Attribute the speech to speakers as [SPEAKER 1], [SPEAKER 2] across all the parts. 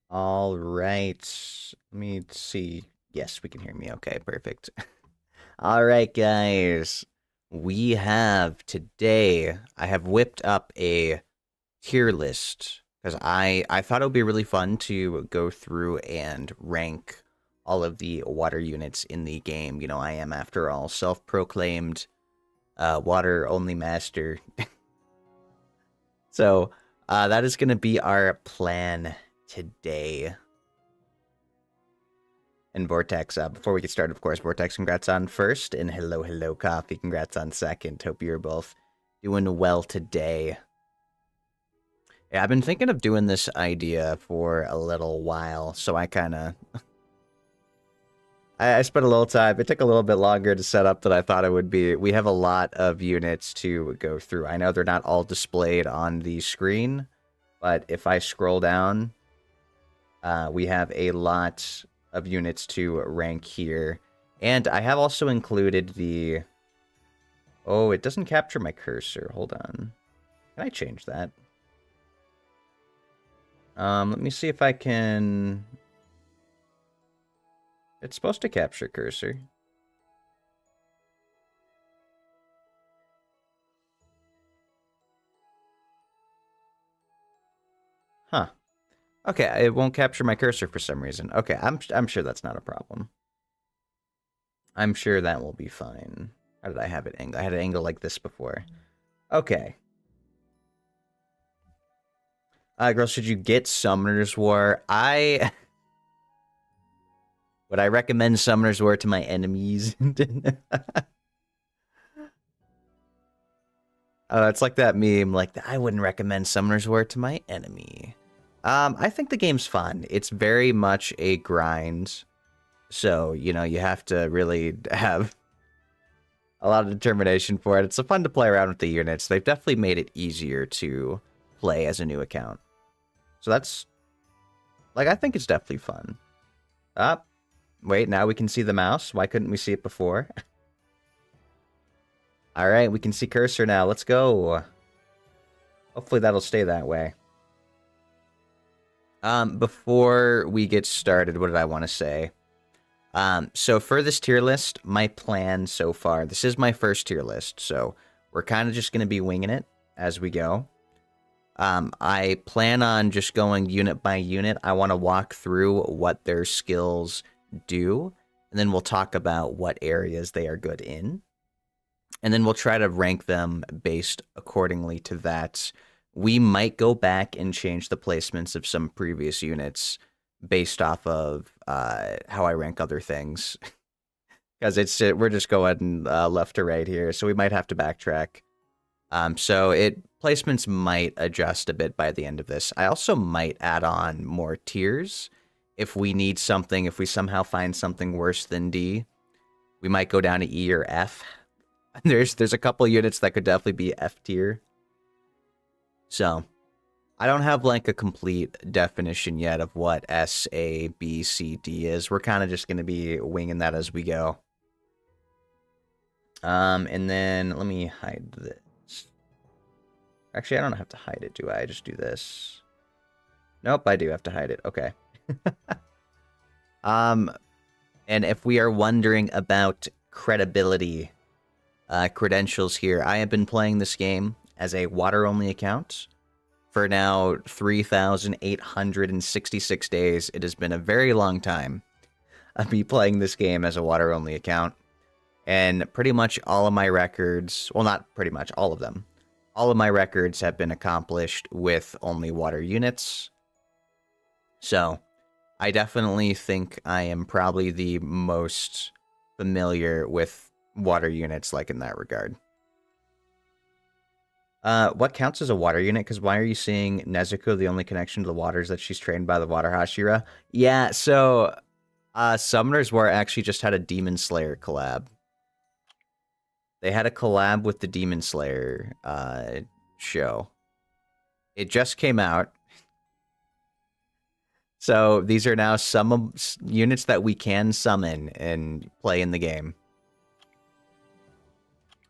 [SPEAKER 1] All right. Let me see. Yes, we can hear me. Okay, perfect. All right, guys. We have today, I have whipped up a tier list because I thought it would be really fun to go through and rank all of the water units in the game. You know, I am, after all, self-proclaimed water only master. So that is going to be our plan today. And Vortex, before we get started, of course, Vortex, congrats on first, and hello, Coffee, congrats on second. Hope you're both doing well today. Yeah, I've been thinking of doing this idea for a little while, so I kind of I spent a little time. It took a little bit longer to set up than I thought it would be. We have a lot of units to go through. I know they're not all displayed on the screen, but if I scroll down, we have a lot of units to rank here. And I have also included the... Oh, it doesn't capture my cursor. Hold on. Can I change that? Let me see if I can... It's supposed to capture cursor. Huh. Okay, it won't capture my cursor for some reason. Okay, I'm sure that's not a problem. I'm sure that will be fine. How did I have it angled? I had an angle like this before. Okay. Girls, should you get Summoner's War? Would I recommend Summoner's War to my enemies? It's like that meme, like, I wouldn't recommend Summoner's War to my enemy. I think the game's fun. It's very much a grind. So, you know, you have to really have a lot of determination for it. It's fun to play around with the units. They've definitely made it easier to play as a new account. So that's, like, I think it's definitely fun. Wait, now we can see the mouse. Why couldn't we see it before? All right, we can see cursor now. Let's go. Hopefully that'll stay that way. Before we get started, what did I want to say? So for this tier list, my plan so far, this is my first tier list, so we're kind of just going to be winging it as we go. I plan on just going unit by unit. I want to walk through what their skills do, and then we'll talk about what areas they are good in. And then we'll try to rank them based accordingly to that. We might go back and change the placements of some previous units based off of how I rank other things. Because we're just going left to right here, so we might have to backtrack. So placements might adjust a bit by the end of this. I also might add on more tiers if we need something. If we somehow find something worse than D, we might go down to E or F. There's a couple units that could definitely be F tier. So I don't have like a complete definition yet of what S, A, B, C, D is. We're kind of just going to be winging that as we go. And then let me hide this. Actually, I don't have to hide it, do I? I just do this. Nope, I do have to hide it. Okay. And if we are wondering about credibility, credentials here, I have been playing this game as a water-only account for now 3,866 days. It has been a very long time of me playing this game as a water-only account. And pretty much all of my records, well, not pretty much, all of them, all of my records have been accomplished with only water units. So I definitely think I am probably the most familiar with water units, like, in that regard. What counts as a water unit? Because why are you seeing Nezuko, the only connection to the water is that she's trained by the Water Hashira? Yeah, so Summoners War actually just had a Demon Slayer collab. They had a collab with the Demon Slayer show. It just came out. So these are now some units that we can summon and play in the game,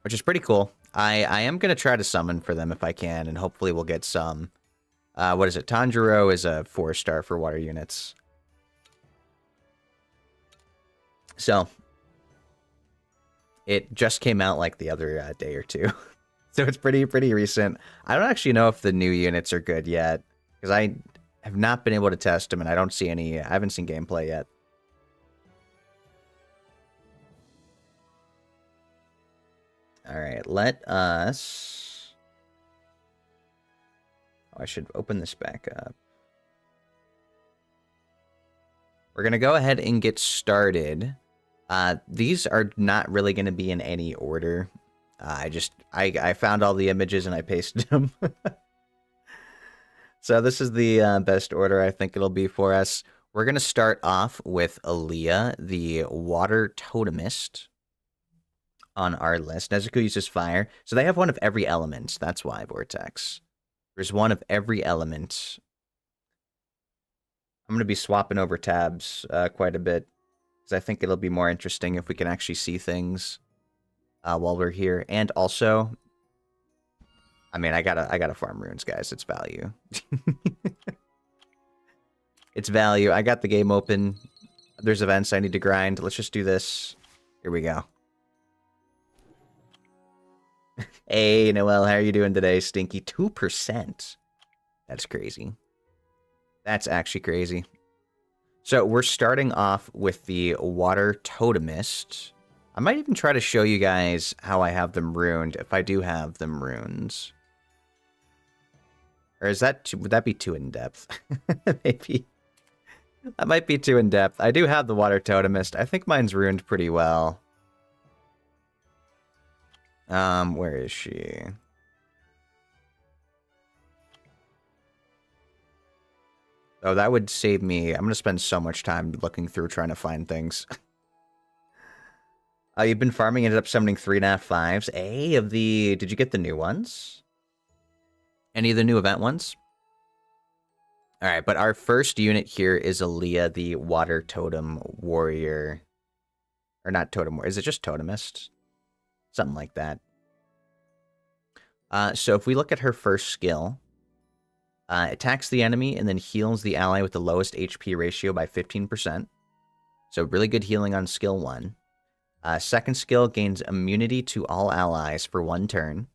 [SPEAKER 1] which is pretty cool. I am going to try to summon for them if I can, and hopefully we'll get some What is it? Tanjiro is a 4-star for water units. So, it just came out like the other day or two. So it's pretty recent. I don't actually know if the new units are good yet, because I have not been able to test them, and I don't see any. I haven't seen gameplay yet. All right, let us. Oh, I should open this back up. We're gonna go ahead and get started. These are not really gonna be in any order. I found all the images and I pasted them. So this is the best order I think it'll be for us. We're going to start off with Aaliyah, the Water Totemist, on our list. Nezuko uses fire. So they have one of every element. That's why, Vortex. There's one of every element. I'm going to be swapping over tabs quite a bit, because I think it'll be more interesting if we can actually see things while we're here. And also, I mean, I gotta farm runes, guys. It's value. It's value. I got the game open. There's events I need to grind. Let's just do this. Here we go. Hey, Noel, how are you doing today? Stinky 2%. That's crazy. That's actually crazy. So we're starting off with the Water Totemist. I might even try to show you guys how I have them runed, if I do have them runes. Or is that would that be too in-depth? Maybe. That might be too in-depth. I do have the Water Totemist. I think mine's ruined pretty well. Where is she? Oh, that would save me. I'm going to spend so much time looking through trying to find things. You've been farming, ended up summoning 3.5 5s. Hey, of the... Did you get the new ones? Any of the new event ones? Alright, but our first unit here is Aaliyah, the Water Totem Warrior. Or not Totem Warrior. Is it just Totemist? Something like that. So if we look at her first skill, attacks the enemy and then heals the ally with the lowest HP ratio by 15%. So really good healing on skill 1. Second skill gains immunity to all allies for 1 turn.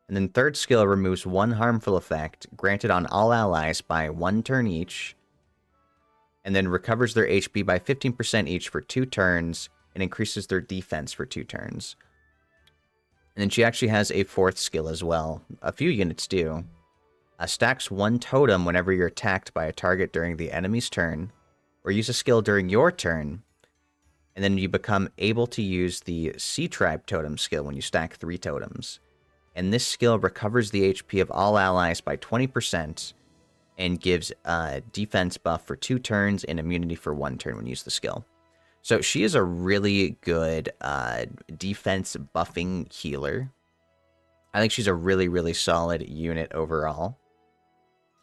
[SPEAKER 1] And then third skill removes 1 harmful effect granted on all allies by 1 turn each. And then recovers their HP by 15% each for 2 turns and increases their defense for 2 turns. And then she actually has a 4th skill as well. A few units do. Stacks 1 totem whenever you're attacked by a target during the enemy's turn, or use a skill during your turn. And then you become able to use the Sea Tribe totem skill when you stack 3 totems. And this skill recovers the HP of all allies by 20% and gives a defense buff for 2 turns and immunity for 1 turn when you use the skill. So she is a really good defense buffing healer. I think she's a really, really solid unit overall.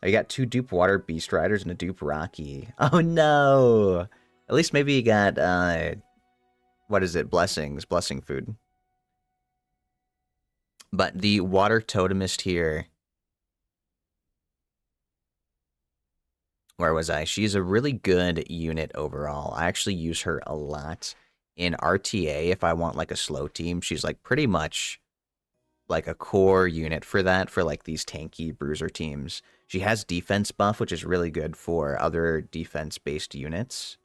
[SPEAKER 1] You got 2 dupe water beast riders and a dupe Rocky. Oh no! At least maybe you got, what is it? Blessing food. But the Water Totemist here, where was I? She's a really good unit overall. I actually use her a lot in RTA if I want like a slow team. She's like pretty much like a core unit for that, for like these tanky bruiser teams. She has defense buff, which is really good for other defense-based units.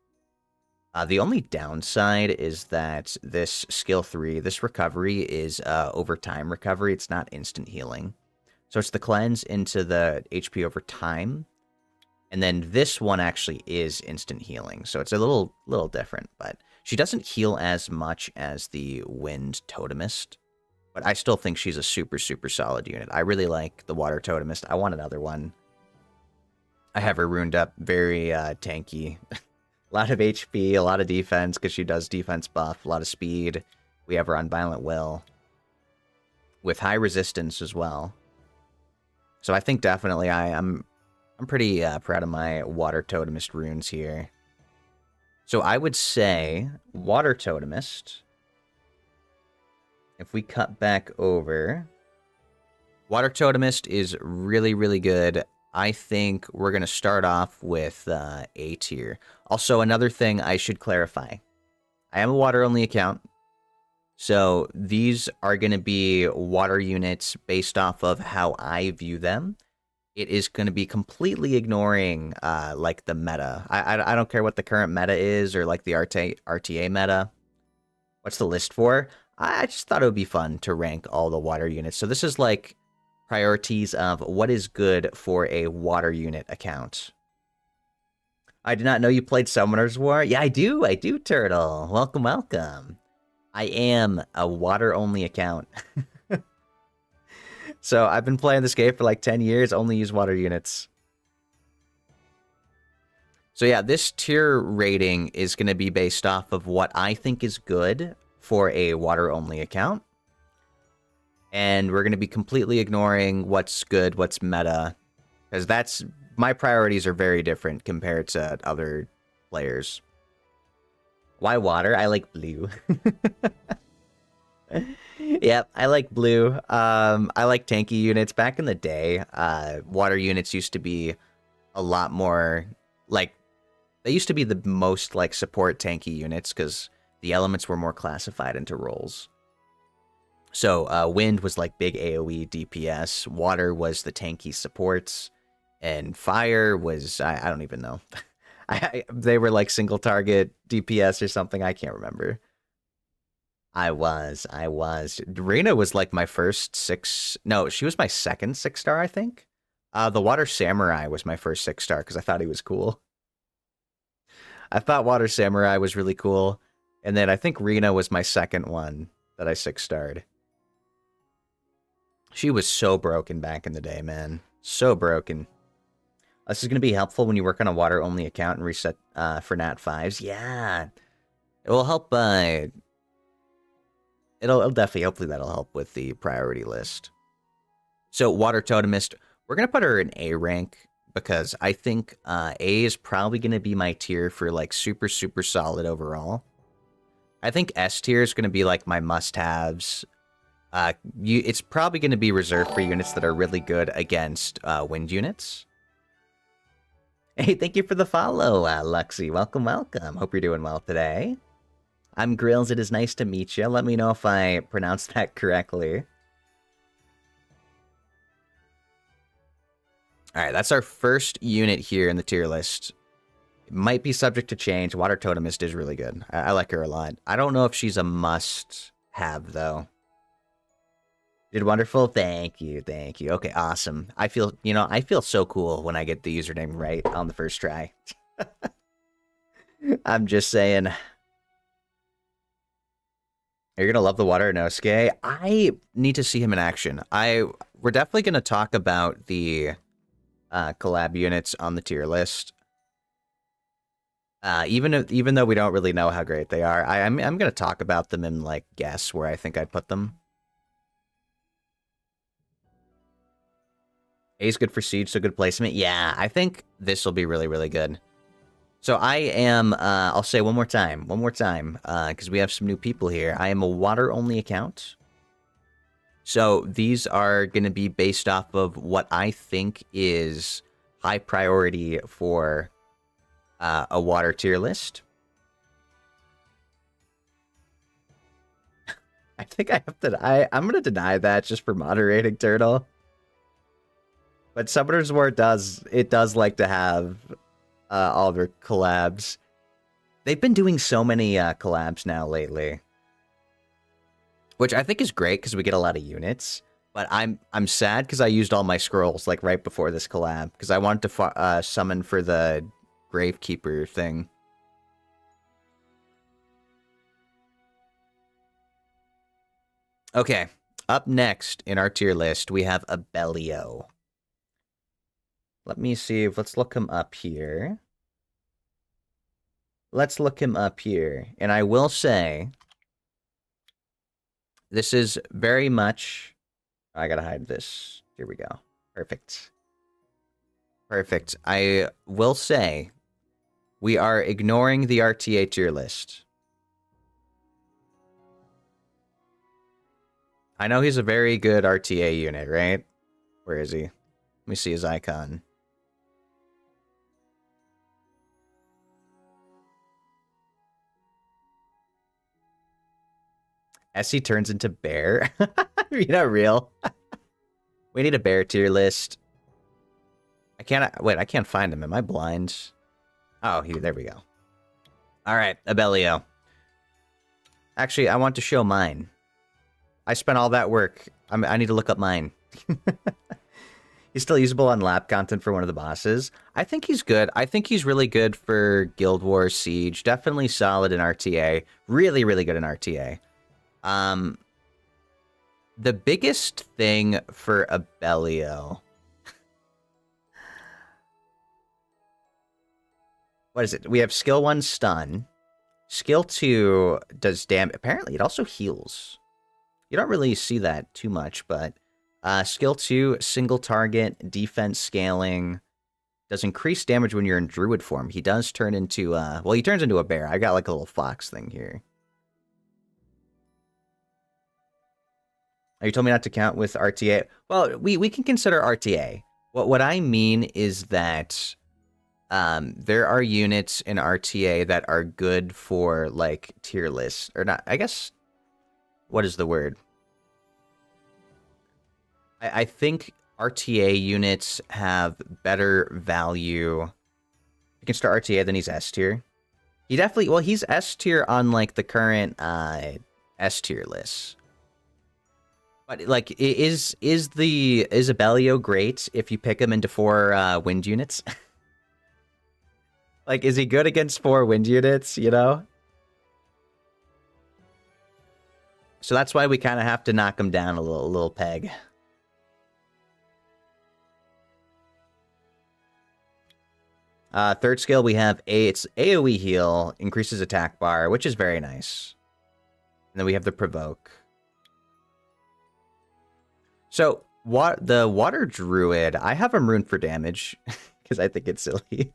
[SPEAKER 1] The only downside is that this skill 3, this recovery is over time recovery. It's not instant healing. So it's the cleanse into the HP over time. And then this one actually is instant healing. So it's a little different, but she doesn't heal as much as the Wind Totemist. But I still think she's a super, super solid unit. I really like the Water Totemist. I want another one. I have her runed up very tanky. A lot of HP, a lot of defense, because she does defense buff, a lot of speed. We have her on Violent Will. With high resistance as well. So I think definitely I'm pretty proud of my Water Totemist runes here. So I would say Water Totemist. If we cut back over, Water Totemist is really, really good I think we're going to start off with A tier. Also, another thing I should clarify. I am a water-only account. So these are going to be water units based off of how I view them. It is going to be completely ignoring like the meta. I don't care what the current meta is or like the RTA meta. What's the list for? I just thought it would be fun to rank all the water units. So this is like priorities of what is good for a water unit account. I did not know you played Summoner's War. Yeah, I do, Turtle. Welcome, welcome. I am a water-only account. So I've been playing this game for like 10 years, only use water units. So yeah, this tier rating is going to be based off of what I think is good for a water-only account. And we're going to be completely ignoring what's good, what's meta. Because that's... my priorities are very different compared to other players. Why water? I like blue. Yep, I like blue. I like tanky units. Back in the day, water units used to be a lot more like they used to be the most like support tanky units because the elements were more classified into roles. So wind was like big AoE DPS, water was the tanky supports, and fire was I don't even know. They were like single target DPS or something. I can't remember. I was. Rena was like my first six. No, she was my second 6-star, I think. The Water Samurai was my first 6-star because I thought he was cool. I thought Water Samurai was really cool. And then I think Rena was my second one that I 6-starred. She was so broken back in the day, man. So broken. This is going to be helpful when you work on a water-only account and reset for Nat 5s. Yeah. It will help... It'll definitely, hopefully that'll help with the priority list. So, Water Totemist, we're going to put her in A rank because I think A is probably going to be my tier for like super, super solid overall. I think S tier is going to be like my must-haves. It's probably going to be reserved for units that are really good against wind units. Hey, thank you for the follow, Luxy. Welcome, welcome. Hope you're doing well today. I'm Grills. It is nice to meet you. Let me know if I pronounced that correctly. Alright, that's our first unit here in the tier list. It might be subject to change. Water Totemist is really good. I like her a lot. I don't know if she's a must-have, though. Did wonderful? Thank you, thank you. Okay, awesome. I feel so cool when I get the username right on the first try. I'm just saying... You're gonna love the Water Inosuke. I need to see him in action. We're definitely gonna talk about the collab units on the tier list. Even though we don't really know how great they are, I'm gonna talk about them and like guess where I think I'd put them. A's good for Siege, so good placement. Yeah, I think this will be really, really good. So I am, I'll say one more time, because we have some new people here. I am a water-only account. So these are going to be based off of what I think is high priority for a water tier list. I think I have to, I'm going to deny that just for moderating, Turtle. But Summoner's War does like to have... all their collabs. They've been doing so many collabs now lately, which I think is great because we get a lot of units. But I'm sad because I used all my scrolls like right before this collab because I wanted to summon for the Gravekeeper thing. Okay, up next in our tier list we have Abellio. Let me see if let's look him up here. Let's look him up here. And I will say, this is very much... I gotta hide this. Here we go. Perfect. Perfect. I will say, we are ignoring the RTA tier list. I know he's a very good RTA unit, right? Where is he? Let me see his icon. Essie turns into bear. You're not real. We need a bear tier list. Wait, I can't find him. Am I blind? Oh, there we go. All right, Abelio. Actually, I want to show mine. I spent all that work. I need to look up mine. He's still usable on lab content for one of the bosses. I think he's good. I think he's really good for Guild Wars Siege. Definitely solid in RTA. Really, really good in RTA. The biggest thing for Abelio... What is it? We have skill 1 stun. Skill 2 does damage. Apparently, it also heals. You don't really see that too much, but skill 2, single target, defense scaling, does increase damage when you're in druid form. He does turn into, well, he turns into a bear. I got like a little fox thing here. Oh, you told me not to count with RTA. Well, we can consider RTA. What I mean is that there are units in RTA that are good for, like, tier lists. Or not, I guess, what is the word? I think RTA units have better value. You can start RTA, then he's S tier. He definitely, well, he's S tier on, like, the current S tier list. But, like, is Abelio great if you pick him into 4 wind units? Like, is he good against 4 wind units, you know? So that's why we kind of have to knock him down a little peg. Third skill, we have it's AoE heal, increases attack bar, which is very nice. And then we have the provoke. So, the water druid, I have him runed for damage, because I think it's silly.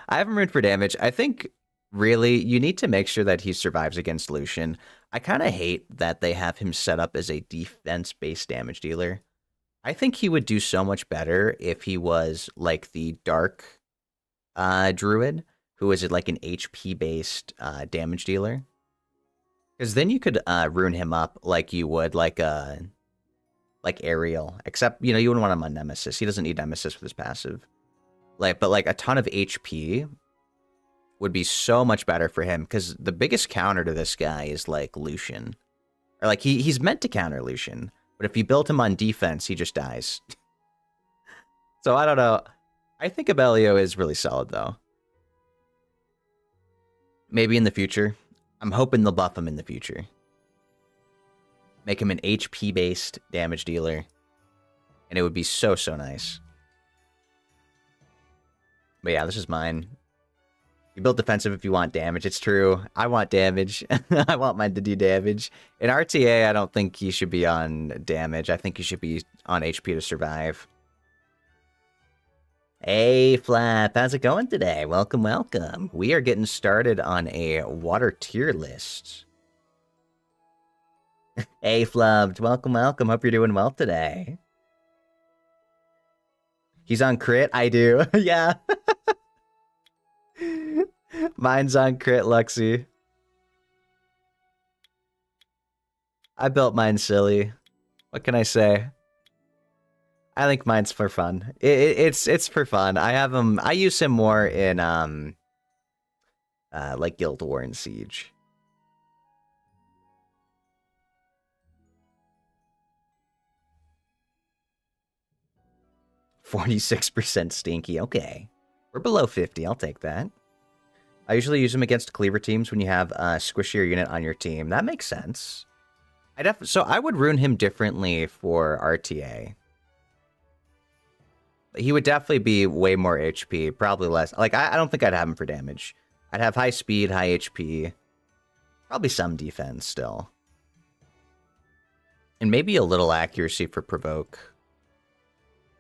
[SPEAKER 1] I have him runed for damage. I think, really, you need to make sure that he survives against Lucian. I kind of hate that they have him set up as a defense-based damage dealer. I think he would do so much better if he was, like, the dark druid, who is like an HP-based damage dealer. Because then you could rune him up like you would like Ariel. Except, you know, you wouldn't want him on Nemesis. He doesn't need Nemesis with his passive. But a ton of HP would be so much better for him. Because the biggest counter to this guy is like Lucian. Or like he's meant to counter Lucian. But if you build him on defense, he just dies. So I don't know. I think Abelio is really solid, though. Maybe in the future. I'm hoping they'll buff him in the future. Make him an HP-based damage dealer. And it would be so, so nice. But yeah, this is mine. You build defensive if you want damage. It's true. I want damage. I want mine to do damage. In RTA, I don't think he should be on damage. I think he should be on HP to survive. Hey, Flap, how's it going today? Welcome, welcome. We are getting started on a water tier list. Hey, Flubbed, welcome, welcome. Hope you're doing well today. He's on crit? I do. Yeah. Mine's on crit, Luxy. I built mine silly. What can I say? I think mine's for fun. It's for fun. I have him. I use him more in like Guild War and Siege. %46% stinky. Okay, we're below 50. I'll take that. I usually use them against cleaver teams when you have a squishier unit on your team. That makes sense. So I would rune him differently for RTA. He would definitely be way more HP, probably less. Like, I don't think I'd have him for damage. I'd have high speed, high HP. Probably some defense still. And maybe a little accuracy for provoke.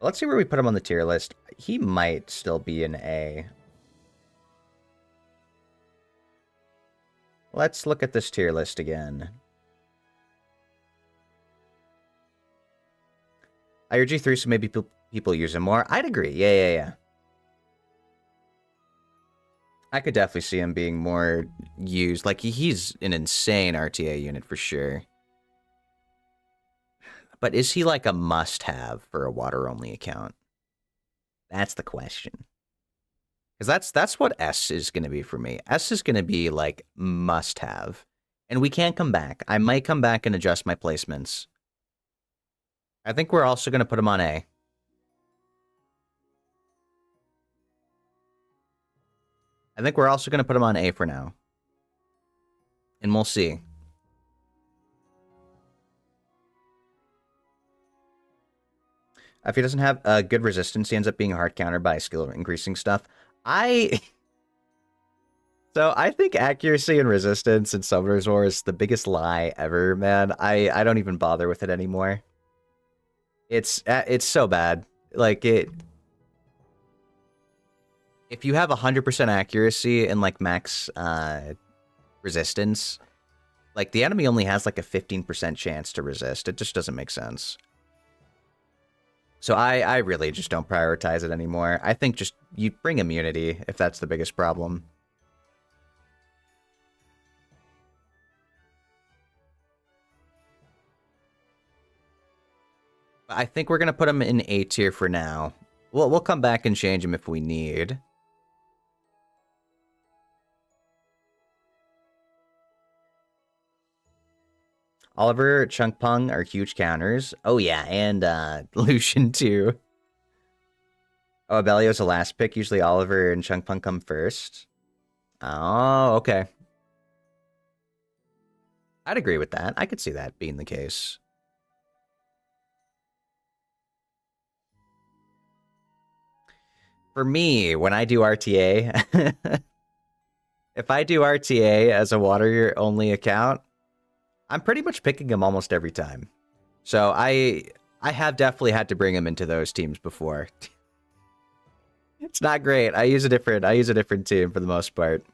[SPEAKER 1] Let's see where we put him on the tier list. He might still be an A. Let's look at this tier list again. IRG3, so maybe people use him more. I'd agree. Yeah. I could definitely see him being more used. Like, he's an insane RTA unit for sure. But is he like a must-have for a water-only account? That's the question. Because that's what S is going to be for me. S is going to be like must-have. And we can't come back. I might come back and adjust my placements. I think we're also going to put him on A. I think we're also going to put him on A for now. And we'll see. If he doesn't have a good resistance, he ends up being hard countered by skill increasing stuff. So I think accuracy and resistance in Summoner's War is the biggest lie ever, man. I don't even bother with it anymore. It's so bad. Like it. If you have 100% accuracy and like max resistance, like the enemy only has like a 15% chance to resist. It just doesn't make sense. So I really just don't prioritize it anymore. I think just you bring immunity if that's the biggest problem. I think we're going to put him in A tier for now. We'll come back and change him if we need. Oliver, Chunk Pung are huge counters. Oh yeah, and Lucian too. Oh, Abellio's the last pick. Usually Oliver and Chunk Pung come first. Oh, okay. I'd agree with that. I could see that being the case. For me, when I do RTA, if I do RTA as a water-only account, I'm pretty much picking him almost every time. So I have definitely had to bring him into those teams before. It's not great. I use a different team for the most part.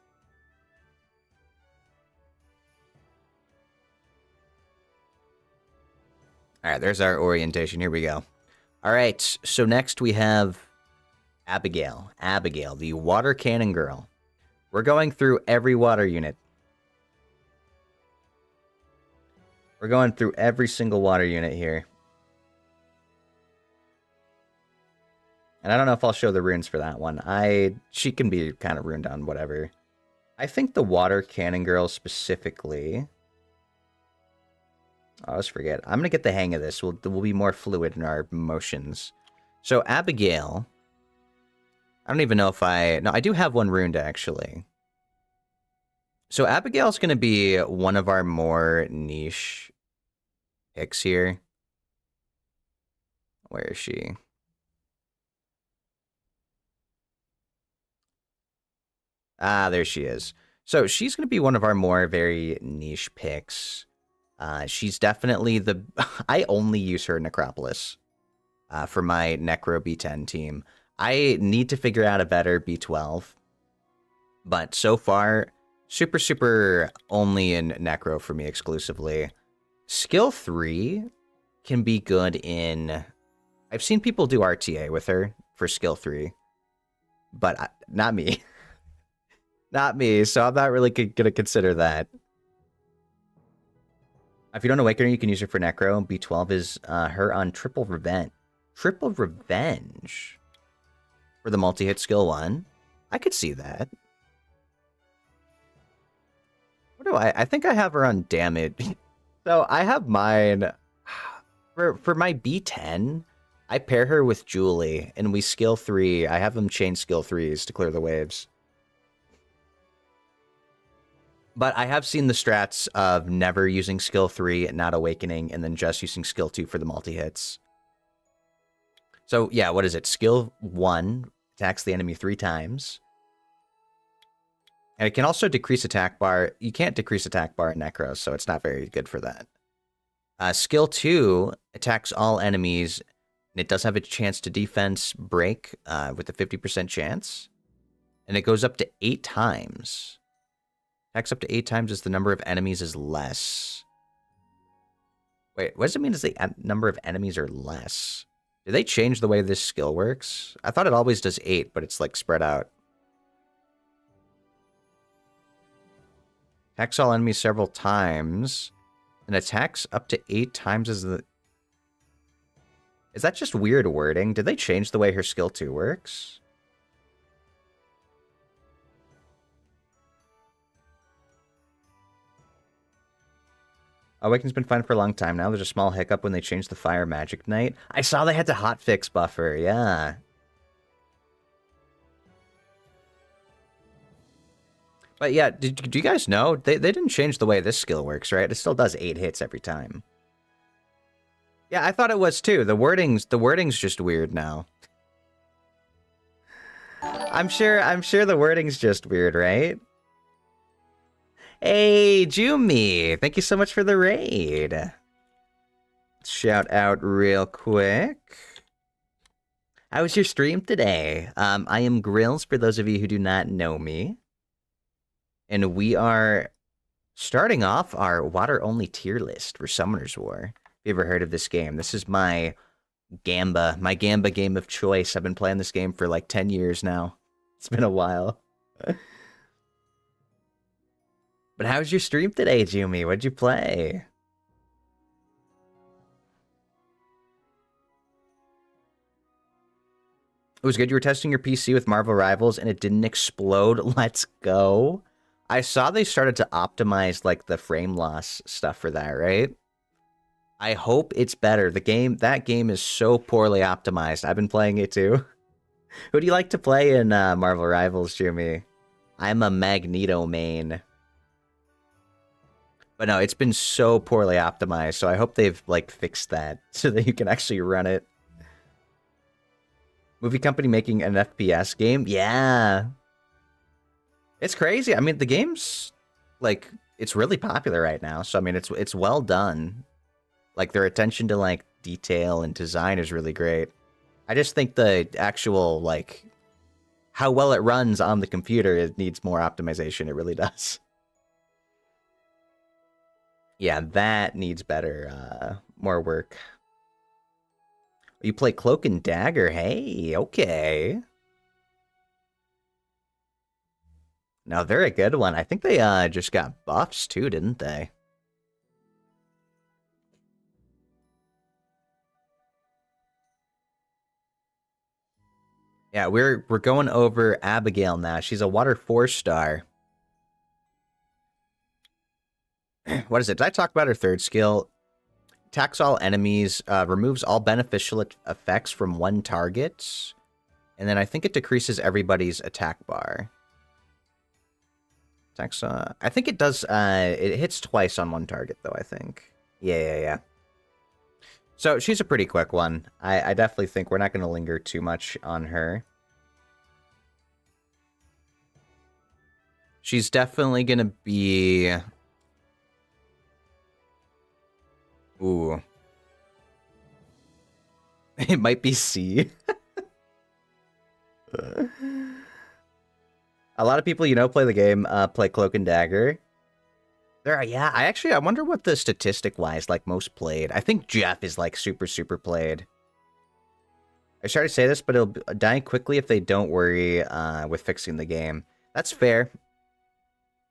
[SPEAKER 1] All right, there's our orientation. Here we go. All right, so next we have Abigail. Abigail, the water cannon girl. We're going through every water unit. We're going through every single water unit here. And I don't know if I'll show the runes for that one. She can be kind of runed on whatever. I think the water cannon girl specifically. I always forget. I'm going to get the hang of this. We'll be more fluid in our motions. So Abigail. I don't even know if No, I do have one runed actually. So Abigail's going to be one of our more niche picks here. Where is she? Ah, there she is. So she's going to be one of our more very niche picks. She's definitely the... I only use her in Necropolis for my Necro B10 team. I need to figure out a better B12. But so far, super only in Necro for me exclusively. Skill 3 can be good in... I've seen people do RTA with her for skill 3. But not me. Not me, so I'm not really going to consider that. If you don't awaken her, you can use her for Necro. B12 is her on Triple Revenge. Triple Revenge? For the multi-hit skill 1? I could see that. What do I think I have her on damage. So I have mine... For my B10, I pair her with Julie, and we skill 3. I have them chain skill 3s to clear the waves. But I have seen the strats of never using skill 3 and not awakening, and then just using skill 2 for the multi-hits. So, yeah, what is it? Skill 1 attacks the enemy 3 times. And it can also decrease attack bar. You can't decrease attack bar in Necros, so it's not very good for that. Skill 2 attacks all enemies, and it does have a chance to defense break with a 50% chance. And it goes up to 8 times. Attacks up to 8 times as the number of enemies is less. Wait, what does it mean as the number of enemies are less? Did they change the way this skill works? I thought it always does 8, but it's like spread out. Attacks all enemies several times. And attacks up to 8 times as the... Is that just weird wording? Did they change the way her skill 2 works? Awakening's been fine for a long time now. There's a small hiccup when they changed the Fire Magic Knight. I saw they had to hotfix buffer, yeah. But yeah, do you guys know? They didn't change the way this skill works, right? It still does 8 hits every time. Yeah, I thought it was too. The wording's just weird now. I'm sure the wording's just weird, right? Hey, Jumi, thank you so much for the raid. Shout out real quick. How was your stream today? I am Grills, for those of you who do not know me. And we are starting off our water-only tier list for Summoner's War. Have you ever heard of this game? This is my Gamba game of choice. I've been playing this game for like 10 years now. It's been a while. But how was your stream today, Jumi? What'd you play? It was good. You were testing your PC with Marvel Rivals and it didn't explode. Let's go. I saw they started to optimize like the frame loss stuff for that, right? I hope it's better. That game is so poorly optimized. I've been playing it too. Who do you like to play in Marvel Rivals, Jimmy? I'm a Magneto main. But no, it's been so poorly optimized, so I hope they've like fixed that so that you can actually run it. Movie company making an FPS game? Yeah. It's crazy. I mean, the game's like it's really popular right now. So I mean, it's well done. Like their attention to like detail and design is really great. I just think the actual like how well it runs on the computer, it needs more optimization. It really does. Yeah, that needs better, more work. You play Cloak and Dagger? Hey, okay. Now they're a good one. I think they just got buffs too, didn't they? Yeah, we're going over Abigail now. She's a water 4-star. What is it? Did I talk about her third skill? Attacks all enemies, removes all beneficial effects from one target, and then I think it decreases everybody's attack bar. Attacks, I think it does, it hits twice on one target, though, I think. Yeah. So, she's a pretty quick one. I definitely think we're not going to linger too much on her. She's definitely going to be... Ooh. It might be C. A lot of people, you know, play the game, play Cloak and Dagger. Yeah, I wonder what the statistic-wise, like, most played. I think Jeff is, like, super played. I started to say this, but it'll die quickly if they don't worry with fixing the game. That's fair.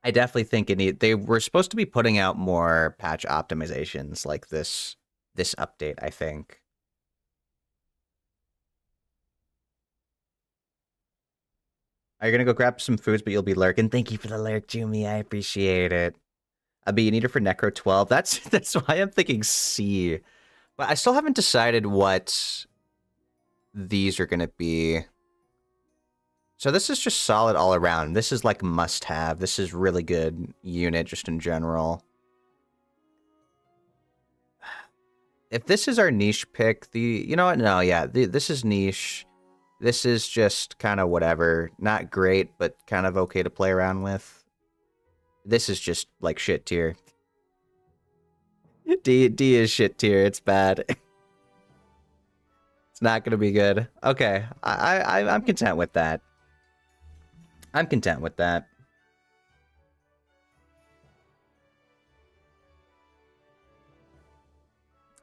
[SPEAKER 1] I definitely think they were supposed to be putting out more patch optimizations like this update, I think. Are you gonna go grab some foods, but you'll be lurking? Thank you for the lurk, Jumi. I appreciate it. But you need it for Necro 12. That's why I'm thinking C. But I still haven't decided what these are gonna be. So this is just solid all around. This is like must-have. This is really good unit just in general. If this is our niche pick, you know what? No, yeah, this is niche. This is just kind of whatever. Not great, but kind of okay to play around with. This is just like shit tier. D is shit tier. It's bad. It's not gonna be good. Okay, I'm content with that. I'm content with that.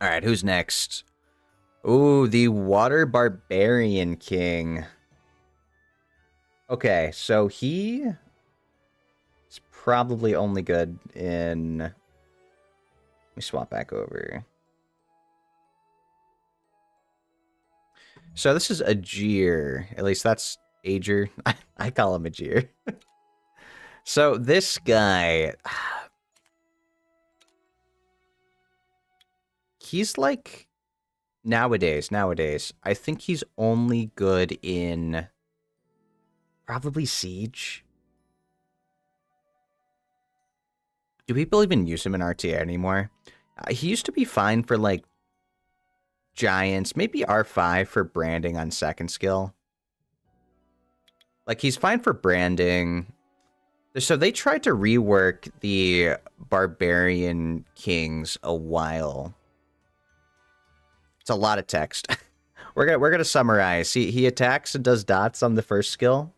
[SPEAKER 1] All right, who's next? Ooh, the Water Barbarian King. Okay, so he is probably only good in... Let me swap back over. So this is Ajir. At least that's Ager. I call him Ajir. So this guy, he's like nowadays, I think he's only good in probably Siege. Do people even use him in RTA anymore? He used to be fine for like Giants, maybe R5 for branding on second skill. Like he's fine for branding. So they tried to rework the Barbarian Kings a while. It's a lot of text. we're gonna summarize. He attacks and does dots on the first skill.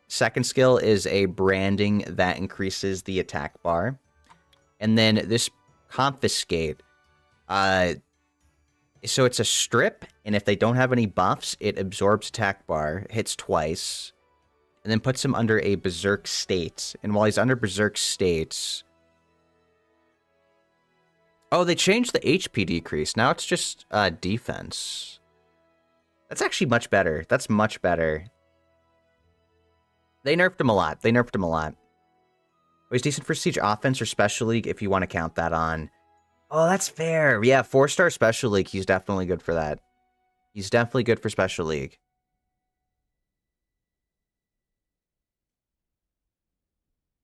[SPEAKER 1] Second skill is a branding that increases the attack bar. And then this confiscate, so it's a strip, and if they don't have any buffs, it absorbs attack bar, hits twice, and then puts him under a berserk state. And while he's under berserk states, oh, they changed the HP decrease. Now it's just defense. That's actually much better. That's much better. They nerfed him a lot. He's decent for Siege offense or Special League if you want to count that on. Oh, that's fair. Yeah, 4-star Special League. He's definitely good for that. He's definitely good for Special League.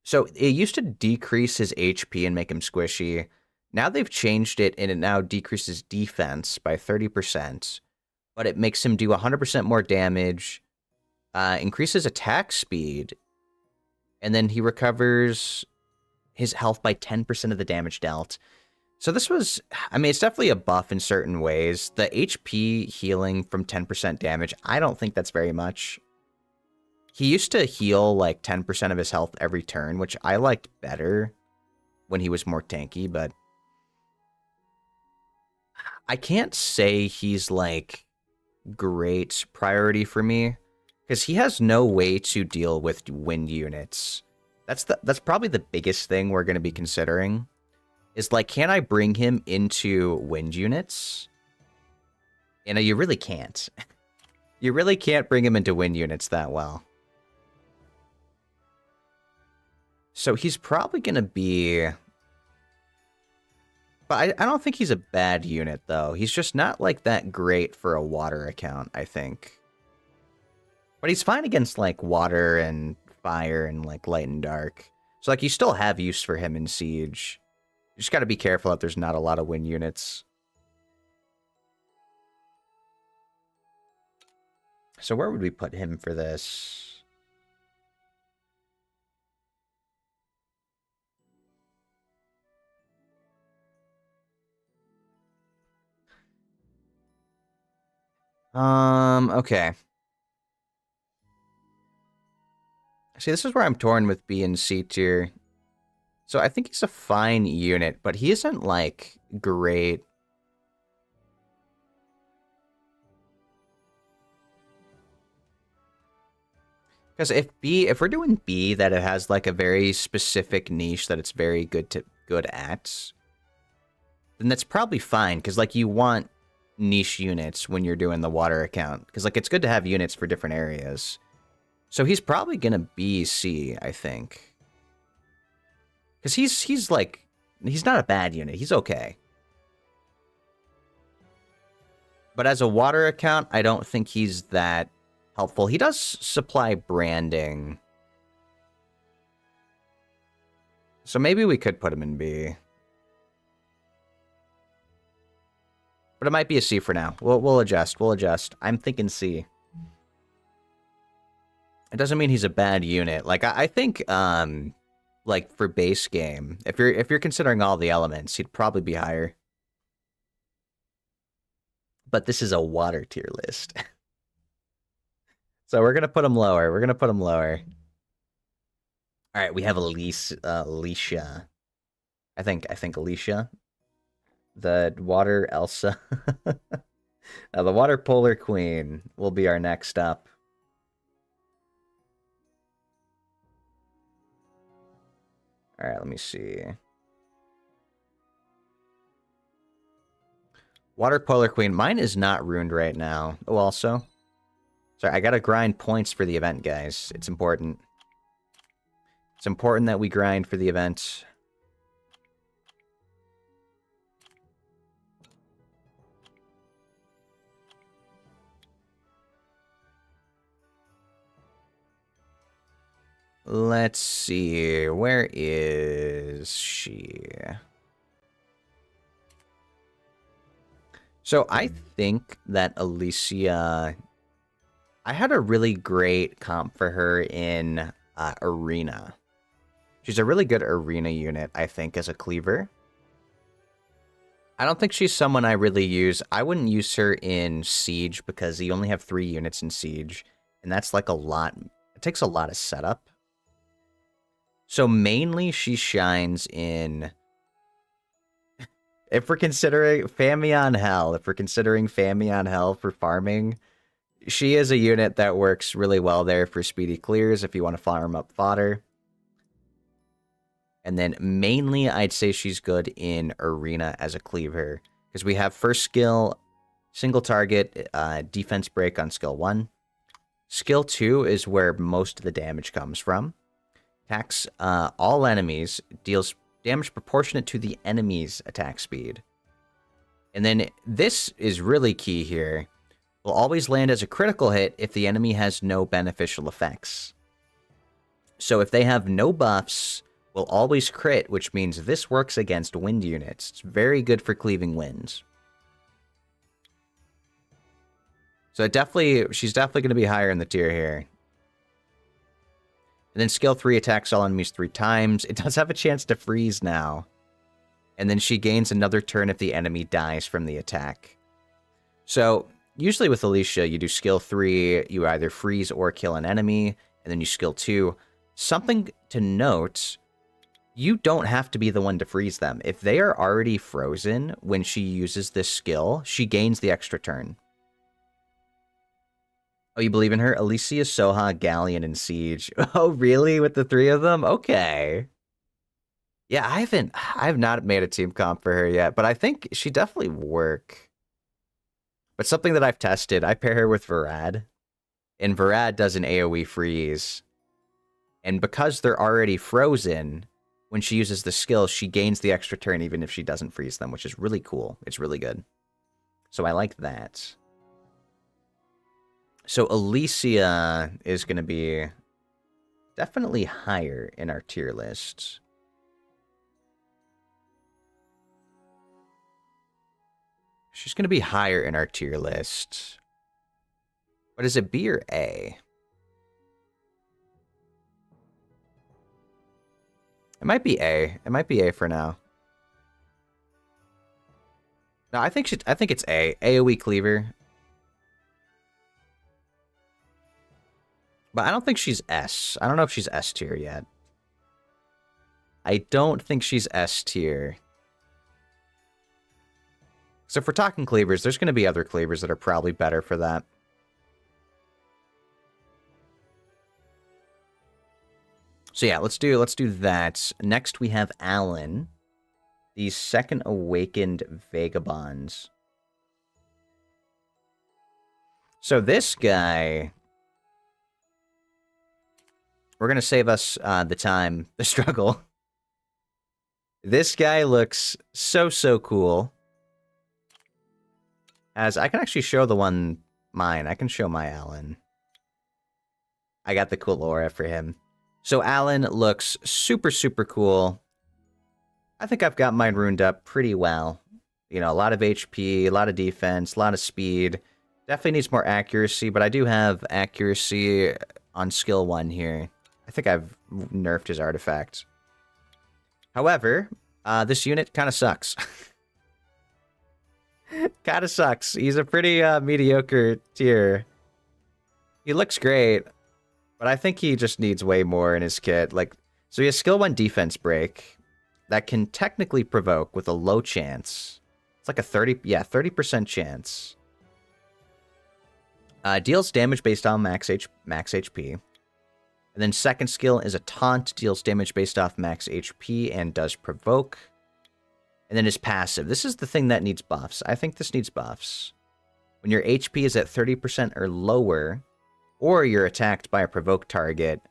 [SPEAKER 1] So it used to decrease his HP and make him squishy. Now they've changed it, and it now decreases defense by 30%. But it makes him do 100% more damage, increases attack speed, and then he recovers his health by 10% of the damage dealt. So this was, I mean, it's definitely a buff in certain ways. The HP healing from 10% damage, I don't think that's very much. He used to heal like 10% of his health every turn, which I liked better when he was more tanky, but I can't say he's like great priority for me because he has no way to deal with wind units. That's probably the biggest thing we're going to be considering. Is like, can I bring him into wind units? You know, you really can't. You really can't bring him into wind units that well. So he's probably going to be... But I don't think he's a bad unit, though. He's just not, like, that great for a water account, I think. But he's fine against, like, water and fire and, like, light and dark. So, like, you still have use for him in Siege. You just got to be careful that there's not a lot of wind units. So where would we put him for this? Okay. See, this is where I'm torn with B and C tier. So I think he's a fine unit, but he isn't, like, great. Because if we're doing B, that it has, like, a very specific niche that it's very good at, then that's probably fine. Because, like, you want niche units when you're doing the water account. Because, like, it's good to have units for different areas. So he's probably going to be C, I think. Because he's like, he's not a bad unit. He's okay. But as a water account, I don't think he's that helpful. He does supply branding. So maybe we could put him in B. But it might be a C for now. We'll adjust. We'll adjust. I'm thinking C. It doesn't mean he's a bad unit. Like, I think, like, for base game, if you're considering all the elements, he'd probably be higher. But this is a water tier list. So we're going to put him lower. All right, we have Alicia. I think Alicia. The water Elsa. Now, the water polar queen will be our next up. All right, let me see. Water Polar Queen. Mine is not ruined right now. Oh, also. Sorry, I gotta grind points for the event, guys. It's important. It's important that we grind for the event. Let's see. Where is she? So I think that Alicia... I had a really great comp for her in Arena. She's a really good Arena unit, I think, as a cleaver. I don't think she's someone I really use. I wouldn't use her in Siege because you only have 3 units in Siege. And that's like a lot. It takes a lot of setup. So mainly she shines in... If we're considering Famion Hell, for farming, she is a unit that works really well there for speedy clears if you want to farm up fodder. And then mainly I'd say she's good in Arena as a cleaver. Because we have first skill, single target, defense break on skill 1. Skill 2 is where most of the damage comes from. Attacks all enemies, deals damage proportionate to the enemy's attack speed. And then this is really key here. Will always land as a critical hit if the enemy has no beneficial effects. So if they have no buffs, will always crit, which means this works against wind units. It's very good for cleaving winds. So she's definitely going to be higher in the tier here. And then skill 3 attacks all enemies 3 times. It does have a chance to freeze now. And then she gains another turn if the enemy dies from the attack. So usually with Alicia, you do skill 3, you either freeze or kill an enemy, and then you skill 2. Something to note, you don't have to be the one to freeze them. If they are already frozen when she uses this skill, she gains the extra turn. Oh, you believe in her? Alicia, Soha, Galleon, and Siege. Oh, really? With the 3 of them? Okay. Yeah, I have not made a team comp for her yet, but I think she definitely work. But something that I've tested, I pair her with Varad, and Varad does an AoE freeze. And because they're already frozen, when she uses the skill, she gains the extra turn even if she doesn't freeze them, which is really cool. It's really good. So I like that. So Alicia is going to be definitely higher in our tier list. She's going to be higher in our tier list. But is it B or A? It might be A. It might be A for now. No, I think it's A. AoE cleaver. But I don't think she's S. I don't know if she's S tier yet. I don't think she's S tier. So if we're talking cleavers, there's going to be other cleavers that are probably better for that. So yeah, let's do that. Next we have Alan, the second awakened vagabonds. So this guy, we're going to save us the time, the struggle. This guy looks so cool. As I can actually show mine. I can show my Alan. I got the cool aura for him. So Alan looks super cool. I think I've got mine runed up pretty well. You know, a lot of HP, a lot of defense, a lot of speed. Definitely needs more accuracy, but I do have accuracy on skill 1 here. I think I've nerfed his artifact. However, this unit kind of sucks. Kind of sucks. He's a pretty mediocre tier. He looks great, but I think he just needs way more in his kit. Like, so he has skill 1 defense break that can technically provoke with a low chance. It's like a 30% chance. Deals damage based on max HP. And then second skill is a taunt, deals damage based off max HP and does provoke. And then his passive. This is the thing that needs buffs. I think this needs buffs. When your HP is at 30% or lower, or you're attacked by a provoked target,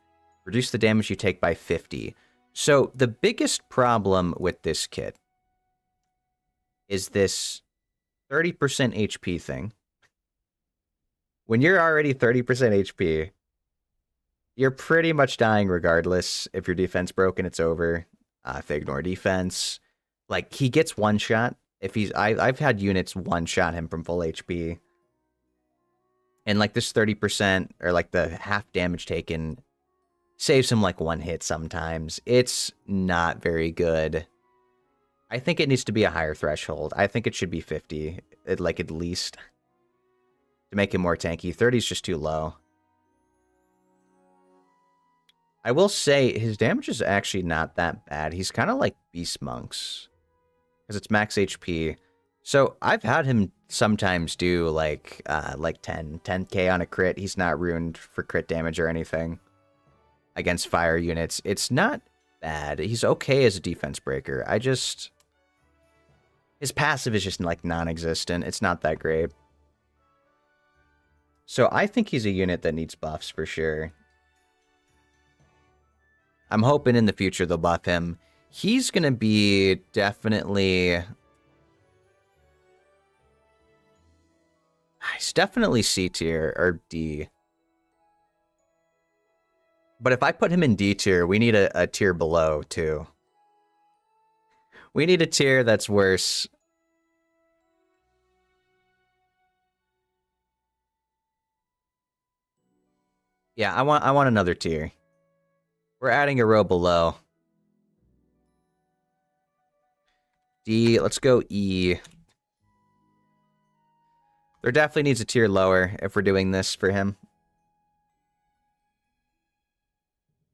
[SPEAKER 1] reduce the damage you take by 50. So the biggest problem with this kit is this 30% HP thing. When you're already 30% HP, you're pretty much dying regardless. If your defense broken, it's over. If they ignore defense, like he gets one shot. If he's, I've had units one shot him from full HP, and like this 30% or like the half damage taken saves him like one hit sometimes. It's not very good. I think it needs to be a higher threshold. I think it should be 50, like at least, to make him more tanky. 30 is just too low. I will say his damage is actually not that bad. He's kind of like Beast Monks, because it's max HP. So I've had him sometimes do like 10k on a crit. He's not ruined for crit damage or anything against fire units. It's not bad. He's okay as a defense breaker. His passive is just like non-existent. It's not that great. So I think he's a unit that needs buffs for sure. I'm hoping in the future they'll buff him. He's going to be definitely... He's definitely C tier or D. But if I put him in D tier, we need a tier below too. We need a tier that's worse. Yeah, I want another tier. We're adding a row below. D, let's go E. There definitely needs a tier lower if we're doing this for him.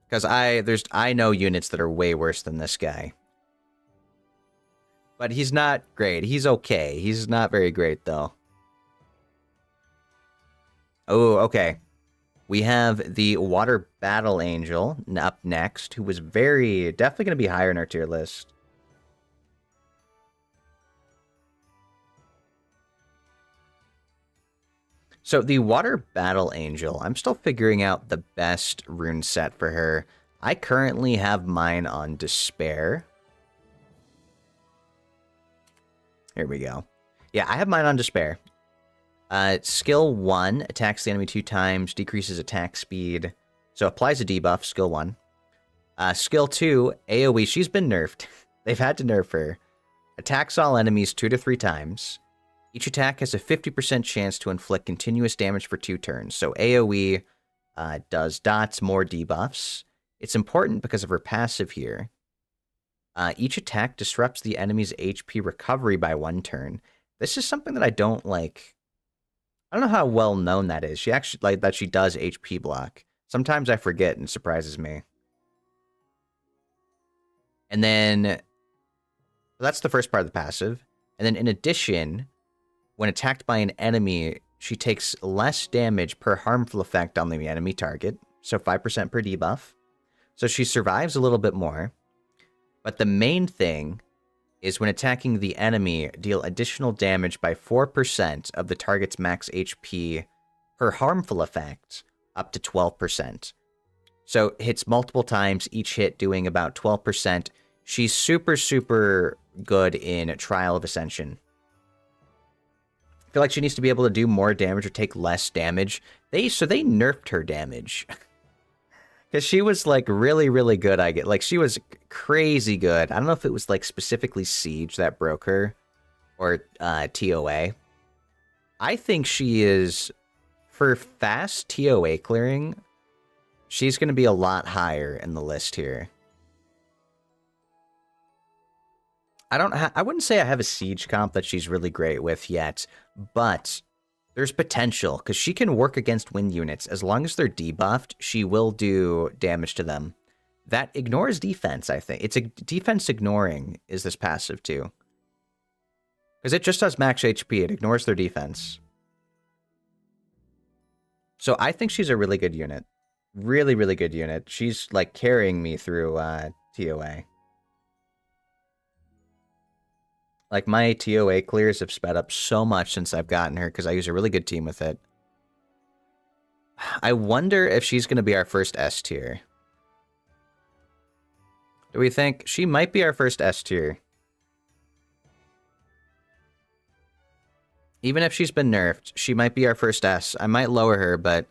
[SPEAKER 1] Because I know units that are way worse than this guy. But he's not great. He's okay. He's not very great, though. Oh, okay. We have the Water Battle Angel up next, who was definitely going to be higher in our tier list. So the Water Battle Angel, I'm still figuring out the best rune set for her. I currently have mine on Despair. Here we go. Yeah, I have mine on Despair. Skill 1, attacks the enemy 2 times, decreases attack speed. So applies a debuff, skill 1. Skill 2, AoE, she's been nerfed. They've had to nerf her. Attacks all enemies 2 to 3 times. Each attack has a 50% chance to inflict continuous damage for 2 turns. So AoE does dots, more debuffs. It's important because of her passive here. Each attack disrupts the enemy's HP recovery by 1 turn. This is something that I don't like. I don't know how well known that is. She actually that she does HP block. Sometimes I forget and it surprises me. And then that's the first part of the passive. And then in addition, when attacked by an enemy, she takes less damage per harmful effect on the enemy target. So 5% per debuff. So she survives a little bit more. But the main thing is when attacking the enemy, deal additional damage by 4% of the target's max HP per harmful effect, up to 12%. So hits multiple times, each hit doing about 12%. She's super, super good in Trial of Ascension. I feel like she needs to be able to do more damage or take less damage. So they nerfed her damage. Because she was, like, really, really good, she was crazy good. I don't know if it was, like, specifically Siege that broke her, or TOA. I think she is, for fast TOA clearing, she's going to be a lot higher in the list here. I wouldn't say I have a Siege comp that she's really great with yet, but there's potential, because she can work against wind units. As long as they're debuffed, she will do damage to them. That ignores defense, I think. It's a defense ignoring is this passive, too. Because it just does max HP. It ignores their defense. So I think she's a really good unit. Really, really good unit. She's, like, carrying me through TOA. Like, my TOA clears have sped up so much since I've gotten her, because I use a really good team with it. I wonder if she's going to be our first S tier. Do we think she might be our first S tier? Even if she's been nerfed, she might be our first S. I might lower her, but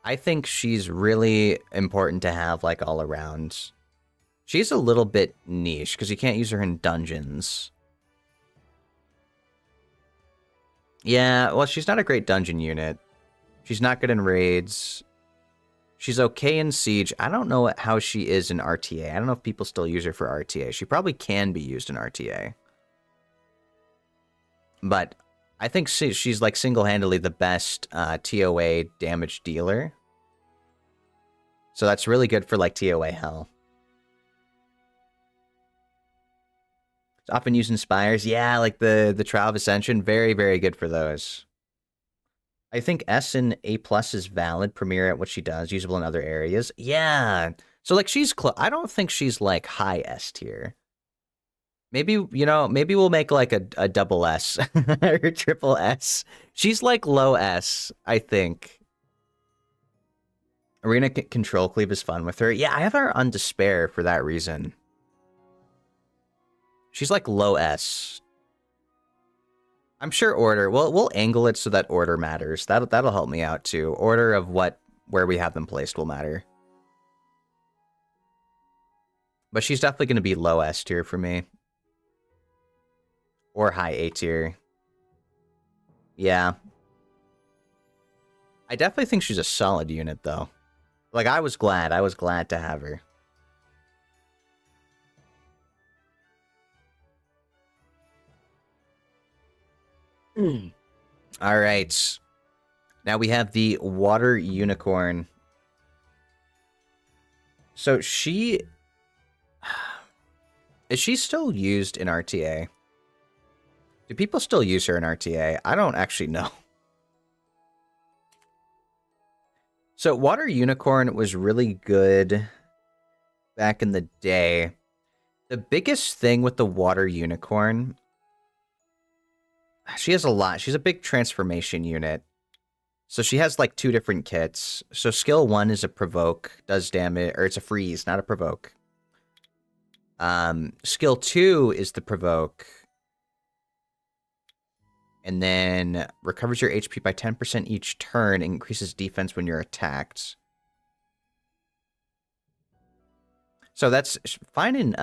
[SPEAKER 1] I think she's really important to have, like, all around. She's a little bit niche, because you can't use her in dungeons. Yeah, well, she's not a great dungeon unit. She's not good in raids. She's okay in Siege. I don't know how she is in RTA. I don't know if people still use her for RTA. She probably can be used in RTA. But I think she's like single-handedly the best TOA damage dealer. So that's really good for like TOA hell. It's often used in Spires. Yeah, like the Trial of Ascension. Very, very good for those. I think S and A+ is valid. Premier at what she does. Usable in other areas. Yeah. So like she's I don't think she's like high S tier. Maybe, you know, maybe we'll make like a double S or triple S. She's like low S, I think. Arena control cleave is fun with her. Yeah, I have her on Despair for that reason. She's like low S. I'm sure order. We'll angle it so that order matters. That'll help me out too. Order of where we have them placed will matter. But she's definitely going to be low S tier for me. Or high A tier. Yeah. I definitely think she's a solid unit, though. Like, I was glad to have her. All right. Now we have the Water Unicorn. So is she still used in RTA? Do people still use her in RTA? I don't actually know. So Water Unicorn was really good back in the day. The biggest thing with the Water Unicorn, she has a lot. She's a big transformation unit. So she has like 2 different kits. So skill 1 is a provoke, does damage, or it's a freeze, not a provoke. Skill 2 is the provoke. And then recovers your HP by 10% each turn, increases defense when you're attacked. So that's fine in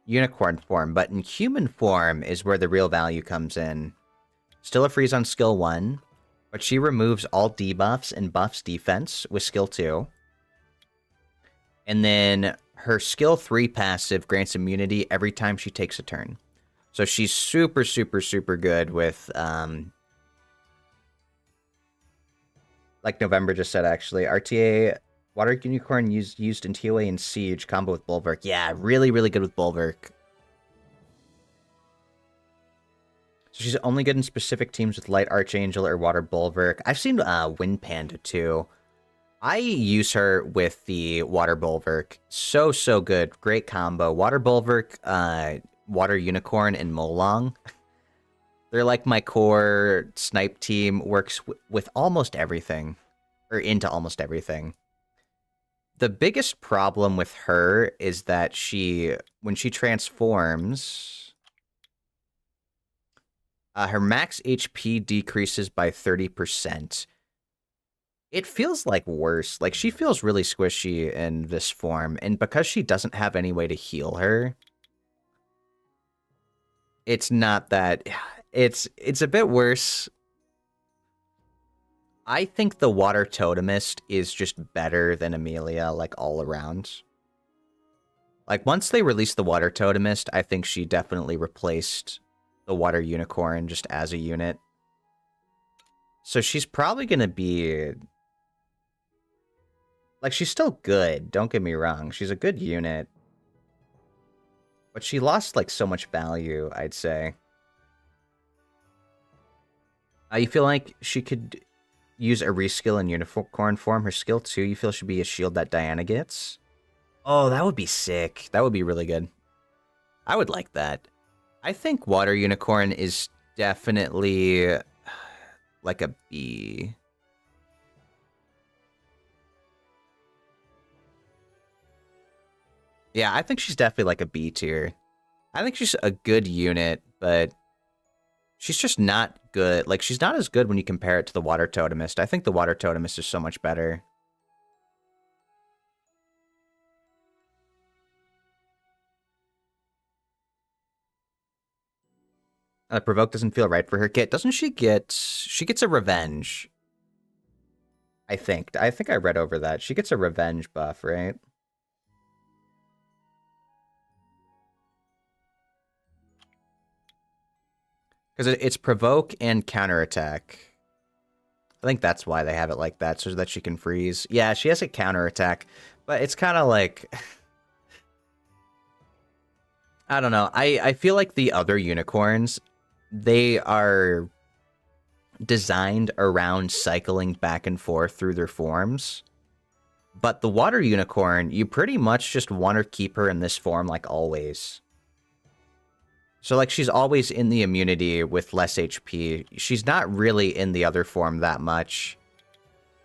[SPEAKER 1] unicorn form, but in human form is where the real value comes in. Still a freeze on skill 1, but she removes all debuffs and buffs defense with skill 2. And then her skill 3 passive grants immunity every time she takes a turn. So she's super, super, super good with, like November just said, actually. RTA, Water Unicorn used in TOA and Siege, combo with Bulwark. Yeah, really, really good with Bulwark. So she's only good in specific teams with Light Archangel or Water Bulwark. I've seen Wind Panda, too. I use her with the Water Bulwark. So, so good. Great combo. Water Bulwark, Water Unicorn, and Molong. They're like my core snipe team, works with almost everything. Or into almost everything. The biggest problem with her is that when she transforms, her max HP decreases by 30%. It feels like worse. Like, she feels really squishy in this form, and because she doesn't have any way to heal her, it's not that... It's a bit worse. I think the Water Totemist is just better than Amelia, like, all around. Like, once they released the Water Totemist, I think she definitely replaced the Water Unicorn just as a unit. So she's probably going to be... Like, she's still good, don't get me wrong. She's a good unit. But she lost, like, so much value, I'd say. You feel like she could use a reskill in unicorn form. Her skill 2, you feel, should be a shield that Diana gets? Oh, that would be sick. That would be really good. I would like that. I think Water Unicorn is definitely like a B. Yeah, I think she's definitely like a B tier. I think she's a good unit, but she's just not good. Like, she's not as good when you compare it to the Water Totemist. I think the Water Totemist is so much better. Provoke doesn't feel right for her kit. Doesn't she get... She gets a revenge. I think. I think I read over that. She gets a revenge buff, right? Because it's provoke and counterattack. I think that's why they have it like that, so that she can freeze. Yeah, she has a counterattack, but it's kind of like... I don't know. I feel like the other unicorns, they are designed around cycling back and forth through their forms. But the water unicorn, you pretty much just want to keep her in this form like always. So like she's always in the immunity with less HP. She's not really in the other form that much.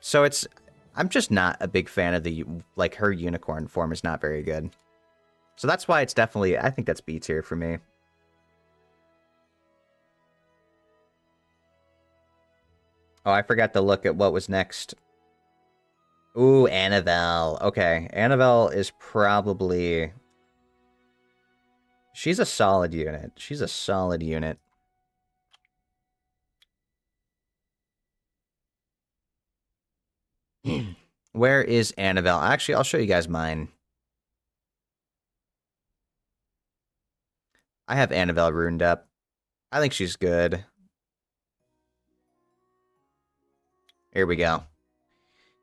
[SPEAKER 1] So I'm just not a big fan of the, like her unicorn form is not very good. So that's why it's definitely, I think that's B tier for me. Oh, I forgot to look at what was next. Ooh, Annabelle. Okay, Annabelle is probably... She's a solid unit. She's a solid unit. Where is Annabelle? Actually, I'll show you guys mine. I have Annabelle runed up. I think she's good. Here we go.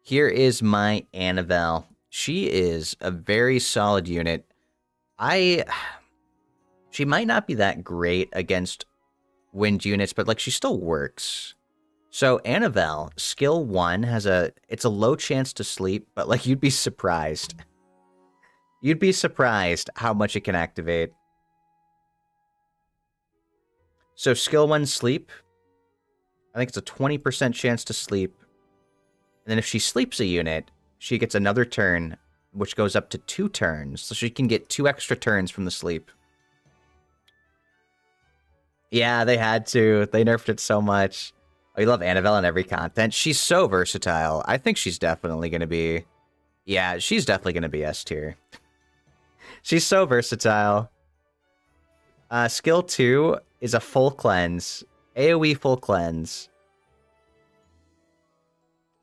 [SPEAKER 1] Here is my Annabelle. She is a very solid unit. She might not be that great against wind units, but like she still works. So Annabelle, skill 1 it's a low chance to sleep, but like you'd be surprised. You'd be surprised how much it can activate. So skill 1 sleep. I think it's a 20% chance to sleep. And then if she sleeps a unit, she gets another turn, which goes up to 2 turns. So she can get 2 extra turns from the sleep. Yeah, they had to. They nerfed it so much. Oh, you love Annabelle in every content. She's so versatile. I think she's definitely going to be... Yeah, she's definitely going to be S tier. She's so versatile. Skill 2 is a full cleanse. AoE full cleanse.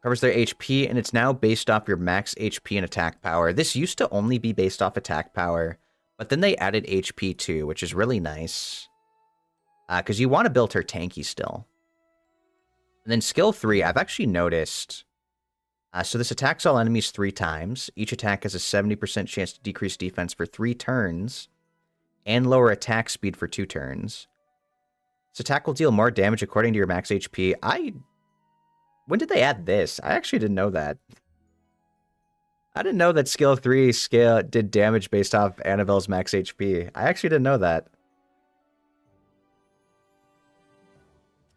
[SPEAKER 1] Covers their HP, and it's now based off your max HP and attack power. This used to only be based off attack power, but then they added HP too, which is really nice. Because you want to build her tanky still. And then skill 3, I've actually noticed... so this attacks all enemies 3 times. Each attack has a 70% chance to decrease defense for 3 turns, and lower attack speed for 2 turns. This attack will deal more damage according to your max HP. When did they add this? I actually didn't know that. I didn't know that skill 3 did damage based off Annabelle's max HP. I actually didn't know that.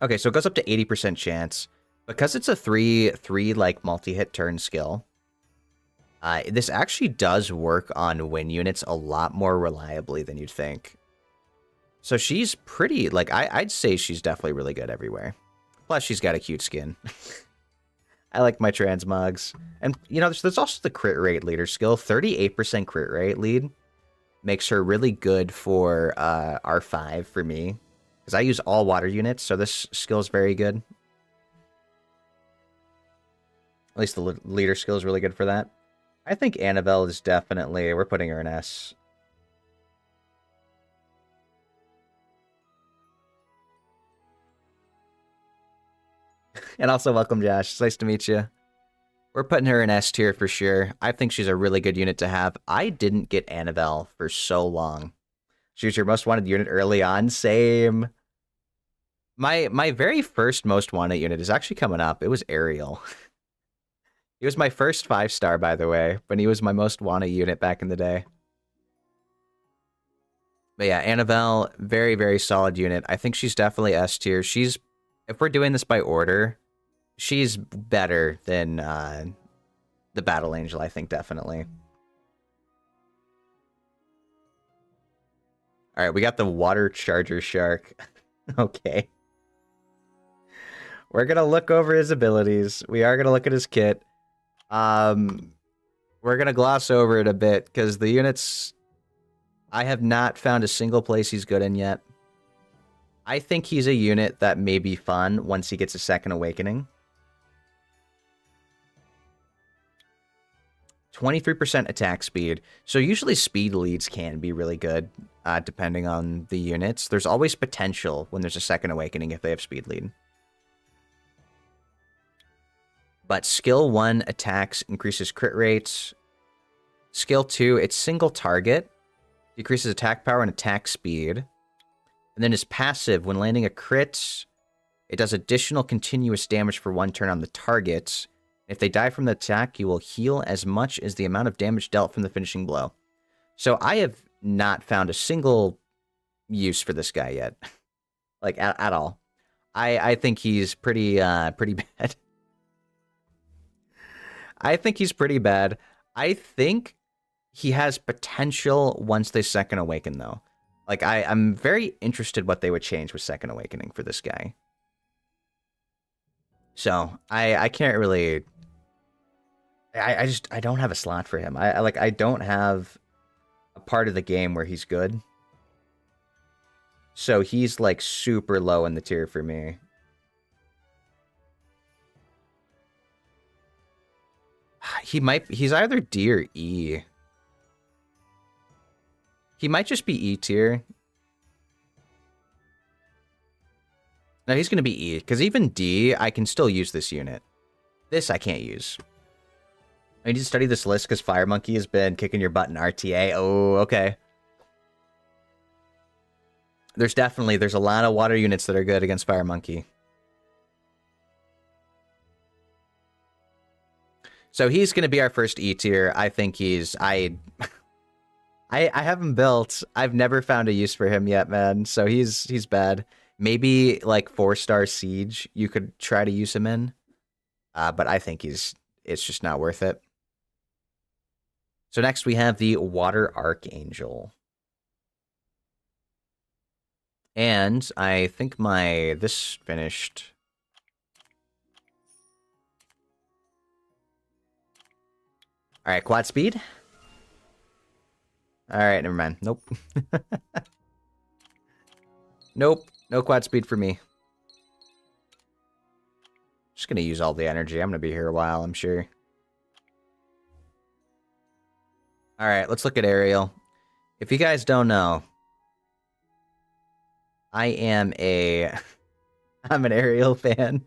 [SPEAKER 1] Okay, so it goes up to 80% chance. Because it's a 3 like multi-hit turn skill, this actually does work on win units a lot more reliably than you'd think. So she's pretty, like, I'd say she's definitely really good everywhere. Plus, she's got a cute skin. I like my transmogs. And, you know, there's also the crit rate leader skill. 38% crit rate lead makes her really good for R5 for me. Because I use all water units, so this skill is very good. At least the leader skill is really good for that. I think Annabelle is definitely... We're putting her in S. And also, welcome, Josh. It's nice to meet you. We're putting her in S tier for sure. I think she's a really good unit to have. I didn't get Annabelle for so long. She was your most wanted unit early on. Same. My very first most wanted unit is actually coming up. It was Ariel. He was my first 5-star, by the way, but he was my most wanted unit back in the day. But yeah, Annabelle, very, very solid unit. I think she's definitely S tier. If we're doing this by order, she's better than the Battle Angel, I think, definitely. All right, we got the water charger shark. Okay. We're gonna look over his abilities. We are gonna look at his kit. We're gonna gloss over it a bit because the units, I have not found a single place he's good in yet. I think he's a unit that may be fun once he gets a second awakening. 23% attack speed. So usually speed leads can be really good, depending on the units. There's always potential when there's a second awakening if they have speed lead. But skill 1 attacks increases crit rates. Skill 2, it's single target. Decreases attack power and attack speed. And then his passive, when landing a crit, it does additional continuous damage for 1 turn on the target. If they die from the attack, you will heal as much as the amount of damage dealt from the finishing blow. So I have not found a single use for this guy yet. Like, at all. I think he's pretty bad. I think he's pretty bad. I think he has potential once they second awaken, though. Like, I'm very interested what they would change with second awakening for this guy. So, I can't really... I don't have a slot for him. I don't have a part of the game where he's good. So he's like super low in the tier for me. He's either D or E. He might just be E tier. No, he's going to be E, because even D, I can still use this unit. This I can't use. I need to study this list because Fire Monkey has been kicking your butt in RTA. Oh, okay. There's a lot of water units that are good against Fire Monkey. So he's going to be our first E tier. I think he's... I have him built. I've never found a use for him yet, man. So he's bad. Maybe like 4-star Siege you could try to use him in. But I think it's just not worth it. So next we have the Water Archangel. And I think this finished. All right, quad speed. All right, never mind. Nope. Nope, no quad speed for me. Just gonna use all the energy. I'm gonna be here a while, I'm sure. All right, let's look at Ariel. If you guys don't know, I'm an Ariel fan.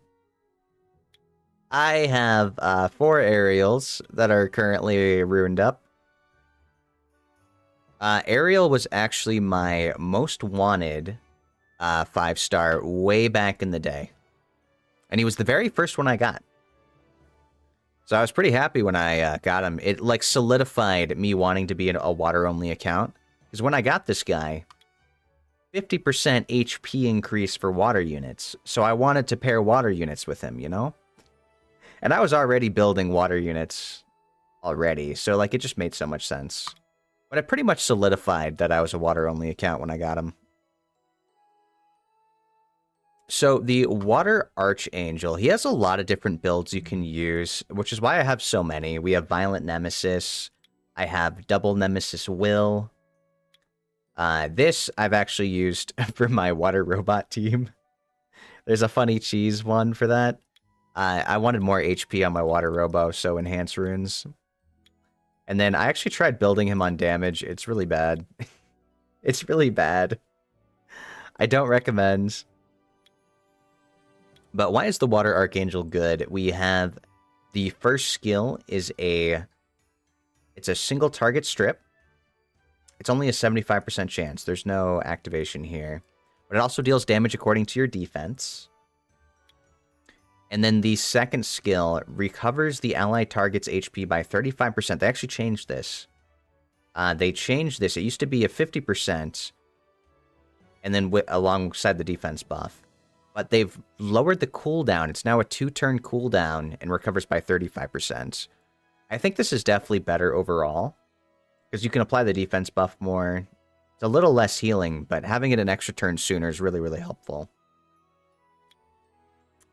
[SPEAKER 1] I have 4 Ariels that are currently ruined up. Ariel was actually my most wanted 5-star way back in the day. And he was the very first one I got. So I was pretty happy when I got him. It like solidified me wanting to be a water-only account. Because when I got this guy, 50% HP increase for water units. So I wanted to pair water units with him, you know? And I was already building water units already. So like it just made so much sense. But it pretty much solidified that I was a water-only account when I got him. So the Water Archangel, he has a lot of different builds you can use, which is why I have so many. We have Violent Nemesis. I have Double Nemesis Will. This I've actually used for my water robot team. There's a funny cheese one for that. I wanted more HP on my water robo, so enhance runes. And then I actually tried building him on damage. It's really bad. It's really bad. I don't recommend. But why is the Water Archangel good? We have the first skill is it's a single target strip. It's only a 75% chance. There's no activation here. But it also deals damage according to your defense. And then the second skill recovers the allied target's HP by 35%. They actually changed this. They changed this. It used to be a 50%. And then alongside the defense buff. But they've lowered the cooldown. It's now a 2-turn cooldown and recovers by 35%. I think this is definitely better overall. Because you can apply the defense buff more. It's a little less healing, but having it an extra turn sooner is really, really helpful.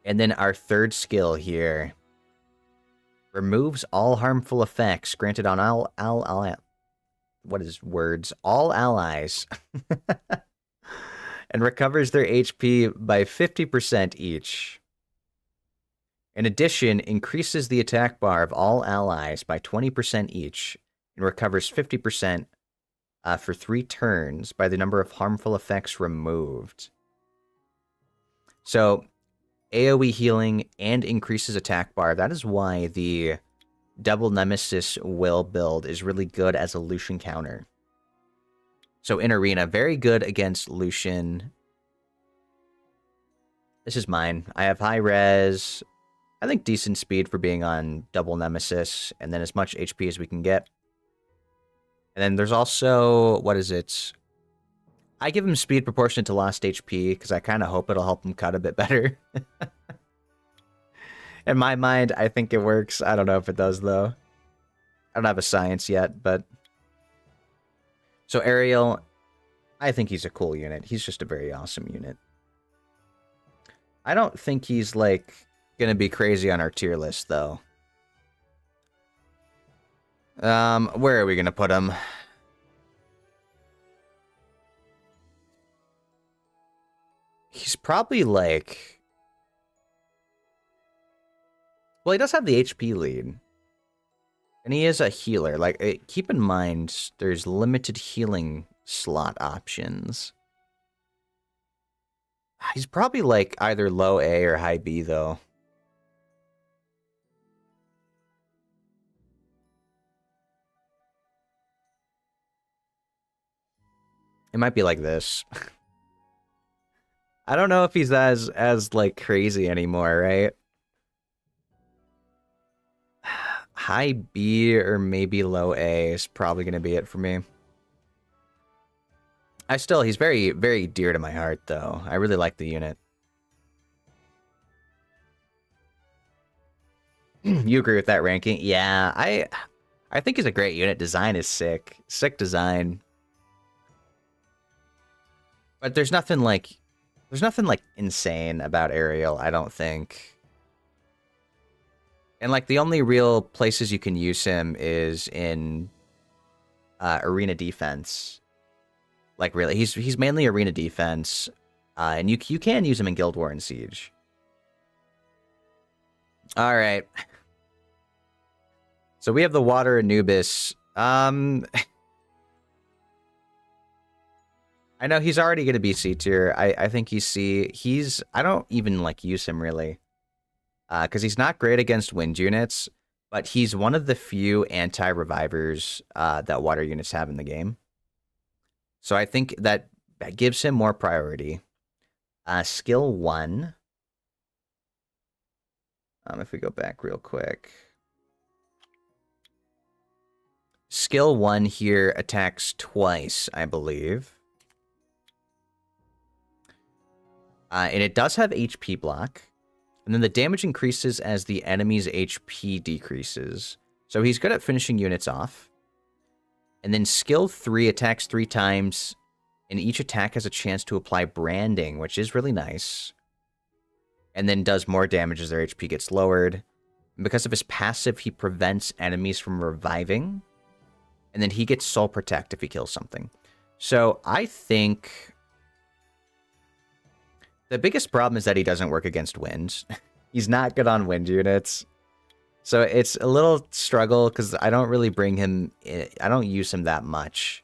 [SPEAKER 1] And then our third skill here removes all harmful effects granted on all allies and recovers their HP by 50% each. In addition, increases the attack bar of all allies by 20% each and recovers 50% for 3 turns by the number of harmful effects removed. So, AoE healing and increases attack bar. That is why the Double Nemesis Will build is really good as a Lucian counter. So in Arena, very good against Lucian. This is mine. I have high res. I think decent speed for being on Double Nemesis. And then as much HP as we can get. And then there's also, what is it? I give him speed proportionate to lost HP because I kind of hope it'll help him cut a bit better. In my mind, I think it works. I don't know if it does, though. I don't have a science yet, but... So Ariel, I think he's a cool unit. He's just a very awesome unit. I don't think he's, like, gonna be crazy on our tier list, though. Where are we gonna put him? He's probably, like... Well, he does have the HP lead. And he is a healer. Like, keep in mind, there's limited healing slot options. He's probably, like, either low A or high B, though. It might be like this. I don't know if he's as like, crazy anymore, right? High B or maybe low A is probably going to be it for me. He's very, very dear to my heart, though. I really like the unit. You agree with that ranking? Yeah, I think he's a great unit. Design is sick. Sick design. But there's nothing like insane about Ariel, I don't think. And like the only real places you can use him is in arena defense. Like really, he's mainly arena defense, and you can use him in Guild War and Siege. All right. So we have the Water Anubis. I know he's already going to be C tier. I think he's C. I don't even like use him really. Because he's not great against wind units, but he's one of the few anti-revivers that water units have in the game. So I think that gives him more priority. Skill 1. If we go back real quick. Skill 1 here attacks twice, I believe. And it does have HP block. And then the damage increases as the enemy's HP decreases. So he's good at finishing units off. And then skill 3 attacks 3 times. And each attack has a chance to apply branding, which is really nice. And then does more damage as their HP gets lowered. And because of his passive, he prevents enemies from reviving. And then he gets Soul Protect if he kills something. So I think... the biggest problem is that he doesn't work against wind. He's not good on wind units. So it's a little struggle because I don't really bring him... I don't use him that much.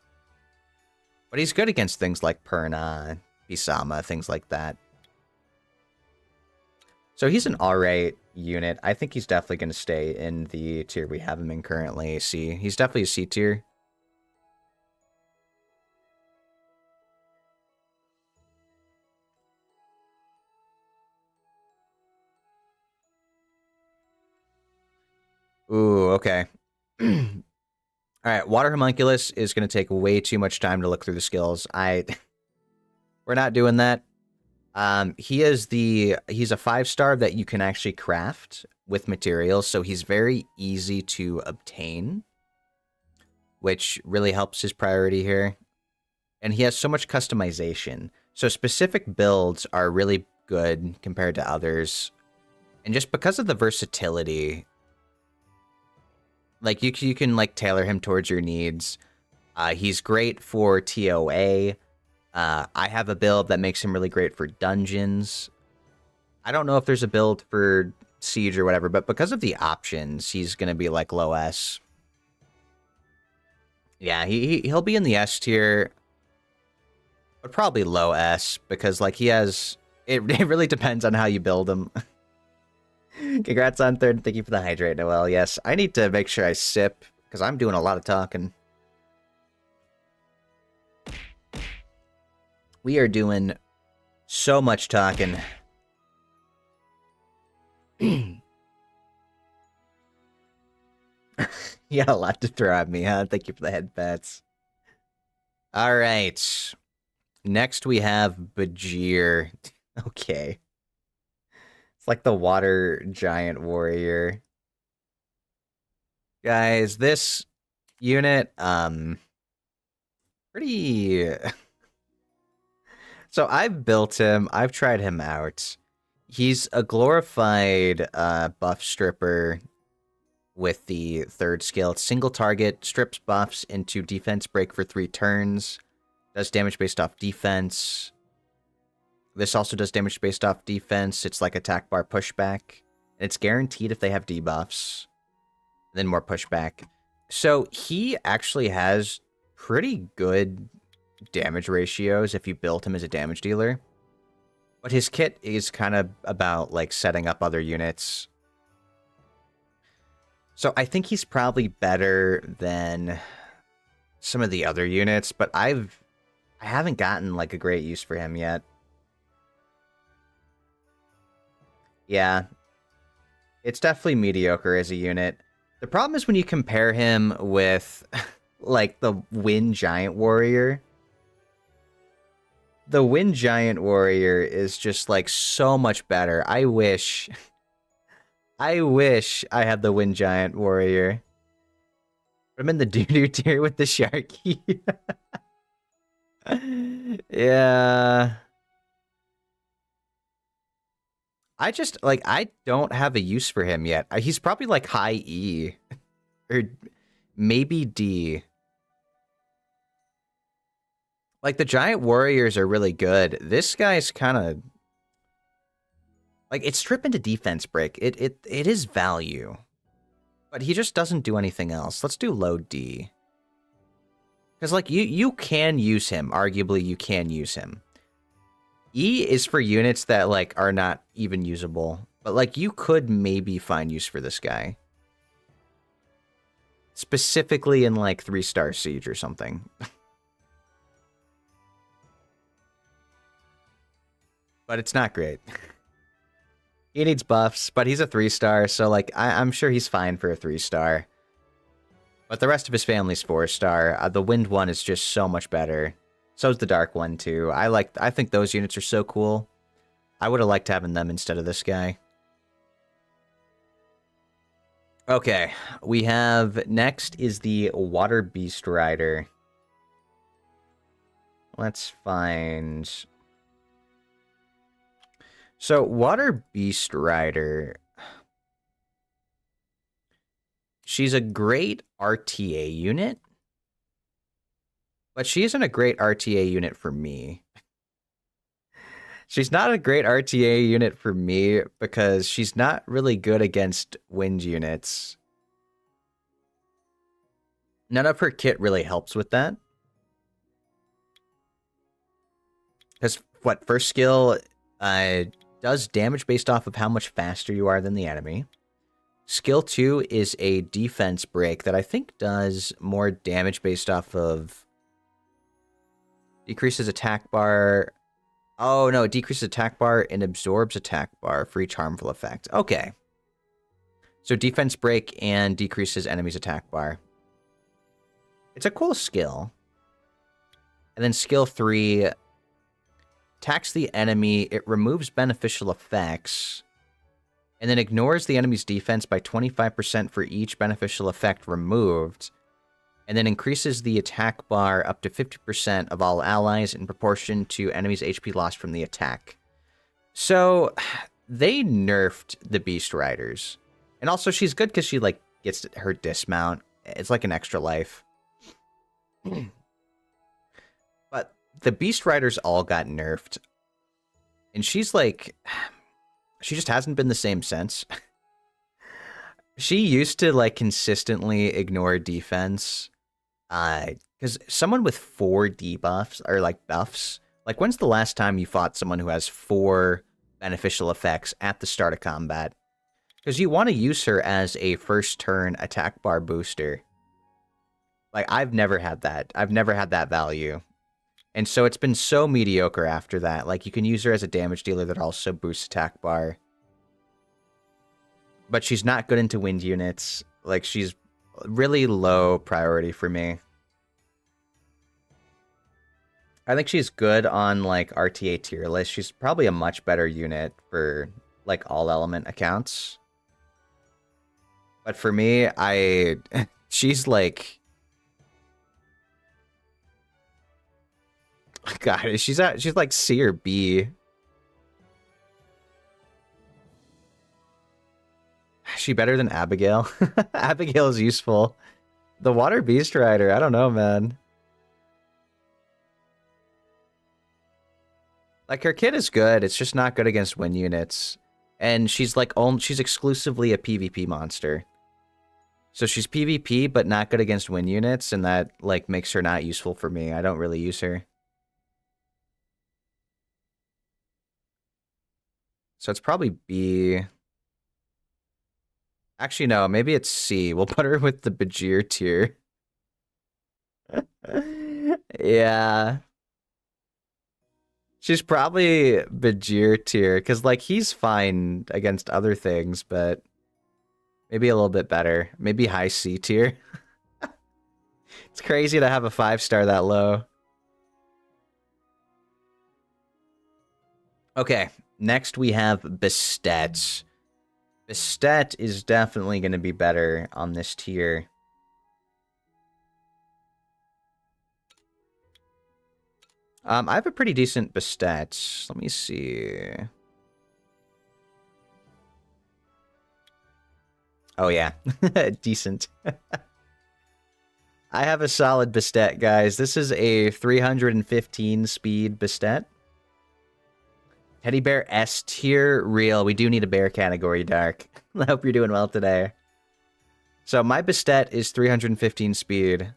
[SPEAKER 1] But he's good against things like Perna, Bisama, things like that. So he's an alright unit. I think he's definitely going to stay in the tier we have him in currently, C. He's definitely a C tier. Ooh, okay. Alright, Water Homunculus is going to take way too much time to look through the skills. We're not doing that. He's a 5-star that you can actually craft with materials, so he's very easy to obtain, which really helps his priority here. and he has so much customization. So specific builds are really good compared to others. And just because of the versatility, like you can like tailor him towards your needs. He's great for TOA. I have a build that makes him really great for dungeons. I don't know if there's a build for siege or whatever, but because of the options, he's going to be like low S. Yeah, he'll be in the S tier, but probably low S because like he has... It really depends on how you build him. Congrats on third. Thank you for the hydrate, Noel. Yes, I need to make sure I sip because I'm doing a lot of talking. We are doing so much talking. You got a lot to throw at me, huh? Thank you for the head pats. All right. Next we have Bajir. Okay. It's like the water giant warrior. Guys, this unit, pretty... So I've built him. I've tried him out. He's a glorified buff stripper with the third skill. It's single target, strips buffs into defense break for 3 turns. Does damage based off defense. This also does damage based off defense. It's like attack bar pushback. And it's guaranteed if they have debuffs. Then more pushback. So he actually has pretty good damage ratios if you build him as a damage dealer. But his kit is kind of about like setting up other units. So I think he's probably better than some of the other units, but I haven't gotten like a great use for him yet. Yeah. It's definitely mediocre as a unit. The problem is when you compare him with like the Wind Giant Warrior. The Wind Giant Warrior is just like so much better. I wish I had the Wind Giant Warrior. I'm in the doo-doo tier with the Sharky. Yeah. I just, like, I don't have a use for him yet. He's probably, like, high E. Or maybe D. Like, the Giant Warriors are really good. This guy's kind of... Like, it's strip into defense break. It is value. But he just doesn't do anything else. Let's do low D. Because, like, you can use him. Arguably, you can use him. E is for units that, like, are not even usable. But, like, you could maybe find use for this guy. Specifically in, like, 3-star Siege or something. But it's not great. He needs buffs, but he's a 3-star, so, like, I'm sure he's fine for a 3-star. But the rest of his family's 4-star. The Wind one is just so much better. So's the Dark one, too. I think those units are so cool. I would have liked having them instead of this guy. Okay, we have... Next is the Water Beast Rider. Let's find... So, Water Beast Rider... She's a great RTA unit. But she isn't a great RTA unit for me. She's not a great RTA unit for me because she's not really good against wind units. None of her kit really helps with that. Because, what, first skill does damage based off of how much faster you are than the enemy. Skill 2 is a defense break that I think does more damage based off of... Decreases attack bar. Oh, no, it decreases attack bar and absorbs attack bar for each harmful effect. Okay. So defense break and decreases enemy's attack bar. It's a cool skill. And then skill 3 attacks the enemy. It removes beneficial effects. And then ignores the enemy's defense by 25% for each beneficial effect removed. and then increases the attack bar up to 50% of all allies in proportion to enemies' HP lost from the attack. So, they nerfed the Beast Riders. And also, she's good because she, like, gets her dismount. It's like an extra life. But the Beast Riders all got nerfed. And she's like... She just hasn't been the same since. She used to, like, consistently ignore defense. Because someone with 4 debuffs, or, like, buffs... Like, when's the last time you fought someone who has 4 beneficial effects at the start of combat? Because you want to use her as a first turn attack bar booster. Like, I've never had that. I've never had that value. And so it's been so mediocre after that. Like, you can use her as a damage dealer that also boosts attack bar. But she's not good into wind units. Like, she's really low priority for me. I think she's good on, like, RTA tier list. She's probably a much better unit for, like, all element accounts. But for me, she's, like... God, she's like C or B. Is she better than Abigail? Abigail is useful. The Water Beast Rider, I don't know, man. Like, her kit is good, it's just not good against wind units. And she's like, she's exclusively a PvP monster. So she's PvP, but not good against wind units, and that, like, makes her not useful for me. I don't really use her. So it's probably B. Actually, no, maybe it's C. We'll put her with the Bajir tier. Yeah. She's probably Bajir tier, because, like, he's fine against other things, but maybe a little bit better. Maybe high C tier. It's crazy to have a 5-star that low. Okay, next we have Bastet. Bastet is definitely going to be better on this tier. I have a pretty decent Bastet. Let me see. Oh, yeah. Decent. I have a solid Bastet, guys. This is a 315 speed Bastet. Teddy Bear S tier, real. We do need a bear category, Dark. I hope you're doing well today. So my Bastet is 315 speed.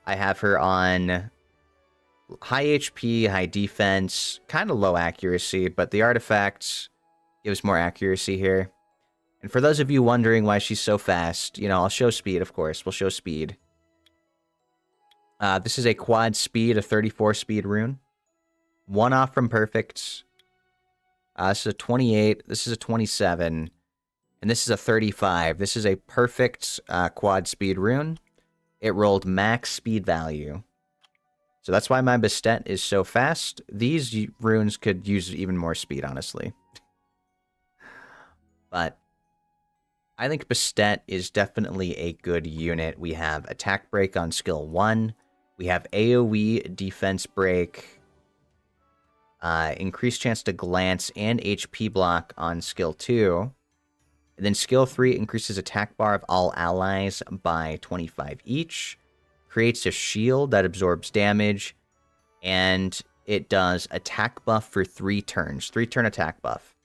[SPEAKER 1] I have her on high HP, high defense, kind of low accuracy, but the artifact gives more accuracy here. And for those of you wondering why she's so fast, you know, I'll show speed, of course. We'll show speed. This is a quad speed, a 34 speed rune. 1 off from perfect. This is a 28, this is a 27, and this is a 35. This is a perfect quad speed rune. It rolled max speed value. So that's why my Bastet is so fast. These runes could use even more speed, honestly. But I think Bastet is definitely a good unit. We have attack break on skill 1. We have AoE defense break. Increased chance to glance and HP block on skill 2. And then skill 3 increases attack bar of all allies by 25 each. Creates a shield that absorbs damage. And it does attack buff for 3 turns. 3-turn attack buff.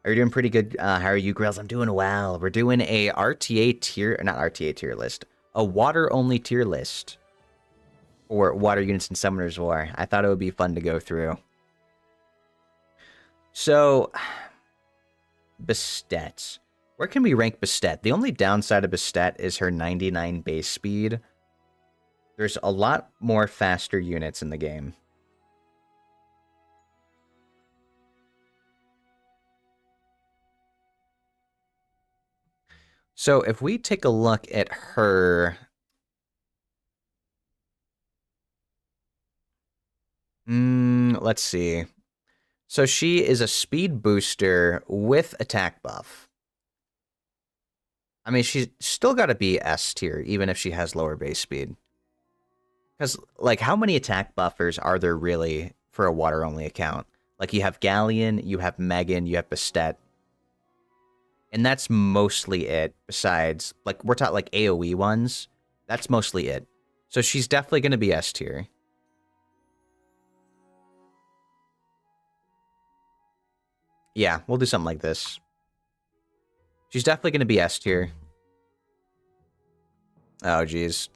[SPEAKER 1] Are you doing pretty good? How are you, Grills? I'm doing well. We're doing a RTA tier, not RTA tier list. A water-only tier list. Or water units in Summoner's War. I thought it would be fun to go through. So, Bastet. Where can we rank Bastet? The only downside of Bastet is her 99 base speed. There's a lot more faster units in the game. So if we take a look at her... let's see. So she is a speed booster with attack buff. I mean, she's still got to be S tier, even if she has lower base speed. Because, like, how many attack buffers are there really for a water-only account? Like, you have Galleon, you have Megan, you have Bastet. And that's mostly it, besides, like, we're talking, like, AoE ones. That's mostly it. So she's definitely going to be S tier. Yeah, we'll do something like this. She's definitely going to be S tier. Oh, jeez.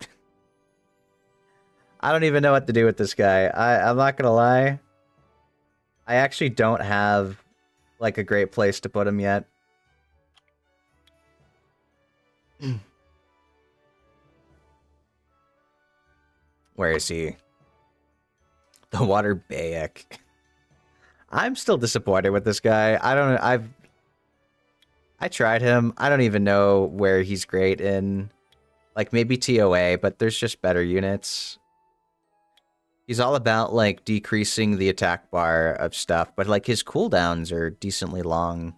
[SPEAKER 1] I don't even know what to do with this guy. I'm not going to lie. I actually don't have, like, a great place to put him yet. Where is he? The Water Bayek. I'm still disappointed with this guy. I tried him. I don't even know where he's great in. Like, maybe TOA, but there's just better units. He's all about, like, decreasing the attack bar of stuff, but, like, his cooldowns are decently long.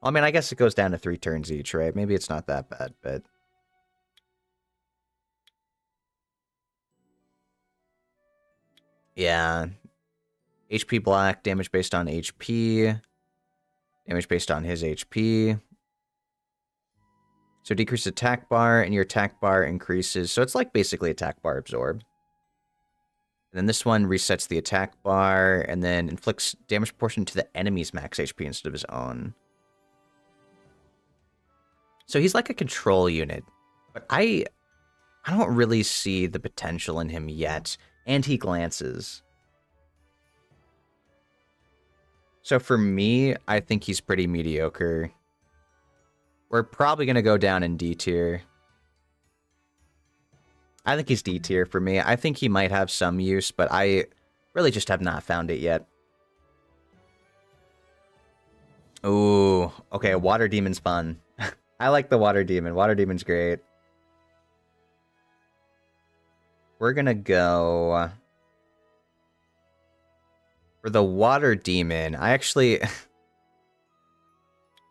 [SPEAKER 1] I mean, I guess it goes down to 3 turns each, right? Maybe it's not that bad, but... Yeah. HP black, damage based on HP. Damage based on his HP. So decrease attack bar, and your attack bar increases. So it's like basically attack bar absorb. And then this one resets the attack bar, and then inflicts damage proportion to the enemy's max HP instead of his own. So he's like a control unit. But I don't really see the potential in him yet. And he glances. So for me, I think he's pretty mediocre. We're probably going to go down in D tier. I think he's D tier for me. I think he might have some use, but I really just have not found it yet. Ooh, okay, Water Demon's fun. I like the Water Demon. Water Demon's great. We're going to go... For the Water Demon, I actually...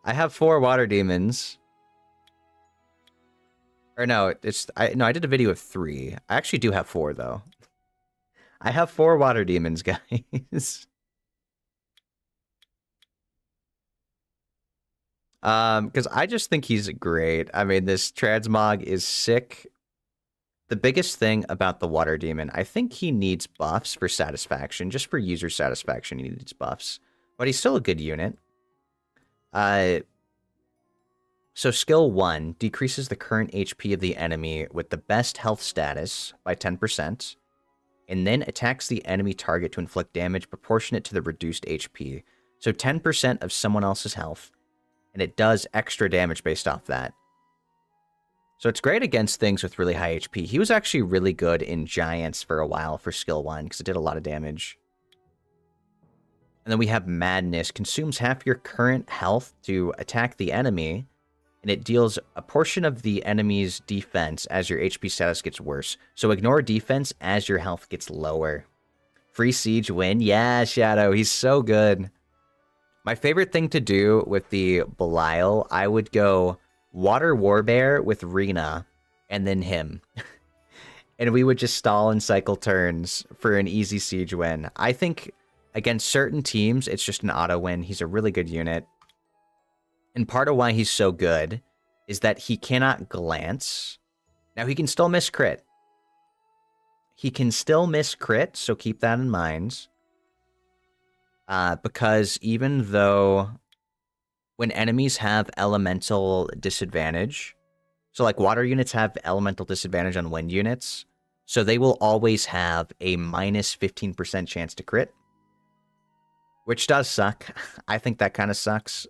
[SPEAKER 1] I have 4 Water Demons. Or no, I did a video of 3. I actually do have 4, though. I have 4 Water Demons, guys. Because I just think he's great. I mean, this Transmog is sick. The biggest thing about the Water Demon, I think he needs buffs for satisfaction. Just for user satisfaction, he needs buffs. But he's still a good unit. So skill 1 decreases the current HP of the enemy with the best health status by 10%, and then attacks the enemy target to inflict damage proportionate to the reduced HP. So 10% of someone else's health, and it does extra damage based off that. So it's great against things with really high HP. He was actually really good in Giants for a while for skill 1, because it did a lot of damage. And then we have Madness. Consumes half your current health to attack the enemy, and it deals a portion of the enemy's defense as your HP status gets worse. So ignore defense as your health gets lower. Free siege win. Yeah, Shadow. He's so good. My favorite thing to do with the Belial, I would go Water Warbear with Rena, and then him. And we would just stall and cycle turns for an easy siege win. I think against certain teams, it's just an auto win. He's a really good unit. And part of why he's so good is that he cannot glance. Now, he can still miss crit. He can still miss crit, so keep that in mind. Because even though when enemies have elemental disadvantage, so like water units have elemental disadvantage on wind units, so they will always have a minus 15% chance to crit. Which does suck. I think that kind of sucks.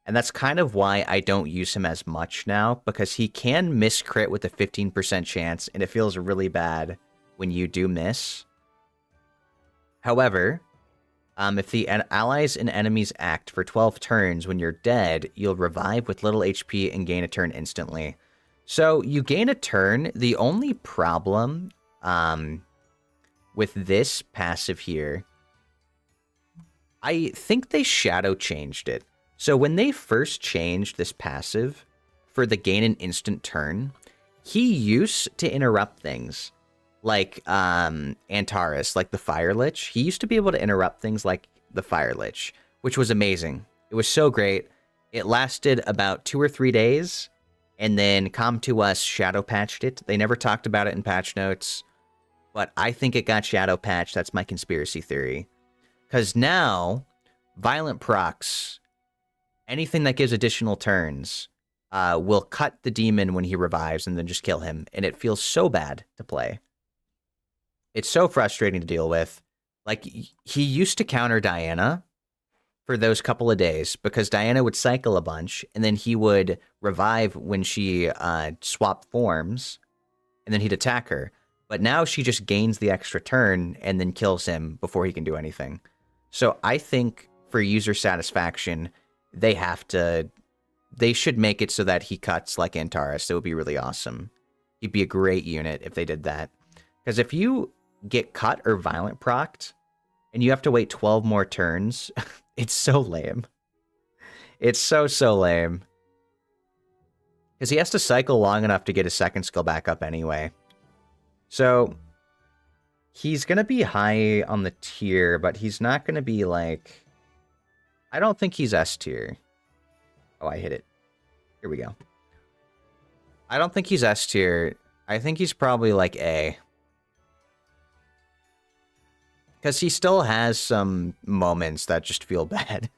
[SPEAKER 1] And that's kind of why I don't use him as much now, because he can miss crit with a 15% chance, and it feels really bad when you do miss. However, if the allies and enemies act for 12 turns when you're dead, you'll revive with little HP and gain a turn instantly. So you gain a turn. The only problem with this passive here, I think they shadow changed it. So when they first changed this passive for the gain an instant turn, he used to interrupt things like Antares, like the Fire Lich. He used to be able to interrupt things like the Fire Lich, which was amazing. It was so great. It lasted about 2 or 3 days, and then Com2uS shadow patched it. They never talked about it in patch notes, but I think it got shadow patched. That's my conspiracy theory. Because now, Violent Procs, anything that gives additional turns, will cut the demon when he revives and then just kill him. And it feels so bad to play. It's so frustrating to deal with. Like, he used to counter Diana for those couple of days because Diana would cycle a bunch and then he would revive when she swapped forms and then he'd attack her. But now she just gains the extra turn and then kills him before he can do anything. So I think for user satisfaction, they should make it so that he cuts like Antares. It would be really awesome. He'd be a great unit if they did that. Because if you get cut or violent procced and you have to wait 12 more turns, it's so lame. It's so lame. Because he has to cycle long enough to get his second skill back up anyway. So he's going to be high on the tier, but he's not going to be like... I don't think he's S tier. Oh, I hit it. Here we go. I don't think he's S tier. I think he's probably like A. Because he still has some moments that just feel bad.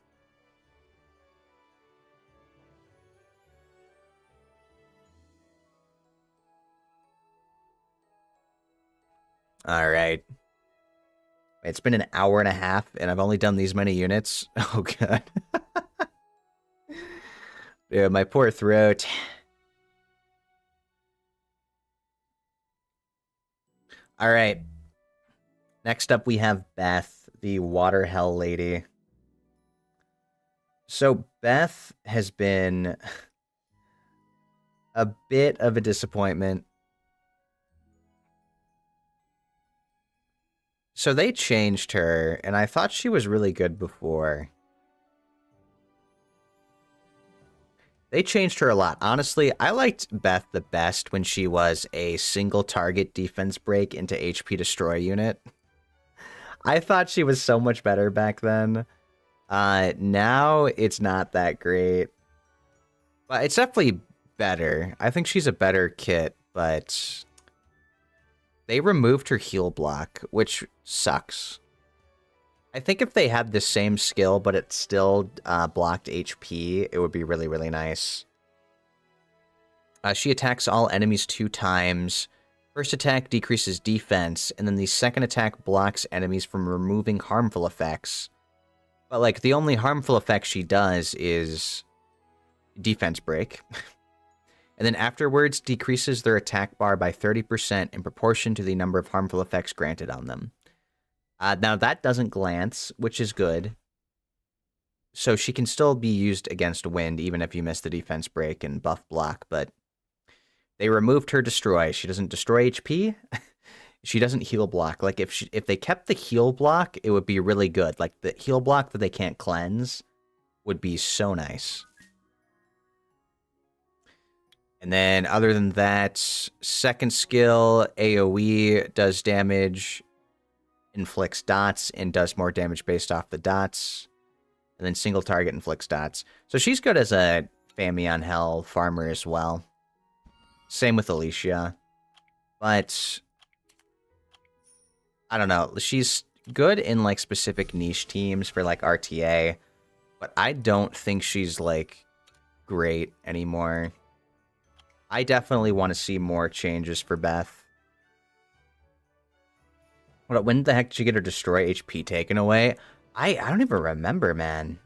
[SPEAKER 1] All right. It's been an hour and a half, and I've only done these many units. Oh, God. Dude, my poor throat. All right. Next up, we have Beth, the Water Hell Lady. So Beth has been a bit of a disappointment. So they changed her, and I thought she was really good before. They changed her a lot. Honestly, I liked Beth the best when she was a single target defense break into HP destroy unit. I thought she was so much better back then. Now it's not that great. But it's definitely better. I think she's a better kit, but they removed her heal block, which sucks. I think if they had the same skill, but it still blocked HP, it would be really, really nice. She attacks all enemies 2 times. First attack decreases defense, and then the second attack blocks enemies from removing harmful effects. But, like, the only harmful effect she does is defense break. And then afterwards decreases their attack bar by 30% in proportion to the number of harmful effects granted on them. Now, that doesn't glance, which is good. So she can still be used against wind, even if you miss the defense break and buff block, but they removed her destroy. She doesn't destroy HP. She doesn't heal block. Like, if they kept the heal block, it would be really good. Like, the heal block that they can't cleanse would be so nice. And then, other than that, second skill, AoE, does damage, inflicts dots, and does more damage based off the dots. And then single target inflicts dots. So she's good as a Famion Hell farmer as well. Same with Alicia. But I don't know. She's good in, like, specific niche teams for, like, RTA. But I don't think she's, like, great anymore. I definitely want to see more changes for Beth. When the heck did she get her destroy HP taken away? I don't even remember, man.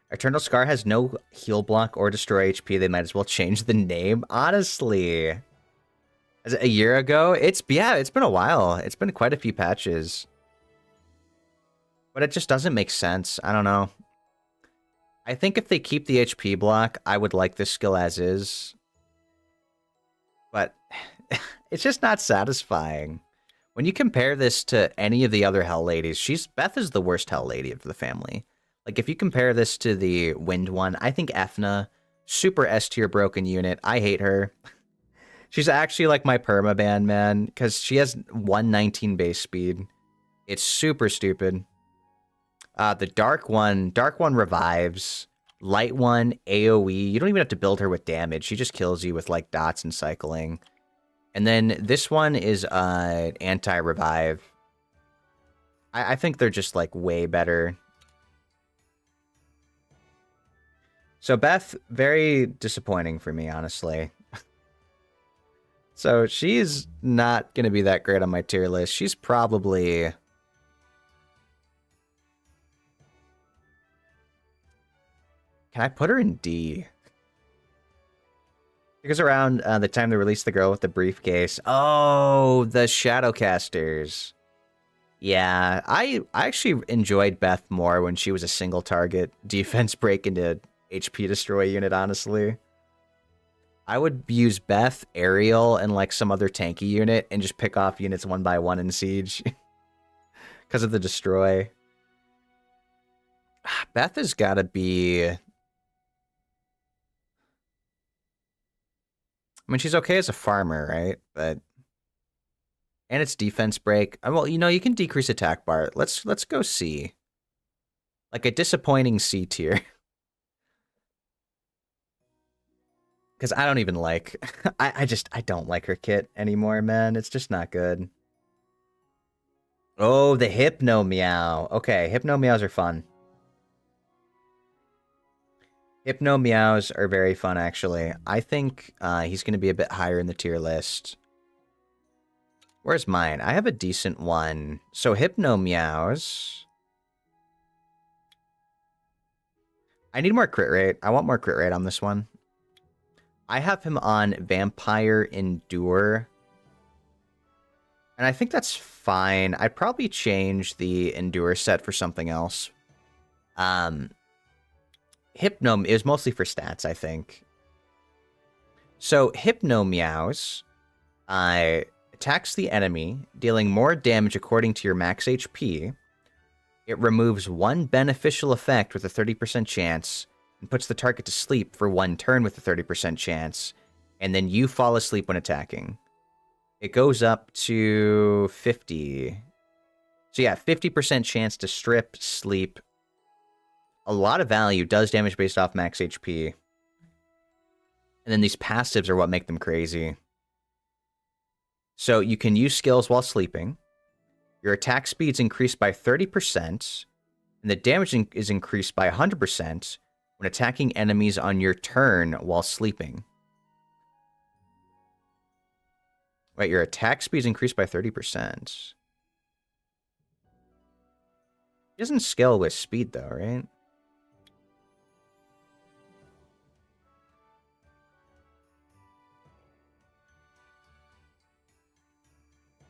[SPEAKER 1] Eternal Scar has no heal block or destroy HP. They might as well change the name. Honestly. Is it a year ago? It's been a while. It's been quite a few patches. But it just doesn't make sense. I don't know. I think if they keep the HP block, I would like this skill as is. But it's just not satisfying. When you compare this to any of the other Hell Ladies, Beth is the worst Hell Lady of the family. Like, if you compare this to the Wind one, I think Efna, super S tier broken unit. I hate her. She's actually like my permaban, man, because she has 119 base speed. It's super stupid. The dark one revives. Light one, AoE. You don't even have to build her with damage. She just kills you with like dots and cycling. And then this one is anti-revive. I think they're just like way better. So Beth, very disappointing for me, honestly. So she's not going to be that great on my tier list. She's probably... Can I put her in D? Because around the time they released the girl with the briefcase. Oh, the Shadowcasters. Yeah, I actually enjoyed Beth more when she was a single target defense break into HP destroy unit, honestly. I would use Beth, Ariel, and like some other tanky unit and just pick off units one by one in Siege. Because of the destroy. Beth has got to be... I mean, she's okay as a farmer, right? But... And it's defense break. Well, you know, you can decrease attack bar. Let's go C. Like a disappointing C tier. Because I don't even like... I don't like her kit anymore, man. It's just not good. Oh, the Hypno Meow. Okay, Hypno Meows are fun. Hypno Meows are very fun, actually. I think he's going to be a bit higher in the tier list. Where's mine? I have a decent one. So Hypno Meows. I need more crit rate. I want more crit rate on this one. I have him on Vampire Endure. And I think that's fine. I'd probably change the Endure set for something else. Hypno is mostly for stats, I think. So Hypno Meows attacks the enemy, dealing more damage according to your max HP. It removes one beneficial effect with a 30% chance and puts the target to sleep for one turn with a 30% chance, and then you fall asleep when attacking. It goes up to 50. So yeah, 50% chance to strip, sleep. A lot of value, does damage based off max HP. And then these passives are what make them crazy. So you can use skills while sleeping. Your attack speed's increased by 30%, and the damage is increased by 100% when attacking enemies on your turn while sleeping. Wait, your attack speed's increased by 30%. It doesn't scale with speed, though, right?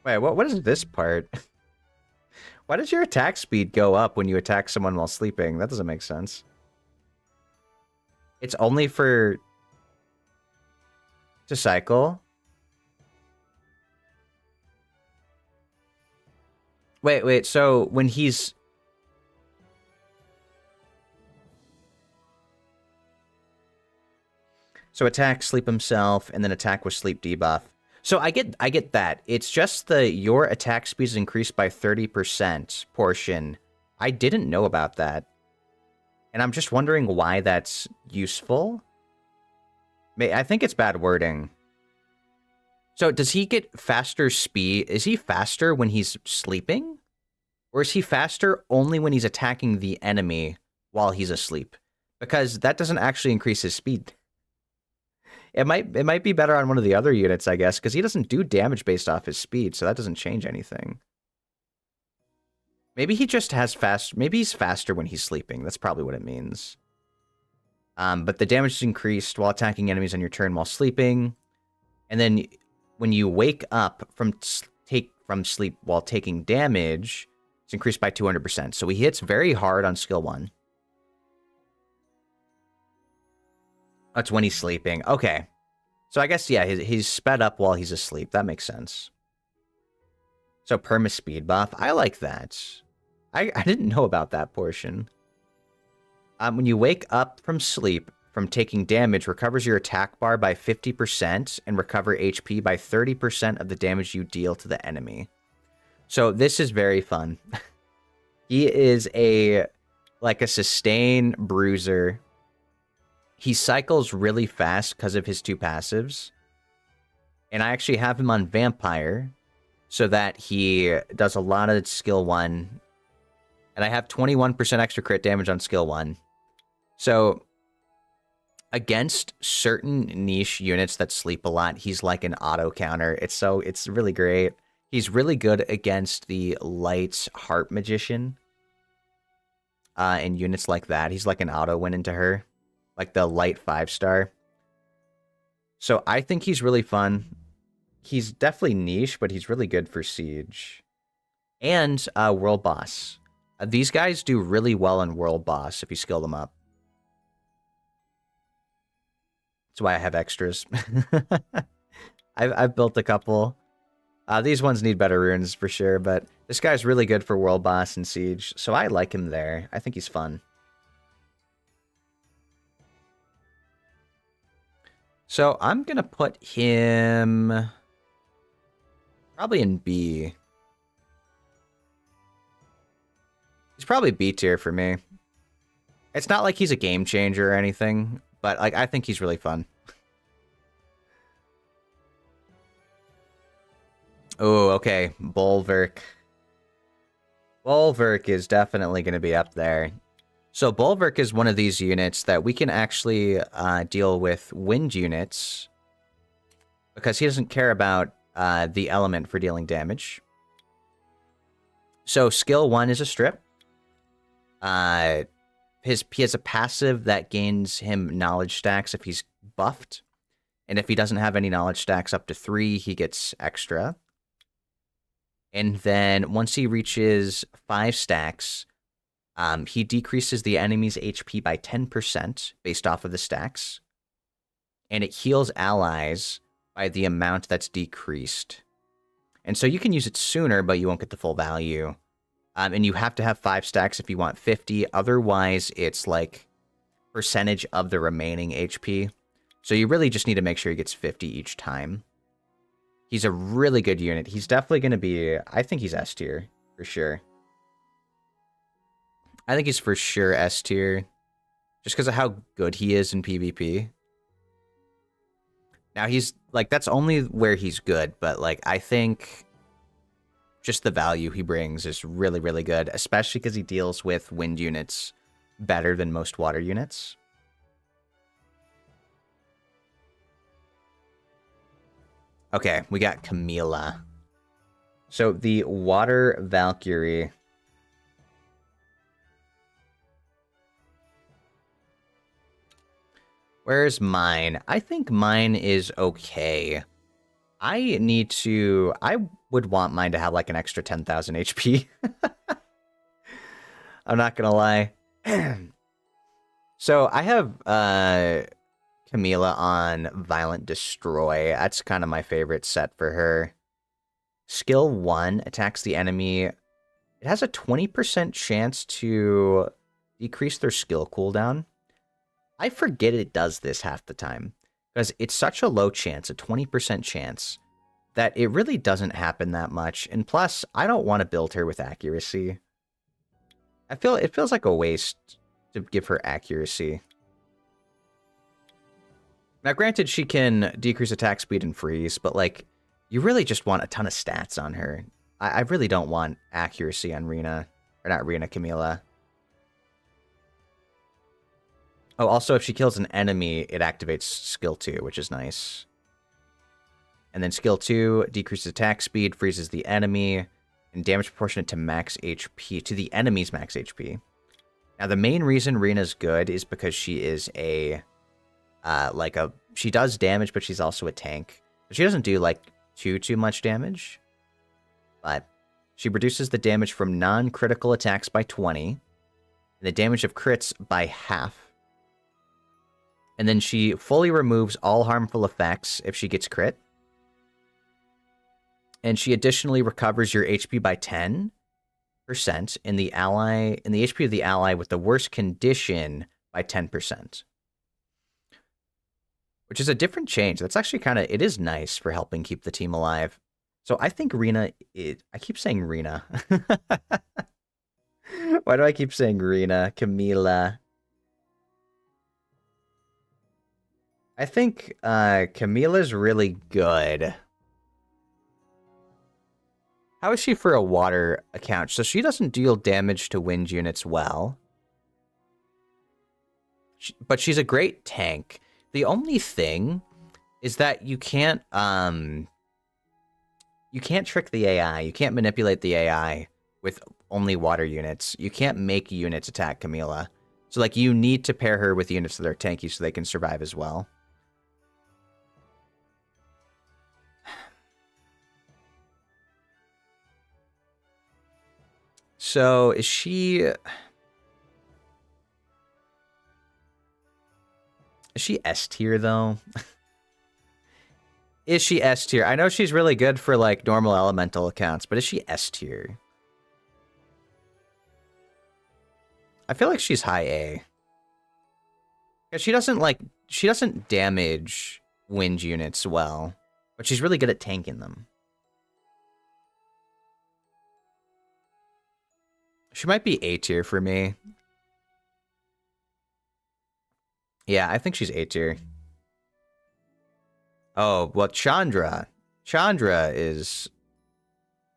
[SPEAKER 1] Wait, what is this part? Why does your attack speed go up when you attack someone while sleeping? That doesn't make sense. It's only for... to cycle? Wait, so when he's... So attack, sleep himself, and then attack with sleep debuff. So I get that. It's just the your attack speed is increased by 30% portion. I didn't know about that. And I'm just wondering why that's useful. I think it's bad wording. So does he get faster speed? Is he faster when he's sleeping? Or is he faster only when he's attacking the enemy while he's asleep? Because that doesn't actually increase his speed. It might be better on one of the other units, I guess, because he doesn't do damage based off his speed, so that doesn't change anything. Maybe he just has maybe he's faster when he's sleeping. That's probably what it means. But the damage is increased while attacking enemies on your turn while sleeping. And then when you wake up from sleep while taking damage, it's increased by 200%. So he hits very hard on skill 1. That's when he's sleeping. Okay. So I guess, yeah, he's sped up while he's asleep. That makes sense. So perma speed buff. I like that. I didn't know about that portion. When you wake up from sleep from taking damage, recovers your attack bar by 50% and recover HP by 30% of the damage you deal to the enemy. So this is very fun. He is like a sustain bruiser. He cycles really fast because of his 2 passives. And I actually have him on Vampire so that he does a lot of skill 1. And I have 21% extra crit damage on skill 1. So against certain niche units that sleep a lot, he's like an auto counter. It's really great. He's really good against the light heart magician. And units like that. He's like an auto win into her. Like the light 5-star. So I think he's really fun. He's definitely niche, but he's really good for Siege. And World Boss. These guys do really well in World Boss if you skill them up. That's why I have extras. I've built a couple. These ones need better runes for sure, but this guy's really good for World Boss and Siege, so I like him there. I think he's fun. So I'm going to put him probably in B. He's probably B tier for me. It's not like he's a game changer or anything, but like I think he's really fun. Oh, okay. Bulwark. Bulwark is definitely going to be up there. So Bulwark is one of these units that we can actually deal with wind units because he doesn't care about the element for dealing damage. So skill 1 is a strip. He has a passive that gains him knowledge stacks if he's buffed. And if he doesn't have any knowledge stacks up to 3, he gets extra. And then once he reaches 5 stacks, he decreases the enemy's HP by 10% based off of the stacks. And it heals allies by the amount that's decreased. And so you can use it sooner, but you won't get the full value. And you have to have 5 stacks if you want 50. Otherwise, it's like percentage of the remaining HP. So you really just need to make sure he gets 50 each time. He's a really good unit. He's definitely going to be... I think he's S tier, for sure. I think he's for sure S tier. Just because of how good he is in PvP. Now, he's... like, that's only where he's good. But, like, I think... just the value he brings is really, really good. Especially because he deals with wind units better than most water units. Okay, we got Camilla. So the Water Valkyrie. Where's mine? I think mine is okay. I would want mine to have like an extra 10,000 HP. I'm not gonna lie. So I have Camilla on Violent Destroy. That's kind of my favorite set for her. Skill 1 attacks the enemy. It has a 20% chance to decrease their skill cooldown. I forget it does this half the time. Because it's such a low chance, a 20% chance, that it really doesn't happen that much. And plus, I don't want to build her with accuracy. It feels like a waste to give her accuracy. Now, granted, she can decrease attack speed and freeze, but, like, you really just want a ton of stats on her. I really don't want accuracy on Rina. Or not Rina, Camilla. Oh, also, if she kills an enemy, it activates skill 2, which is nice. And then skill 2 decreases attack speed, freezes the enemy, and damage proportionate to max HP, to the enemy's max HP. Now, the main reason Rina's good is because she is a... she does damage, but she's also a tank. But she doesn't do, like, too much damage. But she reduces the damage from non-critical attacks by 20. And the damage of crits by half. And then she fully removes all harmful effects if she gets crit. And she additionally recovers your HP by 10. in the HP of the ally with the worst condition by 10%. Which is a different change. That's actually it is nice for helping keep the team alive. So I think Rena, I keep saying Rena. Why do I keep saying Rena? Camila. I think Camila's really good. How is she for a water account? So she doesn't deal damage to wind units well. But she's a great tank. The only thing is that you can't trick the AI. You can't manipulate the AI with only water units. You can't make units attack Camila. So like you need to pair her with units that are tanky so they can survive as well. So is she S tier though? Is she S tier? I know she's really good for like normal elemental accounts, but is she S tier? I feel like she's high A. She doesn't damage wind units well, but she's really good at tanking them. She might be A tier for me. Yeah, I think she's A tier. Oh, well, Chandra. Chandra is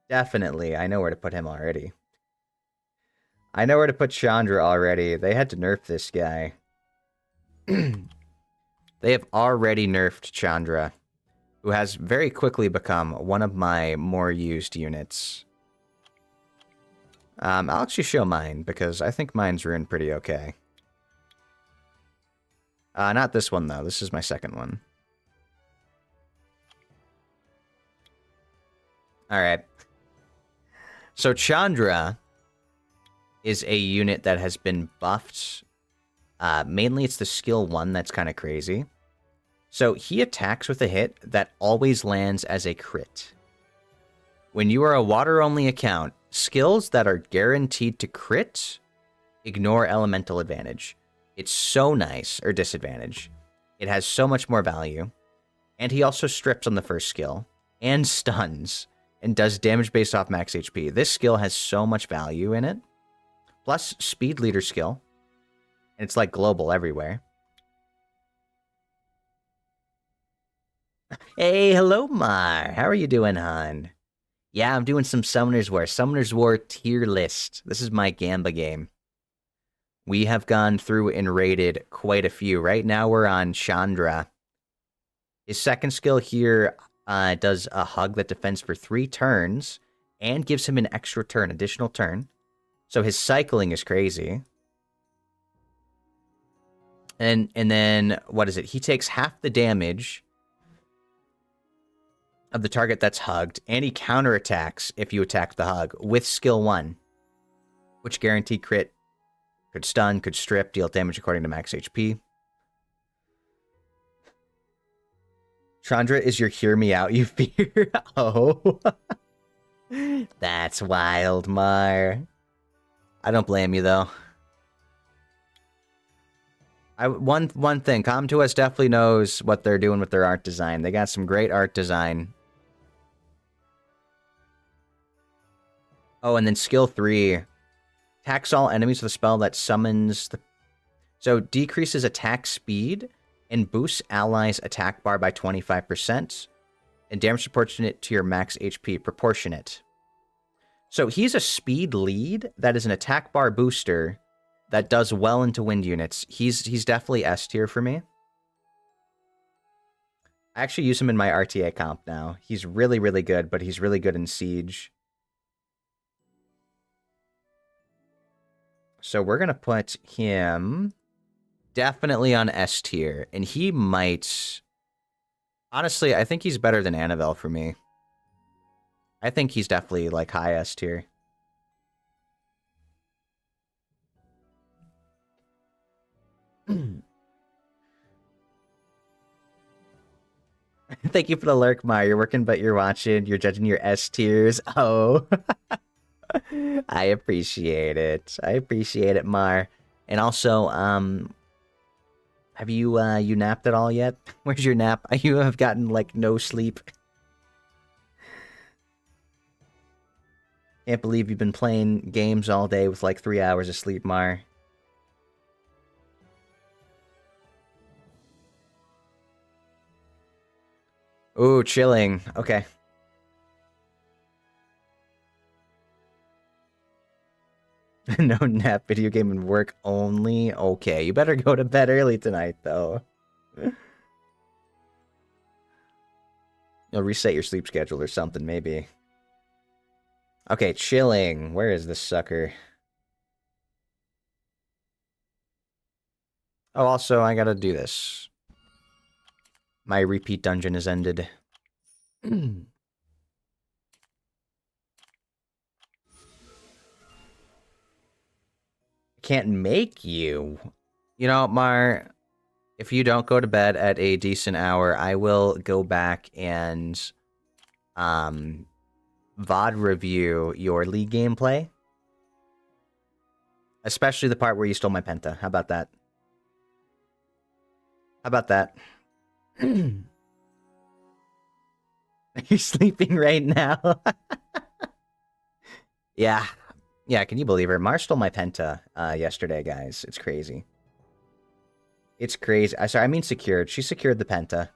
[SPEAKER 1] definitely... I know where to put him already. I know where to put Chandra already. They had to nerf this guy. They have already nerfed Chandra, who has very quickly become one of my more used units. I'll actually show mine, because I think mine's ruined pretty okay. Not this one, though. This is my second one. Alright. So Chandra is a unit that has been buffed. Mainly it's the skill 1 that's kind of crazy. So he attacks with a hit that always lands as a crit. When you are a water-only account, skills that are guaranteed to crit ignore elemental advantage. It's so nice, or disadvantage. It has so much more value. And he also strips on the first skill, and stuns, and does damage based off max HP. This skill has so much value in it. Plus, speed leader skill. And it's like global everywhere. Hey, hello, Mar. How are you doing, hon? Yeah, I'm doing some Summoner's War. Summoner's War tier list. This is my Gamba game. We have gone through and rated quite a few. Right now we're on Chandra. His second skill here does a hug that defends for 3 turns and gives him an extra turn, additional turn. So his cycling is crazy. And then, what is it? He takes half the damage of the target that's hugged, and he counterattacks if you attack the hug with skill 1, which guarantee crit, could stun, could strip, deal damage according to max HP. Chandra is your hear me out, you fear. Oh. That's wild, Mar. I don't blame you, though. One thing, Com2uS definitely knows what they're doing with their art design. They got some great art design. Oh, and then skill 3. Attacks all enemies with a spell that summons the... So, decreases attack speed and boosts allies' attack bar by 25%. And damage proportionate to your max HP proportionate. So, he's a speed lead that is an attack bar booster that does well into wind units. He's definitely S tier for me. I actually use him in my RTA comp now. He's really, really good, but he's really good in Siege. So we're going to put him definitely on S tier. And he might... Honestly, I think he's better than Annabelle for me. I think he's definitely like high S tier. Thank you for the lurk, Maya. You're working, but you're watching. You're judging your S tiers. Oh. I appreciate it. I appreciate it, Mar. And also, have you you napped at all yet? Where's your nap? You have gotten like no sleep. Can't believe you've been playing games all day with like 3 hours of sleep, Mar. Ooh, chilling. Okay. No nap, video game, and work only. Okay, you better go to bed early tonight, though. You'll reset your sleep schedule or something, maybe. Okay, chilling. Where is this sucker? Oh, also, I gotta do this. My repeat dungeon is ended. Can't make you. You know, Mar, if you don't go to bed at a decent hour, I will go back and VOD review your League gameplay. Especially the part where you stole my penta. How about that? How about that? Are you sleeping right now? Yeah. Yeah, can you believe her? Mar stole my penta yesterday, guys. It's crazy. It's crazy. Sorry, I mean secured. She secured the penta.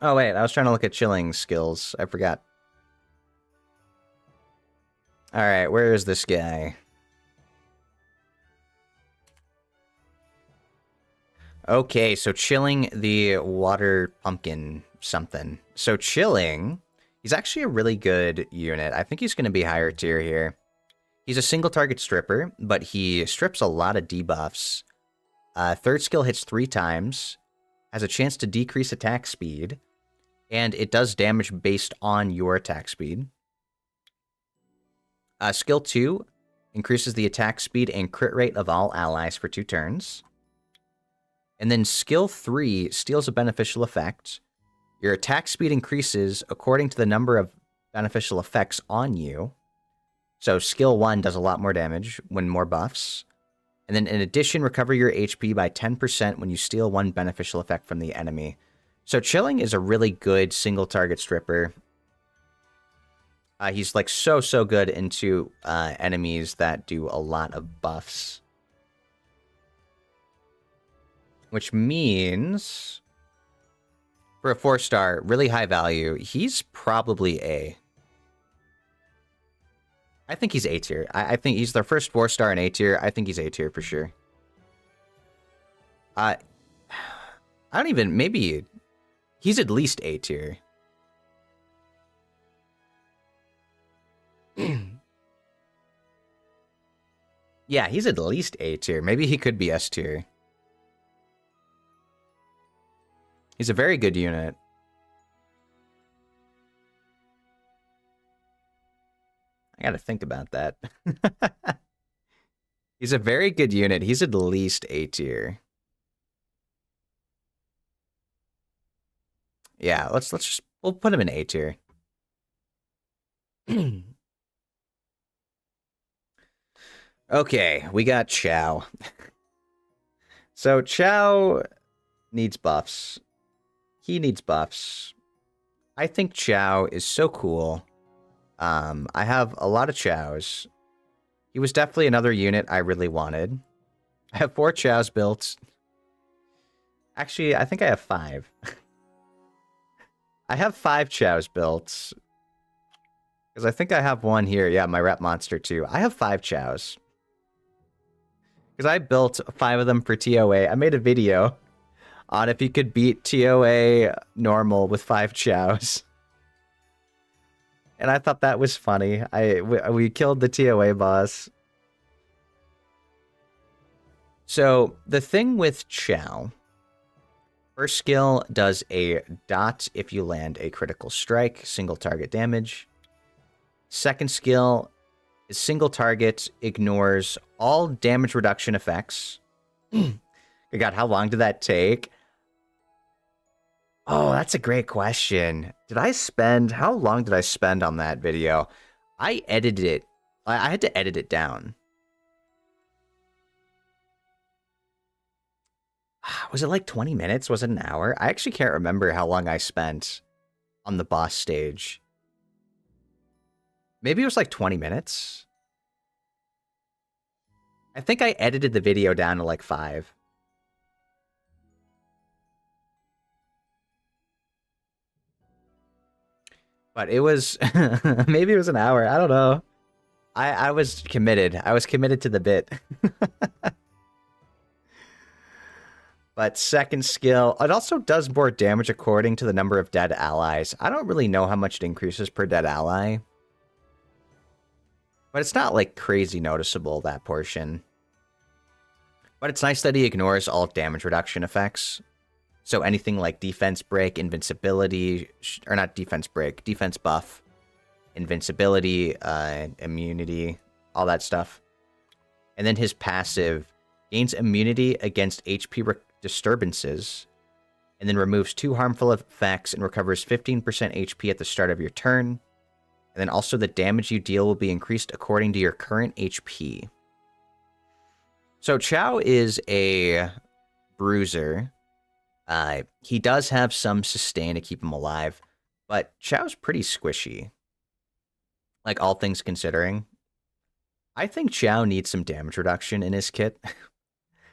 [SPEAKER 1] Oh, wait. I was trying to look at chilling skills. I forgot. Alright, where is this guy? Okay, so chilling the water pumpkin something. So chilling, he's actually a really good unit. I think he's going to be higher tier here. He's a single target stripper, but he strips a lot of debuffs. Third skill hits 3 times, has a chance to decrease attack speed, and it does damage based on your attack speed. Skill 2 increases the attack speed and crit rate of all allies for 2 turns. And then skill 3 steals a beneficial effect. Your attack speed increases according to the number of beneficial effects on you. So skill 1 does a lot more damage when more buffs. And then in addition, recover your HP by 10% when you steal 1 beneficial effect from the enemy. So chilling is a really good single target stripper. He's like so good into enemies that do a lot of buffs. Which means, for a 4-star, really high value, he's probably A. I think he's A tier. I think he's their first 4-star in A tier. I think he's A tier for sure. I don't even, maybe, he's at least A tier. Yeah, he's at least A tier. Maybe he could be S tier. He's a very good unit. I gotta think about that. He's a very good unit. He's at least A tier. Yeah, let's just, we'll put him in A tier. Okay, we got Chow. So Chow needs buffs. He needs buffs. I think Chow is so cool. I have a lot of Chows. He was definitely another unit I really wanted. I have 4 Chows built. Actually, I think I have 5. I have 5 Chows built. Because I think I have one here. Yeah, my Rep Monster too. I have 5 Chows. Because I built 5 of them for TOA. I made a video on if you could beat TOA normal with 5 Chows. And I thought that was funny. We killed the TOA boss. So, the thing with Chow, first skill does a dot if you land a critical strike, single target damage. Second skill is single target, ignores all damage reduction effects. God, how long did that take? Oh, that's a great question. How long did I spend on that video? I edited it. I had to edit it down. Was it like 20 minutes? Was it an hour? I actually can't remember how long I spent on the boss stage. Maybe it was like 20 minutes. I think I edited the video down to like 5. But it was, maybe it was an hour. I don't know. I was committed. I was committed to the bit. But second skill, it also does more damage according to the number of dead allies. I don't really know how much it increases per dead ally. But it's not like crazy noticeable, that portion. But it's nice that he ignores all damage reduction effects. So anything like defense break, invincibility, or not defense break, defense buff, invincibility, immunity, all that stuff. And then his passive gains immunity against HP disturbances, and then removes 2 harmful effects and recovers 15% HP at the start of your turn. And then also the damage you deal will be increased according to your current HP. So Chao is a bruiser. He does have some sustain to keep him alive, but Chao's pretty squishy. Like, all things considering. I think Chao needs some damage reduction in his kit.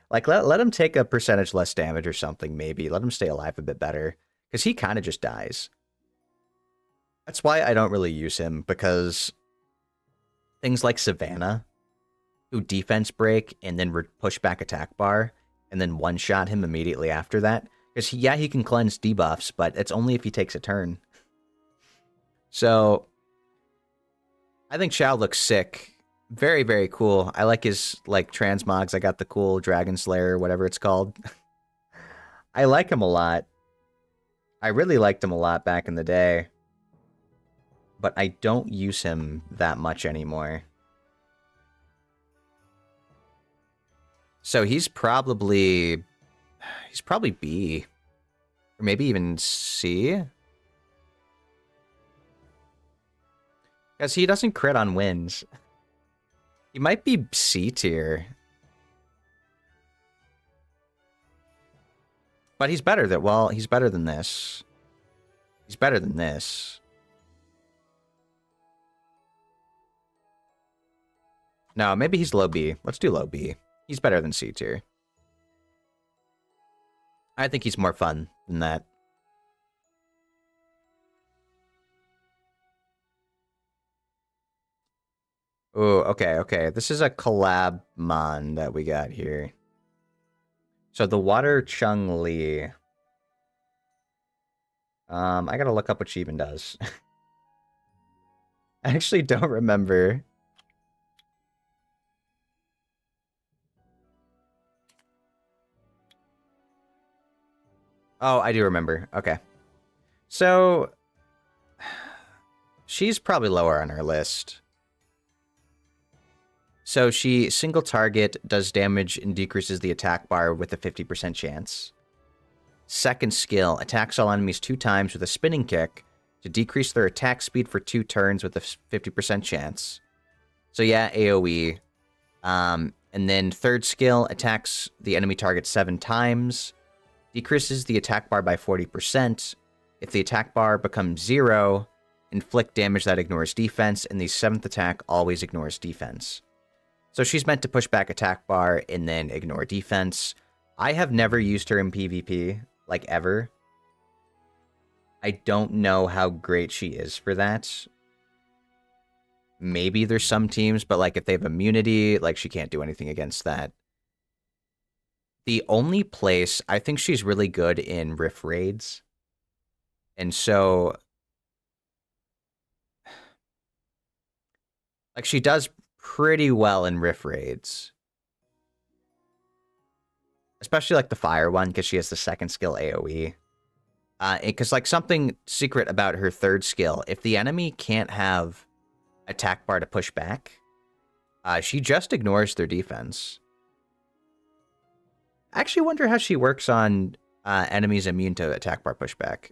[SPEAKER 1] Like, let him take a percentage less damage or something, maybe. Let him stay alive a bit better. Because he kind of just dies. That's why I don't really use him, because things like Savannah, who defense break and then push back attack bar, and then one-shot him immediately after that. Because, he can cleanse debuffs, but it's only if he takes a turn. So, I think Chao looks sick. Very, very cool. I like his, like, transmogs. I got the cool Dragon Slayer, whatever it's called. I like him a lot. I really liked him a lot back in the day. But I don't use him that much anymore. So he's probably B. Or maybe even C. Because he doesn't crit on wins. He might be C tier. But he's better than, well, he's better than this. He's better than this. No, maybe he's low B. Let's do low B. He's better than C tier. I think he's more fun than that. Oh, okay. This is a collab mon that we got here. So the Water Chun-Li. I gotta look up what she even does. I actually don't remember. Oh, I do remember. Okay. So she's probably lower on our list. So she single target, does damage, and decreases the attack bar with a 50% chance. Second skill, attacks all enemies 2 times with a spinning kick to decrease their attack speed for 2 turns with a 50% chance. So yeah, AoE. And then third skill, attacks the enemy target 7 times, decreases the attack bar by 40%. If the attack bar becomes 0, inflict damage that ignores defense, and the 7th attack always ignores defense. So she's meant to push back attack bar and then ignore defense. I have never used her in PvP, like, ever. I don't know how great she is for that. Maybe there's some teams, but, like, if they have immunity, like, she can't do anything against that. The only place, I think she's really good in Rift Raids. And so, like, she does pretty well in Rift Raids. Especially, like, the fire one, because she has the second skill AoE. Because, like, something secret about her third skill, if the enemy can't have attack bar to push back, she just ignores their defense. I actually wonder how she works on enemies immune to attack bar pushback.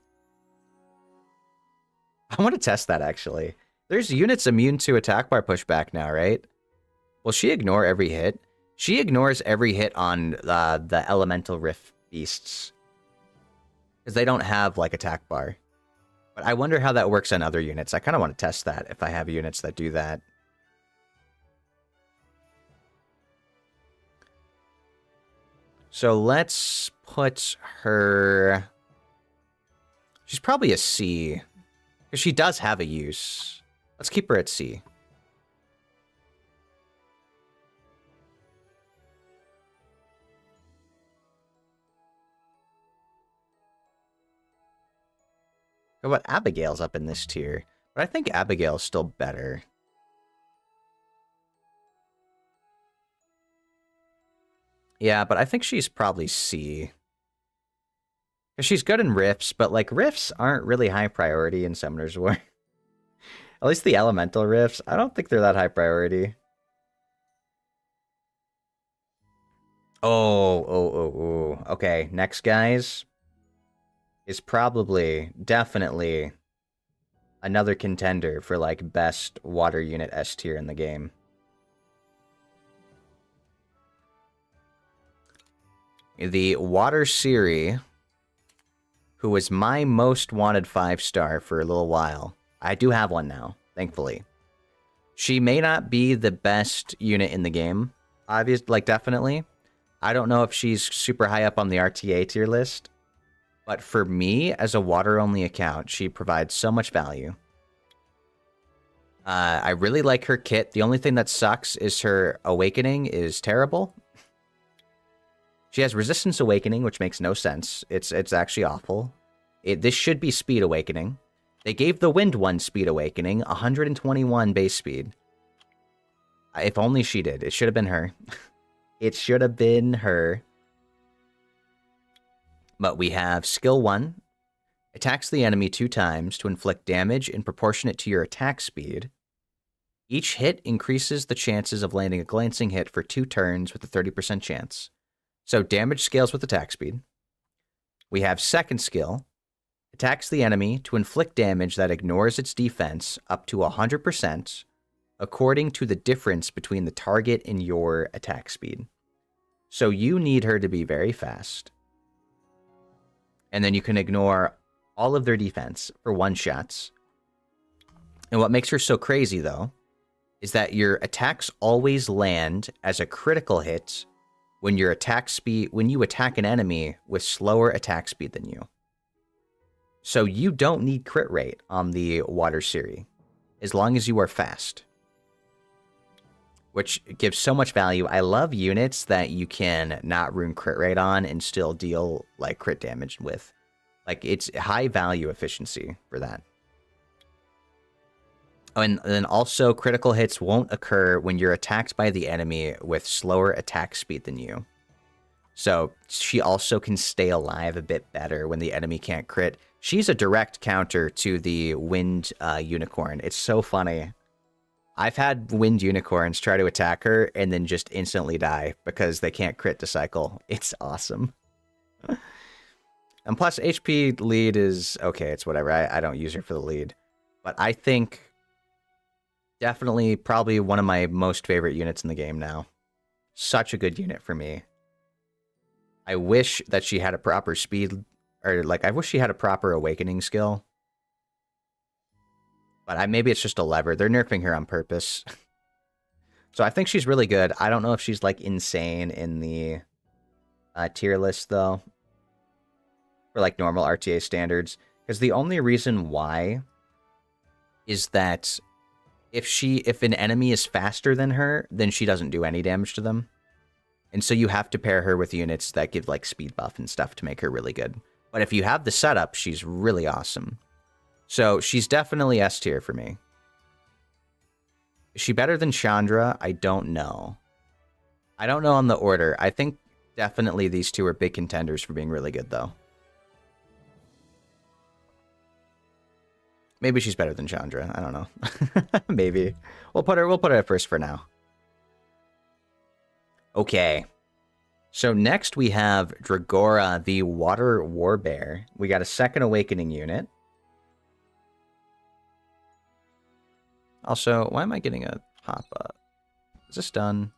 [SPEAKER 1] I want to test that, actually. There's units immune to attack bar pushback now, right? Will she ignore every hit? She ignores every hit on the elemental rift beasts. Because they don't have, like, attack bar. But I wonder how that works on other units. I kind of want to test that if I have units that do that. So let's put her... She's probably a C. Because she does have a use. Let's keep her at C. What about Abigail's up in this tier? But I think Abigail's still better. Yeah, but I think she's probably C. Because she's good in Rifts, but, like, Rifts aren't really high priority in Summoner's War. At least the Elemental Rifts, I don't think they're that high priority. Oh. Okay, next, guys, is probably, definitely, another contender for, like, best water unit S tier in the game. The Water Siri, who was my most wanted 5-star for a little while. I do have one now, thankfully. She may not be the best unit in the game, definitely. I don't know if she's super high up on the RTA tier list, but for me, as a water-only account, she provides so much value. I really like her kit. The only thing that sucks is her Awakening is terrible. She has Resistance Awakening, which makes no sense. It's actually awful. This should be Speed Awakening. They gave the Wind one Speed Awakening, 121 base speed. If only she did. It should have been her. It should have been her. But we have Skill 1. Attacks the enemy 2 times to inflict damage in proportionate to your attack speed. Each hit increases the chances of landing a glancing hit for 2 turns with a 30% chance. So damage scales with attack speed. We have second skill. Attacks the enemy to inflict damage that ignores its defense up to 100%, according to the difference between the target and your attack speed. So you need her to be very fast. And then you can ignore all of their defense for one-shots. And what makes her so crazy, though, is that your attacks always land as a critical hit when you attack an enemy with slower attack speed than you. So you don't need crit rate on the Water Siri, as long as you are fast. Which gives so much value. I love units that you can not ruin crit rate on and still deal, like, crit damage with. Like, it's high value efficiency for that. Oh, and then also, critical hits won't occur when you're attacked by the enemy with slower attack speed than you. So she also can stay alive a bit better when the enemy can't crit. She's a direct counter to the Wind Unicorn. It's so funny. I've had Wind Unicorns try to attack her and then just instantly die because they can't crit to cycle. It's awesome. And plus, HP lead is... okay, it's whatever. I don't use her for the lead. But I think... definitely probably one of my most favorite units in the game now. Such a good unit for me. I wish that she had a proper speed... or, like, I wish she had a proper Awakening skill. But maybe it's just a lever. They're nerfing her on purpose. So I think she's really good. I don't know if she's, like, insane in the tier list, though. For, like, normal RTA standards. Because the only reason why is that if an enemy is faster than her, then she doesn't do any damage to them. And so you have to pair her with units that give, like, speed buff and stuff to make her really good. But if you have the setup, she's really awesome. So she's definitely S tier for me. Is she better than Chandra? I don't know. I don't know on the order. I think definitely these two are big contenders for being really good, though. Maybe she's better than Chandra. I don't know. Maybe. We'll put her at first for now. Okay. So next we have Dragora, the Water Warbear. We got a second Awakening unit. Also, why am I getting a pop-up? Is this done?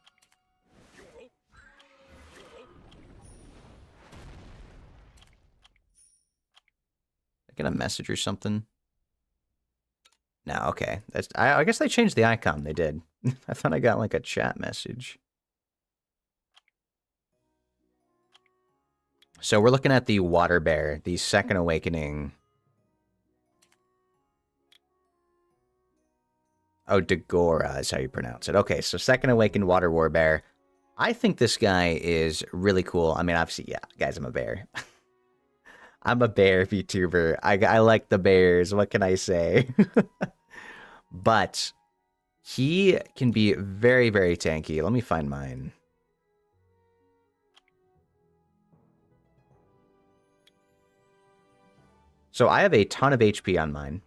[SPEAKER 1] I get a message or something? No, okay. I guess they changed the icon. They did. I thought I got like a chat message. So we're looking at the Water Bear, the second Awakening. Oh, Dagora is how you pronounce it. Okay, so second Awakened Water Warbear. I think this guy is really cool. I mean, obviously, yeah, guys, I'm a bear. I'm a bear VTuber. I like the bears. What can I say? But he can be very, very tanky. Let me find mine. So I have a ton of HP on mine.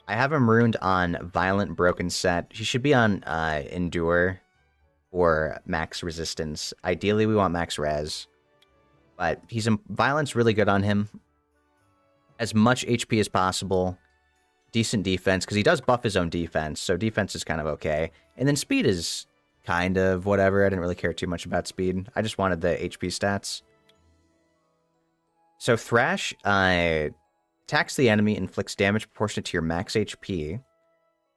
[SPEAKER 1] I have him ruined on Violent Broken Set. He should be on Endure or Max Resistance. Ideally, we want Max Res. But Violence really good on him. As much HP as possible. Decent defense, because he does buff his own defense. So defense is kind of okay. And then speed is kind of whatever. I didn't really care too much about speed. I just wanted the HP stats. So Thrash attacks the enemy, inflicts damage proportionate to your max HP.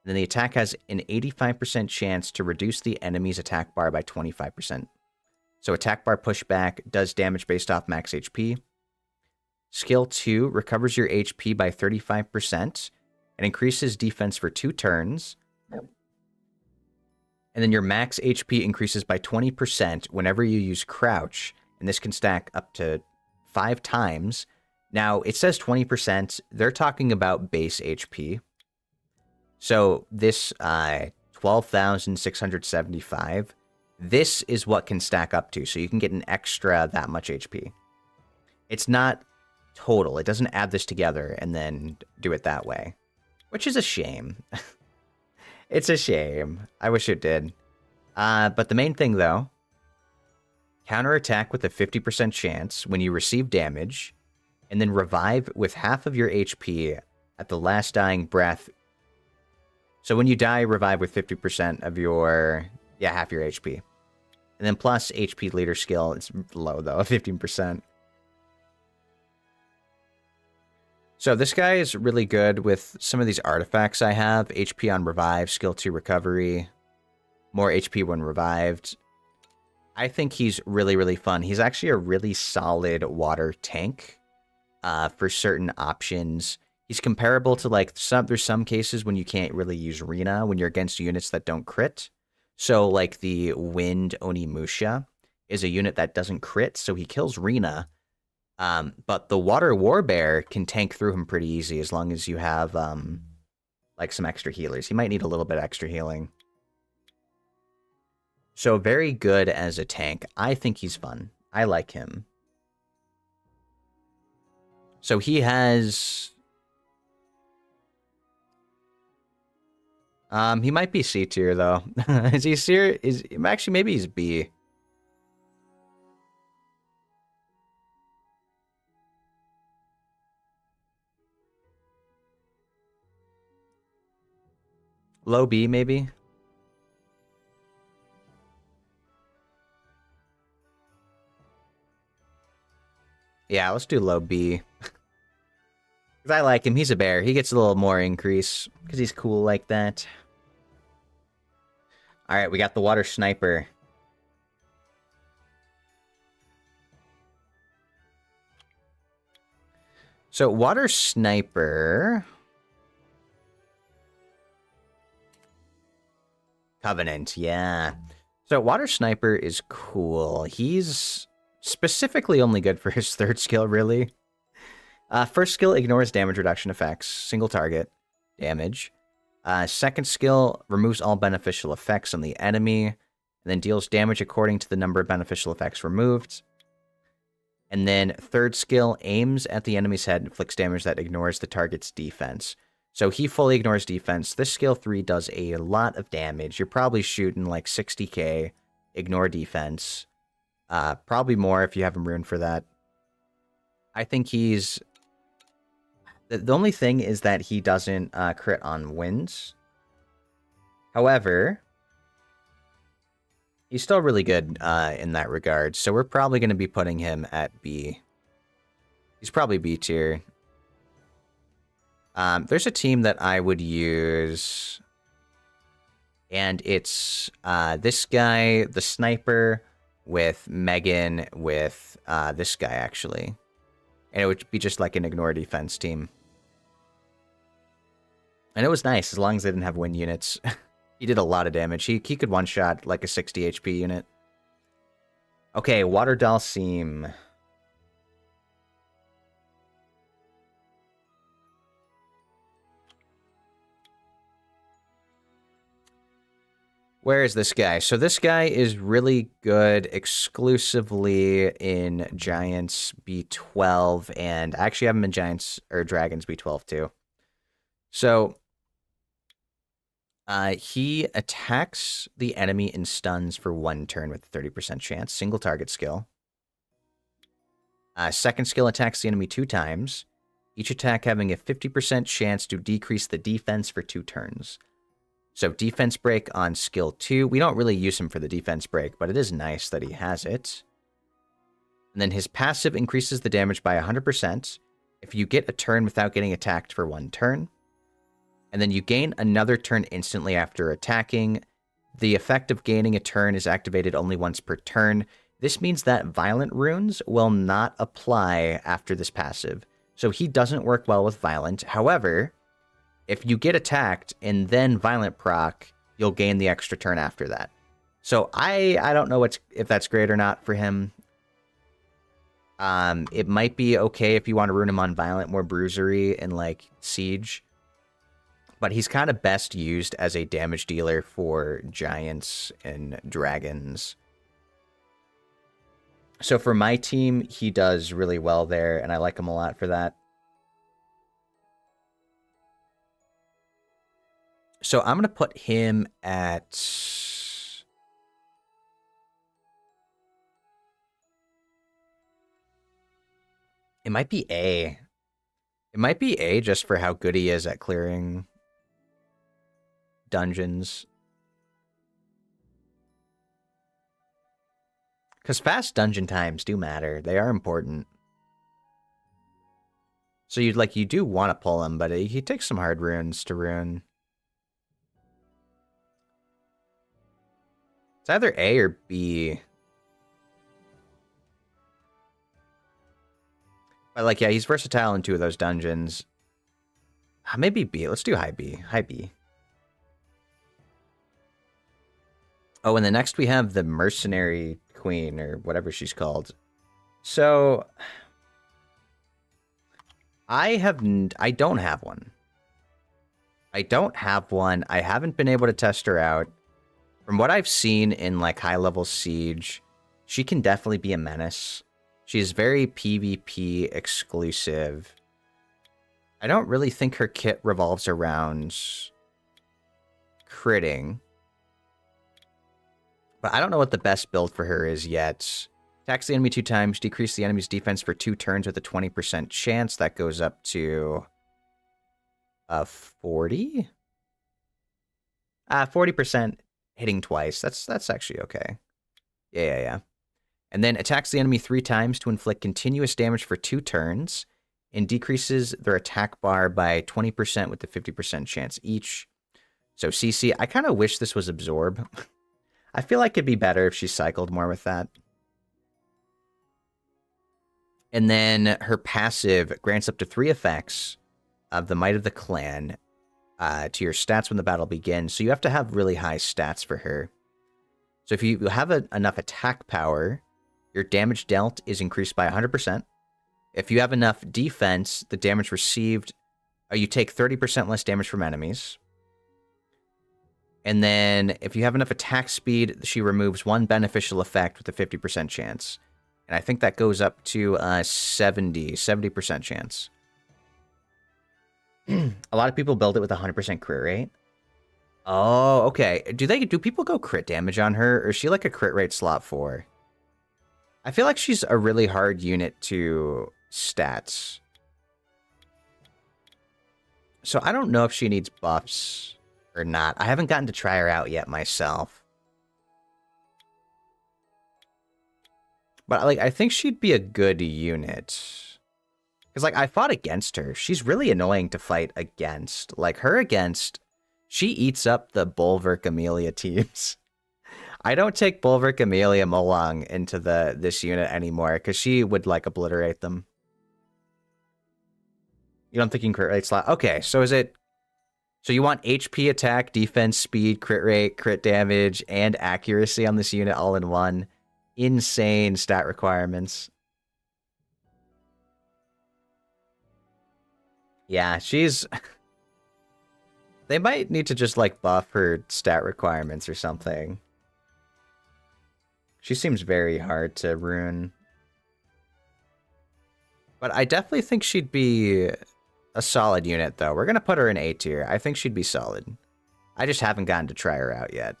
[SPEAKER 1] Then the attack has an 85% chance to reduce the enemy's attack bar by 25%. So attack bar pushback does damage based off max HP. Skill 2 recovers your HP by 35% and increases defense for 2 turns. And then your max HP increases by 20% whenever you use Crouch, and this can stack up to 5 times. Now, it says 20%. They're talking about base HP. So this 12,675, this is what can stack up to. So you can get an extra that much HP. It's not total. It doesn't add this together and then do it that way, which is a shame. It's a shame. I wish it did. But the main thing, though, counterattack with a 50% chance when you receive damage, and then revive with half of your HP at the last dying breath. So when you die, revive with 50% of your, half your HP. And then plus HP leader skill, it's low though, 15%. So this guy is really good with some of these artifacts I have. HP on revive, skill 2 recovery, more HP when revived. I think he's really, really fun. He's actually a really solid water tank for certain options. He's comparable to there's some cases when you can't really use Rina when you're against units that don't crit. So like the Wind Onimusha is a unit that doesn't crit, so he kills Rina. But the Water Warbear can tank through him pretty easy as long as you have like some extra healers. He might need a little bit extra healing. So very good as a tank. I think he's fun. I like him. So he has... he might be C tier though. Is he C? Actually, maybe he's B. Low B, maybe? Yeah, let's do low B. Because I like him. He's a bear. He gets a little more increase because he's cool like that. Alright, we got the Water Sniper. So, Water Sniper... Covenant, yeah. So, Water Sniper is cool. He's specifically only good for his third skill, really. First skill ignores damage reduction effects. Single target damage. Second skill removes all beneficial effects on the enemy, and then deals damage according to the number of beneficial effects removed. And then third skill aims at the enemy's head and inflicts damage that ignores the target's defense. So he fully ignores defense. This skill 3 does a lot of damage. You're probably shooting like 60k, ignore defense. Probably more if you have him ruined for that. I think he's... The only thing is that he doesn't crit on wins. However, he's still really good in that regard, so we're probably going to be putting him at B. He's probably B tier. There's a team that I would use, and it's this guy, the sniper, with Megan, with this guy, actually. And it would be just like an ignore defense team. And it was nice, as long as they didn't have win units. He did a lot of damage. He could one-shot like a 60 HP unit. Okay, Water Dhalsim. Where is this guy? So this guy is really good exclusively in Giants B12, and I actually have him in Giants or Dragons B12 too. So he attacks the enemy and stuns for 1 turn with a 30% chance. Single target skill. Second skill attacks the enemy 2 times. Each attack having a 50% chance to decrease the defense for 2 turns. So defense break on skill 2. We don't really use him for the defense break, but it is nice that he has it. And then his passive increases the damage by 100% if you get a turn without getting attacked for 1 turn. And then you gain another turn instantly after attacking. The effect of gaining a turn is activated only once per turn. This means that violent runes will not apply after this passive. So he doesn't work well with violent. However, if you get attacked and then violent proc, you'll gain the extra turn after that. So I don't know if that's great or not for him. It might be okay if you want to rune him on violent, more bruisery and like siege. But he's kind of best used as a damage dealer for giants and dragons. So for my team, he does really well there, and I like him a lot for that. So I'm going to put him at... It might be A. It might be A just for how good he is at clearing dungeons. Because fast dungeon times do matter. They are important. So you do want to pull him, but he takes some hard runes to ruin. It's either A or B. But yeah, he's versatile in 2 of those dungeons. Maybe B. Let's do high B. High B. Oh, and the next we have the Mercenary Queen, or whatever she's called. So I don't have one. I don't have one. I haven't been able to test her out. From what I've seen in like high-level Siege, she can definitely be a menace. She's very PvP exclusive. I don't really think her kit revolves around critting. But I don't know what the best build for her is yet. Attacks the enemy 2 times, decrease the enemy's defense for 2 turns with a 20% chance. That goes up to 40? 40% hitting twice. That's actually okay. Yeah. And then attacks the enemy 3 times to inflict continuous damage for 2 turns and decreases their attack bar by 20% with the 50% chance each. So CC, I kind of wish this was Absorb. I feel like it'd be better if she cycled more with that. And then her passive grants up to 3 effects of the Might of the Clan to your stats when the battle begins. So you have to have really high stats for her. So if you have enough attack power, your damage dealt is increased by 100%. If you have enough defense, the damage received, you take 30% less damage from enemies. And then if you have enough attack speed, she removes 1 beneficial effect with a 50% chance. And I think that goes up to 70% chance. A lot of people build it with 100% crit rate. Oh, okay. Do people go crit damage on her, or is she like a crit rate slot 4? I feel like she's a really hard unit to stats. So I don't know if she needs buffs or not. I haven't gotten to try her out yet myself. But like, I think she'd be a good unit. Because like, I fought against her. She's really annoying to fight against. Like, her against... She eats up the Bulwark Amelia teams. I don't take Bulwark Amelia Molong into this unit anymore, because she would, like, obliterate them. You don't think you can crit rate slot? Okay, so is it... So you want HP, attack, defense, speed, crit rate, crit damage, and accuracy on this unit all in one. Insane stat requirements. Yeah, she's... They might need to just, like, buff her stat requirements or something. She seems very hard to rune. But I definitely think she'd be a solid unit, though. We're going to put her in A tier. I think she'd be solid. I just haven't gotten to try her out yet.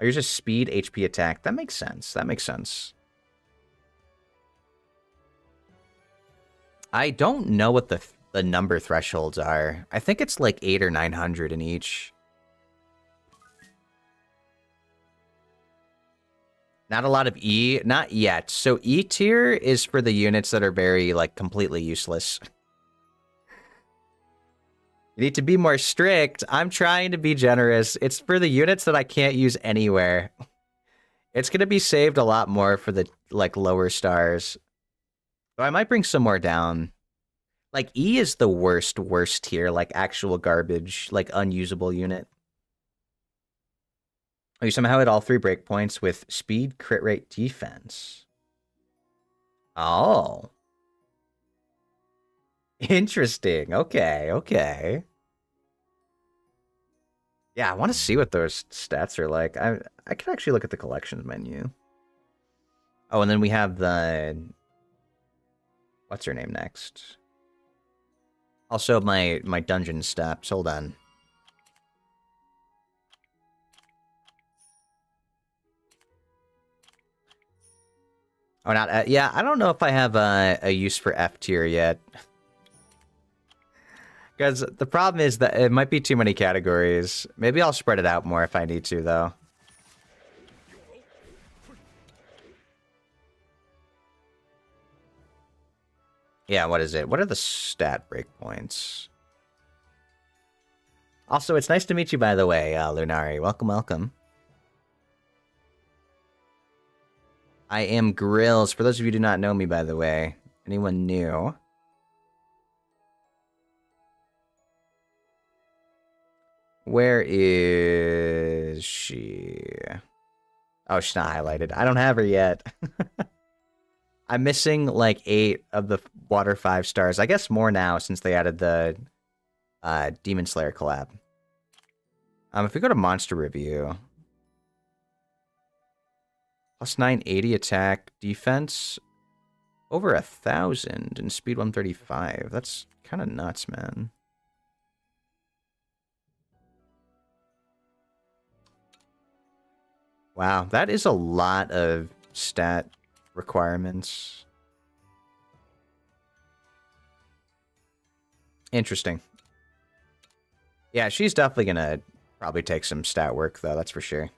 [SPEAKER 1] Oh, you're just speed, HP, attack. That makes sense. That makes sense. I don't know what the number thresholds are. I think it's like 800 or 900 in each. Not a lot of E, not yet. So E tier is for the units that are very, like, completely useless. You need to be more strict. I'm trying to be generous. It's for the units that I can't use anywhere. It's going to be saved a lot more for the, like, lower stars. So I might bring some more down. Like, E is the worst tier, like, actual garbage, like, unusable unit. Oh, you somehow hit all 3 breakpoints with speed, crit rate, defense. Oh. Interesting. Okay, okay. Yeah, I want to see what those stats are like. I can actually look at the collections menu. Oh, and then we have the... What's her name next? Also, my dungeon steps. Hold on. Oh, not... yeah, I don't know if I have a use for F tier yet. Because the problem is that it might be too many categories. Maybe I'll spread it out more if I need to, though. Yeah, what is it? What are the stat breakpoints? Also, it's nice to meet you, by the way, Lunari. Welcome, welcome. I am Grills. For those of you who do not know me, by the way. Anyone new? Where is she? Oh, she's not highlighted. I don't have her yet. I'm missing like 8 of the Water 5 stars. I guess more now since they added the Demon Slayer collab. If we go to Monster Review... Plus 980 attack, defense, over 1,000, and speed 135. That's kind of nuts, man. Wow, that is a lot of stat requirements. Interesting. Yeah, she's definitely gonna probably take some stat work, though, that's for sure.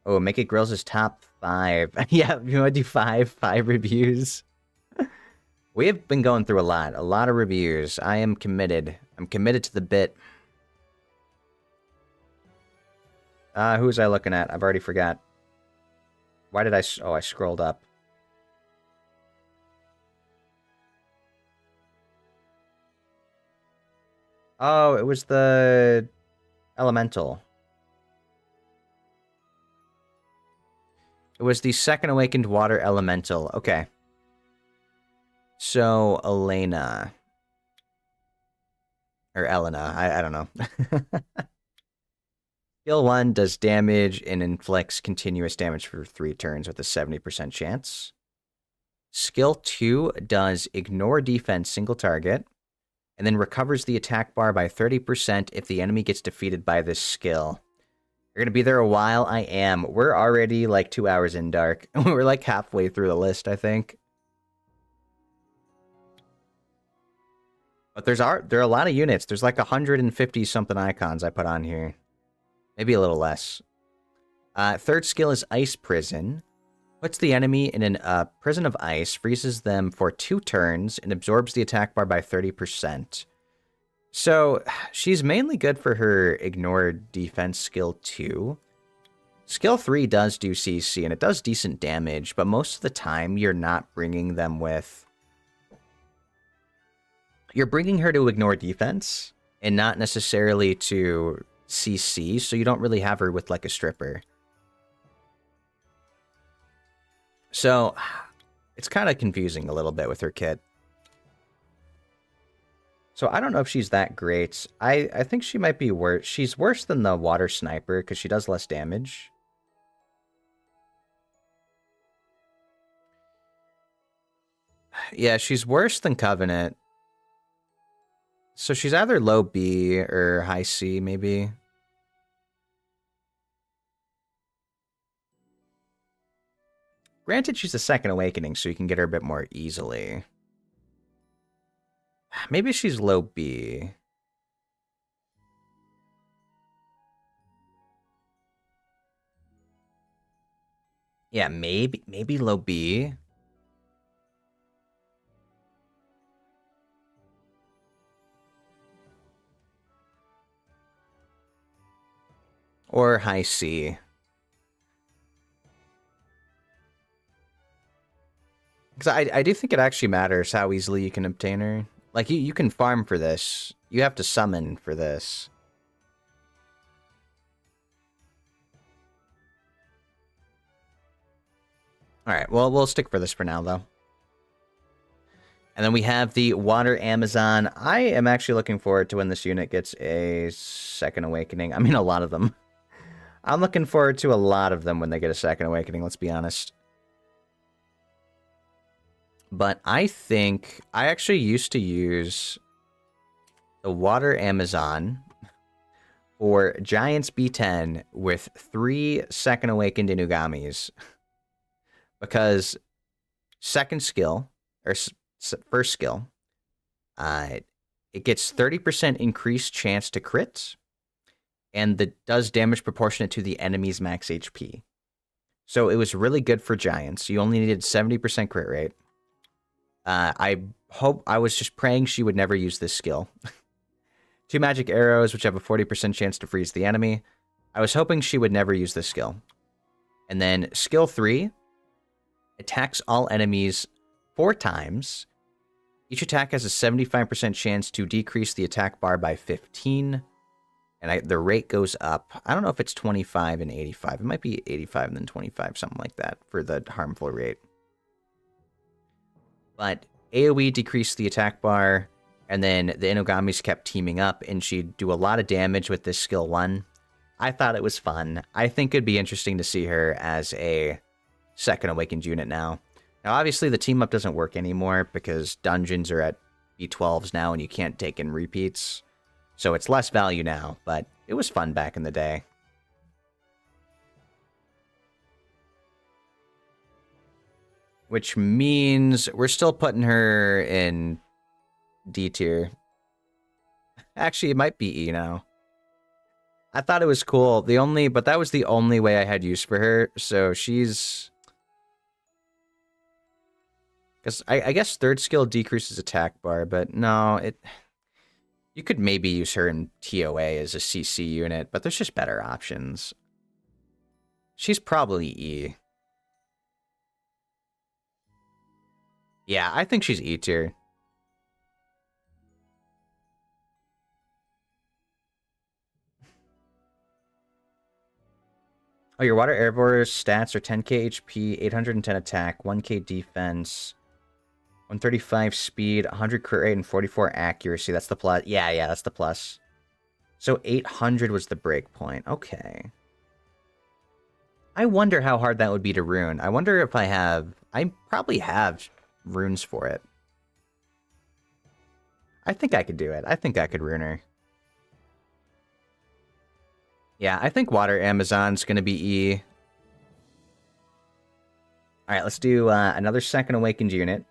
[SPEAKER 1] Oh, make it Grills' top 5. Yeah, you want to do 5 reviews? We have been going through a lot of reviews. I am committed. I'm committed to the bit. Who was I looking at? I've already forgot. Why did I... Oh, I scrolled up. Oh, it was the... Elemental. It was the second awakened water elemental. Okay. So, Elena. Or Elena. I don't know. Skill 1 does damage and inflicts continuous damage for 3 turns with a 70% chance. Skill 2 does ignore defense single target, and then recovers the attack bar by 30% if the enemy gets defeated by this skill. You're gonna be there a while? I am. We're already like 2 hours in, Dark. We're like halfway through the list, I think. But there are a lot of units. There's like 150 something icons I put on here. Maybe a little less. Third skill is Ice Prison. Puts the enemy in a prison of ice, freezes them for 2 turns, and absorbs the attack bar by 30%. So, she's mainly good for her Ignored Defense skill 2. Skill 3 does do CC, and it does decent damage, but most of the time you're not bringing them with... You're bringing her to Ignore Defense, and not necessarily to CC, so you don't really have her with like a stripper. So, it's kind of confusing a little bit with her kit. So I don't know if she's that great. I think she might be worse. She's worse than the Water Sniper because she does less damage. Yeah, she's worse than Covenant. So she's either low B or high C, maybe. Granted, she's a second awakening, so you can get her a bit more easily. Maybe she's low B. Yeah, maybe low B. Or high C. Because I do think it actually matters how easily you can obtain her. Like, you can farm for this. You have to summon for this. Alright, well, we'll stick for this for now, though. And then we have the Water Amazon. I am actually looking forward to when this unit gets a second awakening. I mean, a lot of them. I'm looking forward to a lot of them when they get a second awakening, let's be honest. But I think I actually used to use the Water Amazon for Giants B10 with 3 second awakened Inugamis. Because second skill, or first skill, it gets 30% increased chance to crit, and that does damage proportionate to the enemy's max HP. So it was really good for Giants. You only needed 70% crit rate. I was just praying she would never use this skill. 2 magic arrows, which have a 40% chance to freeze the enemy. I was hoping she would never use this skill. And then skill 3 attacks all enemies 4 times. Each attack has a 75% chance to decrease the attack bar by 15. And the rate goes up. I don't know if it's 25 and 85. It might be 85 and then 25, something like that, for the harmful rate. But AoE decreased the attack bar, and then the Inugamis kept teaming up, and she'd do a lot of damage with this skill 1. I thought it was fun. I think it'd be interesting to see her as a second awakened unit now. Now, obviously, the team up doesn't work anymore because dungeons are at B12s now, and you can't take in repeats. So it's less value now, but it was fun back in the day. Which means we're still putting her in D tier. Actually, it might be E now. I thought it was cool. But that was the only way I had use for her. So she's... Because I guess third skill decreases attack bar, but no, you could maybe use her in TOA as a CC unit, but there's just better options. She's probably E. Yeah, I think she's E tier. Oh, your Water Airborne stats are 10k HP, 810 attack, 1k defense, 135 speed, 100 crit rate, and 44 accuracy. That's the plus. Yeah, that's the plus. So 800 was the break point. Okay. I wonder how hard that would be to rune. I wonder if I have... I probably have runes for it. I think I could do it. I think I could rune her. Yeah, I think Water Amazon's going to be E. All right, let's do another second awakened unit.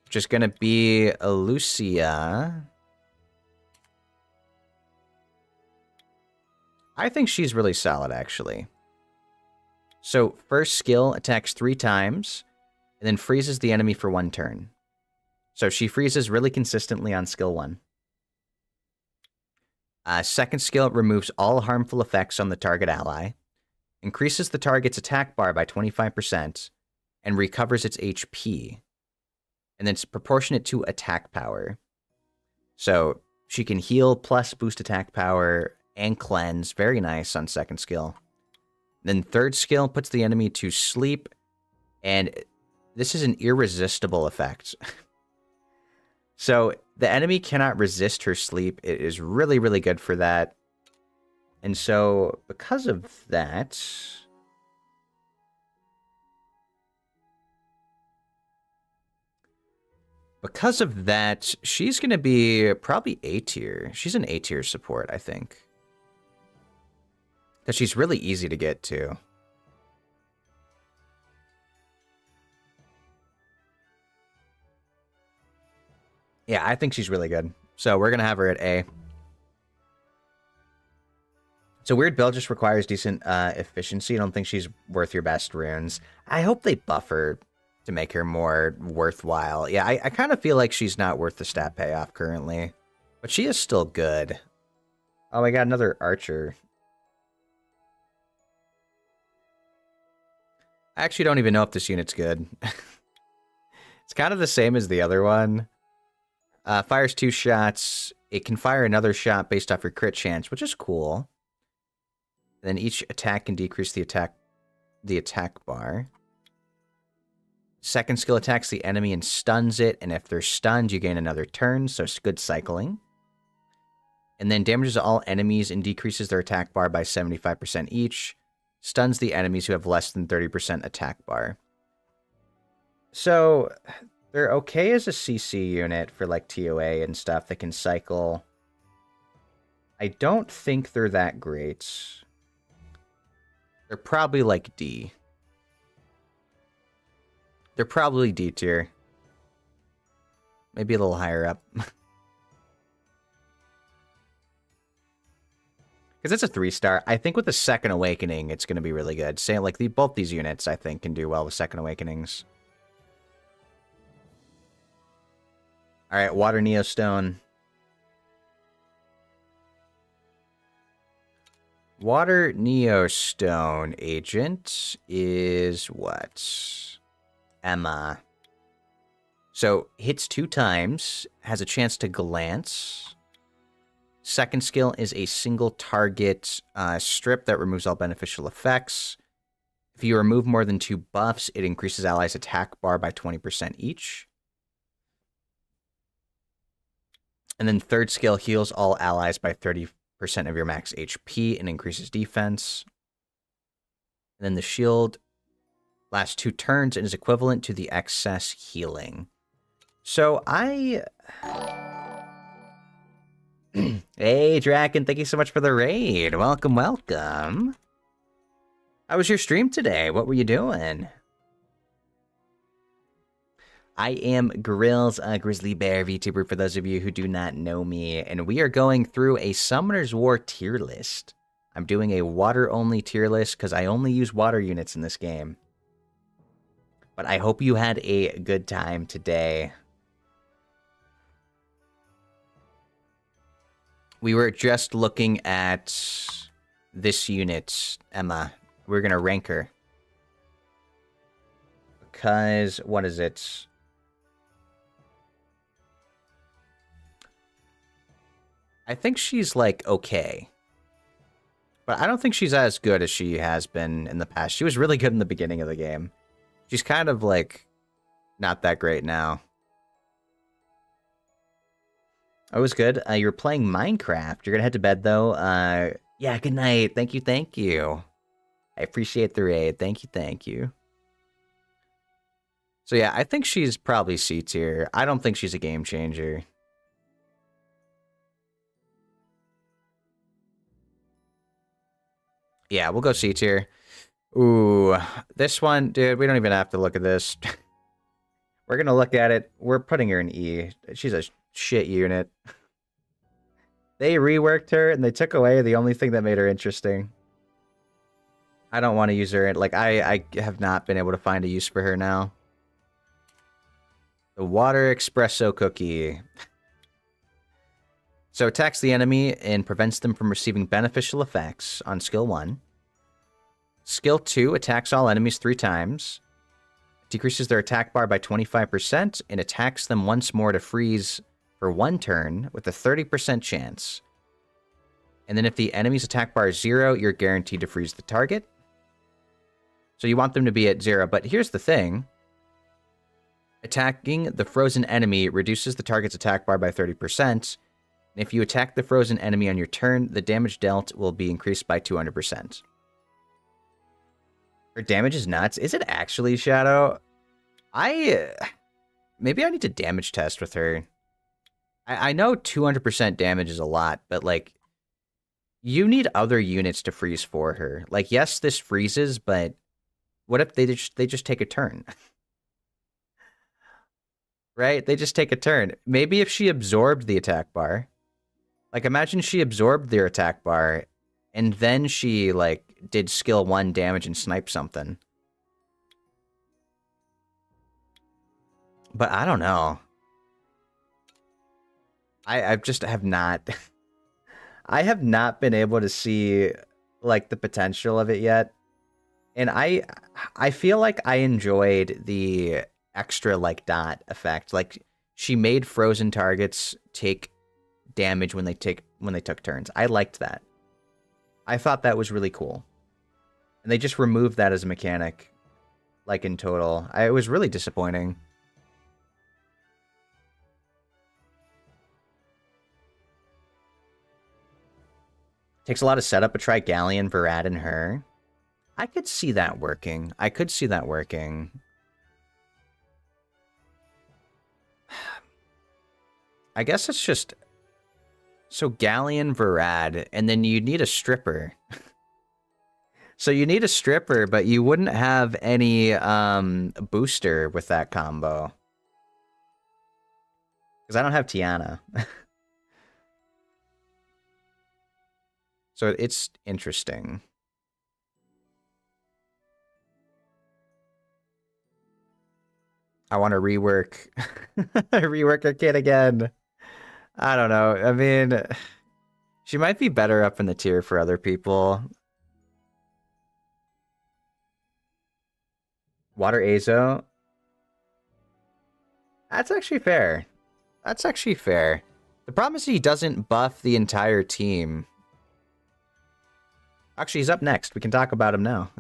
[SPEAKER 1] Which is going to be a Lucia. I think she's really solid, actually. So, first skill attacks 3 times, and then freezes the enemy for 1 turn. So she freezes really consistently on skill 1. Second skill removes all harmful effects on the target ally, increases the target's attack bar by 25%, and recovers its HP. And then it's proportionate to attack power. So she can heal plus boost attack power and cleanse. Very nice on second skill. Then third skill puts the enemy to sleep, and this is an irresistible effect. So the enemy cannot resist her sleep. It is really, really good for that. And so because of that, she's going to be probably A tier. She's an A tier support, I think. Because she's really easy to get to. Yeah, I think she's really good. So we're going to have her at A. So Weird Bill just requires decent efficiency. I don't think she's worth your best runes. I hope they buff her to make her more worthwhile. Yeah, I kind of feel like she's not worth the stat payoff currently. But she is still good. Oh, I got another archer. I actually don't even know if this unit's good. It's kind of the same as the other one. Fires 2 shots. It can fire another shot based off your crit chance, which is cool. Then each attack can decrease the attack bar. Second skill attacks the enemy and stuns it, and if they're stunned, you gain another turn, so it's good cycling. And then damages all enemies and decreases their attack bar by 75% each. Stuns the enemies who have less than 30% attack bar. So they're okay as a CC unit for like TOA and stuff that can cycle. I don't think they're that great. They're probably like D. They're probably D tier. Maybe a little higher up. Because it's a 3-star. I think with the Second Awakening, it's going to be really good. Say, like, both these units, I think, can do well with Second Awakenings. Alright, Water Neostone. Water Neostone agent is what? Emma. So, hits 2 times, has a chance to glance. Second skill is a single target strip that removes all beneficial effects. If you remove more than 2 buffs, it increases allies' attack bar by 20% each. And then third skill heals all allies by 30% of your max HP and increases defense. And then the shield lasts 2 turns and is equivalent to the excess healing. So Hey, Draken, thank you so much for the raid. Welcome, welcome. How was your stream today? What were you doing? I am Grills, Grizzly Bear VTuber, for those of you who do not know me, and we are going through a Summoner's War tier list. I'm doing a water-only tier list because I only use water units in this game. But I hope you had a good time today. We were just looking at this unit, Emma. We're going to rank her. Because, what is it? I think she's, like, okay. But I don't think she's as good as she has been in the past. She was really good in the beginning of the game. She's kind of, like, not that great now. Oh, it was good. You were playing Minecraft. You're gonna head to bed, though. Yeah, good night. Thank you, thank you. I appreciate the raid. Thank you, thank you. So yeah, I think she's probably C tier. I don't think she's a game changer. Yeah, we'll go C tier. Ooh, this one, dude, we don't even have to look at this. We're gonna look at it. We're putting her in E. She's a shit unit. They reworked her and they took away the only thing that made her interesting. I don't want to use her. Like, I have not been able to find a use for her now. The water espresso cookie. So attacks the enemy and prevents them from receiving beneficial effects on skill 1. Skill 2 attacks all enemies 3 times. Decreases their attack bar by 25% and attacks them once more to freeze for 1 turn with a 30% chance. And then if the enemy's attack bar is 0, you're guaranteed to freeze the target. So you want them to be at 0, but here's the thing. Attacking the frozen enemy reduces the target's attack bar by 30%. And if you attack the frozen enemy on your turn, the damage dealt will be increased by 200%. Her damage is nuts. Is it actually, Shadow? Maybe I need to damage test with her. I know 200% damage is a lot, but, like, you need other units to freeze for her. Like, yes, this freezes, but what if they just take a turn? Right? They just take a turn. Maybe if she absorbed the attack bar. Like, imagine she absorbed their attack bar, and then she, like, did skill 1 damage and snipe something. But I don't know. I just have not... I have not been able to see, like, the potential of it yet. And I feel like I enjoyed the extra, like, dot effect. Like, she made frozen targets take damage when they took turns. I liked that. I thought that was really cool. And they just removed that as a mechanic, like, in total. It was really disappointing. Takes a lot of setup to try Galleon, Varad, and her. I could see that working. I guess it's just... So Galleon, Varad, and then you need a stripper. So you need a stripper, but you wouldn't have any booster with that combo. Because I don't have Tiana. So it's interesting. I want to rework her kit again. I don't know. I mean, she might be better up in the tier for other people. Water Azo. That's actually fair. The problem is he doesn't buff the entire team. Actually, he's up next. We can talk about him now.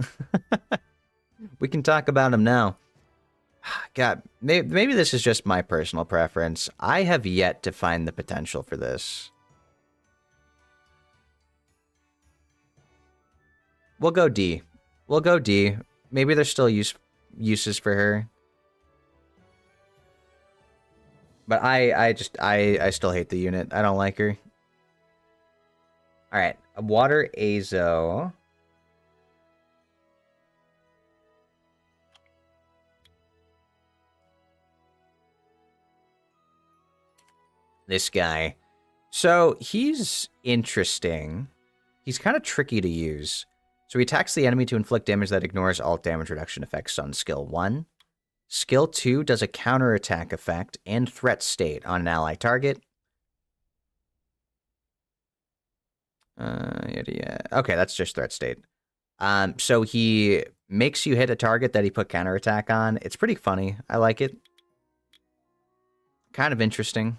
[SPEAKER 1] God, maybe this is just my personal preference. I have yet to find the potential for this. We'll go D. Maybe there's still uses for her. But I still hate the unit. I don't like her. Alright, Water Azo. This guy. So, he's interesting. He's kind of tricky to use. So he attacks the enemy to inflict damage that ignores all damage reduction effects on skill 1. Skill 2 does a counterattack effect and threat state on an ally target. Yeah. Okay, that's just threat state. So he makes you hit a target that he put counterattack on. It's pretty funny. I like it. Kind of interesting.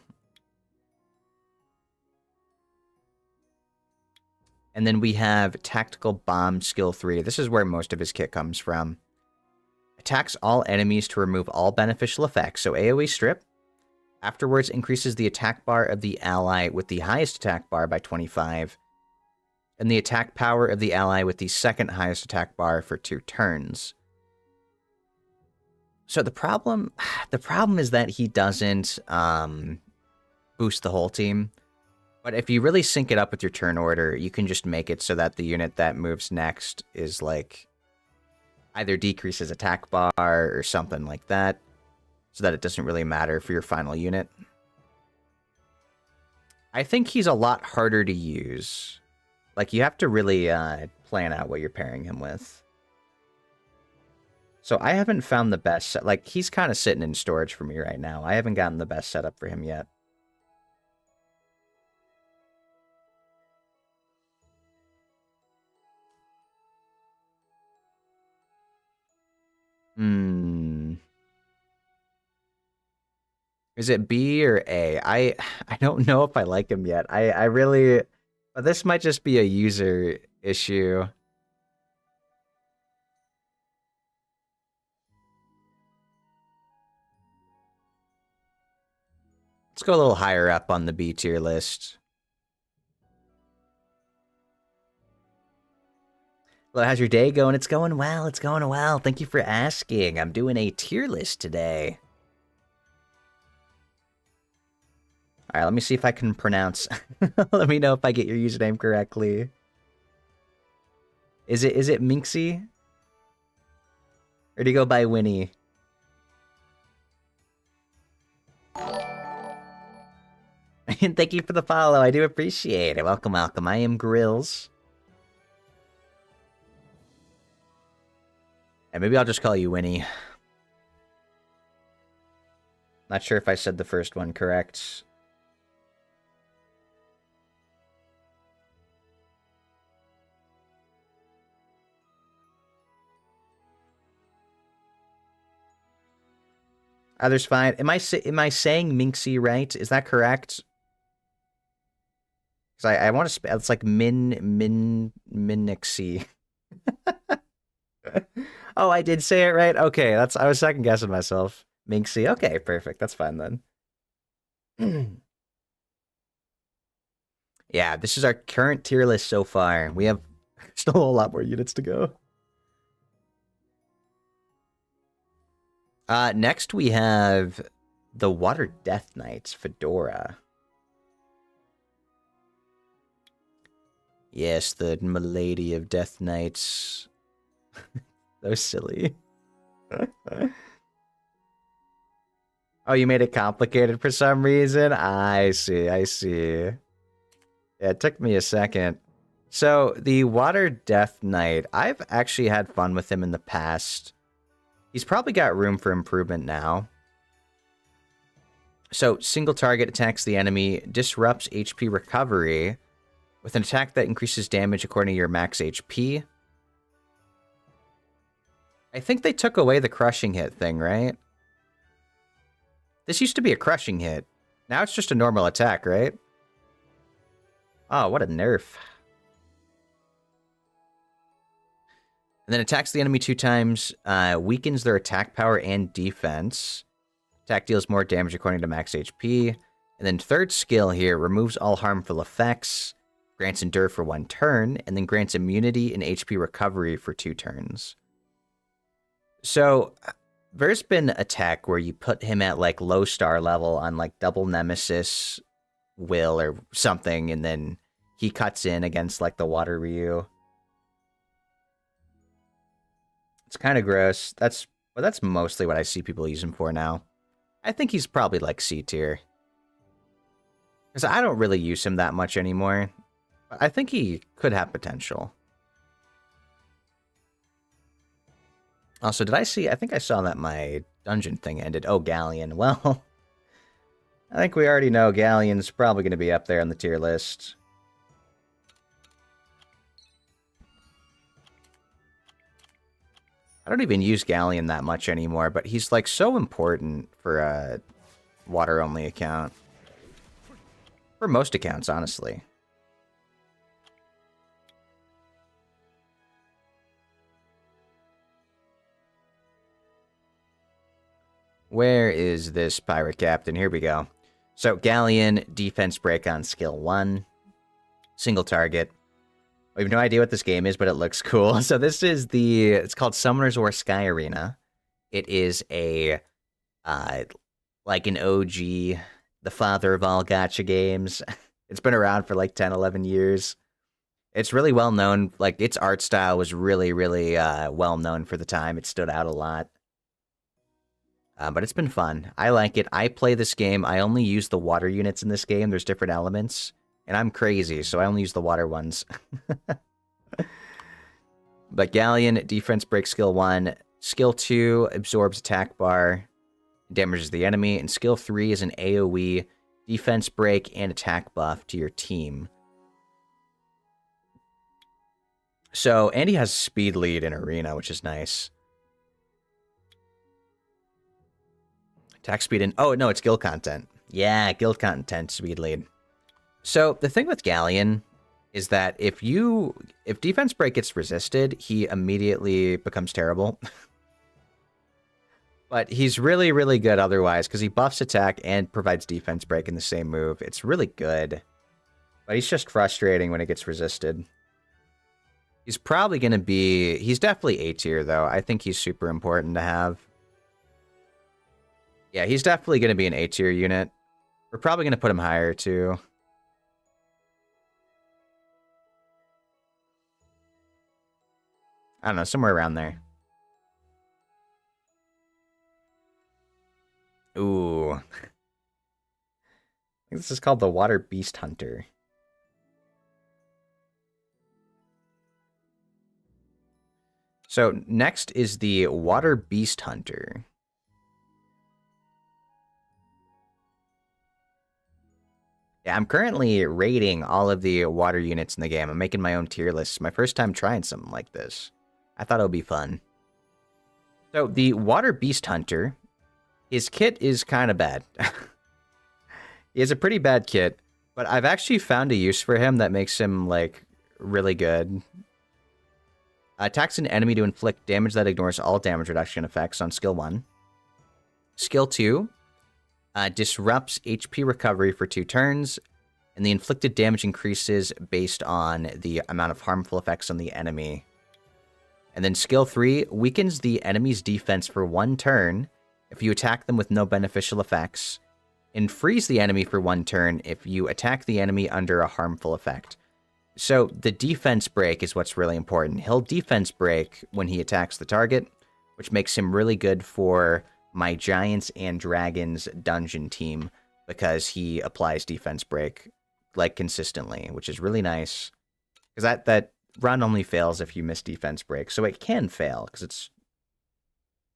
[SPEAKER 1] And then we have Tactical Bomb Skill 3. This is where most of his kit comes from. Attacks all enemies to remove all beneficial effects. So AoE strip. Afterwards increases the attack bar of the ally with the highest attack bar by 25. And the attack power of the ally with the second highest attack bar for 2 turns. So the problem is that he doesn't boost the whole team. But if you really sync it up with your turn order, you can just make it so that the unit that moves next is like either decreases attack bar or something like that, so that it doesn't really matter for your final unit. I think he's a lot harder to use. Like, you have to really plan out what you're pairing him with. So I haven't found the best set. Like, he's kind of sitting in storage for me right now. I haven't gotten the best setup for him yet. Is it B or A? I don't know if I like him yet. I really... But this might just be a user issue. Let's go a little higher up on the B tier list. Hello, how's your day going? It's going well. It's going well. Thank you for asking. I'm doing a tier list today. All right, let me see if I can pronounce. Let me know if I get your username correctly. Is it Minxie? Or do you go by Winnie? And thank you for the follow. I do appreciate it. Welcome, welcome. I am Grills. And maybe I'll just call you Winnie. Not sure if I said the first one correct. Others fine. Am I saying Minxie right? Is that correct? Because I want to... It's like Minnixie. Oh, I did say it right? Okay, I was second guessing myself. Minxie. Okay, perfect. That's fine then. Yeah, this is our current tier list so far. We have still a lot more units to go. Next we have the Water Death Knights, Fedora. Yes, the Milady of Death Knights. So silly. Oh, you made it complicated for some reason? I see. Yeah, it took me a second. So, the Water Death Knight, I've actually had fun with him in the past. He's probably got room for improvement now. So, single target attacks the enemy, disrupts HP recovery with an attack that increases damage according to your max HP. I think they took away the crushing hit thing, right? This used to be a crushing hit. Now it's just a normal attack, right? Oh, what a nerf. And then attacks the enemy 2 times, weakens their attack power and defense. Attack deals more damage according to max HP. And then third skill here, removes all harmful effects, grants endure for 1 turn, and then grants immunity and HP recovery for 2 turns. So, there's been a tech where you put him at, like, low star level on, like, double Nemesis Will or something, and then he cuts in against, like, the Water Ryu. It's kind of gross. That's mostly what I see people use him for now. I think he's probably, like, C tier. Because I don't really use him that much anymore. But I think he could have potential. Also, I think I saw that my dungeon thing ended. Oh, Galleon. Well, I think we already know Galleon's probably going to be up there on the tier list. I don't even use Galleon that much anymore, but he's, like, so important for a water-only account. For most accounts, honestly. Where is this pirate captain? Here we go. So, Galleon, defense break on skill 1. Single target. We have no idea what this game is, but it looks cool. So this is it's called Summoners War Sky Arena. It is a, like an OG, the father of all gacha games. It's been around for like 10, 11 years. It's really well known. Like its art style was really, really well known for the time. It stood out a lot. But it's been fun. I like it. I play this game. I only use the water units in this game. There's different elements. And I'm crazy, so I only use the water ones. But Galleon, defense break skill 1. Skill 2, absorbs attack bar, damages the enemy. And skill 3 is an AoE, defense break, and attack buff to your team. So Andy has speed lead in Arena, which is nice. Attack speed and... Oh, no, it's guild content. Yeah, guild content, speed lead. So the thing with Galleon is that if defense break gets resisted, he immediately becomes terrible. But he's really, really good otherwise, because he buffs attack and provides defense break in the same move. It's really good. But he's just frustrating when it gets resisted. He's probably going to be... He's definitely A tier, though. I think he's super important to have. Yeah, he's definitely going to be an A tier unit. We're probably going to put him higher, too. I don't know, somewhere around there. Ooh. I think this is called the Water Beast Hunter. So next is the Water Beast Hunter. Yeah, I'm currently rating all of the water units in the game. I'm making my own tier lists. My first time trying something like this. I thought it would be fun. So the Water Beast Hunter, his kit is kind of bad. He has a pretty bad kit, but I've actually found a use for him that makes him, like, really good. Attacks an enemy to inflict damage that ignores all damage reduction effects on skill 1. Skill 2, disrupts HP recovery for 2 turns, and the inflicted damage increases based on the amount of harmful effects on the enemy. And then skill 3, weakens the enemy's defense for 1 turn if you attack them with no beneficial effects, and freeze the enemy for 1 turn if you attack the enemy under a harmful effect. So the defense break is what's really important. He'll defense break when he attacks the target, which makes him really good for my Giants and Dragons dungeon team because he applies defense break like consistently, which is really nice. Because that run only fails if you miss defense break, so it can fail because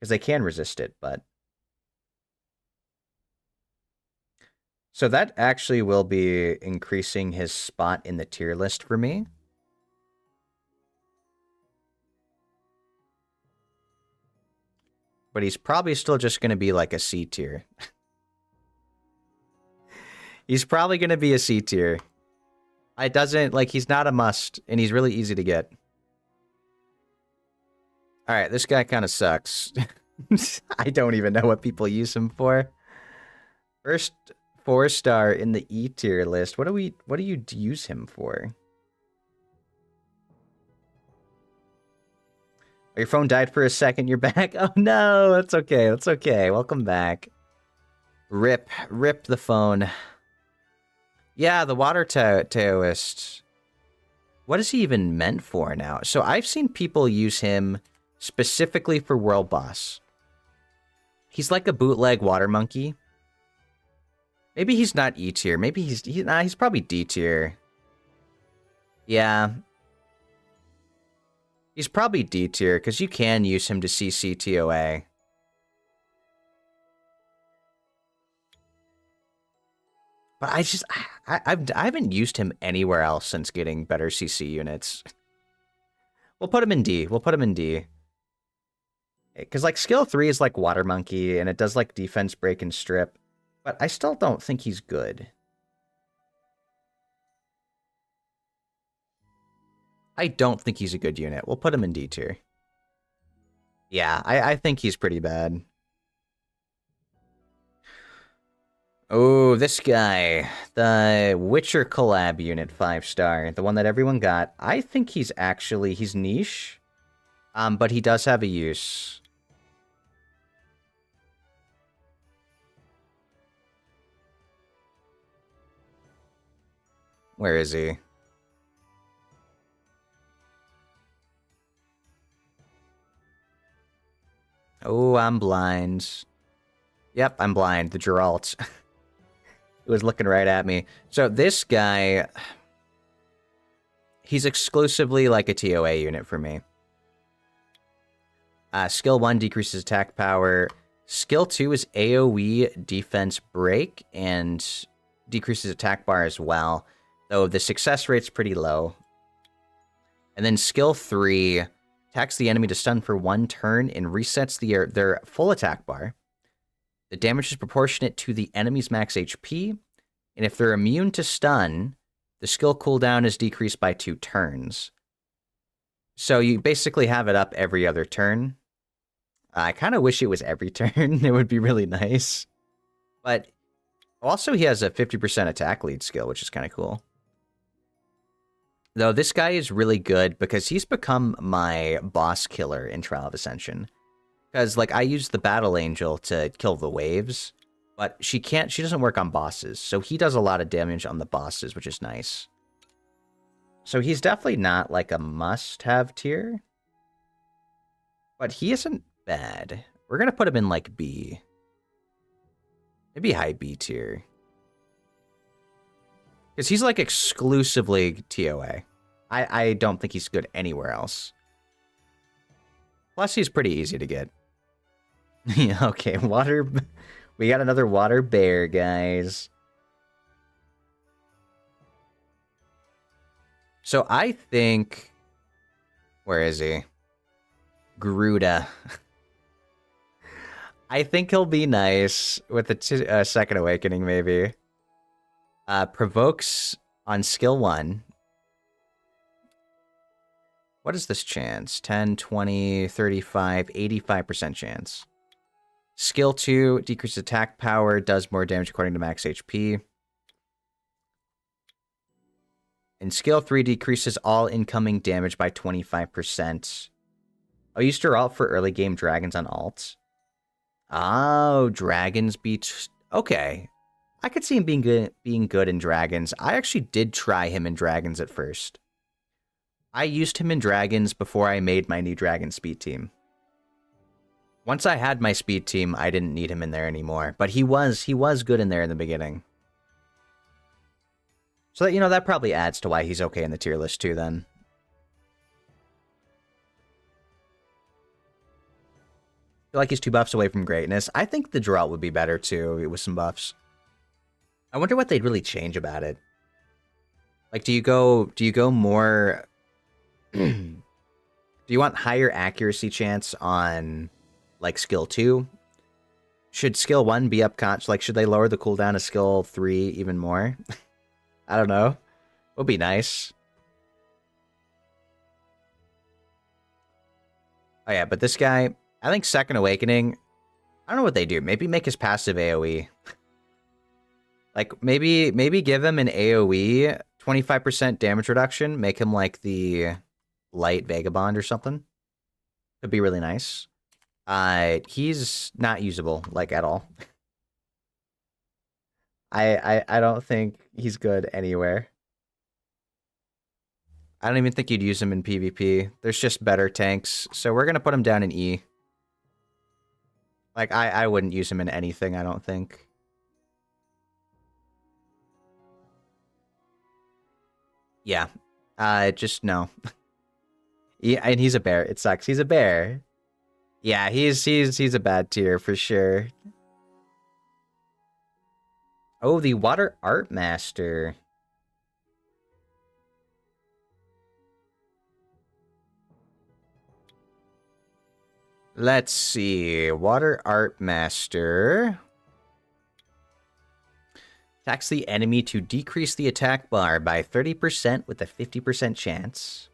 [SPEAKER 1] they can resist it, but so that actually will be increasing his spot in the tier list for me. But he's probably still just going to be like a C tier. He's probably going to be a C tier. It doesn't, like, he's not a must, and he's really easy to get. Alright, this guy kind of sucks. I don't even know what people use him for. First 4-star in the E tier list. What do you use him for? Oh, your phone died for a second, you're back? Oh no, that's okay, that's okay. Welcome back. Rip the phone. Yeah, the Water Taoist. What is he even meant for now? So I've seen people use him specifically for World Boss. He's like a bootleg water monkey. Maybe he's not E tier. Maybe he's probably D tier. Yeah. He's probably D tier, because you can use him to CC TOA. But I haven't used him anywhere else since getting better CC units. We'll put him in D. We'll put him in D. Because, like, skill 3 is like Water Monkey, and it does, like, defense break and strip. But I still don't think he's good. I don't think he's a good unit. We'll put him in D tier. Yeah, I think he's pretty bad. Oh, this guy. The Witcher collab unit 5-star. The one that everyone got. I think he's niche. But he does have a use. Where is he? Oh, I'm blind. Yep, I'm blind. The Geralt. It was looking right at me. So this guy, he's exclusively like a TOA unit for me. Skill 1 decreases attack power. Skill 2 is AoE defense break and decreases attack bar as well, though the success rate's pretty low. And then skill 3 attacks the enemy to stun for 1 turn and resets their full attack bar. The damage is proportionate to the enemy's max HP, and if they're immune to stun, the skill cooldown is decreased by 2 turns. So you basically have it up every other turn. I kind of wish it was every turn. It would be really nice. But also he has a 50% attack lead skill, which is kind of cool. Though this guy is really good because he's become my boss killer in Trial of Ascension. Because, like, I use the Battle Angel to kill the waves, but she doesn't work on bosses. So he does a lot of damage on the bosses, which is nice. So he's definitely not, like, a must-have tier. But he isn't bad. We're going to put him in, like, B. Maybe high B tier. Because he's, like, exclusively TOA. I don't think he's good anywhere else. Plus, he's pretty easy to get. Yeah, okay, water... We got another water bear, guys. So I think... Where is he? Gruda. I think he'll be nice with the Second Awakening, maybe. Provokes on skill 1. What is this chance? 10, 20, 35, 85% chance. Skill 2, decreases attack power, does more damage according to max HP. And skill 3 decreases all incoming damage by 25%. Oh, you used to alt for early game dragons on alts. Oh, dragons beat... Okay. I could see him being good in dragons. I actually did try him in dragons at first. I used him in dragons before I made my new dragon speed team. Once I had my speed team, I didn't need him in there anymore. But he was good in there in the beginning. So, you know, that probably adds to why he's okay in the tier list too, then. I feel like he's 2 buffs away from greatness. I think the Geralt would be better too, with some buffs. I wonder what they'd really change about it. Like, do you go more... do you want higher accuracy chance on... like skill 2? Should skill 1 be up like should they lower the cooldown of skill 3 even more? I don't know. Would be nice. Oh yeah, but this guy, I think Second Awakening, I don't know what they do. Maybe make his passive AoE. Like maybe give him an AoE 25% damage reduction, make him like the light vagabond or something. Could be really nice. He's not usable, like, at all. I don't think he's good anywhere. I don't even think you'd use him in PvP. There's just better tanks, so we're gonna put him down in E. Like, I wouldn't use him in anything, I don't think. Yeah. Just no. Yeah, and he's a bear. It sucks. He's a bear. Yeah, he's a bad tier for sure. Oh, the Water Art Master. Let's see. Water Art Master attacks the enemy to decrease the attack bar by 30% with a 50% chance.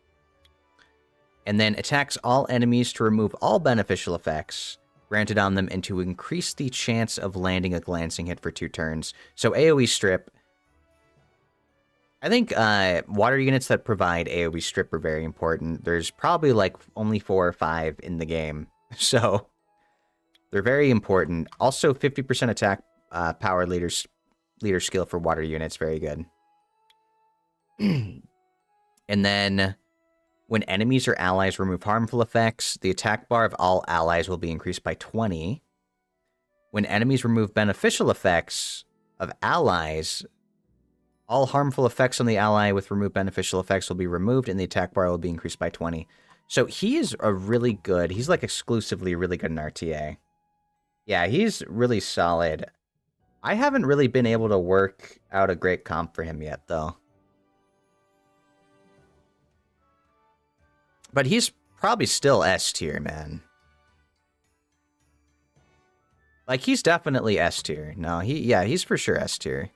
[SPEAKER 1] And then attacks all enemies to remove all beneficial effects granted on them and to increase the chance of landing a glancing hit for 2 turns. So AoE strip. I think water units that provide AoE strip are very important. There's probably like only 4 or 5 in the game. So they're very important. Also 50% attack power leader skill for water units. Very good. And then when enemies or allies remove harmful effects, the attack bar of all allies will be increased by 20. When enemies remove beneficial effects of allies, all harmful effects on the ally with removed beneficial effects will be removed, and the attack bar will be increased by 20. So he is a really good... He's like exclusively really good in RTA. Yeah, he's really solid. I haven't really been able to work out a great comp for him yet, though. But he's probably still S tier, man. Like, he's definitely S tier. No, he's for sure S tier.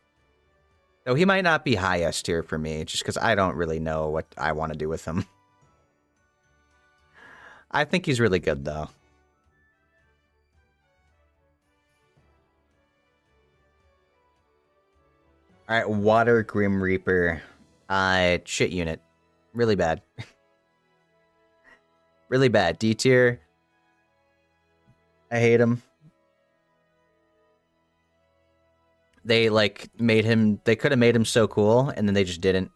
[SPEAKER 1] Though he might not be high S tier for me, just because I don't really know what I want to do with him. I think he's really good, though. Alright, Water Grim Reaper. Shit unit. Really bad. Really bad. D tier. I hate him. They, like, made him... They could have made him so cool, and then they just didn't.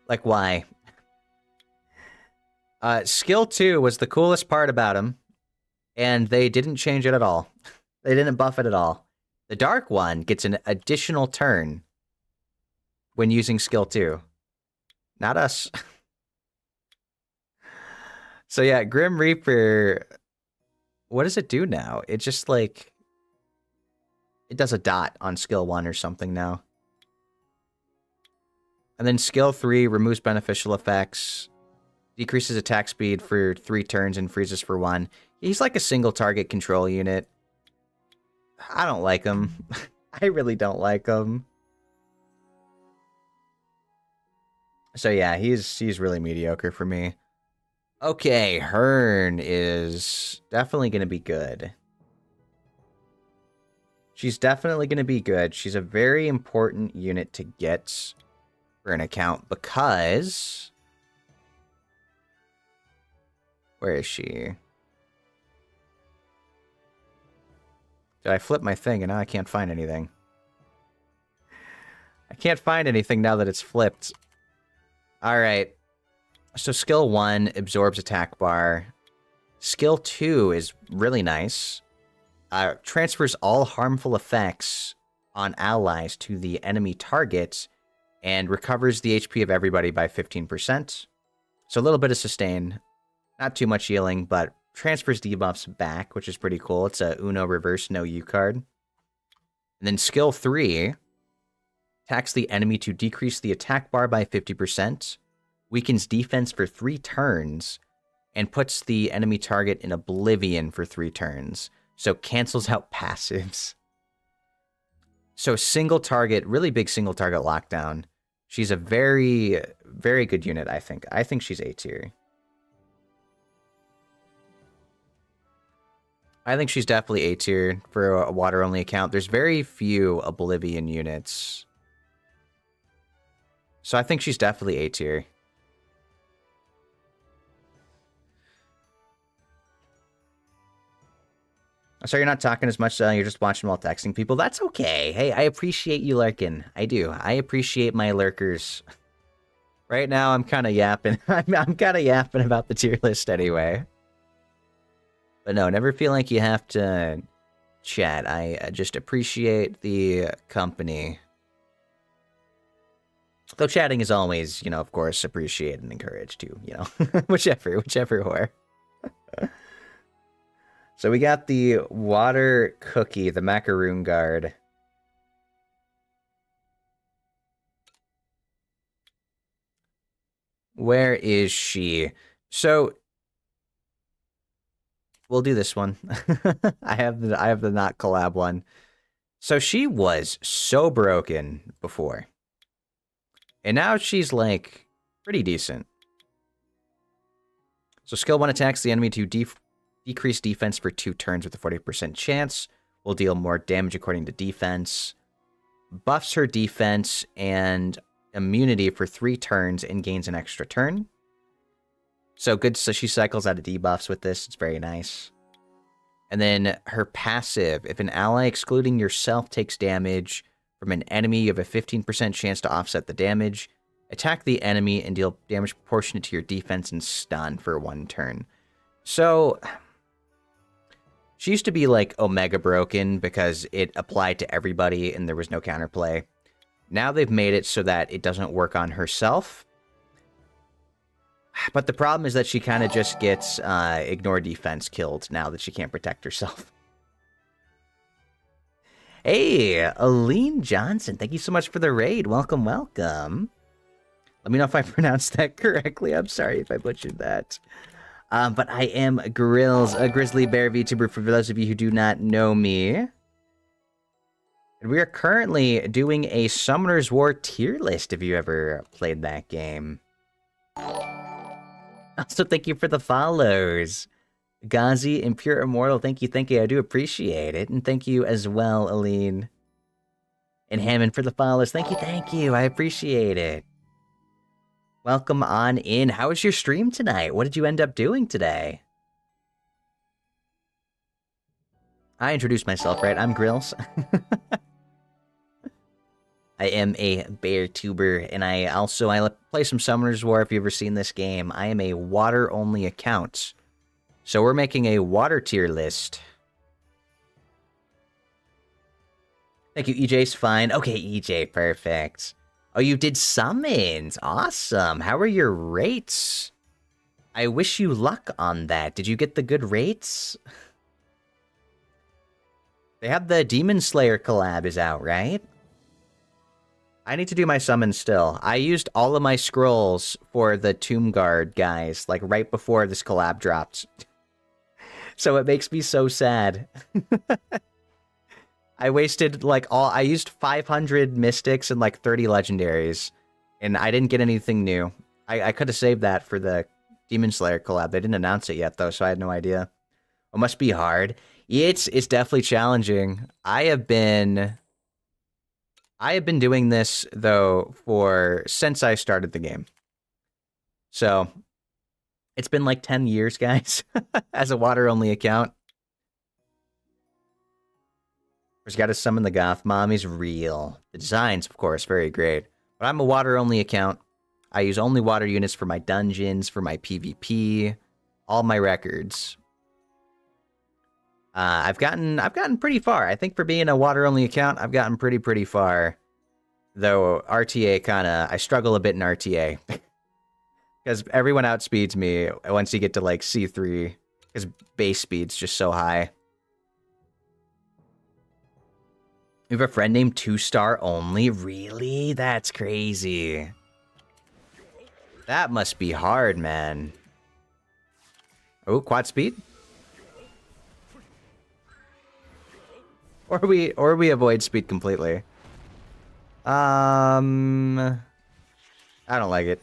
[SPEAKER 1] Like, why? Skill 2 was the coolest part about him, and they didn't change it at all. They didn't buff it at all. The Dark One gets an additional turn when using Skill 2. Not us. So yeah, Grim Reaper... What does it do now? It just, like... It does a dot on Skill 1 or something now. And then Skill 3 removes beneficial effects, decreases attack speed for 3 turns, and freezes for 1. He's like a single target control unit. I don't like him. I really don't like him. So yeah, he's really mediocre for me. Okay, Hearn is definitely going to be good. She's definitely going to be good. She's a very important unit to get for an account because... Where is she? Did I flip my thing and now I can't find anything? I can't find anything now that it's flipped. Alright. So skill 1 absorbs attack bar. Skill 2 is really nice. Transfers all harmful effects on allies to the enemy target and recovers the HP of everybody by 15%. So a little bit of sustain. Not too much healing, but transfers debuffs back, which is pretty cool. It's a Uno reverse no U card. And then skill 3 attacks the enemy to decrease the attack bar by 50%. Weakens defense for 3 turns, and puts the enemy target in oblivion for 3 turns. So cancels out passives. So single target, really big single target lockdown. She's a very, very good unit, I think. I think she's A tier. I think she's definitely A tier for a water-only account. There's very few Oblivion units. So I think she's definitely A tier. So you're not talking as much, you're just watching while texting people. That's okay. Hey, I appreciate you lurking. I do. I appreciate my lurkers. Right now, I'm kind of yapping. I'm kind of yapping about the tier list anyway. But no, never feel like you have to chat. I just appreciate the company. Though chatting is always, you know, of course, appreciated and encouraged too, you know. whichever where. So we got the Water Cookie, the Macaroon Guard. Where is she? So we'll do this one. I have the not collab one. So she was so broken before. And now she's like pretty decent. So skill 1 attacks the enemy to decrease defense for 2 turns with a 40% chance. Will deal more damage according to defense. Buffs her defense and immunity for 3 turns and gains an extra turn. So good. So she cycles out of debuffs with this. It's very nice. And then her passive, if an ally excluding yourself takes damage from an enemy, you have a 15% chance to offset the damage. Attack the enemy and deal damage proportionate to your defense and stun for 1 turn. So, she used to be like Omega broken because it applied to everybody and there was no counterplay. Now they've made it so that it doesn't work on herself. But the problem is that she kind of just gets ignore defense killed now that she can't protect herself. Hey, Aline Johnson, thank you so much for the raid. Welcome, welcome. Let me know if I pronounced that correctly. I'm sorry if I butchered that. But I am Grills, a Grizzly Bear VTuber for those of you who do not know me. And we are currently doing a Summoner's War tier list, if you ever played that game. Also, thank you for the follows. Ghazi and Pure Immortal, thank you, I do appreciate it. And thank you as well, Aline. And Hammond for the follows, thank you, I appreciate it. Welcome on in. How was your stream tonight? What did you end up doing today? I introduced myself, right? I'm Grills. I am a bear tuber, and I play some Summoner's War if you've ever seen this game. I am a water-only account. So we're making a water tier list. Thank you, EJ's fine. Okay, EJ, perfect. Oh, you did summons. Awesome. How are your rates? I wish you luck on that. Did you get the good rates? They have the Demon Slayer collab is out, right? I need to do my summons still. I used all of my scrolls for the Tomb Guard guys, like right before this collab dropped. So it makes me so sad. I wasted I used 500 mystics and like 30 legendaries, and I didn't get anything new. I could have saved that for the Demon Slayer collab. They didn't announce it yet though, so I had no idea. It must be hard. It's definitely challenging. I have been doing this though since I started the game. So it's been like 10 years, guys, as a water-only account. Just got to summon the Goth Mom. He's real. The designs, of course, very great. But I'm a water-only account. I use only water units for my dungeons, for my PvP, all my records. I've gotten pretty far. I think for being a water-only account, I've gotten pretty far. Though RTA I struggle a bit in RTA. Because everyone outspeeds me once you get to like C3. Because base speed's just so high. You have a friend named 2-star only? Really? That's crazy. That must be hard, man. Oh, quad speed? Or we avoid speed completely. I don't like it.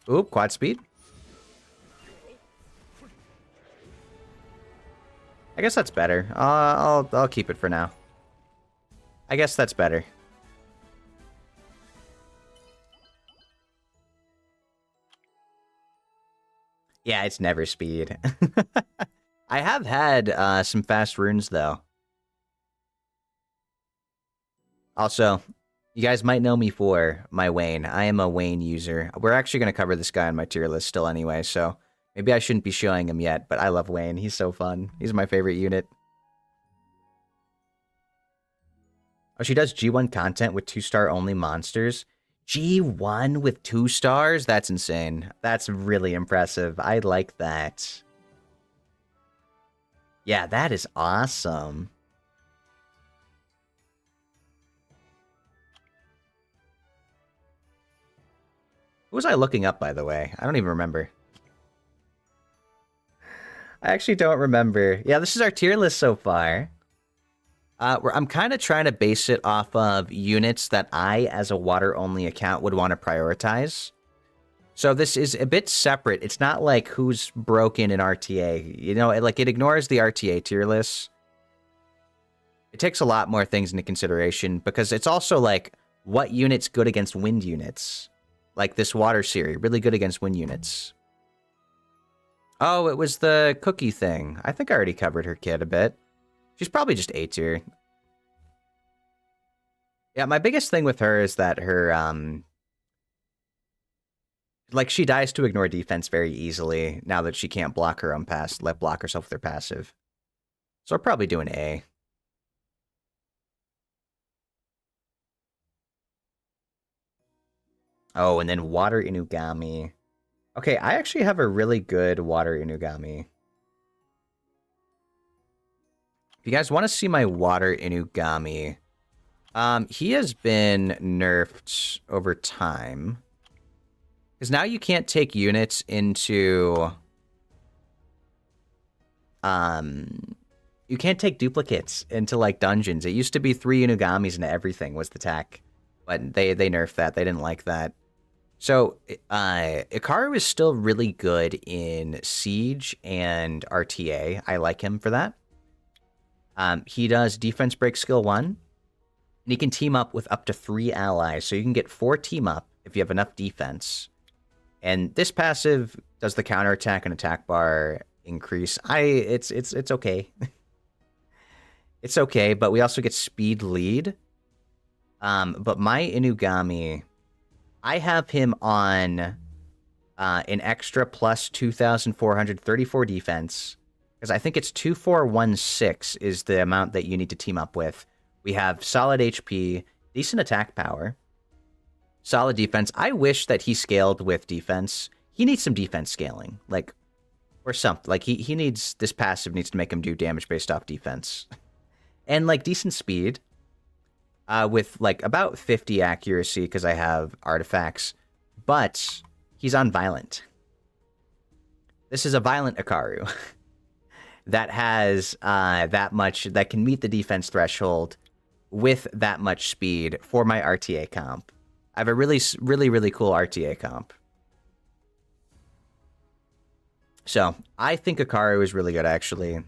[SPEAKER 1] Ooh, quad speed. I guess that's better. I'll keep it for now. I guess that's better. Yeah, it's never speed. I have had some fast runes though. Also, you guys might know me for my Wayne. I am a Wayne user. We're actually going to cover this guy on my tier list still anyway, so maybe I shouldn't be showing him yet, but I love Wayne. He's so fun. He's my favorite unit. Oh, she does G1 content with 2-star only monsters. G1 with 2 stars? That's insane. That's really impressive. I like that. Yeah, that is awesome. Who was I looking up, by the way? I don't even remember. I actually don't remember. Yeah, this is our tier list so far. I'm kind of trying to base it off of units that I, as a water-only account, would want to prioritize. So this is a bit separate. It's not like who's broken in RTA. You know, it ignores the RTA tier list. It takes a lot more things into consideration because it's also like what unit's good against wind units. Like this water series, really good against wind units. Oh, it was the cookie thing. I think I already covered her kit a bit. She's probably just A tier. Yeah, my biggest thing with her is that her, like, she dies to ignore defense very easily now that she can't block her own pass, block herself with her passive. So I'll probably do an A. Oh, and then Water Inugami. Okay, I actually have a really good Water Inugami. If you guys want to see my Water Inugami, he has been nerfed over time. Because now you can't take units into... You can't take duplicates into, like, dungeons. It used to be 3 Inugamis into everything was the tech. But they nerfed that. They didn't like that. So, Ikaru is still really good in Siege and RTA. I like him for that. He does Defense Break Skill 1. And he can team up with up to 3 allies. So you can get 4 team up if you have enough defense. And this passive does the counterattack and attack bar increase. It's okay. It's okay, but we also get speed lead. But my Inugami, I have him on an extra plus 2,434 defense. Because I think it's 2,416 is the amount that you need to team up with. We have solid HP, decent attack power, solid defense. I wish that he scaled with defense. He needs some defense scaling, like, or something. Like, he needs, this passive needs to make him do damage based off defense. And, like, decent speed, with, like, about 50 accuracy, because I have artifacts. But he's on Violent. This is a Violent Ikaru that has that much, that can meet the defense threshold with that much speed for my RTA comp. I have a really cool RTA comp. So, I think Ikaru is really good, actually.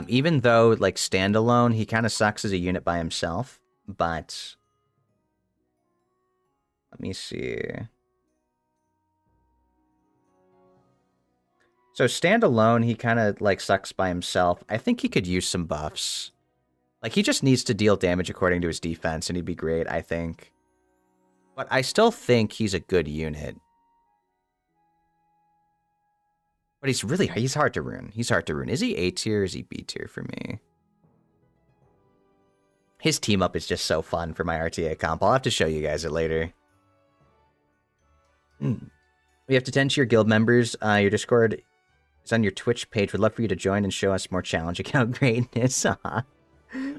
[SPEAKER 1] Even though, like, standalone, he kind of sucks as a unit by himself. But, let me see. So, standalone, he kind of, like, sucks by himself. I think he could use some buffs. Like, he just needs to deal damage according to his defense, and he'd be great, I think. But I still think he's a good unit. But he's hard to rune. He's hard to rune. Is he A tier or is he B tier for me? His team up is just so fun for my RTA comp. I'll have to show you guys it later. We have to tend to your guild members. Your Discord is on your Twitch page. Would love for you to join and show us more challenge account greatness.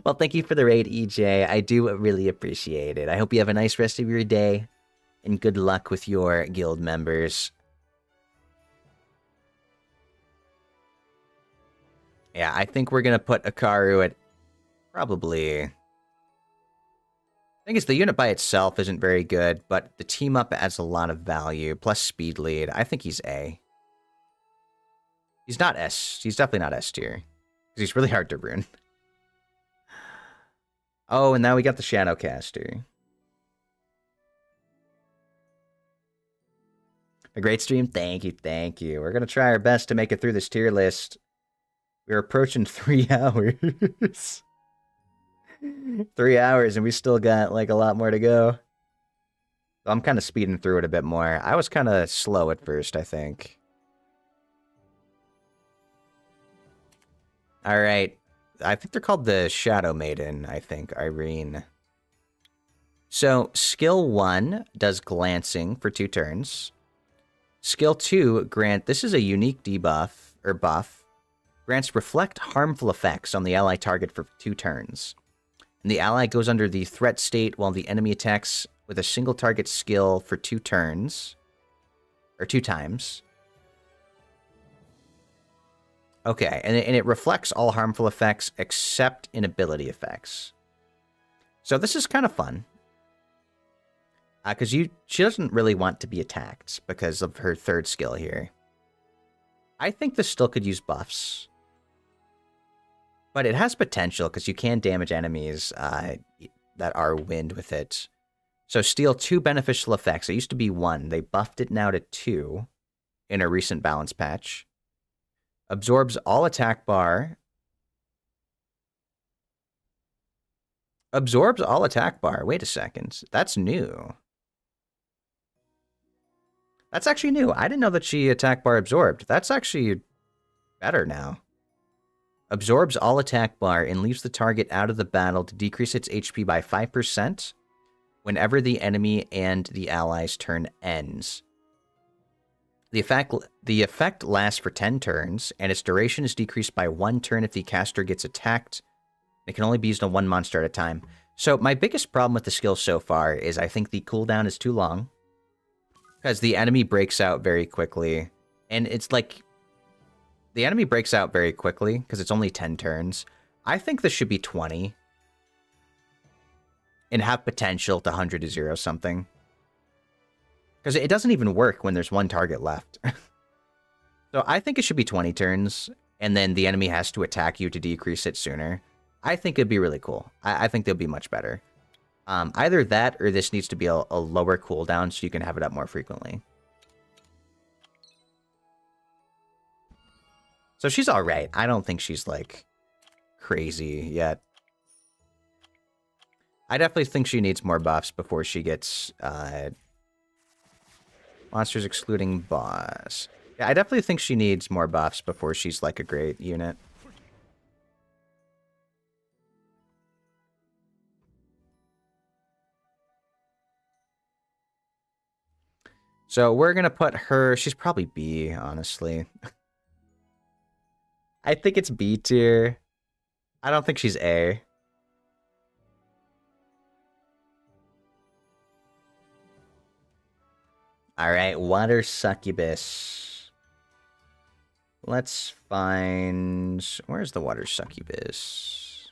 [SPEAKER 1] Well, thank you for the raid, EJ. I do really appreciate it. I hope you have a nice rest of your day. And good luck with your guild members. Yeah, I think we're going to put Ikaru at probably... I think it's the unit by itself isn't very good, but the team up adds a lot of value, plus speed lead. I think he's A. He's not S. He's definitely not S tier. Because he's really hard to rune. Oh, and now we got the Shadowcaster. A great stream. Thank you, thank you. We're going to try our best to make it through this tier list. We're approaching 3 hours. 3 hours, and we still got, like, a lot more to go. So I'm kind of speeding through it a bit more. I was kind of slow at first, I think. Alright. I think they're called the Shadow Maiden, I think. Irene. So, skill 1 does glancing for 2 turns. Skill 2, this is a unique debuff, or buff. Grants reflect harmful effects on the ally target for 2 turns. And the ally goes under the threat state while the enemy attacks with a single target skill for 2 turns. Or 2 times. Okay, and it reflects all harmful effects except inability effects. So this is kind of fun. Because she doesn't really want to be attacked because of her 3rd skill here. I think this still could use buffs. But it has potential because you can damage enemies that are wind with it. So steal 2 beneficial effects. It used to be 1. They buffed it now to 2 in a recent balance patch. Absorbs all attack bar. Absorbs all attack bar. Wait a second. That's new. That's actually new. I didn't know that she attack bar absorbed. That's actually better now. Absorbs all attack bar and leaves the target out of the battle to decrease its HP by 5% whenever the enemy and the ally's turn ends. The effect lasts for 10 turns, and its duration is decreased by 1 turn if the caster gets attacked. It can only be used on 1 monster at a time. So my biggest problem with the skill so far is I think the cooldown is too long. Because the enemy breaks out very quickly. And it's like... The enemy breaks out very quickly, because it's only 10 turns. I think this should be 20. And have potential to 100 to 0 something. Because it doesn't even work when there's 1 target left. So I think it should be 20 turns, and then the enemy has to attack you to decrease it sooner. I think it'd be really cool. I think they'll be much better. Either that, or this needs to be a lower cooldown so you can have it up more frequently. So she's alright. I don't think she's, like, crazy yet. I definitely think she needs more buffs before she gets, monsters excluding boss. Yeah, I definitely think she needs more buffs before she's, like, a great unit. So we're gonna put her... She's probably B, honestly. I think it's B tier. I don't think she's A. Alright, Water Succubus. Let's find... Where's the Water Succubus?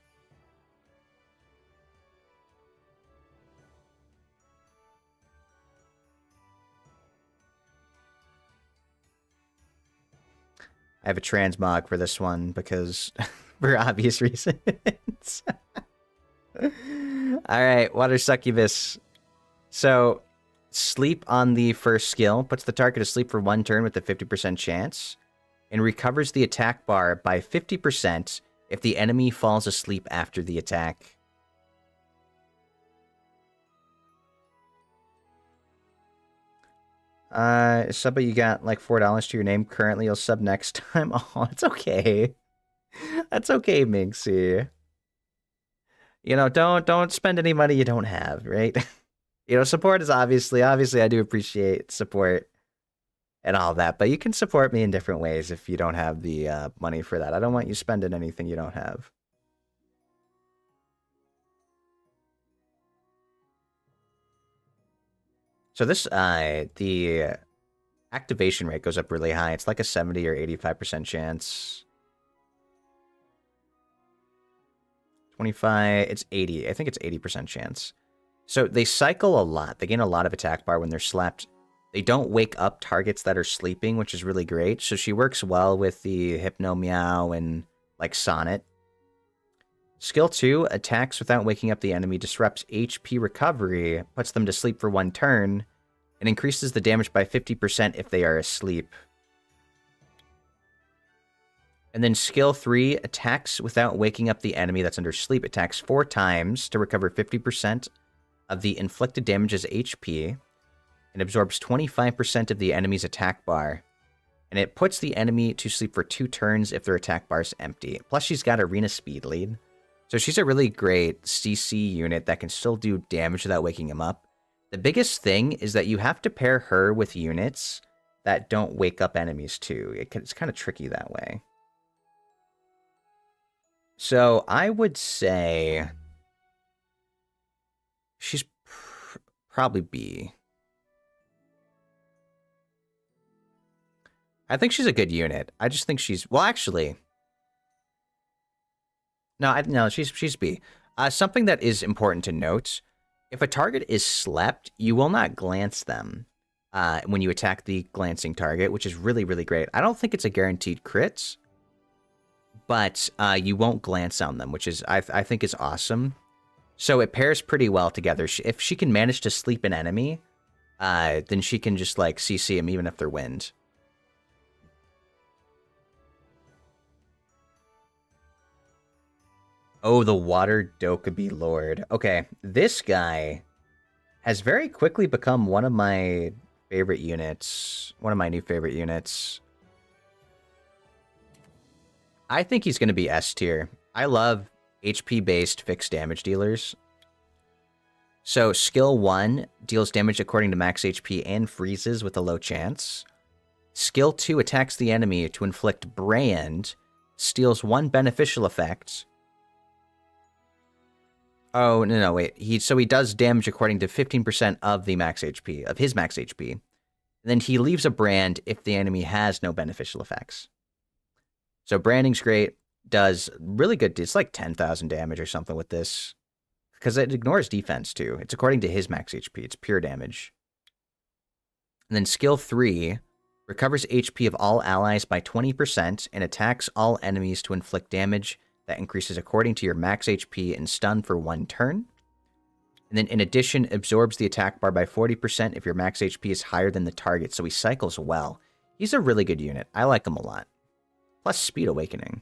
[SPEAKER 1] I have a transmog for this one because for obvious reasons. Alright, Water Succubus. So, sleep on the first skill, puts the target asleep for 1 turn with a 50% chance, and recovers the attack bar by 50% if the enemy falls asleep after the attack. Sub, you got like $4 to your name currently. You'll sub next time. Oh, it's okay. That's okay, Minxie. You know, don't spend any money you don't have, right? You know, support is obviously I do appreciate support and all that, but you can support me in different ways if you don't have the money for that. I don't want you spending anything you don't have. So this, the activation rate goes up really high. It's like a 70 or 85% chance. 25, it's 80. I think it's 80% chance. So they cycle a lot. They gain a lot of attack bar when they're slept. They don't wake up targets that are sleeping, which is really great. So she works well with the Hypno Meow and like Sonnet. Skill 2, attacks without waking up the enemy, disrupts HP recovery, puts them to sleep for 1 turn, and increases the damage by 50% if they are asleep. And then skill 3, attacks without waking up the enemy that's under sleep, attacks 4 times to recover 50% of the inflicted damage as HP, and absorbs 25% of the enemy's attack bar. And it puts the enemy to sleep for 2 turns if their attack bar is empty. Plus she's got arena speed lead. So she's a really great CC unit that can still do damage without waking him up. The biggest thing is that you have to pair her with units that don't wake up enemies too. It's kind of tricky that way. So I would say she's probably B. I think she's a good unit. I just think she's... Well, actually... No, she's B. Something that is important to note, if a target is slept, you will not glance them when you attack the glancing target, which is really, really great. I don't think it's a guaranteed crit, but you won't glance on them, which is I think is awesome. So it pairs pretty well together. If she can manage to sleep an enemy, then she can just like CC him even if they're wind. Oh, the Water Dokkaebi Lord. Okay, this guy has very quickly become one of my favorite units. One of my new favorite units. I think he's going to be S tier. I love HP-based fixed damage dealers. So, skill 1 deals damage according to max HP and freezes with a low chance. Skill 2 attacks the enemy to inflict brand, steals 1 beneficial effect. Oh, no, wait. So he does damage according to 15% of the max HP, of his max HP. And then he leaves a brand if the enemy has no beneficial effects. So branding's great. Does really good. It's like 10,000 damage or something with this. Because it ignores defense, too. It's according to his max HP. It's pure damage. And then skill 3 recovers HP of all allies by 20% and attacks all enemies to inflict damage that increases according to your max HP and stun for 1 turn. And then in addition, absorbs the attack bar by 40% if your max HP is higher than the target, so he cycles well. He's a really good unit. I like him a lot. Plus Speed Awakening.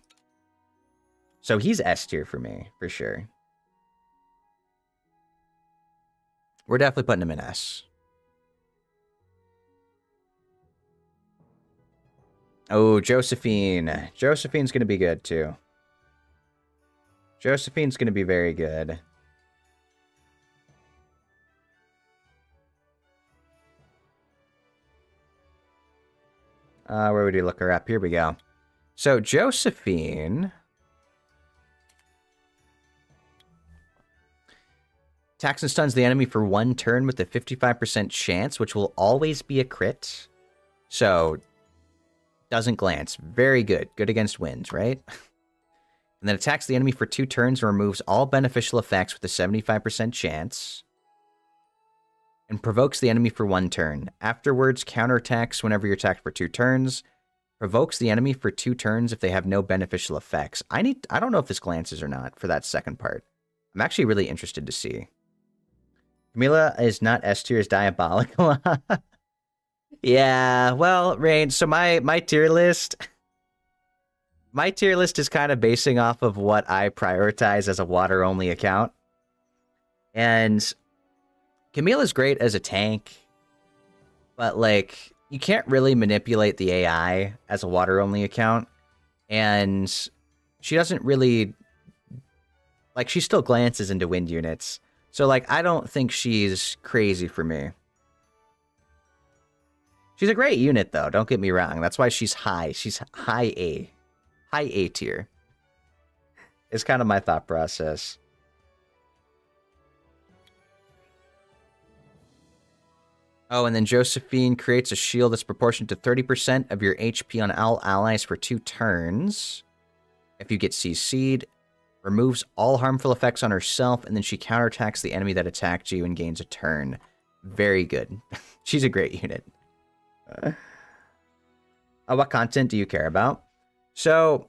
[SPEAKER 1] So he's S tier for me, for sure. We're definitely putting him in S. Oh, Josephine. Josephine's going to be good, too. Josephine's going to be very good. Where would you look her up? Here we go. So, Josephine attacks and stuns the enemy for 1 turn with a 55% chance, which will always be a crit. So, doesn't glance. Very good. Good against winds, right? And then attacks the enemy for 2 turns and removes all beneficial effects with a 75% chance. And provokes the enemy for 1 turn. Afterwards, counterattacks whenever you're attacked for 2 turns. Provokes the enemy for 2 turns if they have no beneficial effects. I don't know if this glances or not for that second part. I'm actually really interested to see. Camila is not S tier, is diabolical. Yeah, well, Rain, so my tier list... My tier list is kind of basing off of what I prioritize as a water-only account. And Camilla's great as a tank, but, like, you can't really manipulate the AI as a water-only account. And she doesn't really... Like, she still glances into wind units. So, like, I don't think she's crazy for me. She's a great unit, though. Don't get me wrong. That's why she's high. She's high A. High A tier. Is kind of my thought process. Oh, and then Josephine creates a shield that's proportionate to 30% of your HP on all allies for 2 turns. If you get CC'd, removes all harmful effects on herself, and then she counterattacks the enemy that attacked you and gains a turn. Very good. She's a great unit. What content do you care about? So,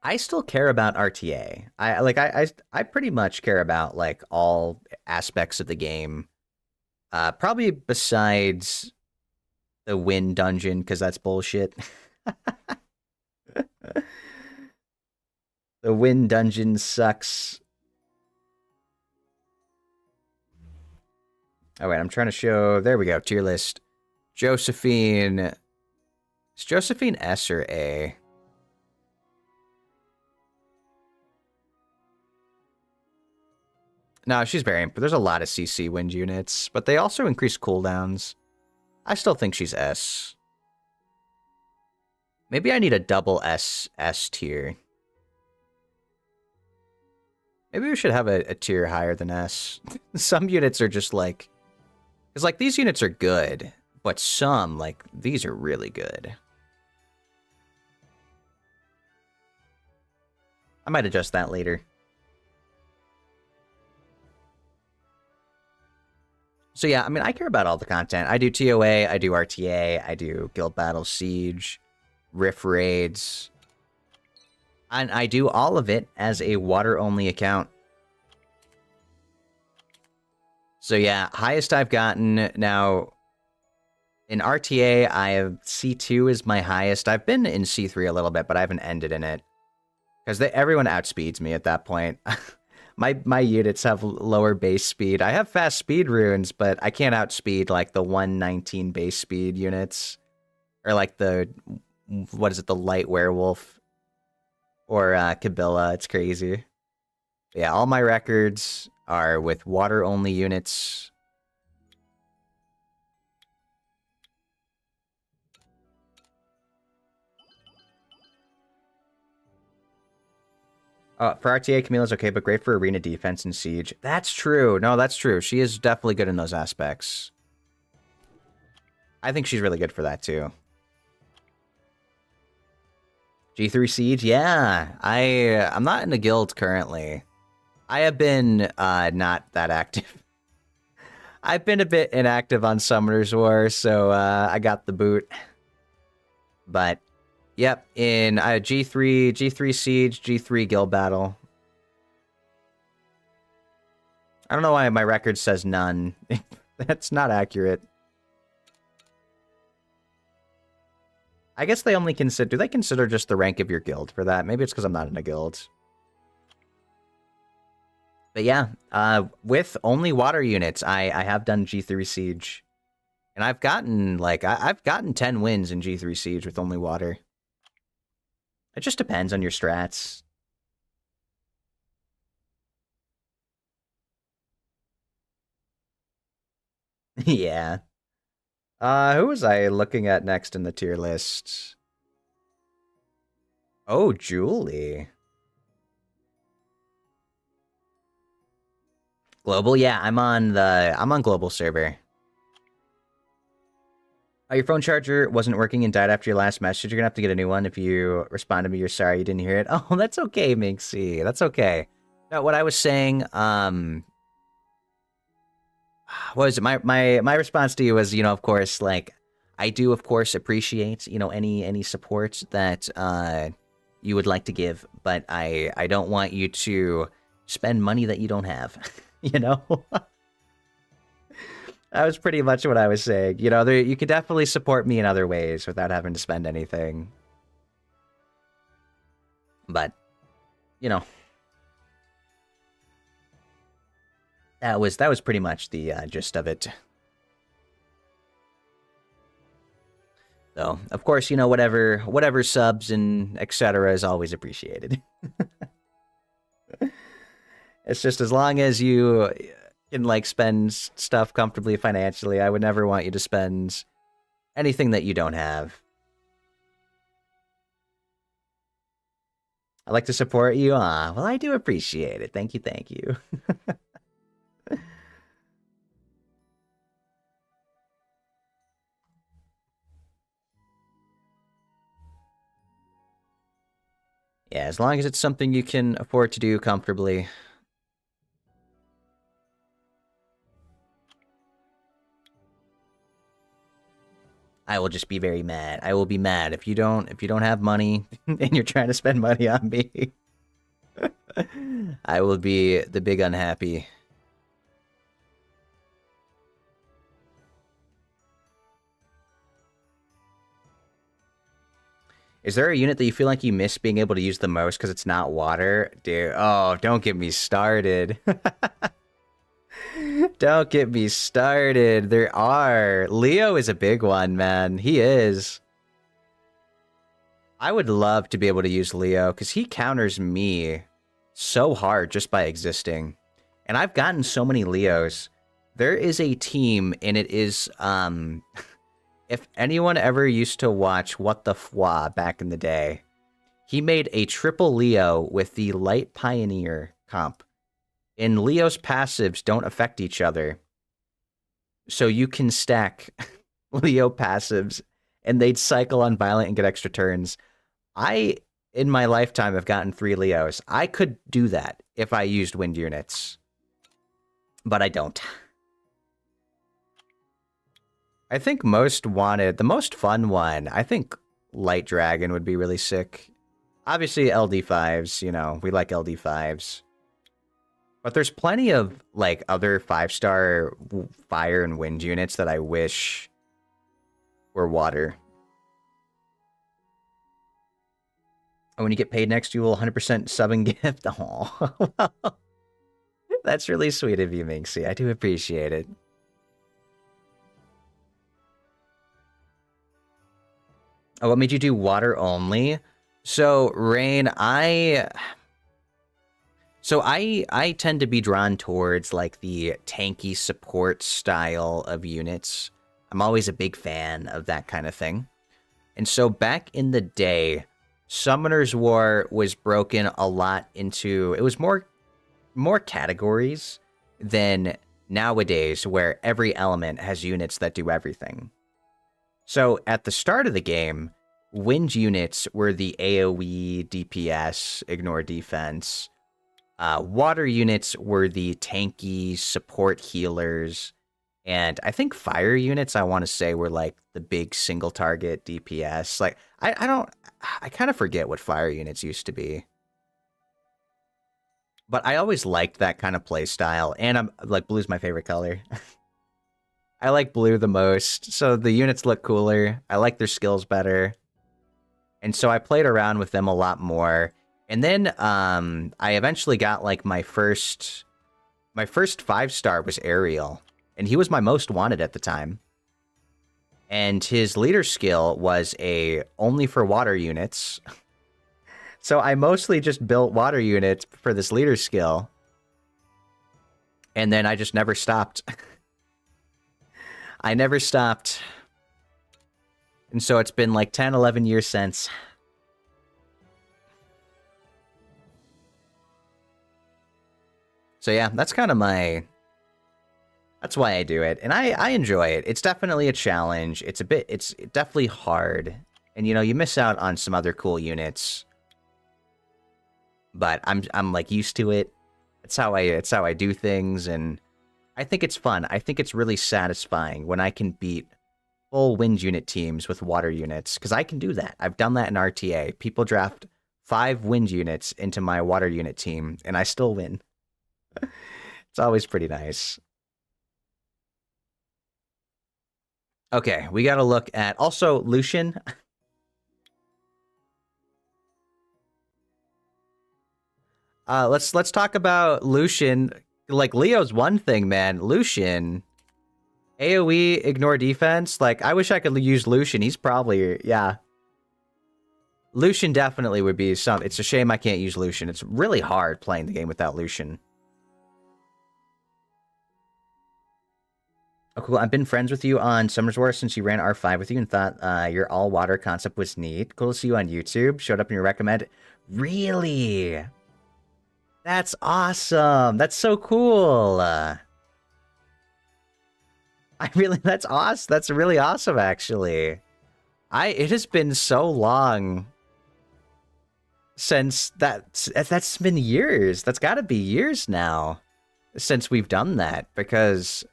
[SPEAKER 1] I still care about RTA. I pretty much care about, like, all aspects of the game. Probably besides the win dungeon, because that's bullshit. The win dungeon sucks. Oh, wait, I'm trying to show... There we go, tier list. Josephine. Is Josephine S or A? No, she's variant, but there's a lot of CC wind units, but they also increase cooldowns. I still think she's S. Maybe I need a double S tier. Maybe we should have a tier higher than S. Some units are just like... Because, like, these units are good, but some, like, these are really good. I might adjust that later. So yeah, I mean, I care about all the content. I do TOA, I do RTA, I do Guild Battle Siege, Rift Raids. And I do all of it as a water-only account. So yeah, highest I've gotten. Now, in RTA, I have C2 is my highest. I've been in C3 a little bit, but I haven't ended in it. Because everyone outspeeds me at that point. My units have lower base speed. I have fast speed runes, but I can't outspeed like the 119 base speed units. Or like the, what is it, the light werewolf. Or Kabilla. It's crazy. Yeah, all my records are with water-only units. For RTA, Camilla's okay, but great for arena defense and siege. That's true. No, that's true. She is definitely good in those aspects. I think she's really good for that, too. G3 Siege? Yeah. I'm not in a guild currently. I have been not that active. I've been a bit inactive on Summoner's War, so I got the boot. But yep, in G3 Siege, G3 Guild Battle. I don't know why my record says none. That's not accurate. I guess they only consider... Do they consider just the rank of your guild for that? Maybe it's because I'm not in a guild. But yeah, with only water units, I have done G3 Siege. And I've gotten, like, I've gotten 10 wins in G3 Siege with only water. It just depends on your strats. Yeah. Who was I looking at next in the tier list? Oh, Julie. Global? Yeah, I'm on global server. Oh, your phone charger wasn't working and died after your last message. You're gonna have to get a new one. If you respond to me, you're sorry you didn't hear it. Oh, that's okay, Minxie. That's okay. No, what I was saying, what was it? My response to you was, of course, like, I do, of course, appreciate, any support that you would like to give, but I don't want you to spend money that you don't have, That was pretty much what I was saying. You could definitely support me in other ways without having to spend anything. But, that was pretty much the gist of it. So, of course, whatever subs and etc. is always appreciated. It's just as long as you can, like, spend stuff comfortably financially, I would never want you to spend anything that you don't have. I like to support you. Well, I do appreciate it. Thank you, thank you. Yeah, as long as it's something you can afford to do comfortably. I will just be very mad. I will be mad if you don't have money and you're trying to spend money on me. I will be the big unhappy. Is there a unit that you feel like you miss being able to use the most because it's not water? Dude, oh, don't get me started. Don't get me started. There are. Leo is a big one, man. He is. I would love to be able to use Leo because he counters me so hard just by existing. And I've gotten so many Leos. There is a team, and it is, if anyone ever used to watch What the Fwa back in the day, he made a triple Leo with the Light Pioneer comp. And Leo's passives don't affect each other. So you can stack Leo passives, and they'd cycle on Violent and get extra turns. I, in my lifetime, have gotten 3 Leos. I could do that if I used wind units. But I don't. I think the most fun one, I think Light Dragon would be really sick. Obviously, LD5s, we like LD5s. But there's plenty of, like, other 5-star fire and wind units that I wish were water. when you get paid next, you will 100% sub and gift. Oh, that's really sweet of you, Minxie. I do appreciate it. Oh, what made you do water only? So, Rain, I tend to be drawn towards like the tanky support style of units. I'm always a big fan of that kind of thing. And so back in the day, Summoner's War was broken a lot into, it was more categories than nowadays where every element has units that do everything. So at the start of the game, wind units were the AoE, DPS, ignore defense. Water units were the tanky support healers. And I think fire units, I want to say, were like the big single target DPS. Like, I kind of forget what fire units used to be. But I always liked that kind of play style. And I'm like, blue's my favorite color. I like blue the most. So the units look cooler. I like their skills better. And so I played around with them a lot more. And then I eventually got like my first 5-star was Ariel. And he was my most wanted at the time. And his leader skill was only for water units. So I mostly just built water units for this leader skill. And then I just never stopped. I never stopped. And so it's been like 10, 11 years since. So yeah, that's kind of that's why I do it. And I enjoy it. It's definitely a challenge. It's definitely hard. And you miss out on some other cool units. But I'm like used to it. It's how I do things, and I think it's fun. I think it's really satisfying when I can beat full wind unit teams with water units, because I can do that. I've done that in RTA. People draft 5 wind units into my water unit team, and I still win. It's always pretty nice. Okay, we got to look at also Lucian. Let's talk about Lucian. Like, Leo's one thing, man. Lucian, AoE, ignore defense. Like, I wish I could use Lucian. He's probably, yeah. Lucian definitely would be some. It's a shame I can't use Lucian. It's really hard playing the game without Lucian. Oh, cool. I've been friends with you on Summer's War since you ran R5 with you and thought your all-water concept was neat. Cool to see you on YouTube. Showed up in your recommend. Really? That's awesome. That's so cool. That's awesome. That's really awesome, actually. It has been so long since that's been years. That's got to be years now since we've done that, because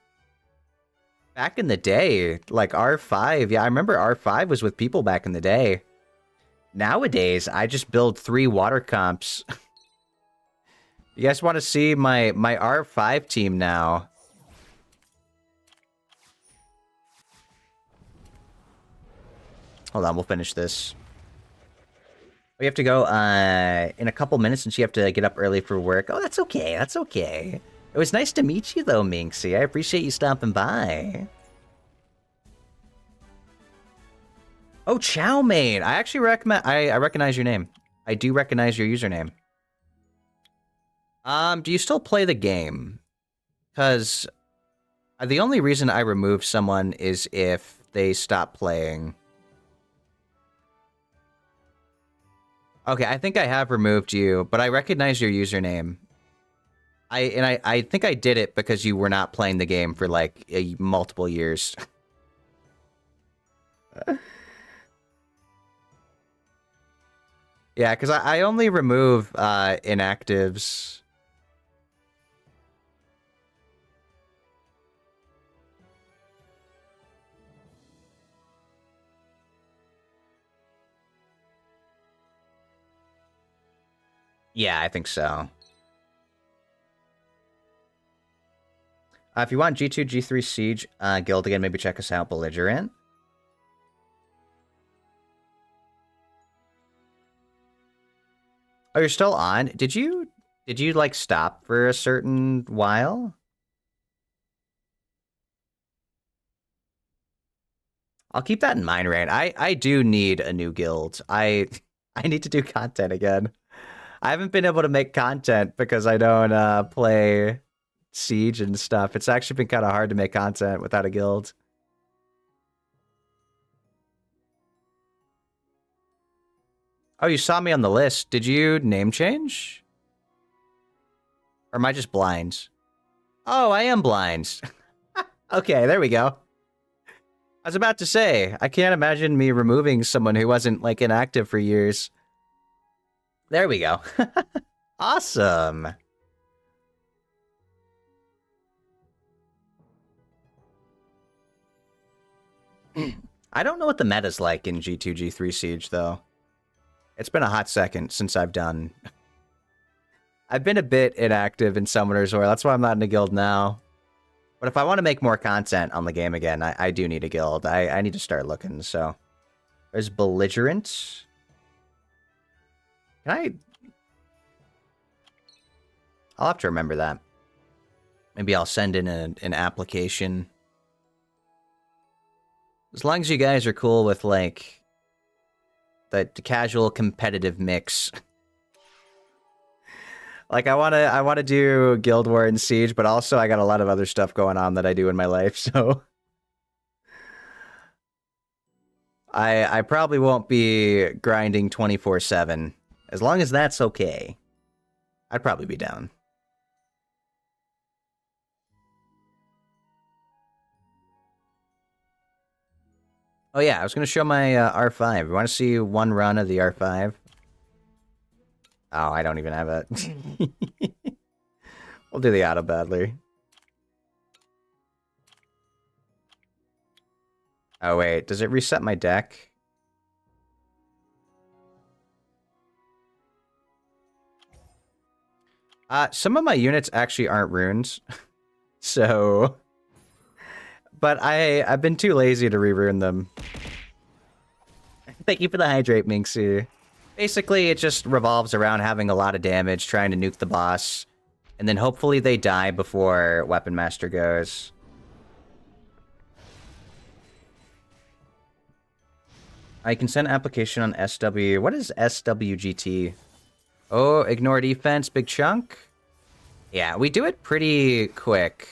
[SPEAKER 1] back in the day, like R5, yeah, I remember R5 was with people back in the day. Nowadays, I just build 3 water comps. You guys want to see my R5 team now? Hold on, we'll finish this. We have to go in a couple minutes, since you have to get up early for work. Oh, that's okay. That's okay. It was nice to meet you, though, Minxie. I appreciate you stopping by. Oh, Chow Mein. I actually recommend. I recognize your name. I do recognize your username. Do you still play the game? Because the only reason I remove someone is if they stop playing. Okay, I think I have removed you, but I recognize your username. I think I did it because you were not playing the game for like multiple years. Yeah, because I only remove inactives. Yeah, I think so. If you want G2, G3 Siege guild again, maybe check us out, Belligerent. Oh, you're still on? Did you like stop for a certain while? I'll keep that in mind, Rand. I do need a new guild. I need to do content again. I haven't been able to make content because I don't play Siege and stuff. It's actually been kind of hard to make content without a guild. Oh, you saw me on the list. Did you name change? Or am I just blind? Oh, I am blind. Okay, there we go. I was about to say, I can't imagine me removing someone who wasn't, like, inactive for years. There we go. Awesome. I don't know what the meta's like in G2, G3 Siege, though. It's been a hot second since I've done... I've been a bit inactive in Summoner's War. That's why I'm not in a guild now. But if I want to make more content on the game again, I do need a guild. I need to start looking, so... There's Belligerent. Can I... I'll have to remember that. Maybe I'll send in an application. As long as you guys are cool with, like... the casual competitive mix. Like, I wanna do Guild War and Siege, but also I got a lot of other stuff going on that I do in my life, so... I probably won't be grinding 24/7. As long as that's okay. I'd probably be down. Oh yeah, I was gonna show my R5. You wanna see one run of the R5? Oh, I don't even have it. We'll do the auto battler. Oh wait, does it reset my deck? Some of my units actually aren't runes. So... But I've been too lazy to re-rune them. Thank you for the hydrate, Minxie. Basically, it just revolves around having a lot of damage, trying to nuke the boss, and then hopefully they die before Weapon Master goes. I can send application on SW. What is SWGT? Oh, ignore defense, big chunk? Yeah, we do it pretty quick.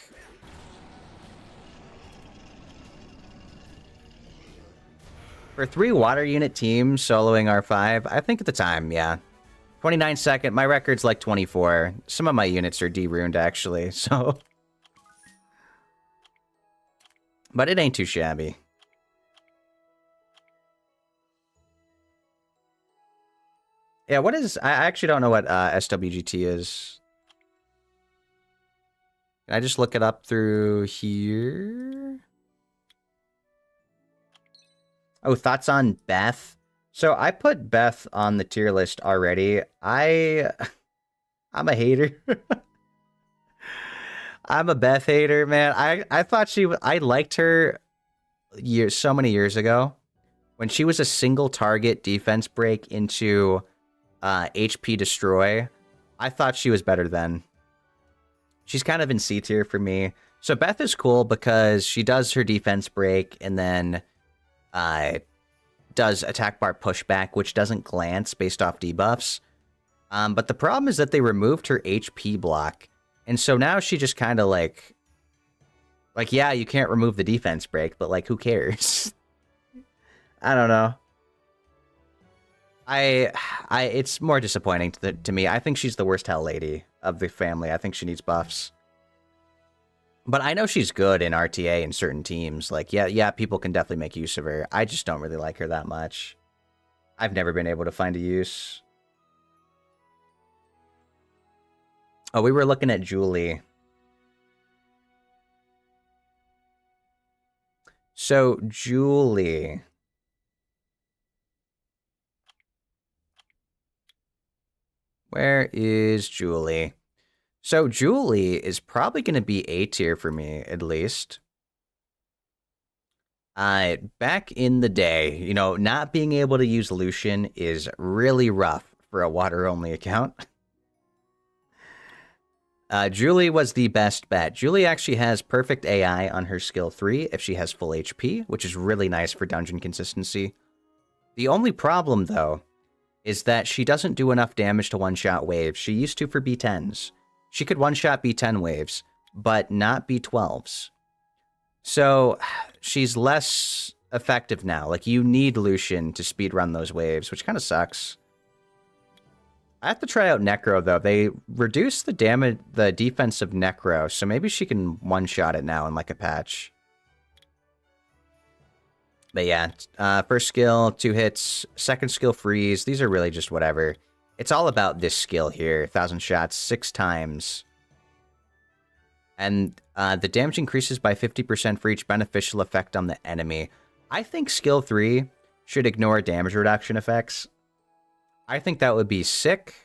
[SPEAKER 1] For 3 water unit teams soloing R5, I think at the time, yeah. 29 second, my record's like 24. Some of my units are de-runed actually, so... But it ain't too shabby. Yeah, what is... I actually don't know what SWGT is. Can I just look it up through here? Oh, thoughts on Beth? So I put Beth on the tier list already. I'm a hater. I'm a Beth hater, man. I thought I liked her so many years ago when she was a single target defense break into HP destroy. I thought she was better then. She's kind of in C tier for me. So Beth is cool because she does her defense break and then does attack bar pushback, which doesn't glance based off debuffs. But the problem is that they removed her HP block. And so now she just kind of like, yeah, you can't remove the defense break, but like, who cares? I don't know. It's more disappointing to me. I think she's the worst Hell Lady of the family. I think she needs buffs. But I know she's good in RTA in certain teams. Like, yeah, people can definitely make use of her. I just don't really like her that much. I've never been able to find a use. Oh, we were looking at Julie. So, Julie. Where is Julie? So Julie is probably going to be A tier for me, at least. Back in the day, you know, not being able to use Lucian is really rough for a water-only account. Julie was the best bet. Julie actually has perfect AI on her skill 3 if she has full HP, which is really nice for dungeon consistency. The only problem, though, is that she doesn't do enough damage to one-shot waves. She used to for B10s. She could one-shot B10 waves, but not B12s. So she's less effective now. Like, you need Lucian to speedrun those waves, which kind of sucks. I have to try out Necro, though. They reduced the defense of Necro, so maybe she can one-shot it now in, like, a patch. But yeah, first skill, 2 hits. Second skill, freeze. These are really just whatever. It's all about this skill here. 1,000 shots, 6 times. And the damage increases by 50% for each beneficial effect on the enemy. I think skill 3 should ignore damage reduction effects. I think that would be sick,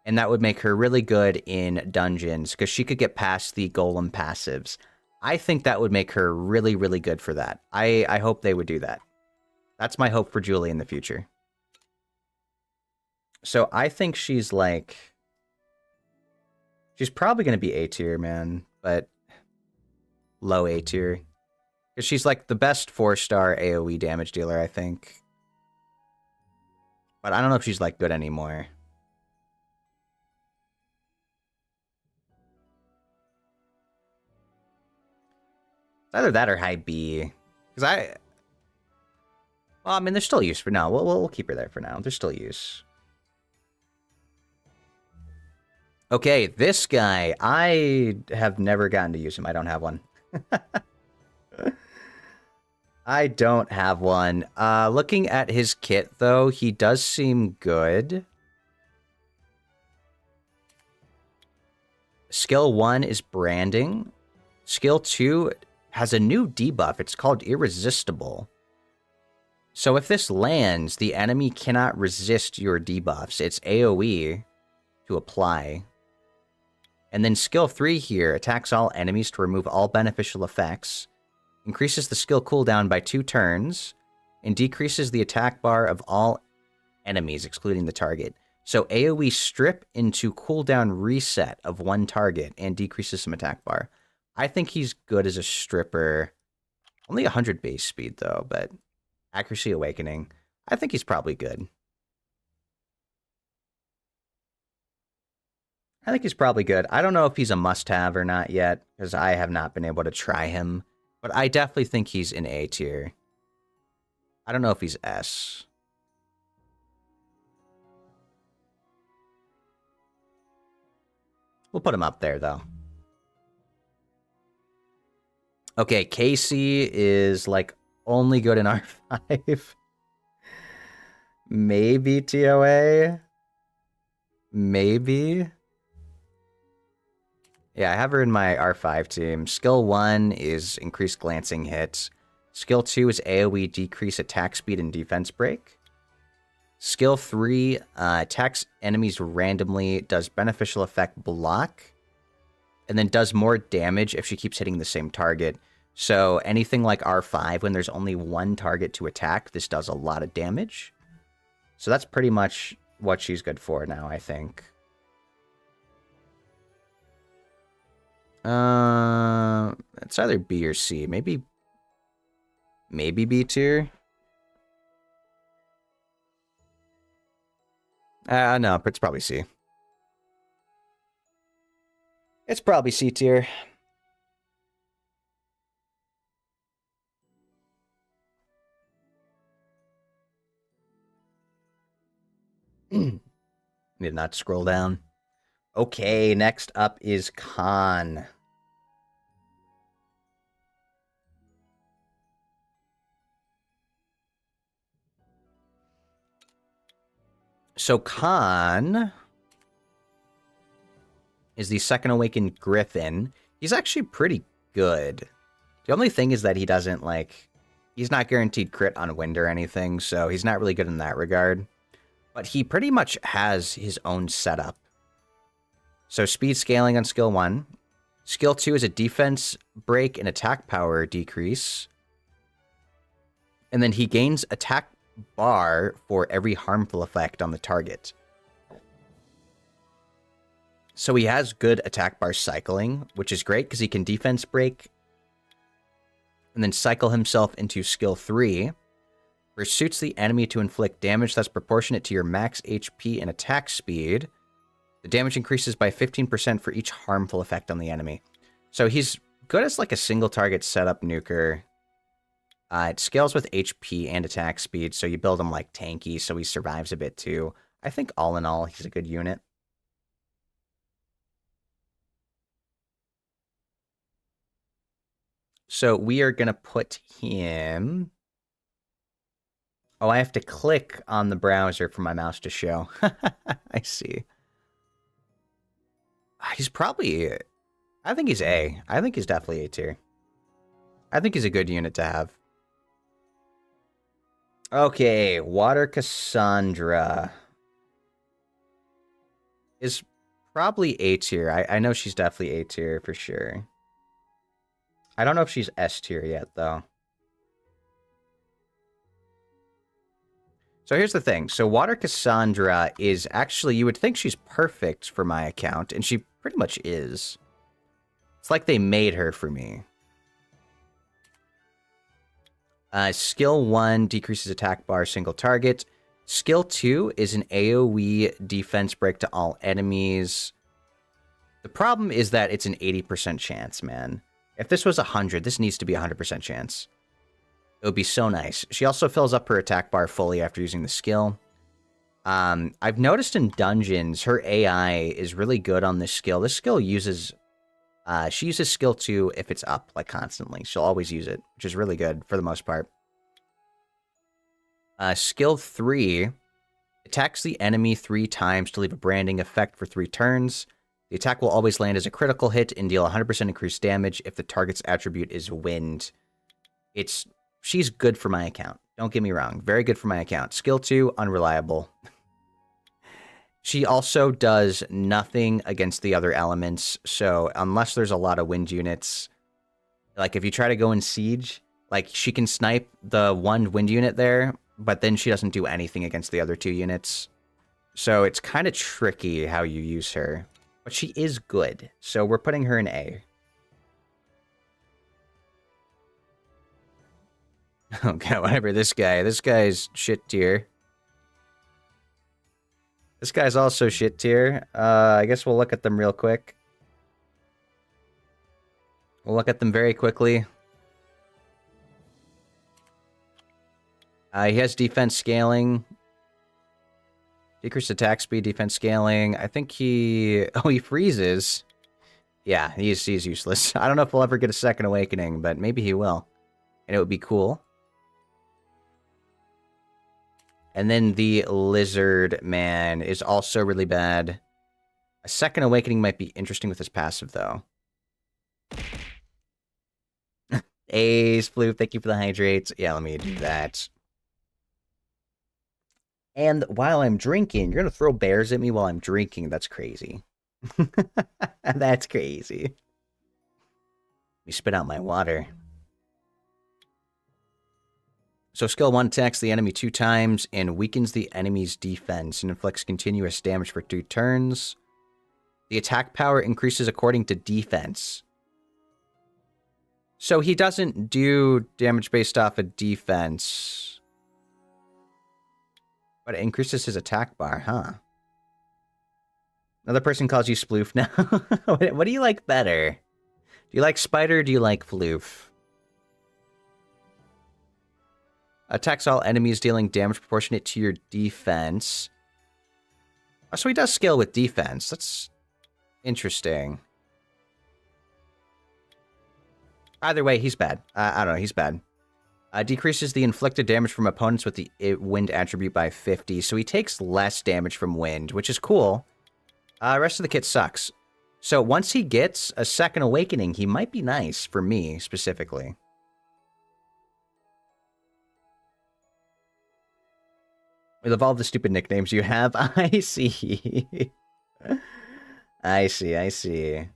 [SPEAKER 1] and that would make her really good in dungeons, because she could get past the golem passives. I think that would make her really, really good for that. I hope they would do that. That's my hope for Julie in the future. So I think she's like... She's probably going to be A tier, man, but low A tier. Because she's like the best 4-star AoE damage dealer, I think. But I don't know if she's, like, good anymore. It's either that or high B. Because well, I mean, there's still use for now. We'll keep her there for now. There's still use. Okay, this guy. I have never gotten to use him. I don't have one. I don't have one. Looking at his kit, though, he does seem good. Skill 1 is branding. Skill 2 has a new debuff. It's called Irresistible. So if this lands, the enemy cannot resist your debuffs. It's AoE to apply. And then skill 3 here attacks all enemies to remove all beneficial effects. Increases the skill cooldown by 2 turns, and decreases the attack bar of all enemies, excluding the target. So AoE strip into cooldown reset of 1 target, and decreases some attack bar. I think he's good as a stripper. Only 100 base speed, though, but accuracy awakening. I think he's probably good. I think he's probably good. I don't know if he's a must-have or not yet, because I have not been able to try him. But I definitely think he's in A tier. I don't know if he's S. We'll put him up there, though. Okay, Casey is, like, only good in R5. Maybe TOA. Maybe. Yeah, I have her in my R5 team. Skill 1 is increased glancing hits. Skill 2 is AoE decrease attack speed and defense break. Skill 3 attacks enemies randomly, does beneficial effect block, and then does more damage if she keeps hitting the same target. So anything like R5, when there's only 1 target to attack, this does a lot of damage. So that's pretty much what she's good for now, I think. It's either B or C. Maybe B tier. No, it's probably C. It's probably C tier. Need not to scroll down. Okay, next up is Khan. So Khan is the second awakened Griffin. He's actually pretty good. The only thing is that he doesn't, like... He's not guaranteed crit on wind or anything, so he's not really good in that regard. But he pretty much has his own setup. So speed scaling on skill 1. Skill 2 is a defense break and attack power decrease. And then he gains attack bar for every harmful effect on the target. So he has good attack bar cycling, which is great because he can defense break and then cycle himself into skill 3. Pursuits the enemy to inflict damage that's proportionate to your max HP and attack speed. The damage increases by 15% for each harmful effect on the enemy. So he's good as like a single target setup nuker. It scales with HP and attack speed, so you build him like tanky so he survives a bit too. I think all in all, he's a good unit. So we are going to put him... Oh, I have to click on the browser for my mouse to show. I see. He's probably... I think he's A. I think he's definitely A tier. I think he's a good unit to have. Okay, Water Cassandra is probably A tier. I know she's definitely A tier for sure. I don't know if she's S tier yet, though. So here's the thing. So Water Cassandra is actually, you would think she's perfect for my account, and she pretty much is. It's like they made her for me. Skill 1 decreases attack bar single target. Skill 2 is an AoE defense break to all enemies. The problem is that it's an 80% chance, man. If this was 100, this needs to be 100% chance. It would be so nice. She also fills up her attack bar fully after using the skill. I've noticed in dungeons, her AI is really good on this skill. This skill uses... she uses skill 2 if it's up, like, constantly. She'll always use it, which is really good for the most part. Skill 3 attacks the enemy 3 times to leave a branding effect for 3 turns. The attack will always land as a critical hit and deal 100% increased damage if the target's attribute is wind. She's good for my account. Don't get me wrong. Very good for my account. Skill 2, unreliable. She also does nothing against the other elements, so unless there's a lot of wind units, like if you try to go in siege, like she can snipe the one wind unit there, but then she doesn't do anything against the other 2 units. So it's kind of tricky how you use her, but she is good, so we're putting her in A. Okay, whatever, this guy's shit tier. This guy's also shit tier. I guess we'll look at them real quick. We'll look at them very quickly. He has defense scaling. Decreased attack speed, defense scaling. I think he... Oh, he freezes. Yeah, he's useless. I don't know if we'll ever get a second awakening, but maybe he will. And it would be cool. And then the Lizard Man is also really bad. A second awakening might be interesting with his passive, though. Hey, Sploof, thank you for the hydrates. Yeah, let me do that. And while I'm drinking, you're going to throw bears at me while I'm drinking. That's crazy. That's crazy. Let me spit out my water. So skill 1 attacks the enemy 2 times and weakens the enemy's defense and inflicts continuous damage for 2 turns. The attack power increases according to defense. So he doesn't do damage based off of defense. But it increases his attack bar, huh? Another person calls you Sploof now. What do you like better? Do you like Spider or do you like Floof? Attacks all enemies dealing damage proportionate to your defense. Oh, so he does scale with defense. That's interesting. Either way, he's bad. I don't know, he's bad. Decreases the inflicted damage from opponents with the wind attribute by 50. So he takes less damage from wind, which is cool. Rest of the kit sucks. So once he gets a second awakening, he might be nice for me specifically. With all the stupid nicknames you have, I see. I see.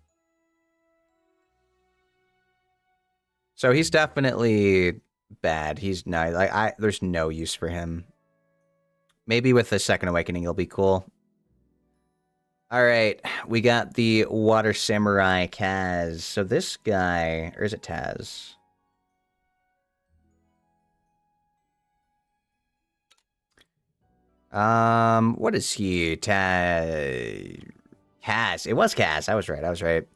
[SPEAKER 1] So he's definitely bad. He's not like there's no use for him. Maybe with the second awakening he'll be cool. All right, we got the Water Samurai Kaz. So this guy, or is it Taz? What is he? Kaz. It was Kaz. I was right. I was right.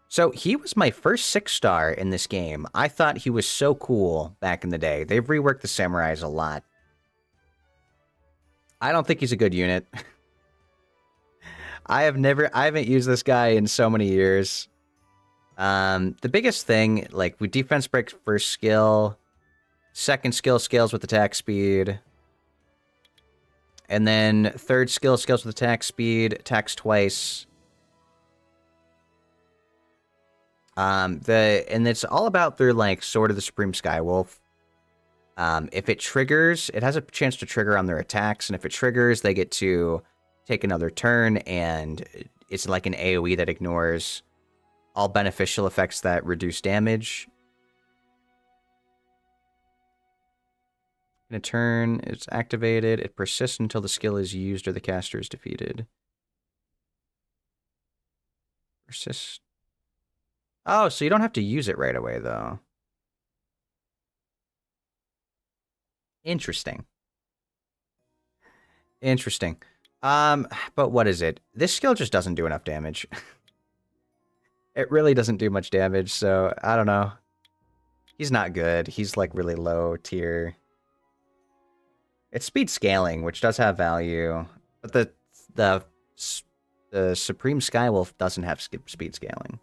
[SPEAKER 1] So he was my first 6-star in this game. I thought he was so cool back in the day. They've reworked the samurais a lot. I don't think he's a good unit. I haven't used this guy in so many years. The biggest thing, like, with defense break first skill, second skill scales with attack speed, and then third skill scales with attack speed, attacks twice. And it's all about their, like, Sword of the Supreme Skywolf. If it triggers, it has a chance to trigger on their attacks, and if it triggers, they get to take another turn, and it's like an AoE that ignores all beneficial effects that reduce damage. In a turn, it's activated. It persists until the skill is used or the caster is defeated. Persist. Oh, so you don't have to use it right away, though. Interesting. Interesting. But what is it? This skill just doesn't do enough damage. It really doesn't do much damage, so I don't know. He's not good. He's like really low tier. It's speed scaling, which does have value, but the Supreme Skywolf doesn't have speed scaling.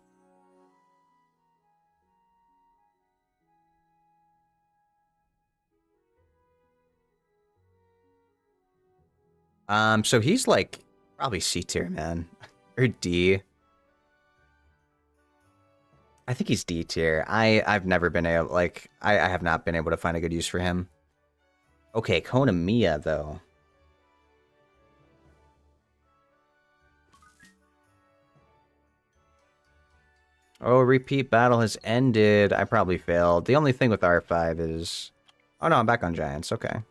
[SPEAKER 1] So he's like probably C tier, man, or D. I think he's D tier. I've never been able, like, I have not been able to find a good use for him. Okay, Konamiya though. Oh, repeat battle has ended. I probably failed. The only thing with R5 is... Oh no, I'm back on Giants. Okay.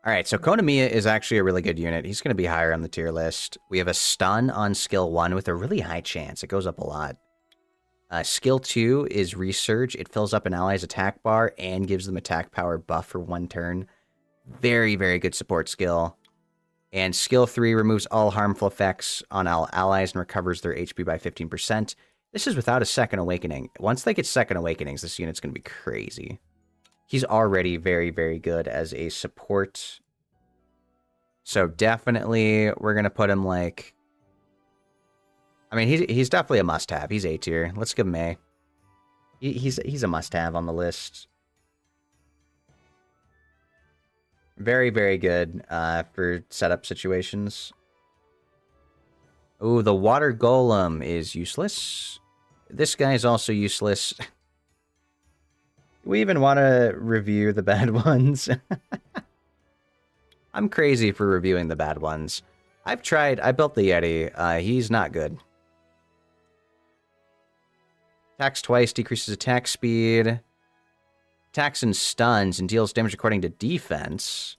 [SPEAKER 1] Alright, so Konamiya is actually a really good unit. He's going to be higher on the tier list. We have a stun on skill 1 with a really high chance. It goes up a lot. Skill 2 is Resurge. It fills up an ally's attack bar and gives them attack power buff for 1 turn. Very, very good support skill. And skill 3 removes all harmful effects on all allies and recovers their HP by 15%. This is without a second awakening. Once they get second awakenings, this unit's going to be crazy. He's already very, very good as a support. So definitely we're going to put him like... I mean, he's definitely a must-have. He's A tier. Let's give him A. He's a must-have on the list. Very, very good for setup situations. Oh, the water golem is useless. This guy is also useless. We even want to review the bad ones. I'm crazy for reviewing the bad ones. I built the Yeti. He's not good. Attacks twice, decreases attack speed. Attacks and stuns and deals damage according to defense.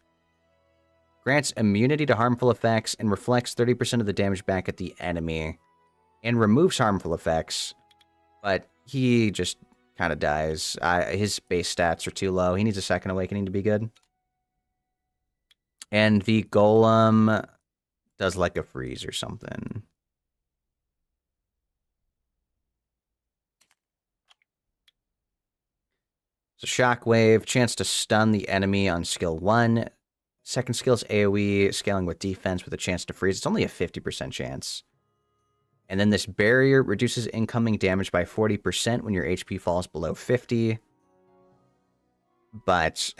[SPEAKER 1] Grants immunity to harmful effects and reflects 30% of the damage back at the enemy. And removes harmful effects. But he just kind of dies. His base stats are too low. He needs a second awakening to be good. And the golem does like a freeze or something. So Shockwave, chance to stun the enemy on skill 1. Second skill is AoE, scaling with defense with a chance to freeze. It's only a 50% chance. And then this barrier reduces incoming damage by 40% when your HP falls below 50. But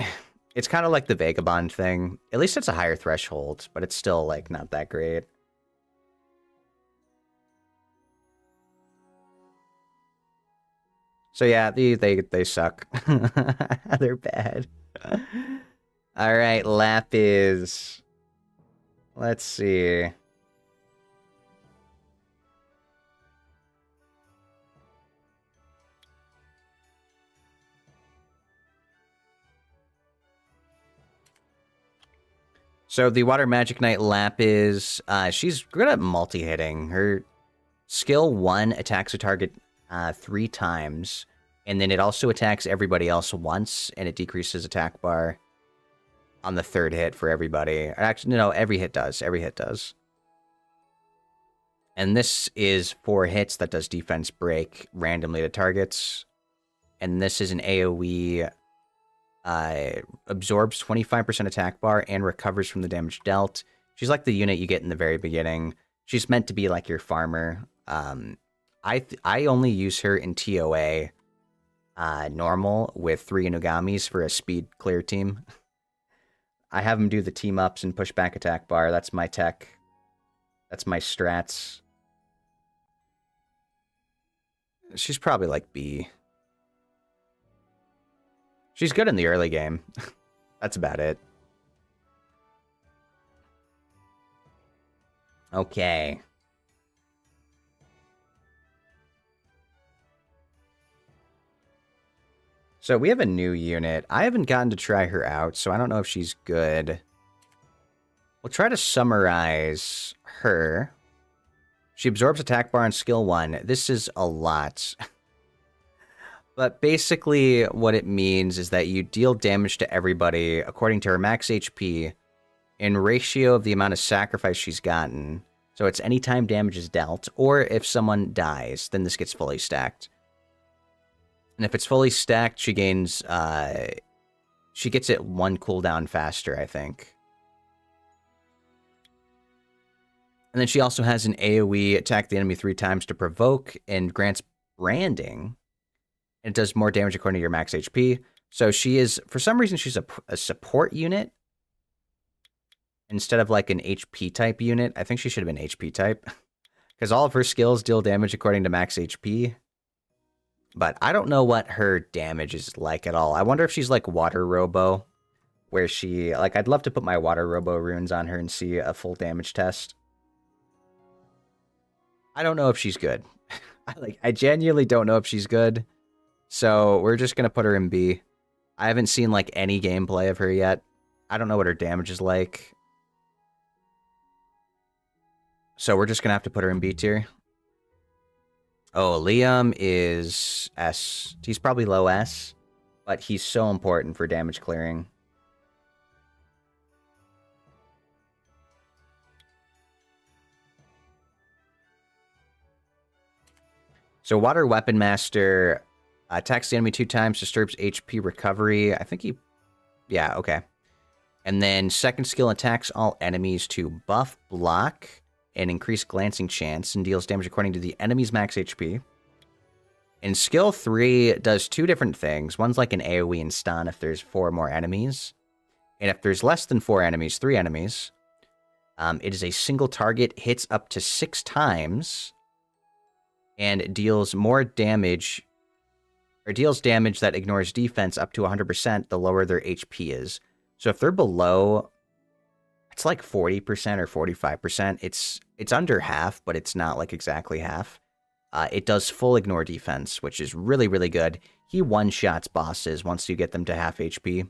[SPEAKER 1] it's kind of like the Vagabond thing. At least it's a higher threshold, but it's still, like, not that great. So yeah, they suck. They're bad. All right, Lapis. Let's see. So the Water Magic Knight Lapis, she's good at multi-hitting. Her skill 1 attacks a target 3 times, and then it also attacks everybody else once, and it decreases attack bar on the 3rd hit for everybody. Actually, no, every hit does. Every hit does. And this is 4 hits that does defense break randomly to targets. And this is an AoE, absorbs 25% attack bar and recovers from the damage dealt. She's like the unit you get in the very beginning. She's meant to be like your farmer. I only use her in TOA normal with 3 Inugamis for a speed clear team. I have them do the team ups and push back attack bar. That's my tech. That's my strats. She's probably like B. She's good in the early game. That's about it. Okay. So we have a new unit. I haven't gotten to try her out, so I don't know if she's good. We'll try to summarize her. She absorbs attack bar on skill 1. This is a lot. But basically what it means is that you deal damage to everybody according to her max HP in ratio of the amount of sacrifice she's gotten. So it's anytime damage is dealt, or if someone dies, then this gets fully stacked. And if it's fully stacked, she gains, she gets it 1 cooldown faster, I think. And then she also has an AoE, attack the enemy 3 times to provoke, and grants branding. And it does more damage according to your max HP. So she is, for some reason, she's a support unit instead of like an HP type unit. I think she should have been HP type because all of her skills deal damage according to max HP. But I don't know what her damage is like at all. I wonder if she's like Water Robo, where she, like, I'd love to put my Water Robo runes on her and see a full damage test. I don't know if she's good. I genuinely don't know if she's good. So we're just going to put her in B. I haven't seen, like, any gameplay of her yet. I don't know what her damage is like. So we're just going to have to put her in B tier. Oh, Liam is S. He's probably low S, but he's so important for damage clearing. So Water Weapon Master attacks the enemy 2 times, disturbs HP recovery. I think he... Yeah, okay. And then second skill attacks all enemies to buff, block, and increase glancing chance, and deals damage according to the enemy's max HP. And skill 3 does 2 different things. One's like an AoE and stun if there's 4 more enemies. And if there's less than 4 enemies, 3 enemies, it is a single target, hits up to 6 times, and deals more damage, or deals damage that ignores defense up to 100% the lower their HP is. So if they're below, it's like 40% or 45%. It's under half, but it's not like exactly half. It does full ignore defense, which is really, really good. He one-shots bosses once you get them to half HP.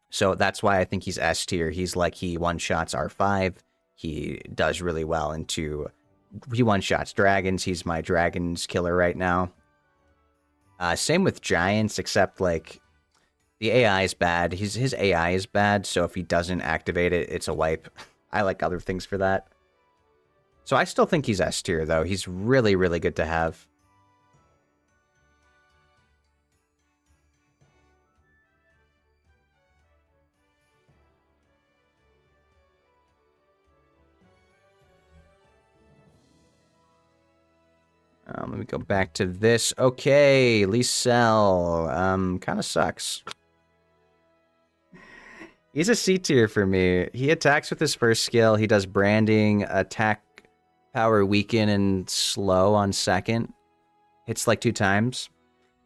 [SPEAKER 1] So that's why I think he's S tier. He's like, he one-shots R5. He does really well into... He one-shots dragons. He's my dragons killer right now. Same with giants, except like the AI is bad. His AI is bad, so if he doesn't activate it, it's a wipe. I like other things for that. So I still think he's S tier, though. He's really, really good to have. Let me go back to this. Okay, Liesel. Kind of sucks. He's a C tier for me. He attacks with his first skill. He does branding, attack, power, weaken, and slow on second. Hits like 2 times.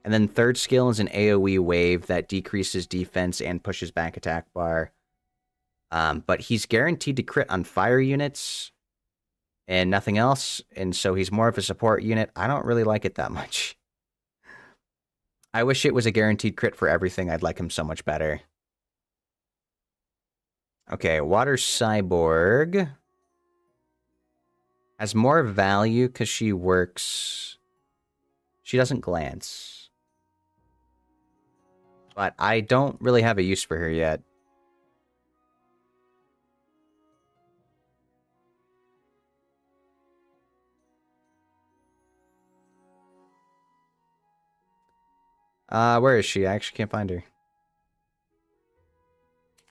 [SPEAKER 1] And then third skill is an AoE wave that decreases defense and pushes back attack bar. But he's guaranteed to crit on fire units and nothing else, and so he's more of a support unit. I don't really like it that much. I wish it was a guaranteed crit for everything. I'd like him so much better. Okay, Water Cyborg has more value because she works... She doesn't glance. But I don't really have a use for her yet. Where is she? I actually can't find her.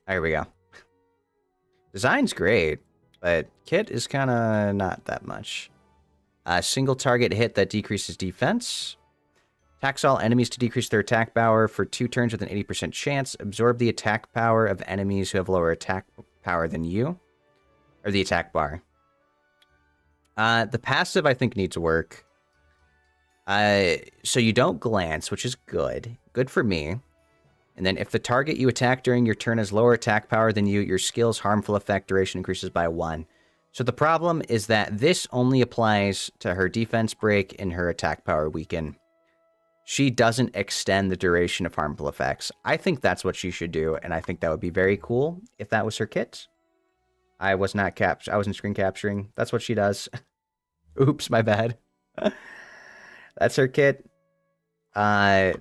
[SPEAKER 1] There we go. Design's great, but kit is kind of not that much. Single target hit that decreases defense. Attacks all enemies to decrease their attack power for 2 turns with an 80% chance. Absorb the attack power of enemies who have lower attack power than you. Or the attack bar. The passive, I think, needs work. So you don't glance, which is good. Good for me. And then if the target you attack during your turn has lower attack power than you, your skill's harmful effect duration increases by 1. So the problem is that this only applies to her defense break and her attack power weaken. She doesn't extend the duration of harmful effects. I think that's what she should do, and I think that would be very cool if that was her kit. I wasn't screen capturing. That's what she does. Oops, my bad. That's her kit. It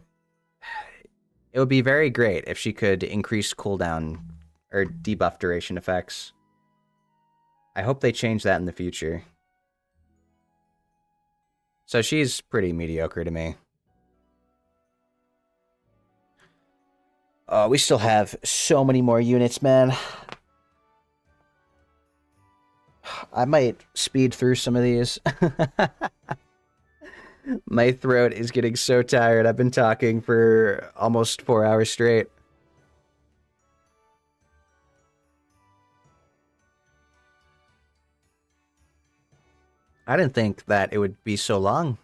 [SPEAKER 1] would be very great if she could increase cooldown or debuff duration effects. I hope they change that in the future. So she's pretty mediocre to me. Oh, we still have so many more units, man. I might speed through some of these. My throat is getting so tired. I've been talking for almost 4 hours straight. I didn't think that it would be so long.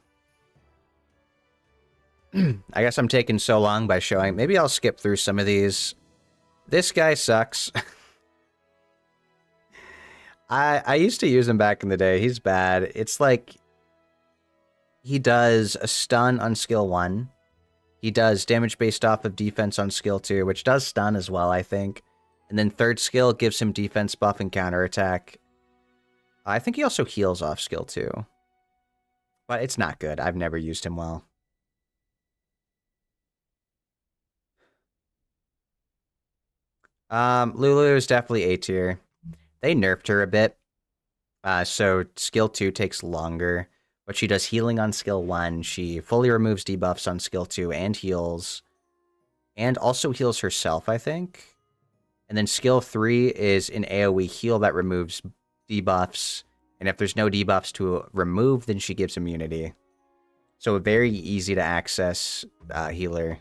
[SPEAKER 1] I guess I'm taking so long by showing. Maybe I'll skip through some of these. This guy sucks. I used to use him back in the day. He's bad. It's like he does a stun on skill 1. He does damage based off of defense on skill 2, which does stun as well, I think. And then third skill gives him defense buff and counterattack. I think he also heals off skill 2. But it's not good. I've never used him well. Lulu is definitely A tier. They nerfed her a bit. So skill 2 takes longer. But she does healing on skill 1. She fully removes debuffs on skill 2 and heals. And also heals herself, I think. And then skill 3 is an AoE heal that removes debuffs. And if there's no debuffs to remove, then she gives immunity. So a very easy to access healer.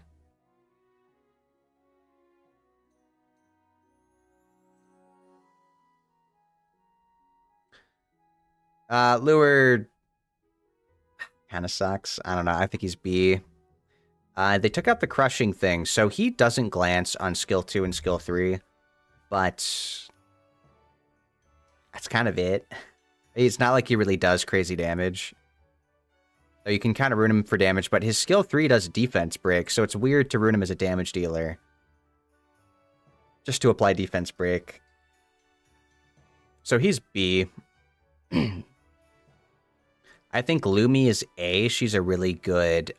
[SPEAKER 1] Lure kind of sucks. I don't know. I think he's B. They took out the crushing thing, so he doesn't glance on skill 2 and skill 3. But that's kind of it. It's not like he really does crazy damage. So you can kind of rune him for damage, but his skill 3 does defense break, so it's weird to rune him as a damage dealer. Just to apply defense break. So he's B. I think Lumi is A. She's a really good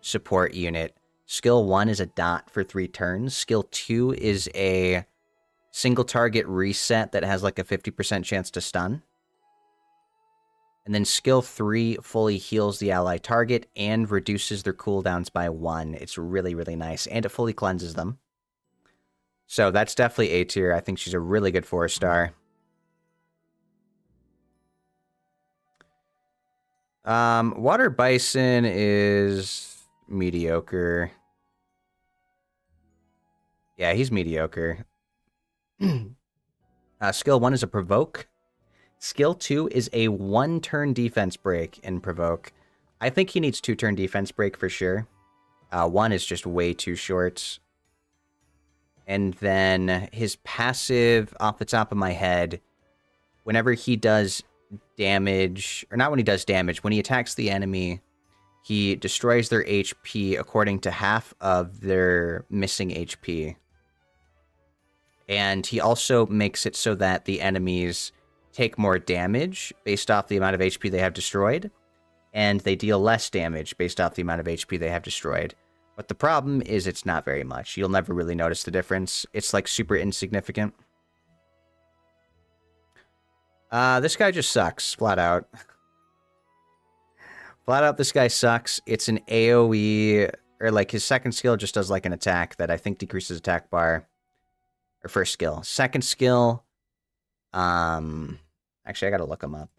[SPEAKER 1] support unit. Skill 1 is a dot for 3 turns. Skill 2 is a single target reset that has like a 50% chance to stun. And then skill 3 fully heals the ally target and reduces their cooldowns by 1. It's really, really nice. And it fully cleanses them. So that's definitely A tier. I think she's a really good 4-star. Water Bison is mediocre. Yeah, he's mediocre. Skill 1 is a provoke. Skill 2 is a 1-turn defense break in provoke. I think he needs 2-turn defense break for sure. 1 is just way too short. And then his passive, off the top of my head, whenever he does damage, or not when he does damage, when he attacks the enemy, he destroys their HP according to half of their missing HP. And he also makes it so that the enemies take more damage based off the amount of HP they have destroyed, and they deal less damage based off the amount of HP they have destroyed. But the problem is it's not very much. You'll never really notice the difference. It's like super insignificant. This guy just sucks, flat out. Flat out, this guy sucks. It's an AoE, or like his second skill just does like an attack that I think decreases attack bar. Or first skill. Second skill, actually I gotta look him up.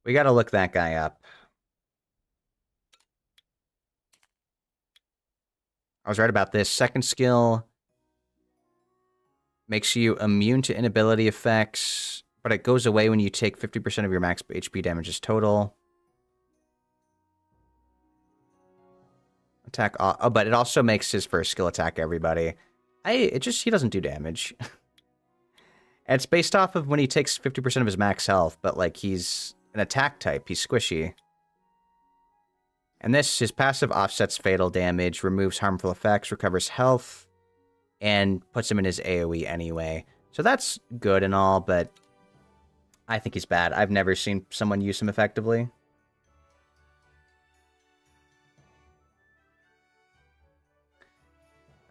[SPEAKER 1] We gotta look that guy up. I was right about this. Second skill makes you immune to inability effects, but it goes away when you take 50% of your max HP damages total. Attack. Oh, but it also makes his first skill attack everybody. He doesn't do damage. And it's based off of when he takes 50% of his max health, but like he's an attack type. He's squishy. And his passive offsets fatal damage, removes harmful effects, recovers health, and puts him in his AoE anyway. So that's good and all, but I think he's bad. I've never seen someone use him effectively.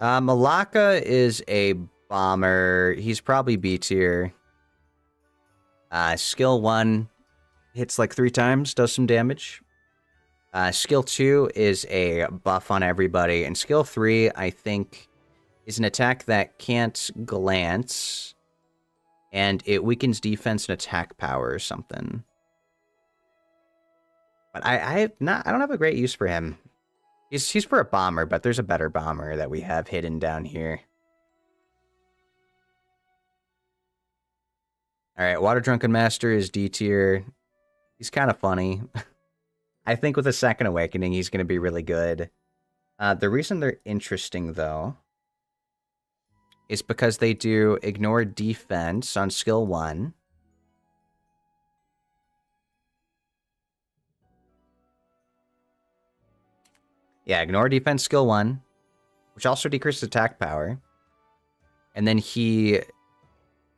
[SPEAKER 1] Malaka is a bomber. He's probably B tier. Skill 1 hits like 3 times, does some damage. Skill 2 is a buff on everybody. And skill 3, I think, is an attack that can't glance. And it weakens defense and attack power or something. But I don't have a great use for him. He's for a bomber, but there's a better bomber that we have hidden down here. Alright, Water Drunken Master is D tier. He's kind of funny. I think with a Second Awakening, he's going to be really good. The reason they're interesting, though, is because they do Ignore Defense on skill 1. Yeah, Ignore Defense skill 1, which also decreases attack power. And then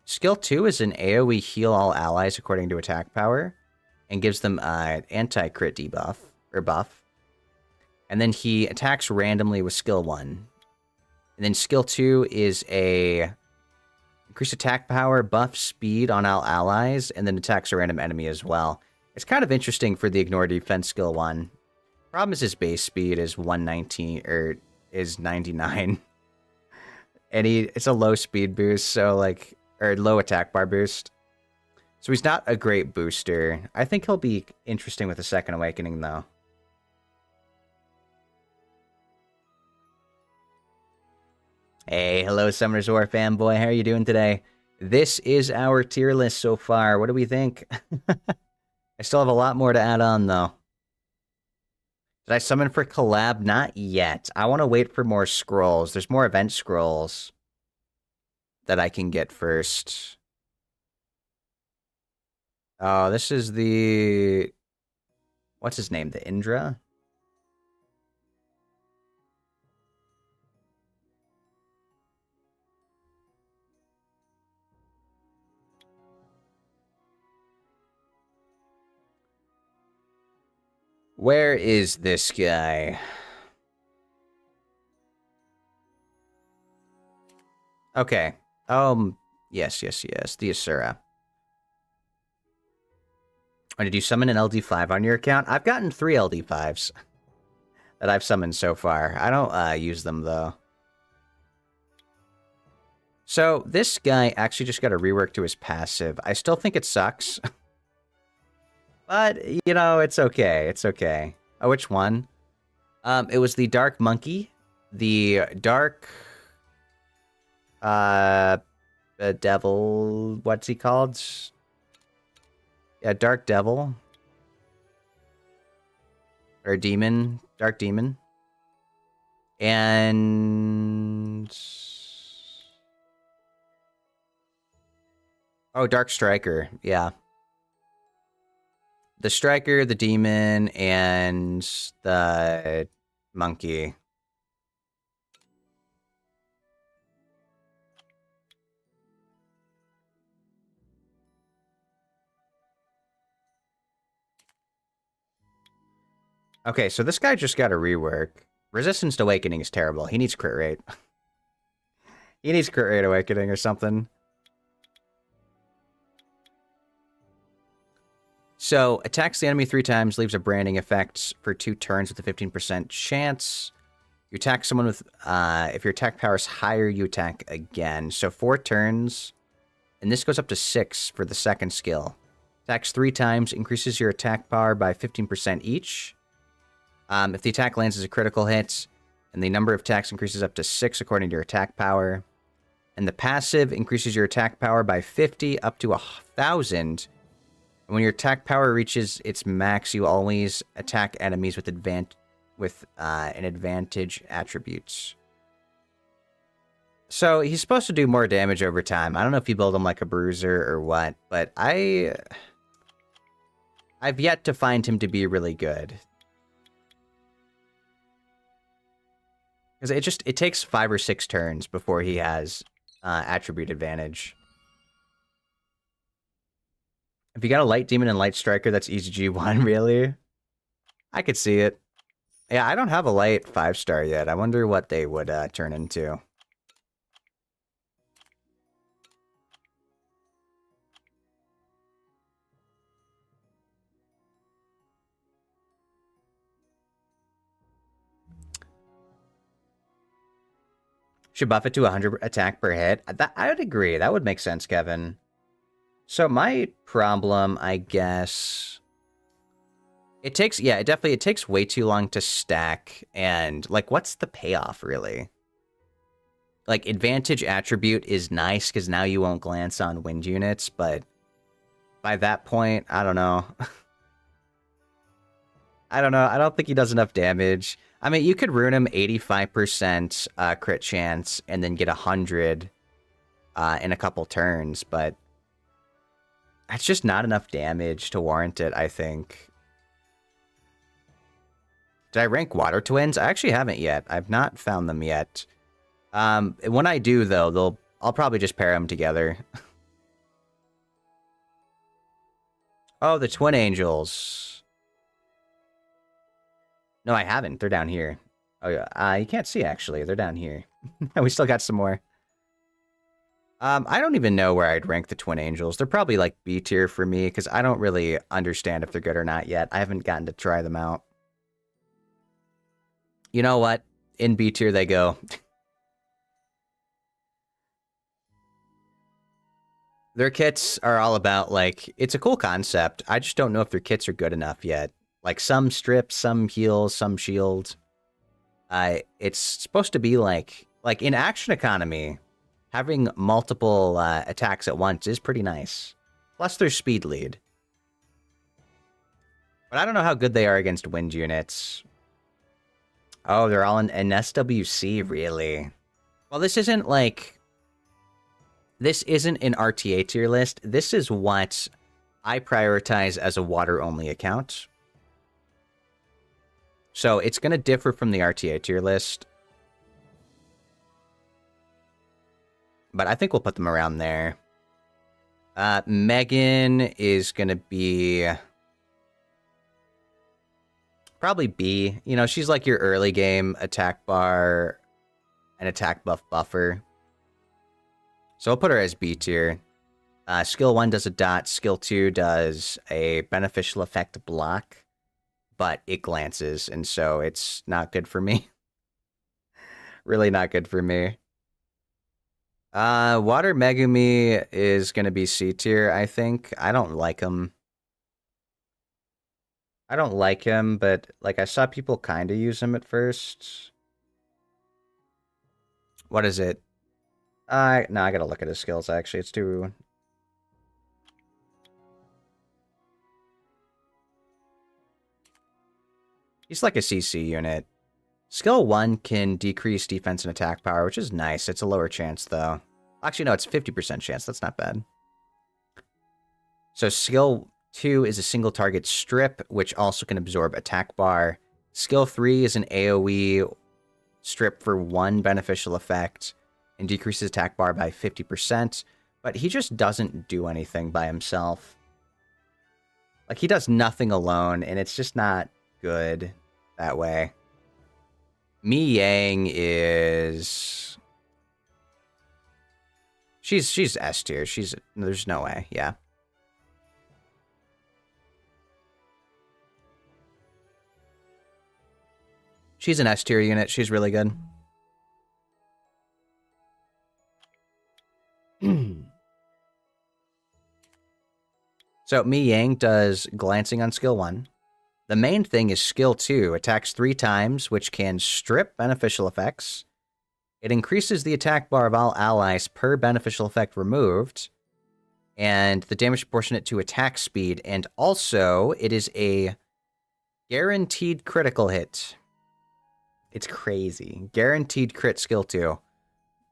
[SPEAKER 1] skill 2 is an AoE heal all allies according to attack power, and gives them anti-crit debuff, or buff. And then he attacks randomly with skill 1. And then skill 2 is a increased attack power, buff speed on all allies, and then attacks a random enemy as well. It's kind of interesting for the Ignore Defense skill 1. Problem is his base speed is 119, or is 99. And it's a low speed boost, so like, or low attack bar boost. So he's not a great booster. I think he'll be interesting with a Second Awakening, though. Hey, hello, Summoner's War fanboy. How are you doing today? This is our tier list so far. What do we think? I still have a lot more to add on, though. Did I summon for collab? Not yet. I want to wait for more scrolls. There's more event scrolls that I can get first. Oh, this is the... What's his name? The Indra? Where is this guy? Okay. Yes. The Asura. Oh, did you summon an LD5 on your account? I've gotten 3 LD5s that I've summoned so far. I don't use them, though. So, this guy actually just got a rework to his passive. I still think it sucks. But, you know, it's okay. It's okay. Oh, which one? It was the Dark Monkey. The Dark... Devil... What's he called? Yeah, Dark Devil. Or Demon. Dark Demon. And... Oh, Dark Striker. Yeah. The Striker, the Demon, and the Monkey. Okay, so this guy just got a rework. Resistance to Awakening is terrible. He needs crit rate. He needs crit rate Awakening or something. So, attacks the enemy 3 times, leaves a branding effect for 2 turns with a 15% chance. You attack someone with, if your attack power is higher, you attack again. So 4 turns, and this goes up to 6 for the second skill. Attacks 3 times, increases your attack power by 15% each. If the attack lands as a critical hit, and the number of attacks increases up to 6 according to your attack power. And the passive increases your attack power by 50 up to 1,000. And when your attack power reaches its max, you always attack enemies with an advantage attributes. So he's supposed to do more damage over time. I don't know if you build him like a bruiser or what, but I've yet to find him to be really good. Because it takes 5 or 6 turns before he has attribute advantage. If you got a Light Demon and Light Striker, that's easy G1, really? I could see it. Yeah, I don't have a Light 5-star yet. I wonder what they would turn into. Should buff it to 100 attack per hit. I would agree. That would make sense, Kevin. So my problem, I guess... It takes way too long to stack, and, like, what's the payoff, really? Like, advantage attribute is nice, because now you won't glance on wind units, but by that point, I don't know. I don't know. I don't think he does enough damage. I mean, you could rune him 85% crit chance, and then get 100 in a couple turns, but that's just not enough damage to warrant it, I think. Did I rank Water Twins? I actually haven't yet. I've not found them yet. When I do, though, I'll probably just pair them together. Oh, the Twin Angels. No, I haven't. They're down here. Oh, yeah. You can't see, actually. They're down here. We still got some more. I don't even know where I'd rank the Twin Angels. They're probably, like, B tier for me, because I don't really understand if they're good or not yet. I haven't gotten to try them out. You know what? In B tier they go. Their kits are all about, like, it's a cool concept. I just don't know if their kits are good enough yet. Like, some strip, some heal, some shield. It's supposed to be like in Action Economy, having multiple attacks at once is pretty nice. Plus their speed lead. But I don't know how good they are against wind units. Oh, they're all in an SWC, really? Well, this isn't an RTA tier list. This is what I prioritize as a water-only account. So it's going to differ from the RTA tier list. But I think we'll put them around there. Megan is going to be... probably B. You know, she's like your early game attack bar and attack buff buffer. So I'll put her as B tier. Skill 1 does a dot. Skill 2 does a beneficial effect block. But it glances, and so it's not good for me. Really not good for me. Water Megumi is going to be C tier, I think. I don't like him. I don't like him, but, like, I saw people kind of use him at first. What is it? No, I gotta look at his skills, actually. It's too... He's like a CC unit. Skill 1 can decrease defense and attack power, which is nice. It's a lower chance, though. Actually, no, it's 50% chance. That's not bad. So skill 2 is a single target strip, which also can absorb attack bar. Skill 3 is an AoE strip for 1 beneficial effect and decreases attack bar by 50%. But he just doesn't do anything by himself. Like, he does nothing alone, and it's just not good. that way. Mi Yang is... She's S tier. There's no way, yeah. She's an S tier unit. She's really good. So Mi Yang does glancing on skill 1. The main thing is skill 2, attacks 3 times, which can strip beneficial effects. It increases the attack bar of all allies per beneficial effect removed, and the damage proportionate to attack speed, and also it is a guaranteed critical hit. It's crazy. Guaranteed crit skill 2.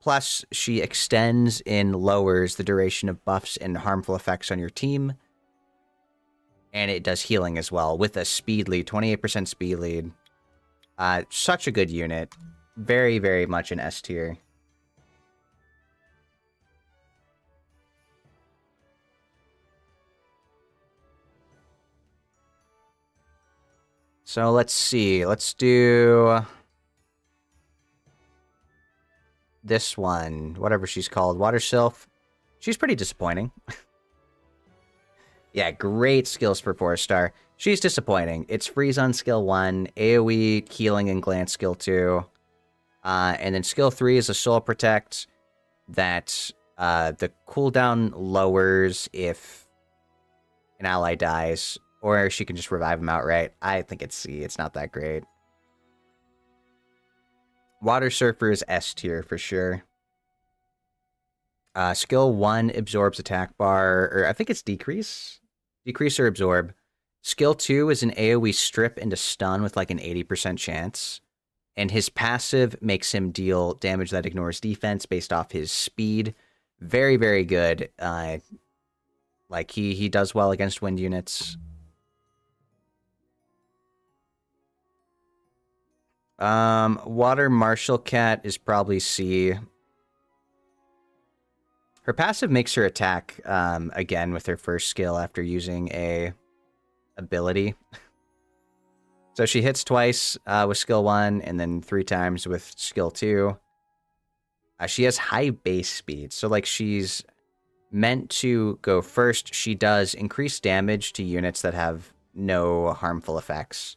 [SPEAKER 1] Plus, she extends and lowers the duration of buffs and harmful effects on your team. And it does healing as well, with a speed lead, 28% speed lead. Such a good unit. Very, very much an S tier. So let's see. Let's do this one, whatever she's called, Water Sylph. She's pretty disappointing. Yeah, great skills for 4-star. She's disappointing. It's freeze on skill 1, AoE, healing, and glance skill 2. And then skill 3 is a soul protect that the cooldown lowers if an ally dies, or she can just revive him outright. I think it's C. It's not that great. Water Surfer is S tier for sure. Skill 1 absorbs attack bar, or I think it's decrease. Decrease or absorb. Skill 2 is an AoE strip into stun with like an 80% chance. And his passive makes him deal damage that ignores defense based off his speed. Very, very good. Like, he does well against wind units. Water Martial Cat is probably C. Her passive makes her attack again with her first skill after using a ability. So she hits twice with skill 1 and then 3 times with skill 2. She has high base speed, so like she's meant to go first. She does increase damage to units that have no harmful effects.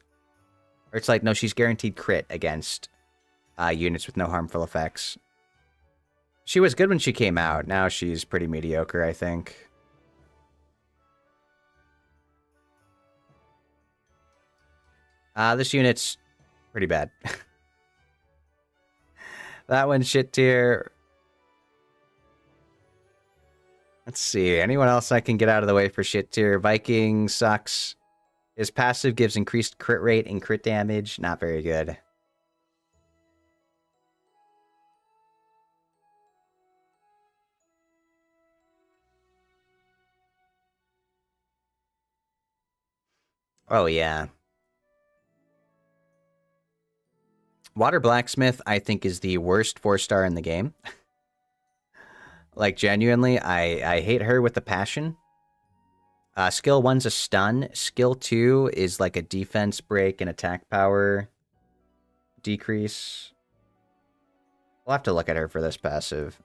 [SPEAKER 1] Or it's like, no, she's guaranteed crit against units with no harmful effects. She was good when she came out. Now she's pretty mediocre, I think. This unit's pretty bad. That one's shit tier. Let's see. Anyone else I can get out of the way for shit tier? Viking sucks. His passive gives increased crit rate and crit damage. Not very good. Oh, yeah. Water Blacksmith, I think, is the worst 4-star in the game. Like, genuinely, I hate her with a passion. Skill 1's a stun. Skill 2 is like a defense break and attack power decrease. We'll have to look at her for this passive.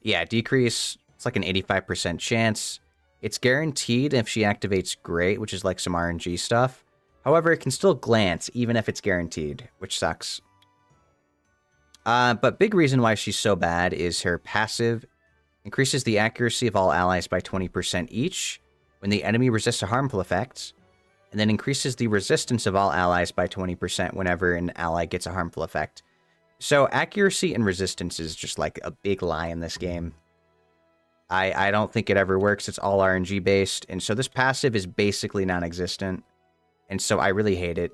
[SPEAKER 1] Yeah, decrease. It's like an 85% chance. It's guaranteed if she activates Great, which is like some RNG stuff. However, it can still glance, even if it's guaranteed, which sucks. But big reason why she's so bad is her passive increases the accuracy of all allies by 20% each when the enemy resists a harmful effect, and then increases the resistance of all allies by 20% whenever an ally gets a harmful effect. So accuracy and resistance is just like a big lie in this game. I don't think it ever works. It's all RNG based, and so this passive is basically non-existent, and so I really hate it.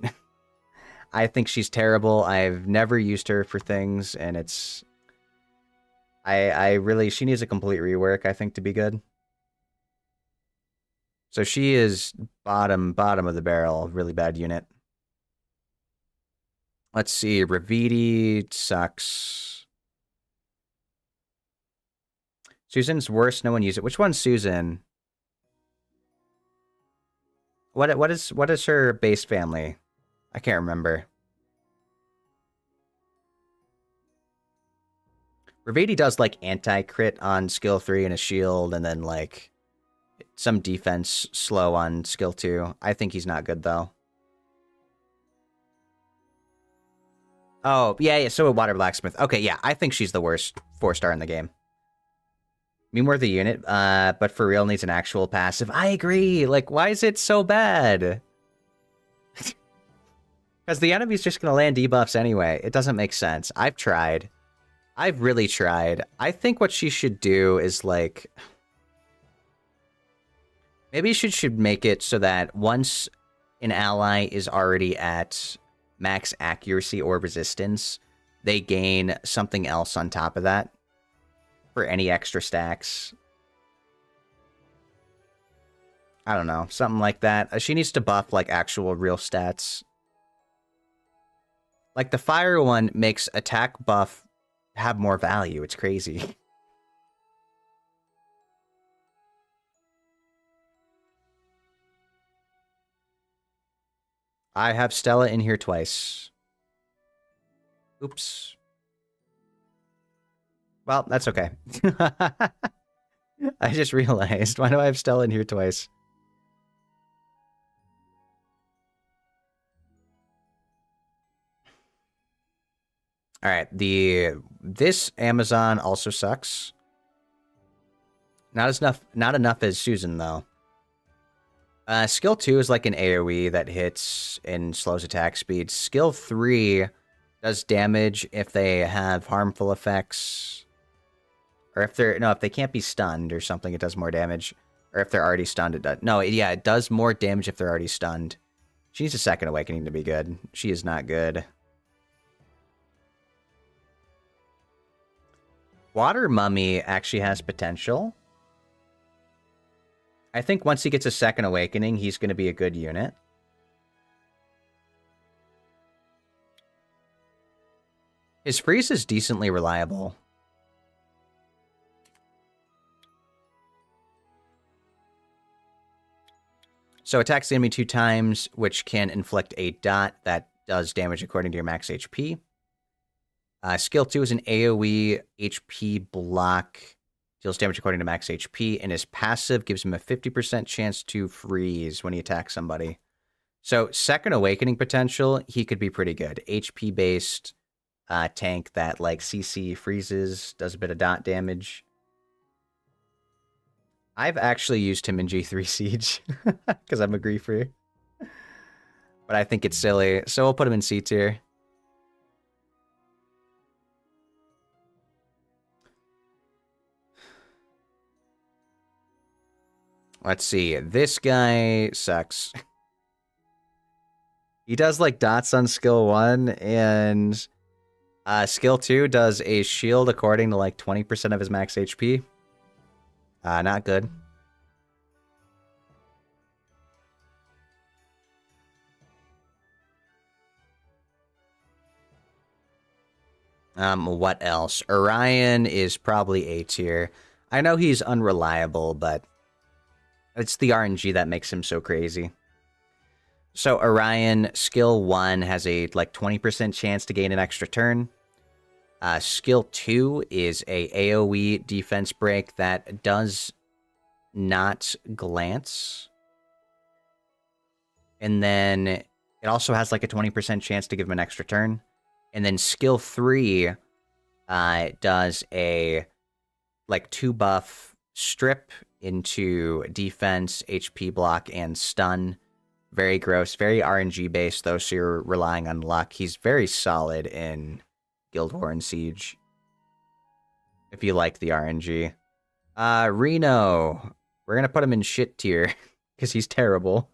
[SPEAKER 1] I think she's terrible. I've never used her for things, and it's... I really... She needs a complete rework, I think, to be good. So she is bottom of the barrel. Really bad unit. Let's see. Ravidi sucks. Susan's worse. No one uses it. Which one's Susan? What is her base family? I can't remember. Rivedi does like anti-crit on skill 3 and a shield, and then like some defense slow on skill 2. I think he's not good though. Oh, yeah, so a Water Blacksmith. Okay, yeah, I think she's the worst 4-star in the game. Mimor the unit, but for real needs an actual passive. I agree. Like, why is it so bad? Because the enemy's just going to land debuffs anyway. It doesn't make sense. I've tried. I've really tried. I think what she should do is, like... Maybe she should make it so that once an ally is already at max accuracy or resistance, they gain something else on top of that for any extra stacks. I don't know, something like that. She needs to buff, like, actual real stats. Like, the fire one makes attack buff have more value. It's crazy. I have Stella in here twice. Oops. Well, that's okay. I just realized. Why do I have Stella in here twice? All right, this Amazon also sucks. Not enough as Susan though. Skill 2 is like an AoE that hits and slows attack speed. Skill 3 does damage if they have harmful effects. Or if they can't be stunned or something, it does more damage. Or if they're already stunned, it does. No, yeah, it does more damage if they're already stunned. She needs a second awakening to be good. She is not good. Water Mummy actually has potential. I think once he gets a second awakening, he's going to be a good unit. His freeze is decently reliable. So attacks the enemy 2 times, which can inflict a dot that does damage according to your max HP. Skill 2 is an AoE HP block. Deals damage according to max HP, and his passive gives him a 50% chance to freeze when he attacks somebody. So, second awakening potential, he could be pretty good. HP-based tank that, like, CC freezes, does a bit of dot damage. I've actually used him in G3 Siege, because I'm a griefer. But I think it's silly, so we'll put him in C tier. Let's see. This guy sucks. He does, like, dots on skill 1, and skill 2 does a shield according to, like, 20% of his max HP. Not good. What else? Orion is probably A tier. I know he's unreliable, but it's the RNG that makes him so crazy. So Orion, skill 1 has a like 20% chance to gain an extra turn. Skill 2 is a AoE defense break that does not glance. And then it also has like a 20% chance to give him an extra turn. And then skill 3 does a like 2 buff strip into defense, HP block, and stun. Very gross, very RNG based though, so you're relying on luck. He's very solid in Guild War and Siege, if you like the RNG. Reno. We're gonna put him in shit tier, because he's terrible.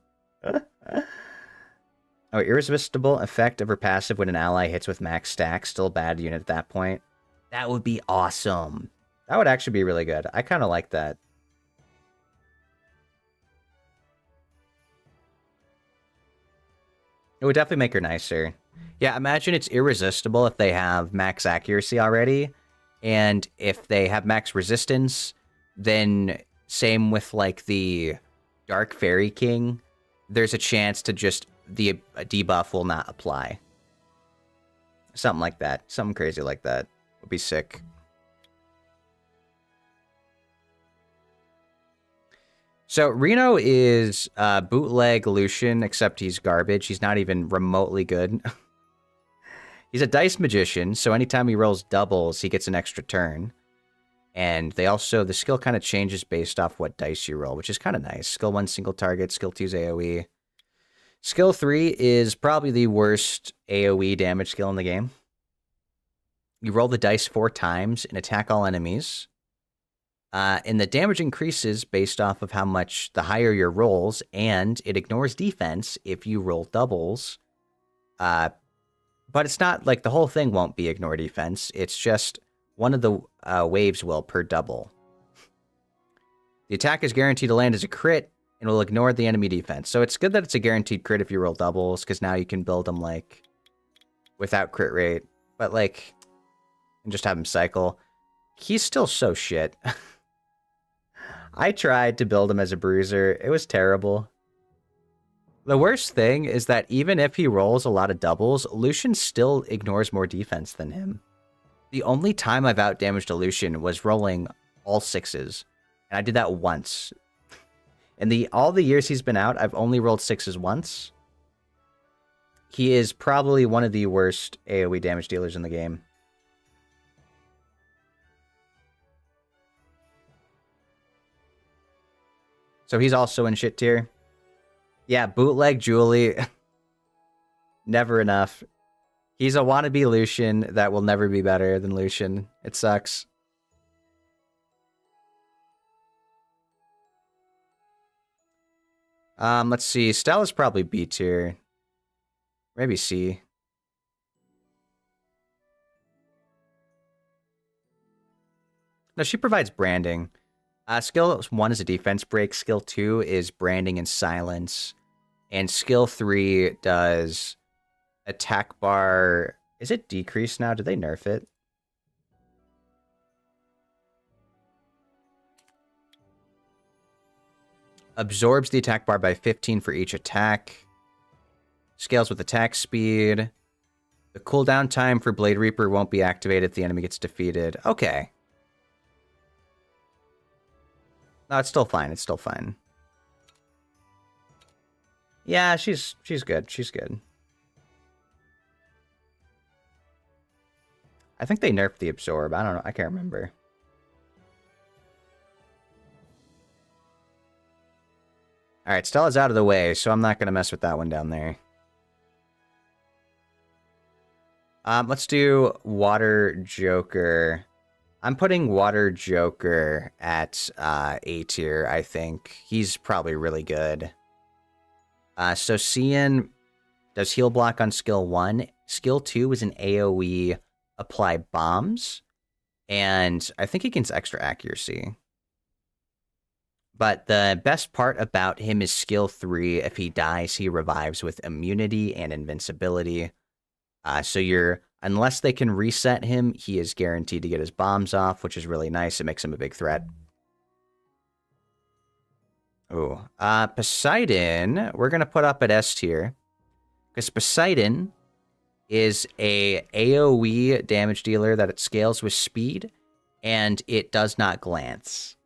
[SPEAKER 1] Oh, irresistible effect of her passive when an ally hits with max stack. Still a bad unit at that point. That would be awesome. That would actually be really good. I kind of like that. It would definitely make her nicer. Yeah, imagine it's irresistible if they have max accuracy already. And if they have max resistance, then same with like the Dark Fairy King. there's a chance to just the debuff will not apply. Something like that. Something crazy like that would be sick. So Reno is bootleg Lucian, except he's garbage. He's not even remotely good. He's a dice magician, so anytime he rolls doubles, he gets an extra turn. And they also, the skill kind of changes based off what dice you roll, which is kind of nice. Skill 1, single target. Skill 2 is AoE. Skill 3 is probably the worst AoE damage skill in the game. You roll the dice 4 times and attack all enemies. And the damage increases based off of how much the higher your rolls, and it ignores defense if you roll doubles. But it's not like the whole thing won't be ignore defense. It's just one of the waves will per double. The attack is guaranteed to land as a crit and will ignore the enemy defense. So it's good that it's a guaranteed crit if you roll doubles, because now you can build them like without crit rate. But like, and just have him cycle. He's still so shit. I tried to build him as a bruiser. It was terrible. The worst thing is that even if he rolls a lot of doubles, Lucian still ignores more defense than him. The only time I've outdamaged a Lucian was rolling all 6s. And I did that once. In all the years he's been out, I've only rolled 6s once. He is probably one of the worst AoE damage dealers in the game. So he's also in shit tier. Yeah, bootleg Julie. Never enough. He's a wannabe Lucian that will never be better than Lucian. It sucks. Let's see. Stella's probably B tier. Maybe C. No, she provides branding. Skill 1 is a defense break. Skill 2 is branding and silence. And skill 3 does attack bar. Is it decreased now? Did they nerf it? Absorbs the attack bar by 15 for each attack. Scales with attack speed. The cooldown time for Blade Reaper won't be activated if the enemy gets defeated. Okay. No, it's still fine. It's still fine. Yeah, she's good. She's good. I think they nerfed the absorb. I don't know. I can't remember. All right, Stella's out of the way, so I'm not going to mess with that one down there. Let's do Water Joker. I'm putting Water Joker at A tier, I think. He's probably really good. So Cian does heal block on skill 1. Skill 2 is an AoE apply bombs. And I think he gains extra accuracy. But the best part about him is skill 3. If he dies, he revives with immunity and invincibility. So unless they can reset him, he is guaranteed to get his bombs off, which is really nice. It makes him a big threat. Ooh. Poseidon, we're going to put up at S tier. Because Poseidon is a AoE damage dealer that it scales with speed, and it does not glance.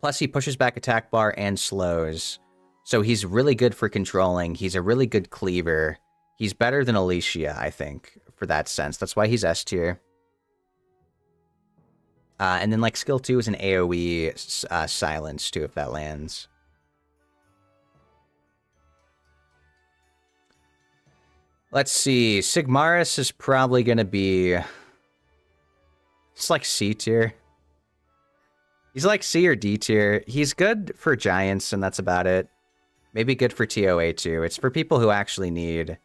[SPEAKER 1] Plus, he pushes back attack bar and slows. So he's really good for controlling. He's a really good cleaver. He's better than Alicia, I think, for that sense. That's why he's S tier. And then, like, skill 2 is an AoE silence, too, if that lands. Let's see. Sigmaris is probably going to be... It's like C tier. He's like C or D tier. He's good for Giants, and that's about it. Maybe good for TOA, too. It's for people who actually need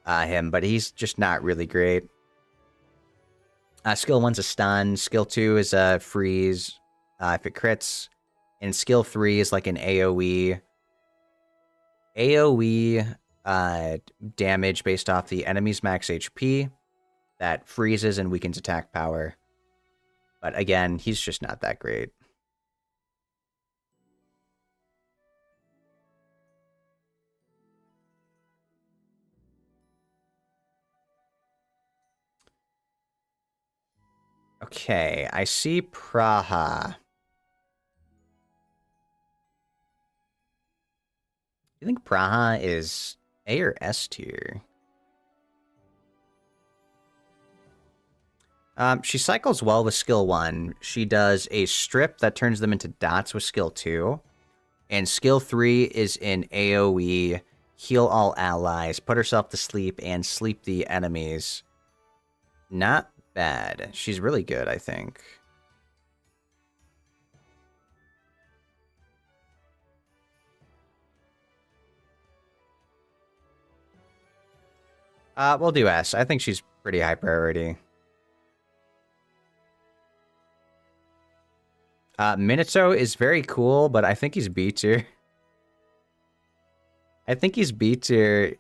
[SPEAKER 1] him, but he's just not really great. Skill 1's a stun. Skill 2 is a freeze if it crits. And skill 3 is like an AoE. AoE damage based off the enemy's max HP that freezes and weakens attack power. But again, he's just not that great. Okay, I see Praha. You think Praha is A or S tier? She cycles well with skill 1. She does a strip that turns them into dots with skill 2. And skill 3 is in AoE, heal all allies, put herself to sleep, and sleep the enemies. Not bad. She's really good, I think. We'll do S. I think she's pretty high priority. Minato is very cool, but I think he's B tier. I think he's B tier.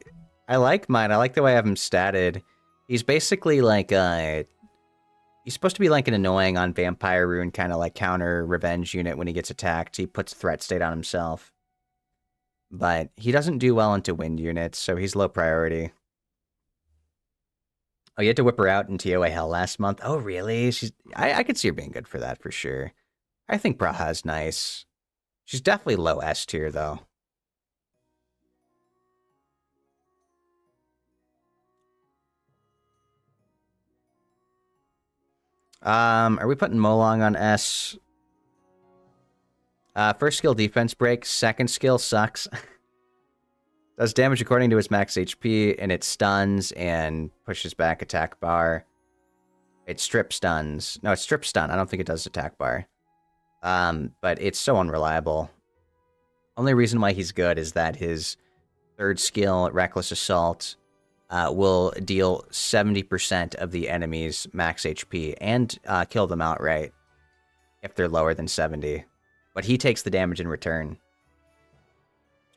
[SPEAKER 1] I like mine. I like the way I have him statted. He's basically like he's supposed to be like an annoying on Vampire Rune kind of like counter revenge unit when he gets attacked. He puts threat state on himself. But he doesn't do well into wind units, so he's low priority. Oh, you had to whip her out in TOA Hell last month? Oh, really? I could see her being good for that for sure. I think Praha's nice. She's definitely low S tier, though. Are we putting Molong on S? First skill, defense break. Second skill, sucks. Does damage according to its max HP, and it stuns and pushes back attack bar. It strip stuns. No, it's strip stun. I don't think it does attack bar. But it's so unreliable. Only reason why he's good is that his third skill, Reckless Assault, will deal 70% of the enemy's max HP and kill them outright if they're lower than 70. But he takes the damage in return.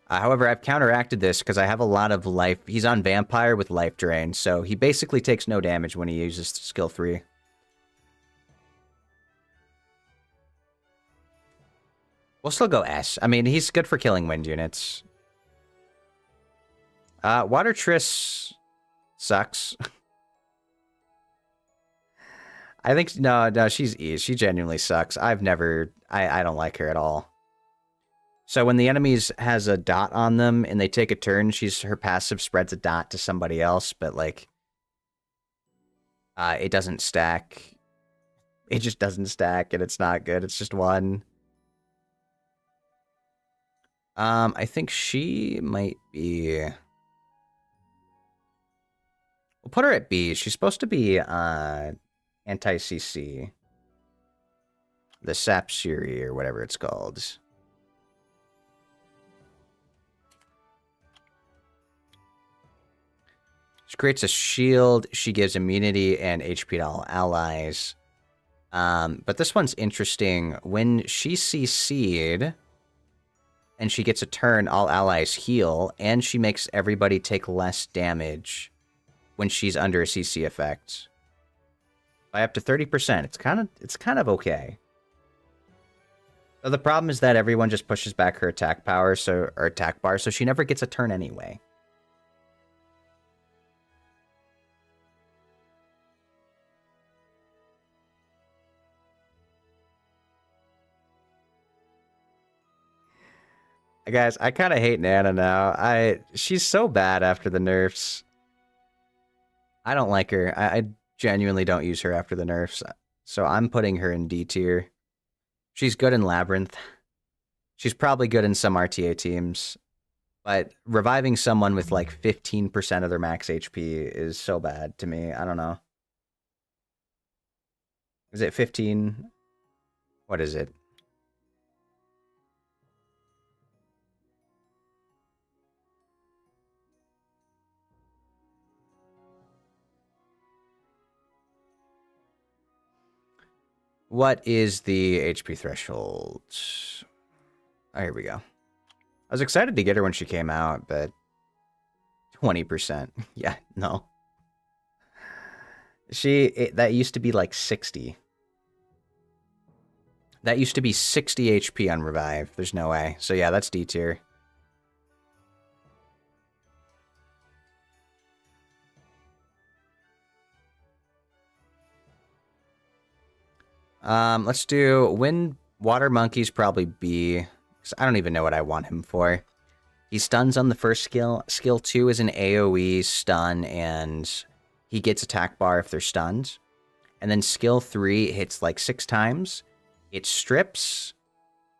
[SPEAKER 1] However, I've counteracted this because I have a lot of life. He's on Vampire with life drain, so he basically takes no damage when he uses skill 3. We'll still go S. I mean, he's good for killing wind units. Water Triss sucks. I think, no, she's E. She genuinely sucks. I don't like her at all. So when the enemies has a dot on them and they take a turn, her passive spreads a dot to somebody else, but like, it doesn't stack. It just doesn't stack, and it's not good. It's just one. I think she might be. We'll put her at B. She's supposed to be anti-CC. The Sapsiri or whatever it's called. She creates a shield. She gives immunity and HP to all allies. But this one's interesting. When she CC'd and she gets a turn, all allies heal, and she makes everybody take less damage when she's under a CC effect by up to 30%. It's kind of okay. So the problem is that everyone just pushes back her attack power, or attack bar, so she never gets a turn anyway. Guys, I kind of hate Nana now. She's so bad after the nerfs. I don't like her. I genuinely don't use her after the nerfs. So I'm putting her in D tier. She's good in Labyrinth. She's probably good in some RTA teams. But reviving someone with like 15% of their max HP is so bad to me. I don't know. Is it 15? What is it? What is the HP threshold? Oh, here we go. I was excited to get her when she came out, but 20%. Yeah, no. That used to be like 60. That used to be 60 HP on Revive. There's no way. So yeah, that's D tier. Let's do Wind Water Monkey's probably B. 'Cause I don't even know what I want him for. He stuns on the first skill. Skill 2 is an AoE stun, and he gets attack bar if they're stunned. And then skill 3 hits like 6 times. It strips.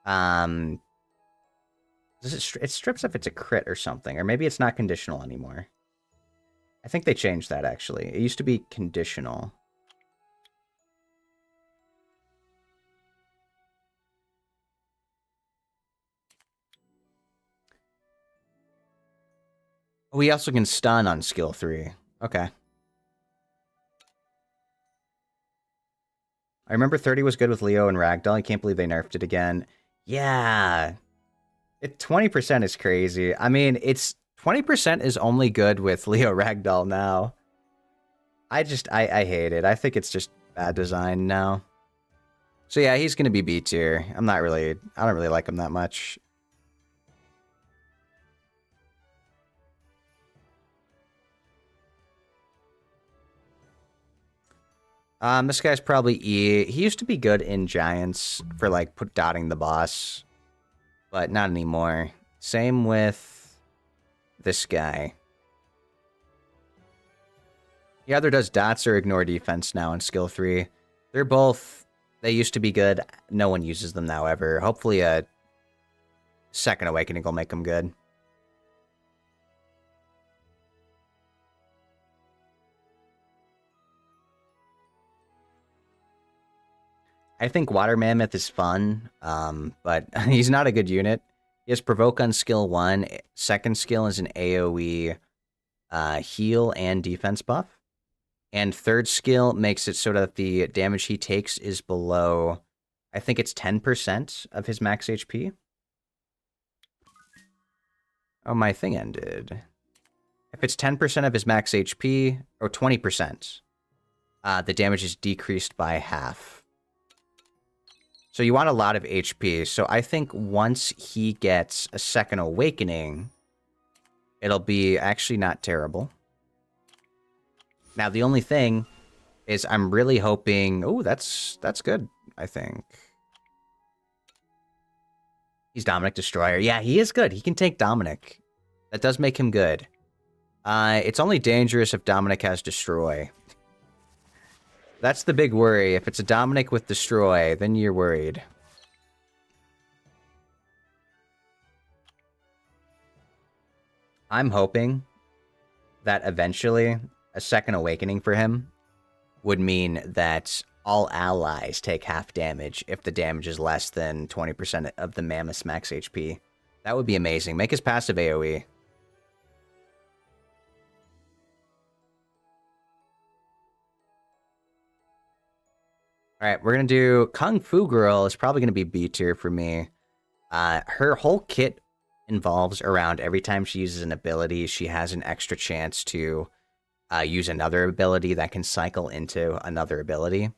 [SPEAKER 1] It strips if it's a crit or something, or maybe it's not conditional anymore. I think they changed that actually. It used to be conditional. We also can stun on skill 3. Okay. I remember 30 was good with Leo and Ragdoll. I can't believe they nerfed it again. Yeah. 20% is crazy. I mean, 20% is only good with Leo Ragdoll now. I hate it. I think it's just bad design now. So yeah, he's gonna be B tier. I don't really like him that much. This guy's probably E. He used to be good in Giants for like dotting the boss, but not anymore. Same with this guy. He either does dots or ignore defense now in skill 3. They used to be good. No one uses them now ever. Hopefully a second awakening will make them good. I think Water Mammoth is fun, but he's not a good unit. He has Provoke on skill 1. Second skill is an AoE heal and defense buff. And third skill makes it so that the damage he takes is below, I think it's 10% of his max HP. Oh, my thing ended. If it's 10% of his max HP, or 20%, the damage is decreased by half. So you want a lot of HP. So I think once he gets a second awakening, it'll be actually not terrible. Now, the only thing is I'm really hoping... Oh, that's good, I think. He's Dominic Destroyer. Yeah, he is good. He can take Dominic. That does make him good. It's only dangerous if Dominic has Destroy. That's the big worry. If it's a Dominic with Destroy, then you're worried. I'm hoping that eventually a second awakening for him would mean that all allies take half damage if the damage is less than 20% of the Mammoth's max HP. That would be amazing. Make his passive AoE. Alright, we're going to do Kung Fu Girl is probably going to be B tier for me. Her whole kit involves around every time she uses an ability, she has an extra chance to use another ability that can cycle into another ability.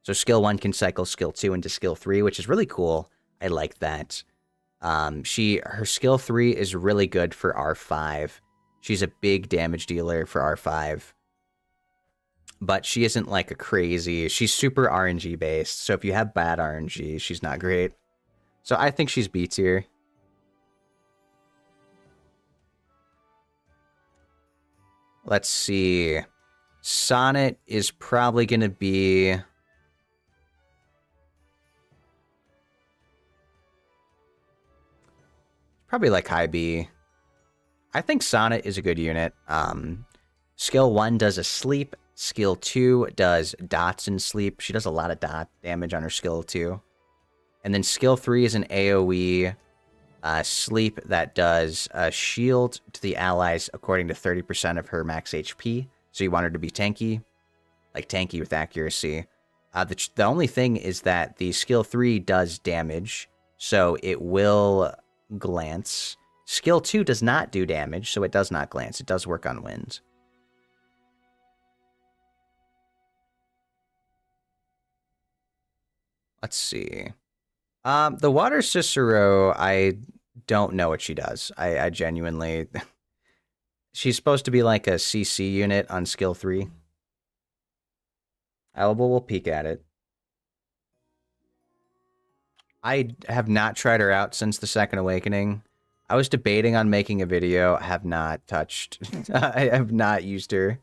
[SPEAKER 1] So skill 1 can cycle skill 2 into skill 3, which is really cool. I like that. Her skill 3 is really good for R5. She's a big damage dealer for R5. But she isn't like a crazy... She's super RNG based, so if you have bad RNG, she's not great. So I think she's B tier. Let's see. Sonnet is probably going to be... Probably like high B. I think Sonnet is a good unit. Skill 1 does a sleep. Skill 2 does dots and sleep. She does a lot of dot damage on her skill 2. And then skill 3 is an AoE sleep that does a shield to the allies according to 30% of her max HP. So you want her to be tanky. Like tanky with accuracy. The only thing is that the skill 3 does damage. So it will glance. Skill 2 does not do damage, so it does not glance. It does work on wind. Let's see. The Water Cicero, I don't know what she does. I genuinely... She's supposed to be like a CC unit on skill 3. We'll peek at it. I have not tried her out since the Second Awakening. I was debating on making a video. I have not touched. I have not used her.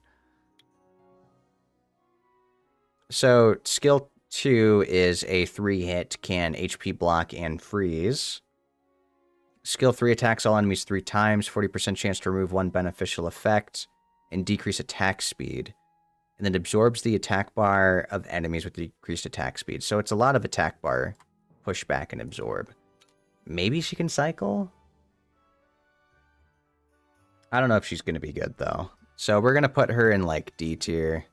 [SPEAKER 1] So, skill 2 is a 3-hit, can HP block and freeze. Skill 3 attacks all enemies 3 times, 40% chance to remove 1 beneficial effect, and decrease attack speed. And then absorbs the attack bar of enemies with decreased attack speed. So it's a lot of attack bar, pushback, and absorb. Maybe she can cycle? I don't know if she's going to be good, though. So we're going to put her in, like, D tier.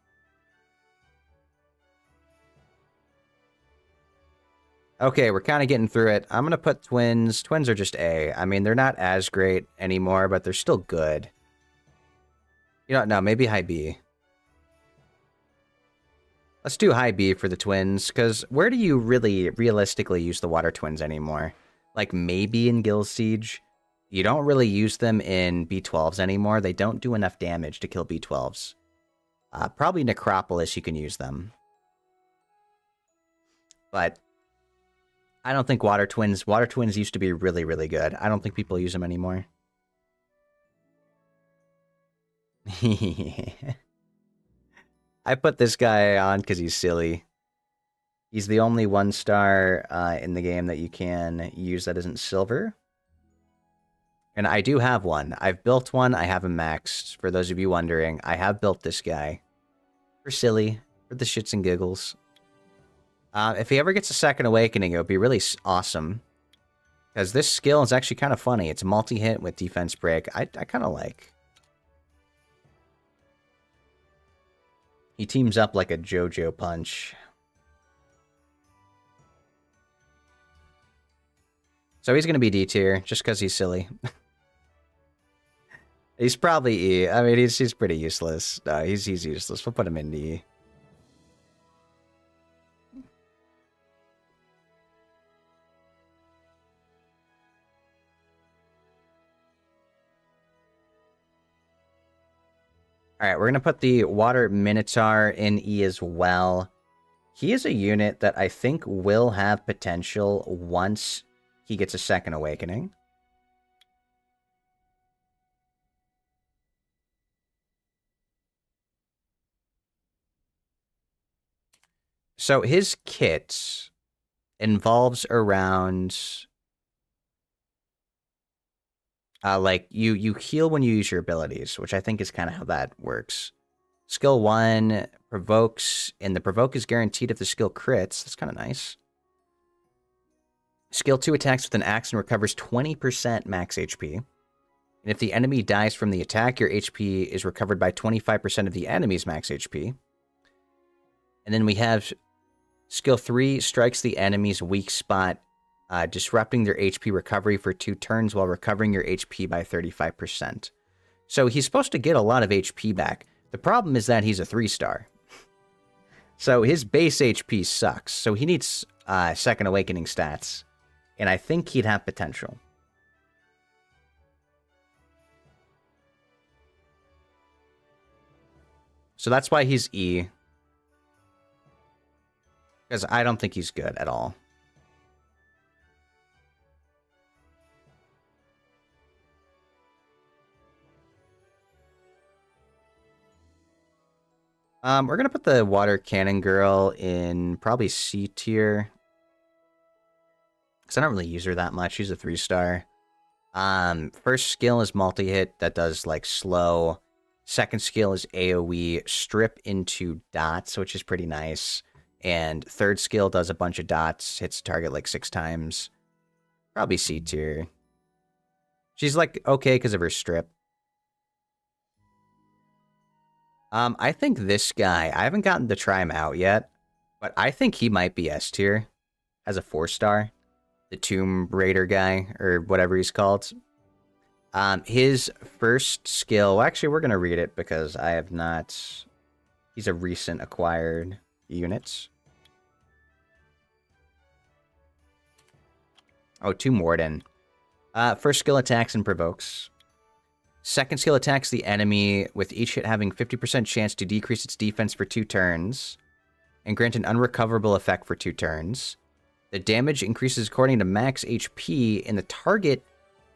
[SPEAKER 1] Okay, we're kind of getting through it. I'm going to put twins. Twins are just A. I mean, they're not as great anymore, but they're still good. You know, no, maybe high B. Let's do high B for the twins, because where do you really realistically use the water twins anymore? Like, maybe in Gil Siege. You don't really use them in B12s anymore. They don't do enough damage to kill B12s. Probably Necropolis you can use them. But I don't think water twins used to be really, really good. I don't think people use them anymore. I put this guy on because he's silly. He's the only 1-star in the game that you can use that isn't silver. And I do have one. I've built one. I have him maxed. For those of you wondering, I have built this guy. For silly. For the shits and giggles. If he ever gets a Second Awakening, it would be really awesome. Because this skill is actually kind of funny. It's multi-hit with defense break. I kind of like. He teams up like a JoJo punch. So he's going to be D tier, just because he's silly. He's probably E. I mean, he's pretty useless. No, he's useless. We'll put him in D. Alright, we're going to put the Water Minotaur in E as well. He is a unit that I think will have potential once he gets a Second Awakening. So his kit involves around... like, you heal when you use your abilities, which I think is kind of how that works. Skill 1 provokes, and the provoke is guaranteed if the skill crits. That's kind of nice. Skill 2 attacks with an axe and recovers 20% max HP. And if the enemy dies from the attack, your HP is recovered by 25% of the enemy's max HP. And then we have Skill 3 strikes the enemy's weak spot, disrupting their HP recovery for 2 turns while recovering your HP by 35%. So he's supposed to get a lot of HP back. The problem is that he's a 3-star. So his base HP sucks. So he needs Second Awakening stats. And I think he'd have potential. So that's why he's E. Because I don't think he's good at all. We're going to put the Water Cannon Girl in probably C tier. Because I don't really use her that much. She's a 3-star. First skill is multi-hit. That does, like, slow. Second skill is AoE, strip into dots, which is pretty nice. And third skill does a bunch of dots. Hits target, like, 6 times. Probably C tier. She's, like, okay because of her strip. I think this guy, I haven't gotten to try him out yet, but I think he might be S tier as a 4-star. The Tomb Raider guy, or whatever he's called. His first skill, well, actually, we're going to read it because I have not, he's a recent acquired unit. Oh, Tomb Warden. First skill attacks and provokes. Second skill attacks the enemy, with each hit having 50% chance to decrease its defense for 2 turns, and grant an unrecoverable effect for 2 turns. The damage increases according to max HP, and the target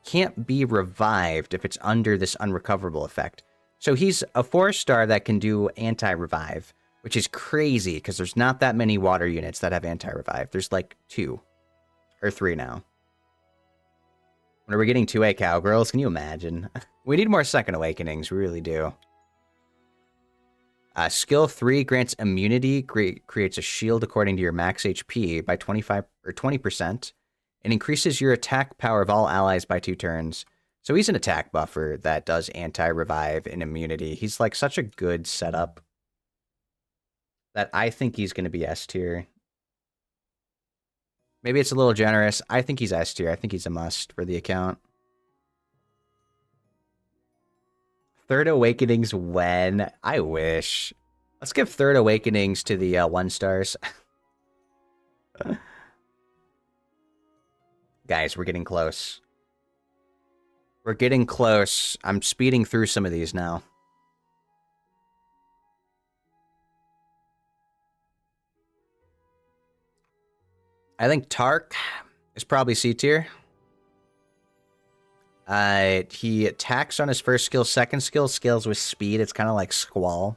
[SPEAKER 1] can't be revived if it's under this unrecoverable effect. So he's a 4-star that can do anti-revive, which is crazy because there's not that many water units that have anti-revive. There's like 2 or 3 now. When are we getting 2A Cowgirls? Can you imagine? We need more Second Awakenings, we really do. Skill 3 grants immunity, creates a shield according to your max HP by 25 or 20%, and increases your attack power of all allies by 2 turns. So he's an attack buffer that does anti-revive and immunity. He's like such a good setup that I think he's going to be S tier. Maybe it's a little generous. I think he's S tier. I think he's a must for the account. Third Awakenings when? I wish. Let's give Third Awakenings to the 1-stars. Guys, we're getting close. We're getting close. I'm speeding through some of these now. I think Tark is probably C tier. He attacks on his first skill. Second skill scales with speed. It's kind of like Squall.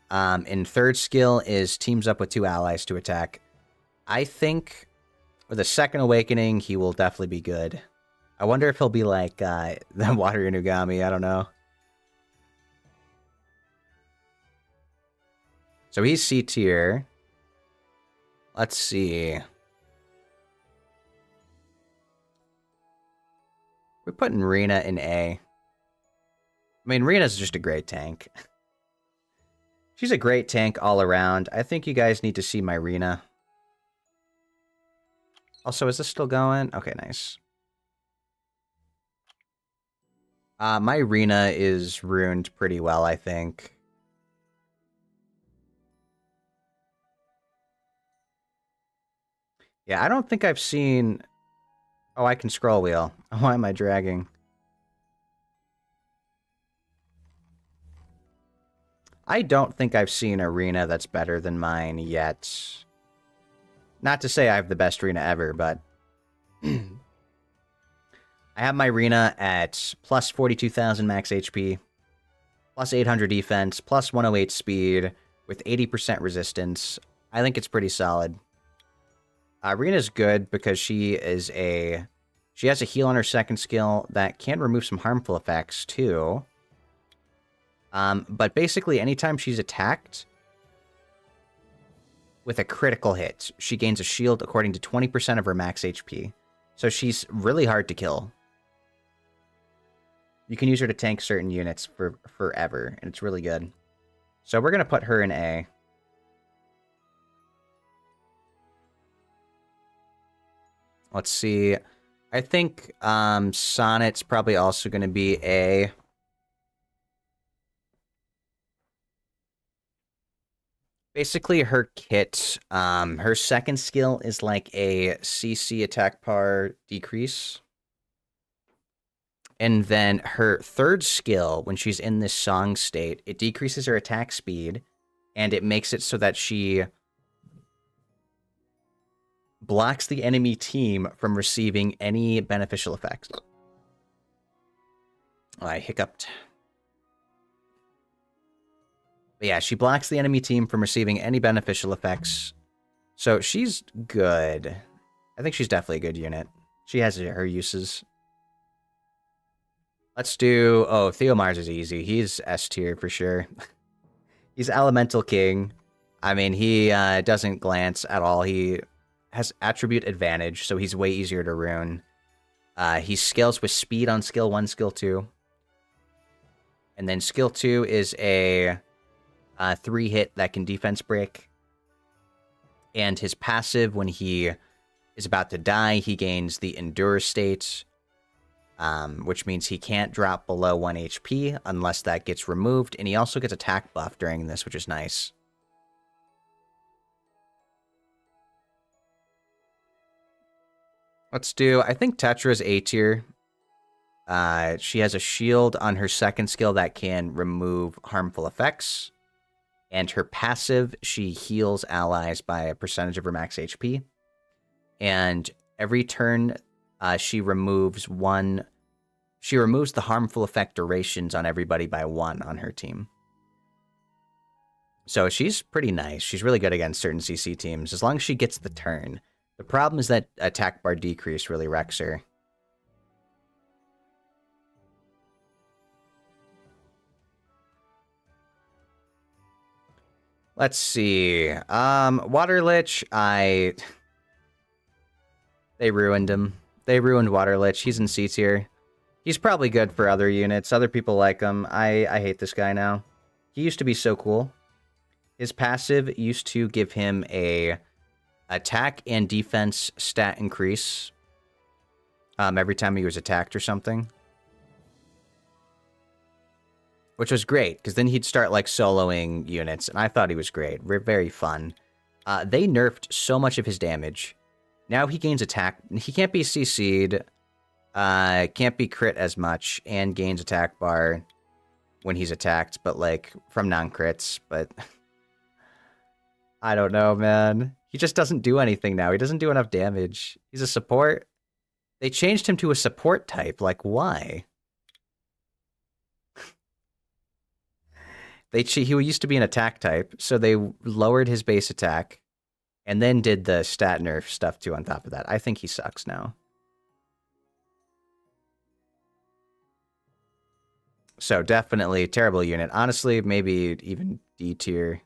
[SPEAKER 1] And third skill is teams up with 2 allies to attack. I think with a Second Awakening, he will definitely be good. I wonder if he'll be like the Water Inugami. I don't know. So he's C tier. Let's see. We're putting Rena in A. I mean, Rena's just a great tank. She's a great tank all around. I think you guys need to see my Rena. Also, is this still going? Okay, nice. My Rena is ruined pretty well, I think. Yeah, I don't think I've seen... Oh, I can scroll wheel. Why am I dragging? I don't think I've seen a Rena that's better than mine yet. Not to say I have the best Rena ever, but... I have my Rena at plus 42,000 max HP, plus 800 defense, plus 108 speed, with 80% resistance. I think it's pretty solid. Rena's good because she has a heal on her second skill that can remove some harmful effects too. But basically, anytime she's attacked with a critical hit, she gains a shield according to 20% of her max HP. So she's really hard to kill. You can use her to tank certain units for forever, and it's really good. So we're going to put her in A. Let's see. I think Sonnet's probably also going to be A. Basically, her kit, her second skill is like a CC attack par decrease. And then her third skill, when she's in this song state, it decreases her attack speed, and it makes it so that she blocks the enemy team from receiving any beneficial effects. Oh, I hiccuped. But yeah, she blocks the enemy team from receiving any beneficial effects. So she's good. I think she's definitely a good unit. She has her uses. Let's do... Oh, Theomars is easy. He's S tier for sure. He's Elemental King. I mean, he doesn't glance at all. He has attribute advantage, so he's way easier to rune. He scales with speed on skill 1, skill 2. And then skill 2 is a 3-hit that can defense break. And his passive, when he is about to die, he gains the Endure state, which means he can't drop below 1 HP unless that gets removed. And he also gets attack buff during this, which is nice. Let's do... I think Tetra's A tier. She has a shield on her second skill that can remove harmful effects. And her passive, she heals allies by a percentage of her max HP. and every turn she removes the harmful effect durations on everybody by 1 on her team. So she's pretty nice. She's really good against certain CC teams, as long as she gets the turn. The problem is that attack bar decrease really wrecks her. Let's see. Water Lich, they ruined him. They ruined Water Lich. He's in C tier. He's probably good for other units. Other people like him. I hate this guy now. He used to be so cool. His passive used to give him a attack and defense stat increase every time he was attacked or something. Which was great, because then he'd start, like, soloing units, and I thought he was great. Very fun. They nerfed so much of his damage. Now he gains attack. He can't be CC'd, can't be crit as much, and gains attack bar when he's attacked, but, like, from non-crits, but... I don't know, man. He just doesn't do anything now. He doesn't do enough damage. He's a support. They changed him to a support type. Like, why? He used to be an attack type, so they lowered his base attack, and then did the stat nerf stuff too on top of that. I think he sucks now. So definitely terrible unit. Honestly, maybe even D tier.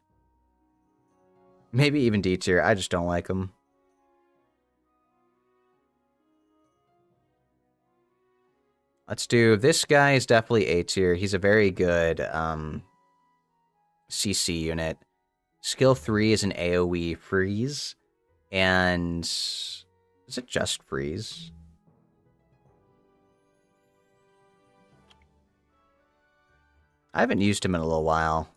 [SPEAKER 1] Maybe even D tier. I just don't like him. Let's do... This guy is definitely A tier. He's a very good CC unit. Skill 3 is an AoE freeze. And... Is it just freeze? I haven't used him in a little while.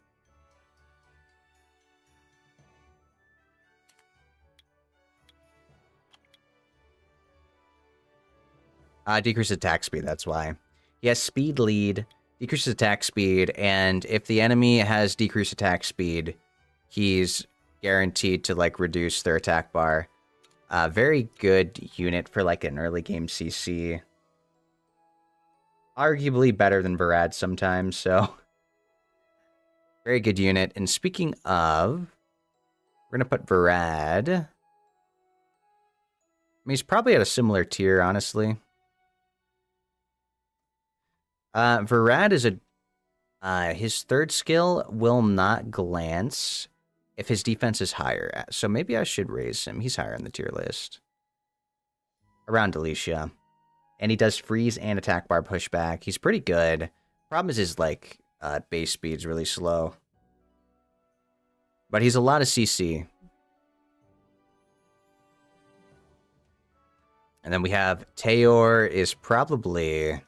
[SPEAKER 1] Decreases attack speed, that's why. He has speed lead, decreases attack speed, and if the enemy has decreased attack speed, he's guaranteed to, like, reduce their attack bar. Very good unit for, like, an early game CC. Arguably better than Varad sometimes, so... Very good unit. And speaking of... We're gonna put Varad... I mean, he's probably at a similar tier, honestly. Varad is his third skill will not glance if his defense is higher. So maybe I should raise him. He's higher in the tier list. Around Alicia. And he does freeze and attack bar pushback. He's pretty good. Problem is his, like, base speed's really slow. But he's a lot of CC. And then we have Taeor is probably...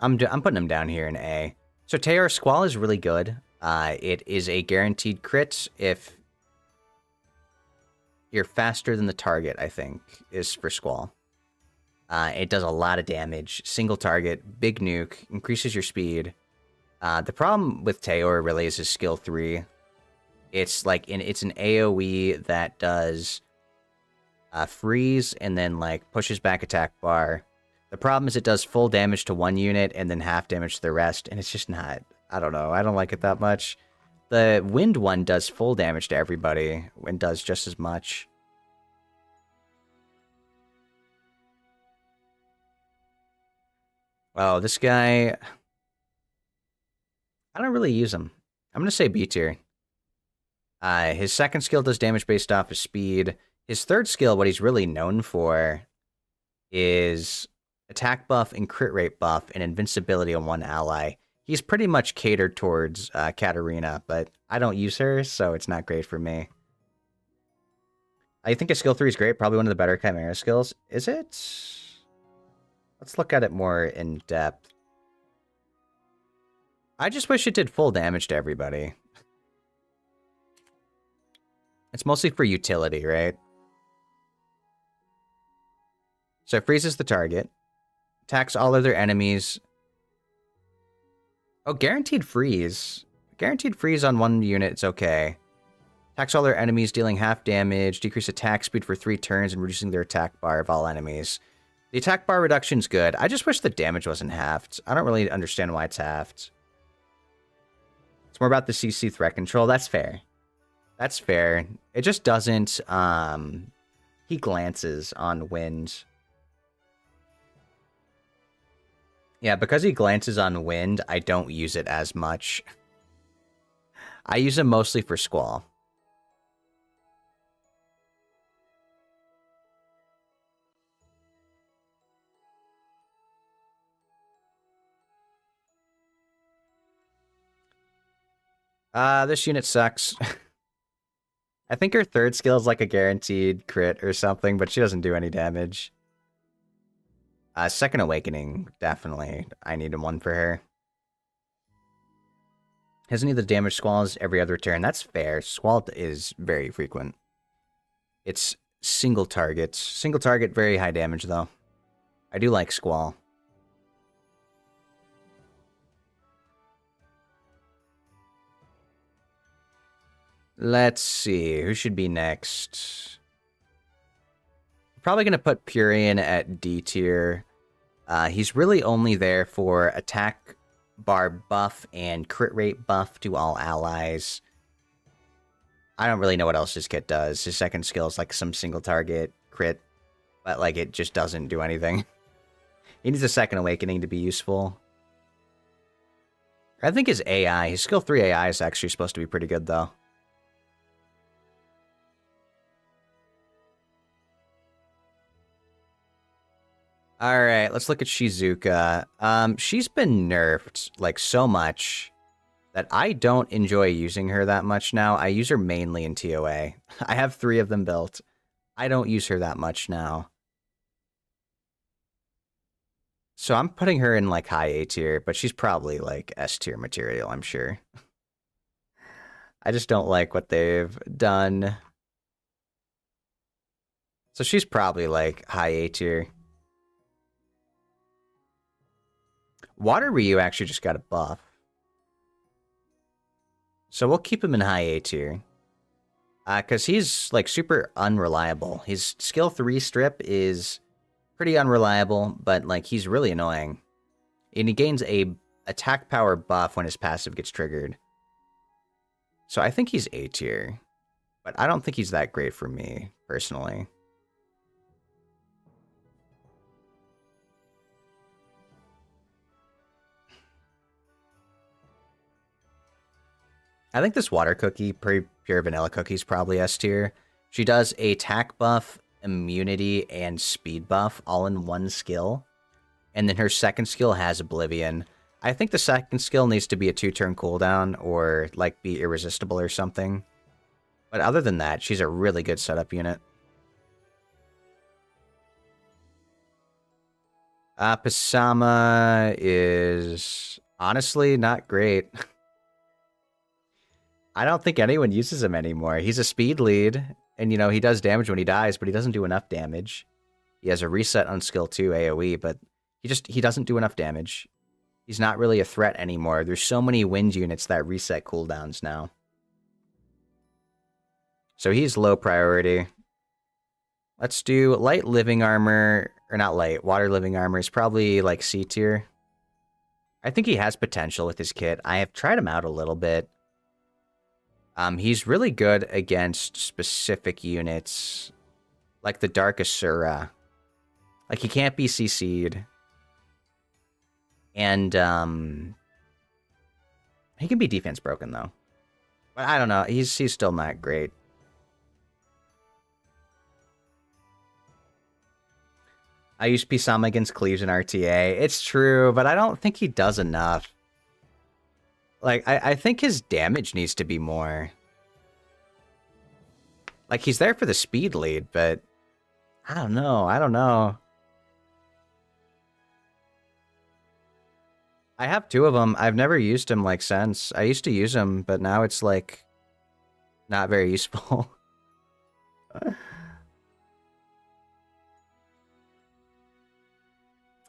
[SPEAKER 1] I'm putting him down here in A. So Taeor Squall is really good. It is a guaranteed crit if you're faster than the target, I think, is for Squall. It does a lot of damage. Single target, big nuke, increases your speed. The problem with Taeor really is his skill 3. It's like it's an AoE that does freeze and then, like, pushes back attack bar. The problem is it does full damage to one unit and then half damage to the rest, and it's just not... I don't know. I don't like it that much. The wind one does full damage to everybody and does just as much. Oh, this guy... I don't really use him. I'm going to say B tier. His second skill does damage based off his speed. His third skill, what he's really known for, is attack buff and crit rate buff and invincibility on one ally. He's pretty much catered towards Katarina, but I don't use her, so it's not great for me. I think his skill 3 is great, probably one of the better Chimera skills. Is it? Let's look at it more in depth. I just wish it did full damage to everybody. It's mostly for utility, right? So it freezes the target. Attacks all other enemies. Oh, guaranteed freeze. Guaranteed freeze on one unit, it's okay. Attacks all their enemies, dealing half damage. Decrease attack speed for 3 turns and reducing their attack bar of all enemies. The attack bar reduction's good. I just wish the damage wasn't halved. I don't really understand why it's halved. It's more about the CC threat control. That's fair. That's fair. It just doesn't... He glances on wind. Yeah, because he glances on wind, I don't use it as much. I use him mostly for Squall. This unit sucks. I think her third skill is like a guaranteed crit or something, but she doesn't do any damage. Second Awakening, definitely. I need one for her. Has any of the damage squalls every other turn? That's fair. Squall is very frequent. It's single targets. Single target, very high damage, though. I do like Squall. Let's see. Who should be next? Probably going to put Purian at D tier. He's really only there for attack bar buff and crit rate buff to all allies. I don't really know what else his kit does. His second skill is like some single target crit, but like it just doesn't do anything. He needs a Second Awakening to be useful. I think his AI, his skill 3 AI is actually supposed to be pretty good though. Alright, let's look at Shizuka. She's been nerfed, like, so much that I don't enjoy using her that much now. I use her mainly in TOA. I have 3 of them built. I don't use her that much now. So I'm putting her in, like, high A tier, but she's probably, like, S tier material, I'm sure. I just don't like what they've done. So she's probably, like, high A tier. Water Ryu actually just got a buff. So we'll keep him in high A tier. Because he's, like, super unreliable. His skill 3 strip is pretty unreliable, but, like, he's really annoying. And he gains a attack power buff when his passive gets triggered. So I think he's A tier. But I don't think he's that great for me, personally. I think this water cookie, pure vanilla cookie, is probably S tier. She does a attack buff, immunity, and speed buff all in one skill. And then her second skill has Oblivion. I think the second skill needs to be a 2-turn cooldown or like be irresistible or something. But other than that, she's a really good setup unit. Pisama is honestly not great. I don't think anyone uses him anymore. He's a speed lead, and, you know, he does damage when he dies, but he doesn't do enough damage. He has a reset on skill 2 AoE, but he doesn't do enough damage. He's not really a threat anymore. There's so many wind units that reset cooldowns now. So he's low priority. Let's do light living armor, or not light, water living armor is probably like C tier. I think he has potential with his kit. I have tried him out a little bit. He's really good against specific units, like the Dark Asura. Like, he can't be CC'd. And, he can be defense broken, though. But I don't know, he's still not great. I use Pisama against Cleaves and RTA. It's true, but I don't think he does enough. Like, I think his damage needs to be more. Like, he's there for the speed lead, but I don't know. I have 2 of them. I've never used him, like, since. I used to use him, but now it's, like, not very useful.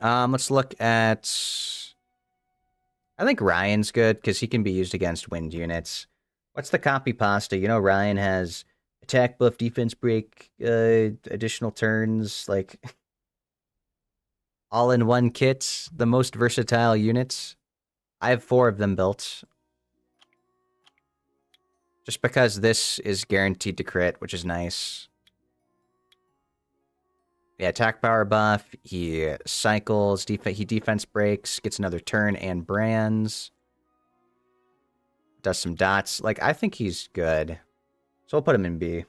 [SPEAKER 1] Let's look at... I think Ryan's good, because he can be used against wind units. What's the copy pasta? You know, Ryan has attack buff, defense break, additional turns, like all in one kit, the most versatile units. I have 4 of them built. Just because this is guaranteed to crit, which is nice. Yeah, attack power buff. He cycles. He defense breaks. Gets another turn and brands. Does some dots. Like, I think he's good. So we'll put him in B.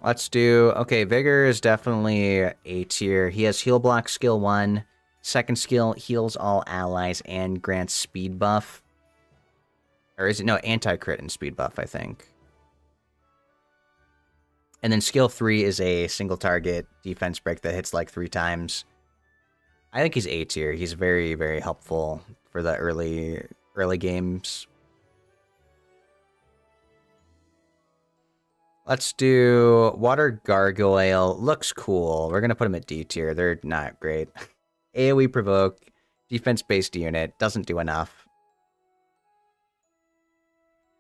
[SPEAKER 1] Let's do... Okay, Vigor is definitely A tier. He has heal block skill 1. Second skill, heals all allies and grants speed buff. Or is it? No, anti-crit and speed buff, I think. And then skill 3 is a single target defense break that hits like 3 times. I think he's A tier. He's very, very helpful for the early games. Let's do Water Gargoyle. Looks cool. We're going to put him at D tier. They're not great. AoE provoke, defense-based unit. Doesn't do enough.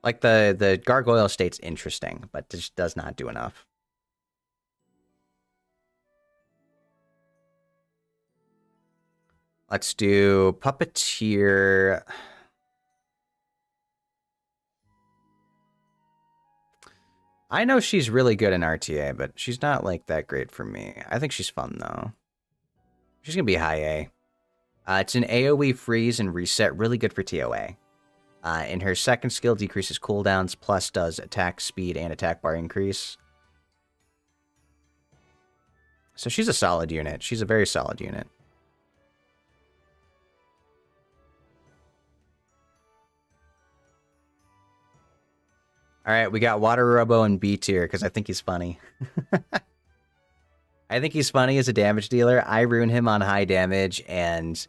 [SPEAKER 1] Like, the Gargoyle state's interesting, but just does not do enough. Let's do Puppeteer. I know she's really good in RTA, but she's not, like, that great for me. I think she's fun, though. She's gonna be high A. It's an AoE freeze and reset, really good for TOA. And her second skill decreases cooldowns, plus does attack speed and attack bar increase. So she's a solid unit. She's a very solid unit. Alright, we got Water Robo in B tier, because I think he's funny. I think he's funny as a damage dealer. I ruin him on high damage, and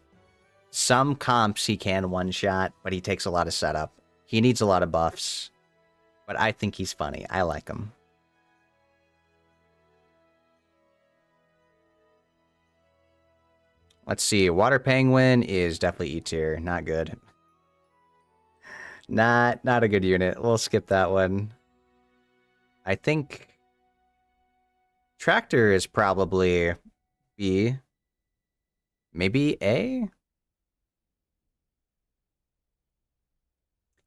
[SPEAKER 1] some comps he can one-shot, but he takes a lot of setup. He needs a lot of buffs, but I think he's funny. I like him. Let's see. Water Penguin is definitely E tier. Not good. Not a good unit. We'll skip that one. I think Tractor is probably B. Maybe A?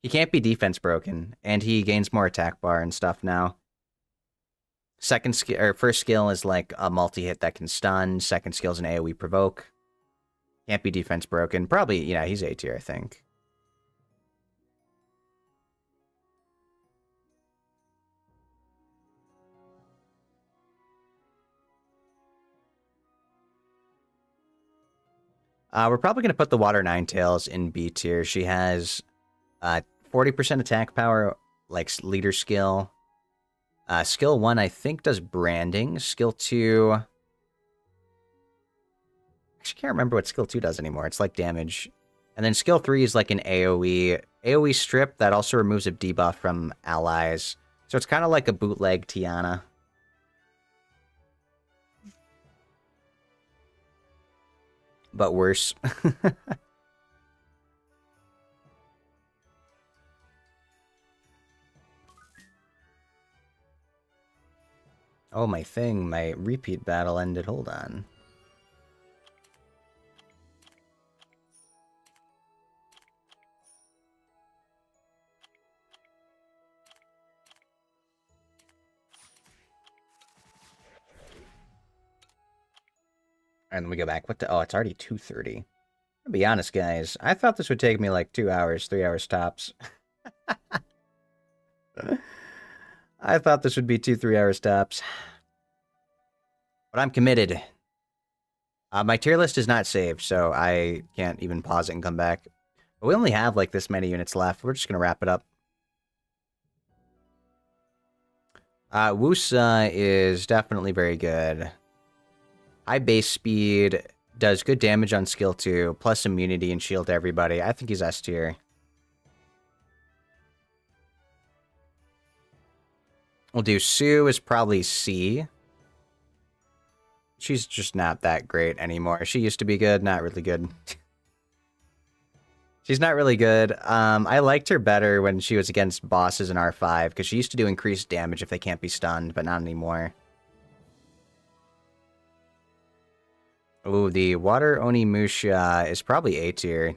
[SPEAKER 1] He can't be defense broken, and he gains more attack bar and stuff now. Second skill or first skill is like a multi-hit that can stun. Second skill is an AoE provoke. Can't be defense broken. Probably, yeah, he's A tier, I think. We're probably going to put the Water Ninetales in B tier. She has 40% attack power, like leader skill. Skill 1, I think, does branding. Skill 2... Actually, can't remember what skill 2 does anymore. It's like damage. And then skill 3 is like an AoE strip that also removes a debuff from allies. So it's kind of like a bootleg Tiana. But worse. Oh, my repeat battle ended. Hold on. And then we go back. Oh, it's already 2:30. I'll be honest, guys. I thought this would take me like 2 hours, 3 hours tops. I thought this would be 2-3 hours tops. But I'm committed. My tier list is not saved, so I can't even pause it and come back. But we only have like this many units left. We're just going to wrap it up. Wusa is definitely very good. High base speed, does good damage on skill 2, plus immunity and shield to everybody. I think he's S tier. We'll do Sue is probably C. She's just not that great anymore. She used to be good, not really good. She's not really good. I liked her better when she was against bosses in R5, because she used to do increased damage if they can't be stunned, but not anymore. Ooh, the Water Onimusha is probably A tier.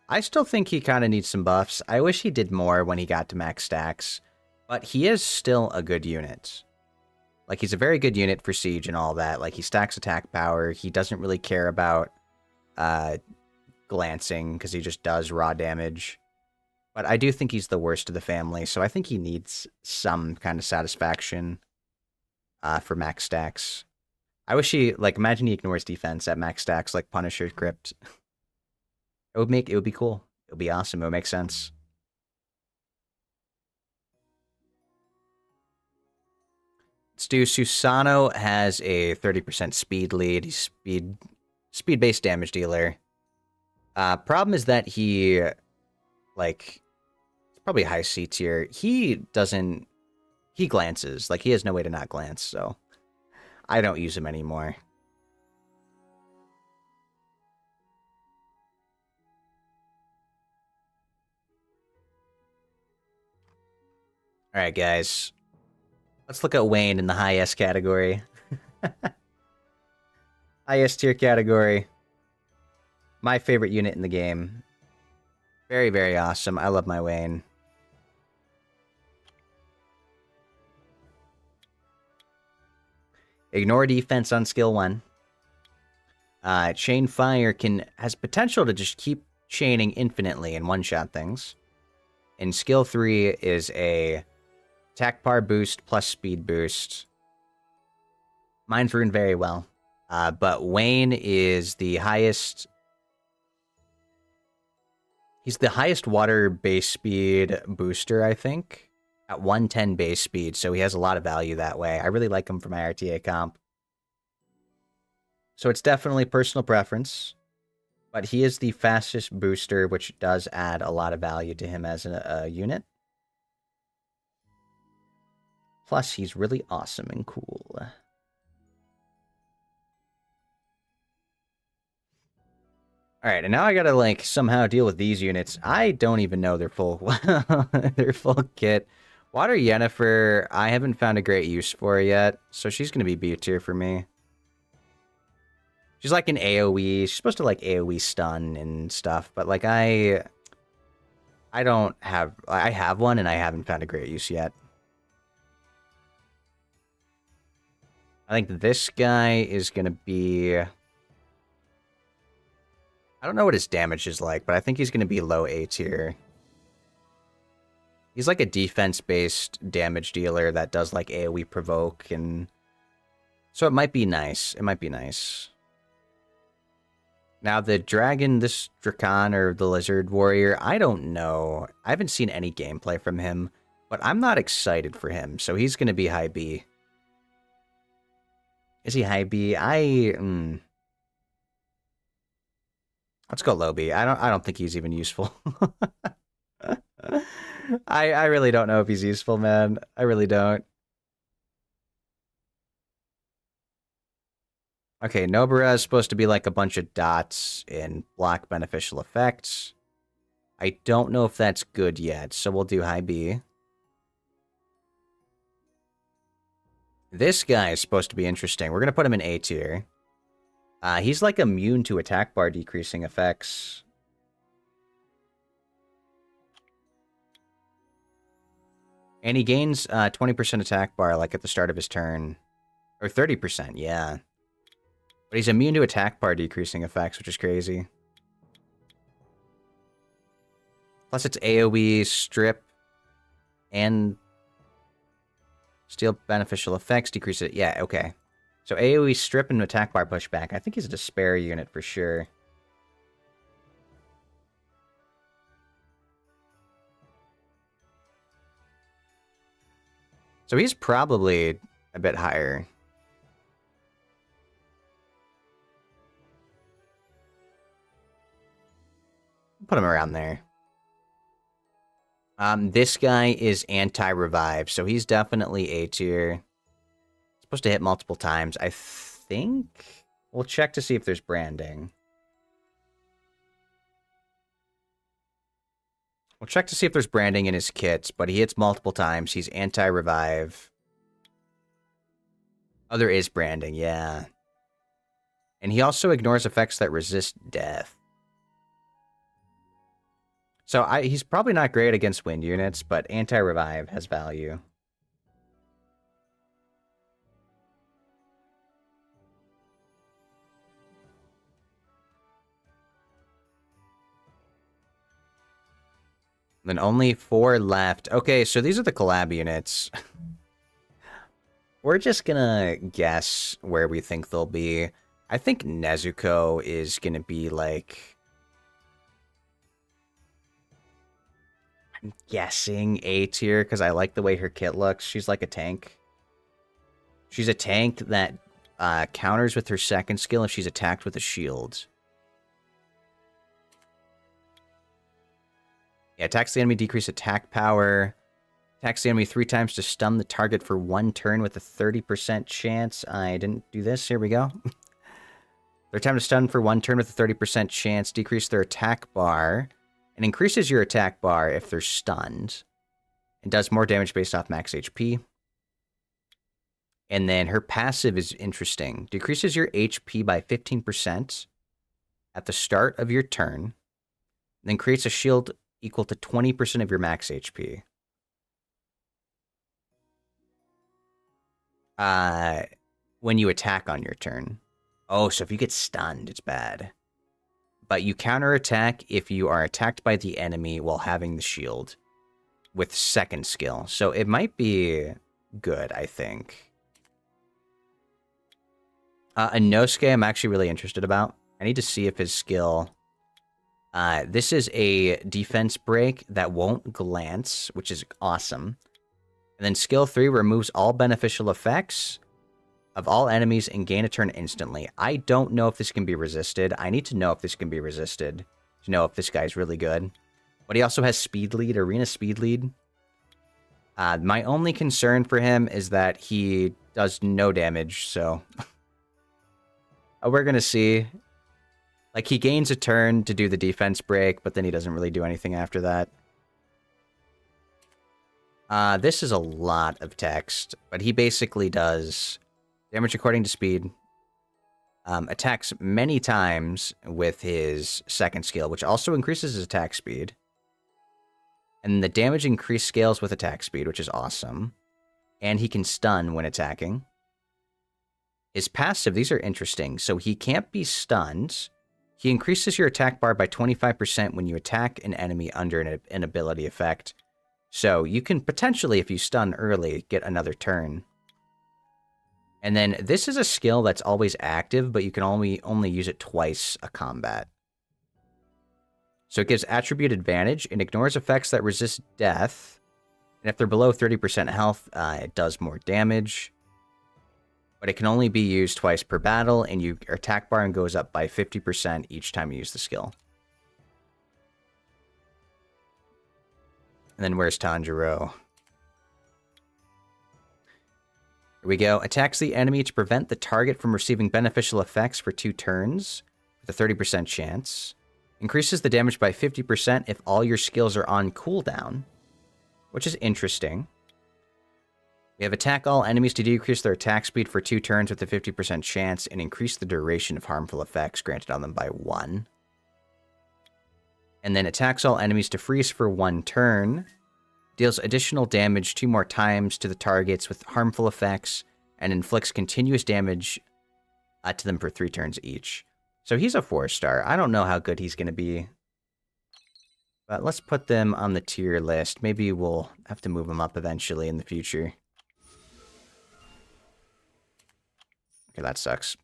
[SPEAKER 1] I still think he kind of needs some buffs. I wish he did more when he got to max stacks, but he is still a good unit. Like, he's a very good unit for Siege and all that. Like, he stacks attack power. He doesn't really care about glancing, because he just does raw damage. But I do think he's the worst of the family, so I think he needs some kind of satisfaction for max stacks. I wish he, like, imagine he ignores defense at max stacks, like Punisher Crypt. It would be cool. It would be awesome. It would make sense. Let's do Susano. Has a 30% speed lead. He's speed-based damage dealer. Problem is that he, like, it's probably high C tier. He glances. Like, he has no way to not glance, so I don't use him anymore. Alright, guys. Let's look at Wayne in the high S category. High S tier category. My favorite unit in the game. Very, very awesome. I love my Wayne. Ignore defense on skill 1. Chain Fire has potential to just keep chaining infinitely and one-shot things. And skill 3 is a attack par boost plus speed boost. Mine's ruined very well. But Wayne is the highest... He's the highest water base speed booster, I think, at 110 base speed, so he has a lot of value that way. I really like him for my RTA comp. So it's definitely personal preference, but he is the fastest booster, which does add a lot of value to him as a unit. Plus, he's really awesome and cool. Alright, and now I gotta, like, somehow deal with these units. I don't even know their full their full kit. Water Yennefer, I haven't found a great use for yet, so she's gonna be B tier for me. She's like an AoE. She's supposed to, like, AoE stun and stuff, but, like, I have one, and I haven't found a great use yet. I think this guy is gonna be... I don't know what his damage is like, but I think he's going to be low A tier. He's like a defense-based damage dealer that does like AoE provoke, and so it might be nice. It might be nice. Now the dragon, this Drakon or the lizard warrior, I don't know. I haven't seen any gameplay from him, but I'm not excited for him, so he's going to be high B. Is he high B? Let's go low B. I don't think he's even useful. I really don't know if he's useful, man. I really don't. Okay, Nobara is supposed to be like a bunch of dots in block beneficial effects. I don't know if that's good yet, so we'll do high B. This guy is supposed to be interesting. We're going to put him in A tier. He's like immune to attack bar decreasing effects. And he gains 20% attack bar like at the start of his turn. Or 30%, yeah. But he's immune to attack bar decreasing effects, which is crazy. Plus it's AoE, strip, and steal beneficial effects, decrease it. Yeah, okay. So AoE, strip, and attack bar pushback. I think he's a despair unit for sure. So he's probably a bit higher. Put him around there. This guy is anti-revive, so he's definitely A tier. Supposed to hit multiple times. I think we'll check to see if there's branding. We'll check to see if there's branding in his kits, but he hits multiple times. He's anti-revive. Oh, there is branding, yeah. And he also ignores effects that resist death. So he's probably not great against wind units, but anti-revive has value. Then only 4 left. Okay, so these are the collab units. We're just gonna guess where we think they'll be. I think Nezuko is gonna be like... I'm guessing A tier, because I like the way her kit looks. She's like a tank. She's a tank that counters with her second skill if she's attacked with a shield. Yeah, attacks the enemy, decrease attack power. Attacks the enemy 3 times to stun the target for 1 turn with a 30% chance. I didn't do this. Here we go. Their time to stun for 1 turn with a 30% chance. Decrease their attack bar. And increases your attack bar if they're stunned. And does more damage based off max HP. And then her passive is interesting. Decreases your HP by 15% at the start of your turn. Then creates a shield equal to 20% of your max HP. When you attack on your turn. Oh, so if you get stunned, it's bad. But you counterattack if you are attacked by the enemy while having the shield with second skill. So it might be good, I think. Inosuke, I'm actually really interested about. I need to see if his skill... this is a defense break that won't glance, which is awesome. And then skill 3 removes all beneficial effects of all enemies and gain a turn instantly. I don't know if this can be resisted. I need to know if this can be resisted to know if this guy's really good. But he also has speed lead, arena speed lead. My only concern for him is that he does no damage, so... we're gonna see. Like, he gains a turn to do the defense break, but then he doesn't really do anything after that. This is a lot of text, but he basically does damage according to speed, attacks many times with his second skill, which also increases his attack speed. And the damage increase scales with attack speed, which is awesome. And he can stun when attacking. His passive, these are interesting. So he can't be stunned. He increases your attack bar by 25% when you attack an enemy under an ability effect. So you can potentially, if you stun early, get another turn. And then this is a skill that's always active, but you can only use it twice a combat. So it gives attribute advantage and ignores effects that resist death. And if they're below 30% health, it does more damage. But it can only be used twice per battle, and your attack bar goes up by 50% each time you use the skill. And then where's Tanjiro? Here we go. Attacks the enemy to prevent the target from receiving beneficial effects for 2 turns, with a 30% chance. Increases the damage by 50% if all your skills are on cooldown, which is interesting. We have attack all enemies to decrease their attack speed for 2 turns with a 50% chance and increase the duration of harmful effects granted on them by 1. And then attacks all enemies to freeze for 1 turn. Deals additional damage 2 more times to the targets with harmful effects and inflicts continuous damage to them for 3 turns each. So he's a 4-star. I don't know how good he's going to be. But let's put them on the tier list. Maybe we'll have to move them up eventually in the future. Okay, that sucks.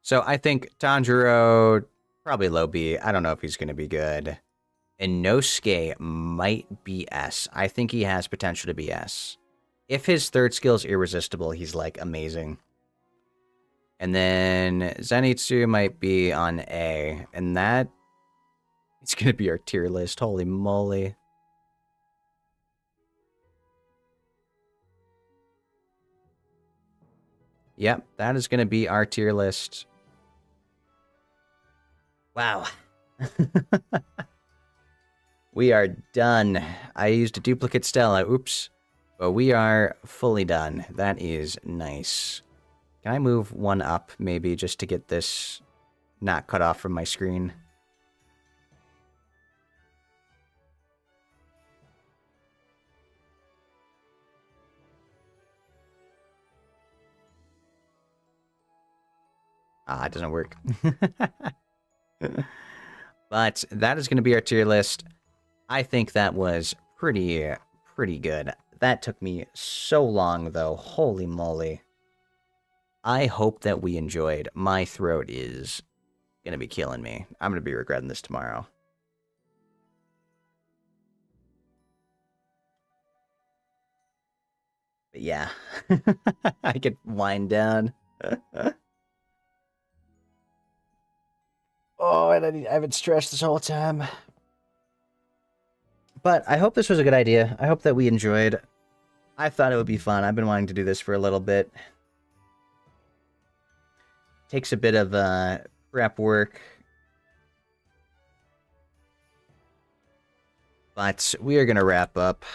[SPEAKER 1] So I think Tanjiro, probably low B. I don't know if he's going to be good. And Inosuke might be S. I think he has potential to be S. If his third skill is irresistible, he's, like, amazing. And then Zenitsu might be on A. And that... It's gonna be our tier list. Holy moly. Yep, that is gonna be our tier list. Wow. We are done. I used a duplicate Stella. Oops. But we are fully done. That is nice. Can I move one up, maybe, just to get this not cut off from my screen? Ah, it doesn't work. But that is going to be our tier list. I think that was pretty good. That took me so long, though. Holy moly. I hope that we enjoyed. My throat is going to be killing me. I'm going to be regretting this tomorrow. But yeah. I could wind down. Oh, and I've been stressed this whole time. But I hope this was a good idea. I hope that we enjoyed. I thought it would be fun. I've been wanting to do this for a little bit. Takes a bit of prep work. But we are going to wrap up.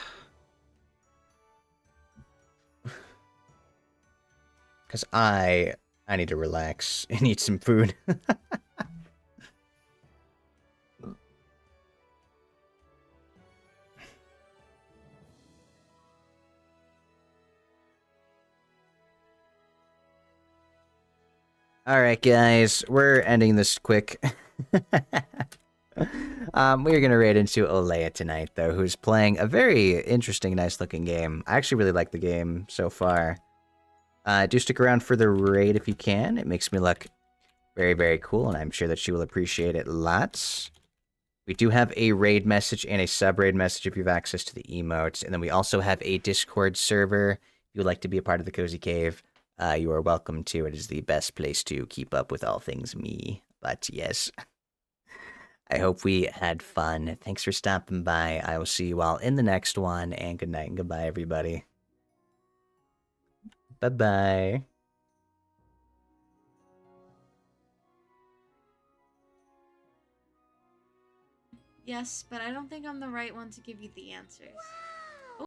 [SPEAKER 1] Because I need to relax and eat some food. Alright, guys. We're ending this quick. We're gonna raid into Olea tonight, though, who's playing a very interesting, nice-looking game. I actually really like the game so far. Do stick around for the raid if you can. It makes me look very, very cool, and I'm sure that she will appreciate it lots. We do have a raid message and a sub-raid message if you have access to the emotes, and then we also have a Discord server. If you would like to be a part of the Cozy Cave, you are welcome to. It is the best place to keep up with all things me. But yes, I hope we had fun. Thanks for stopping by. I will see you all in the next one, and good night and goodbye, everybody. Bye-bye.
[SPEAKER 2] Yes, but I don't think I'm the right one to give you the answers.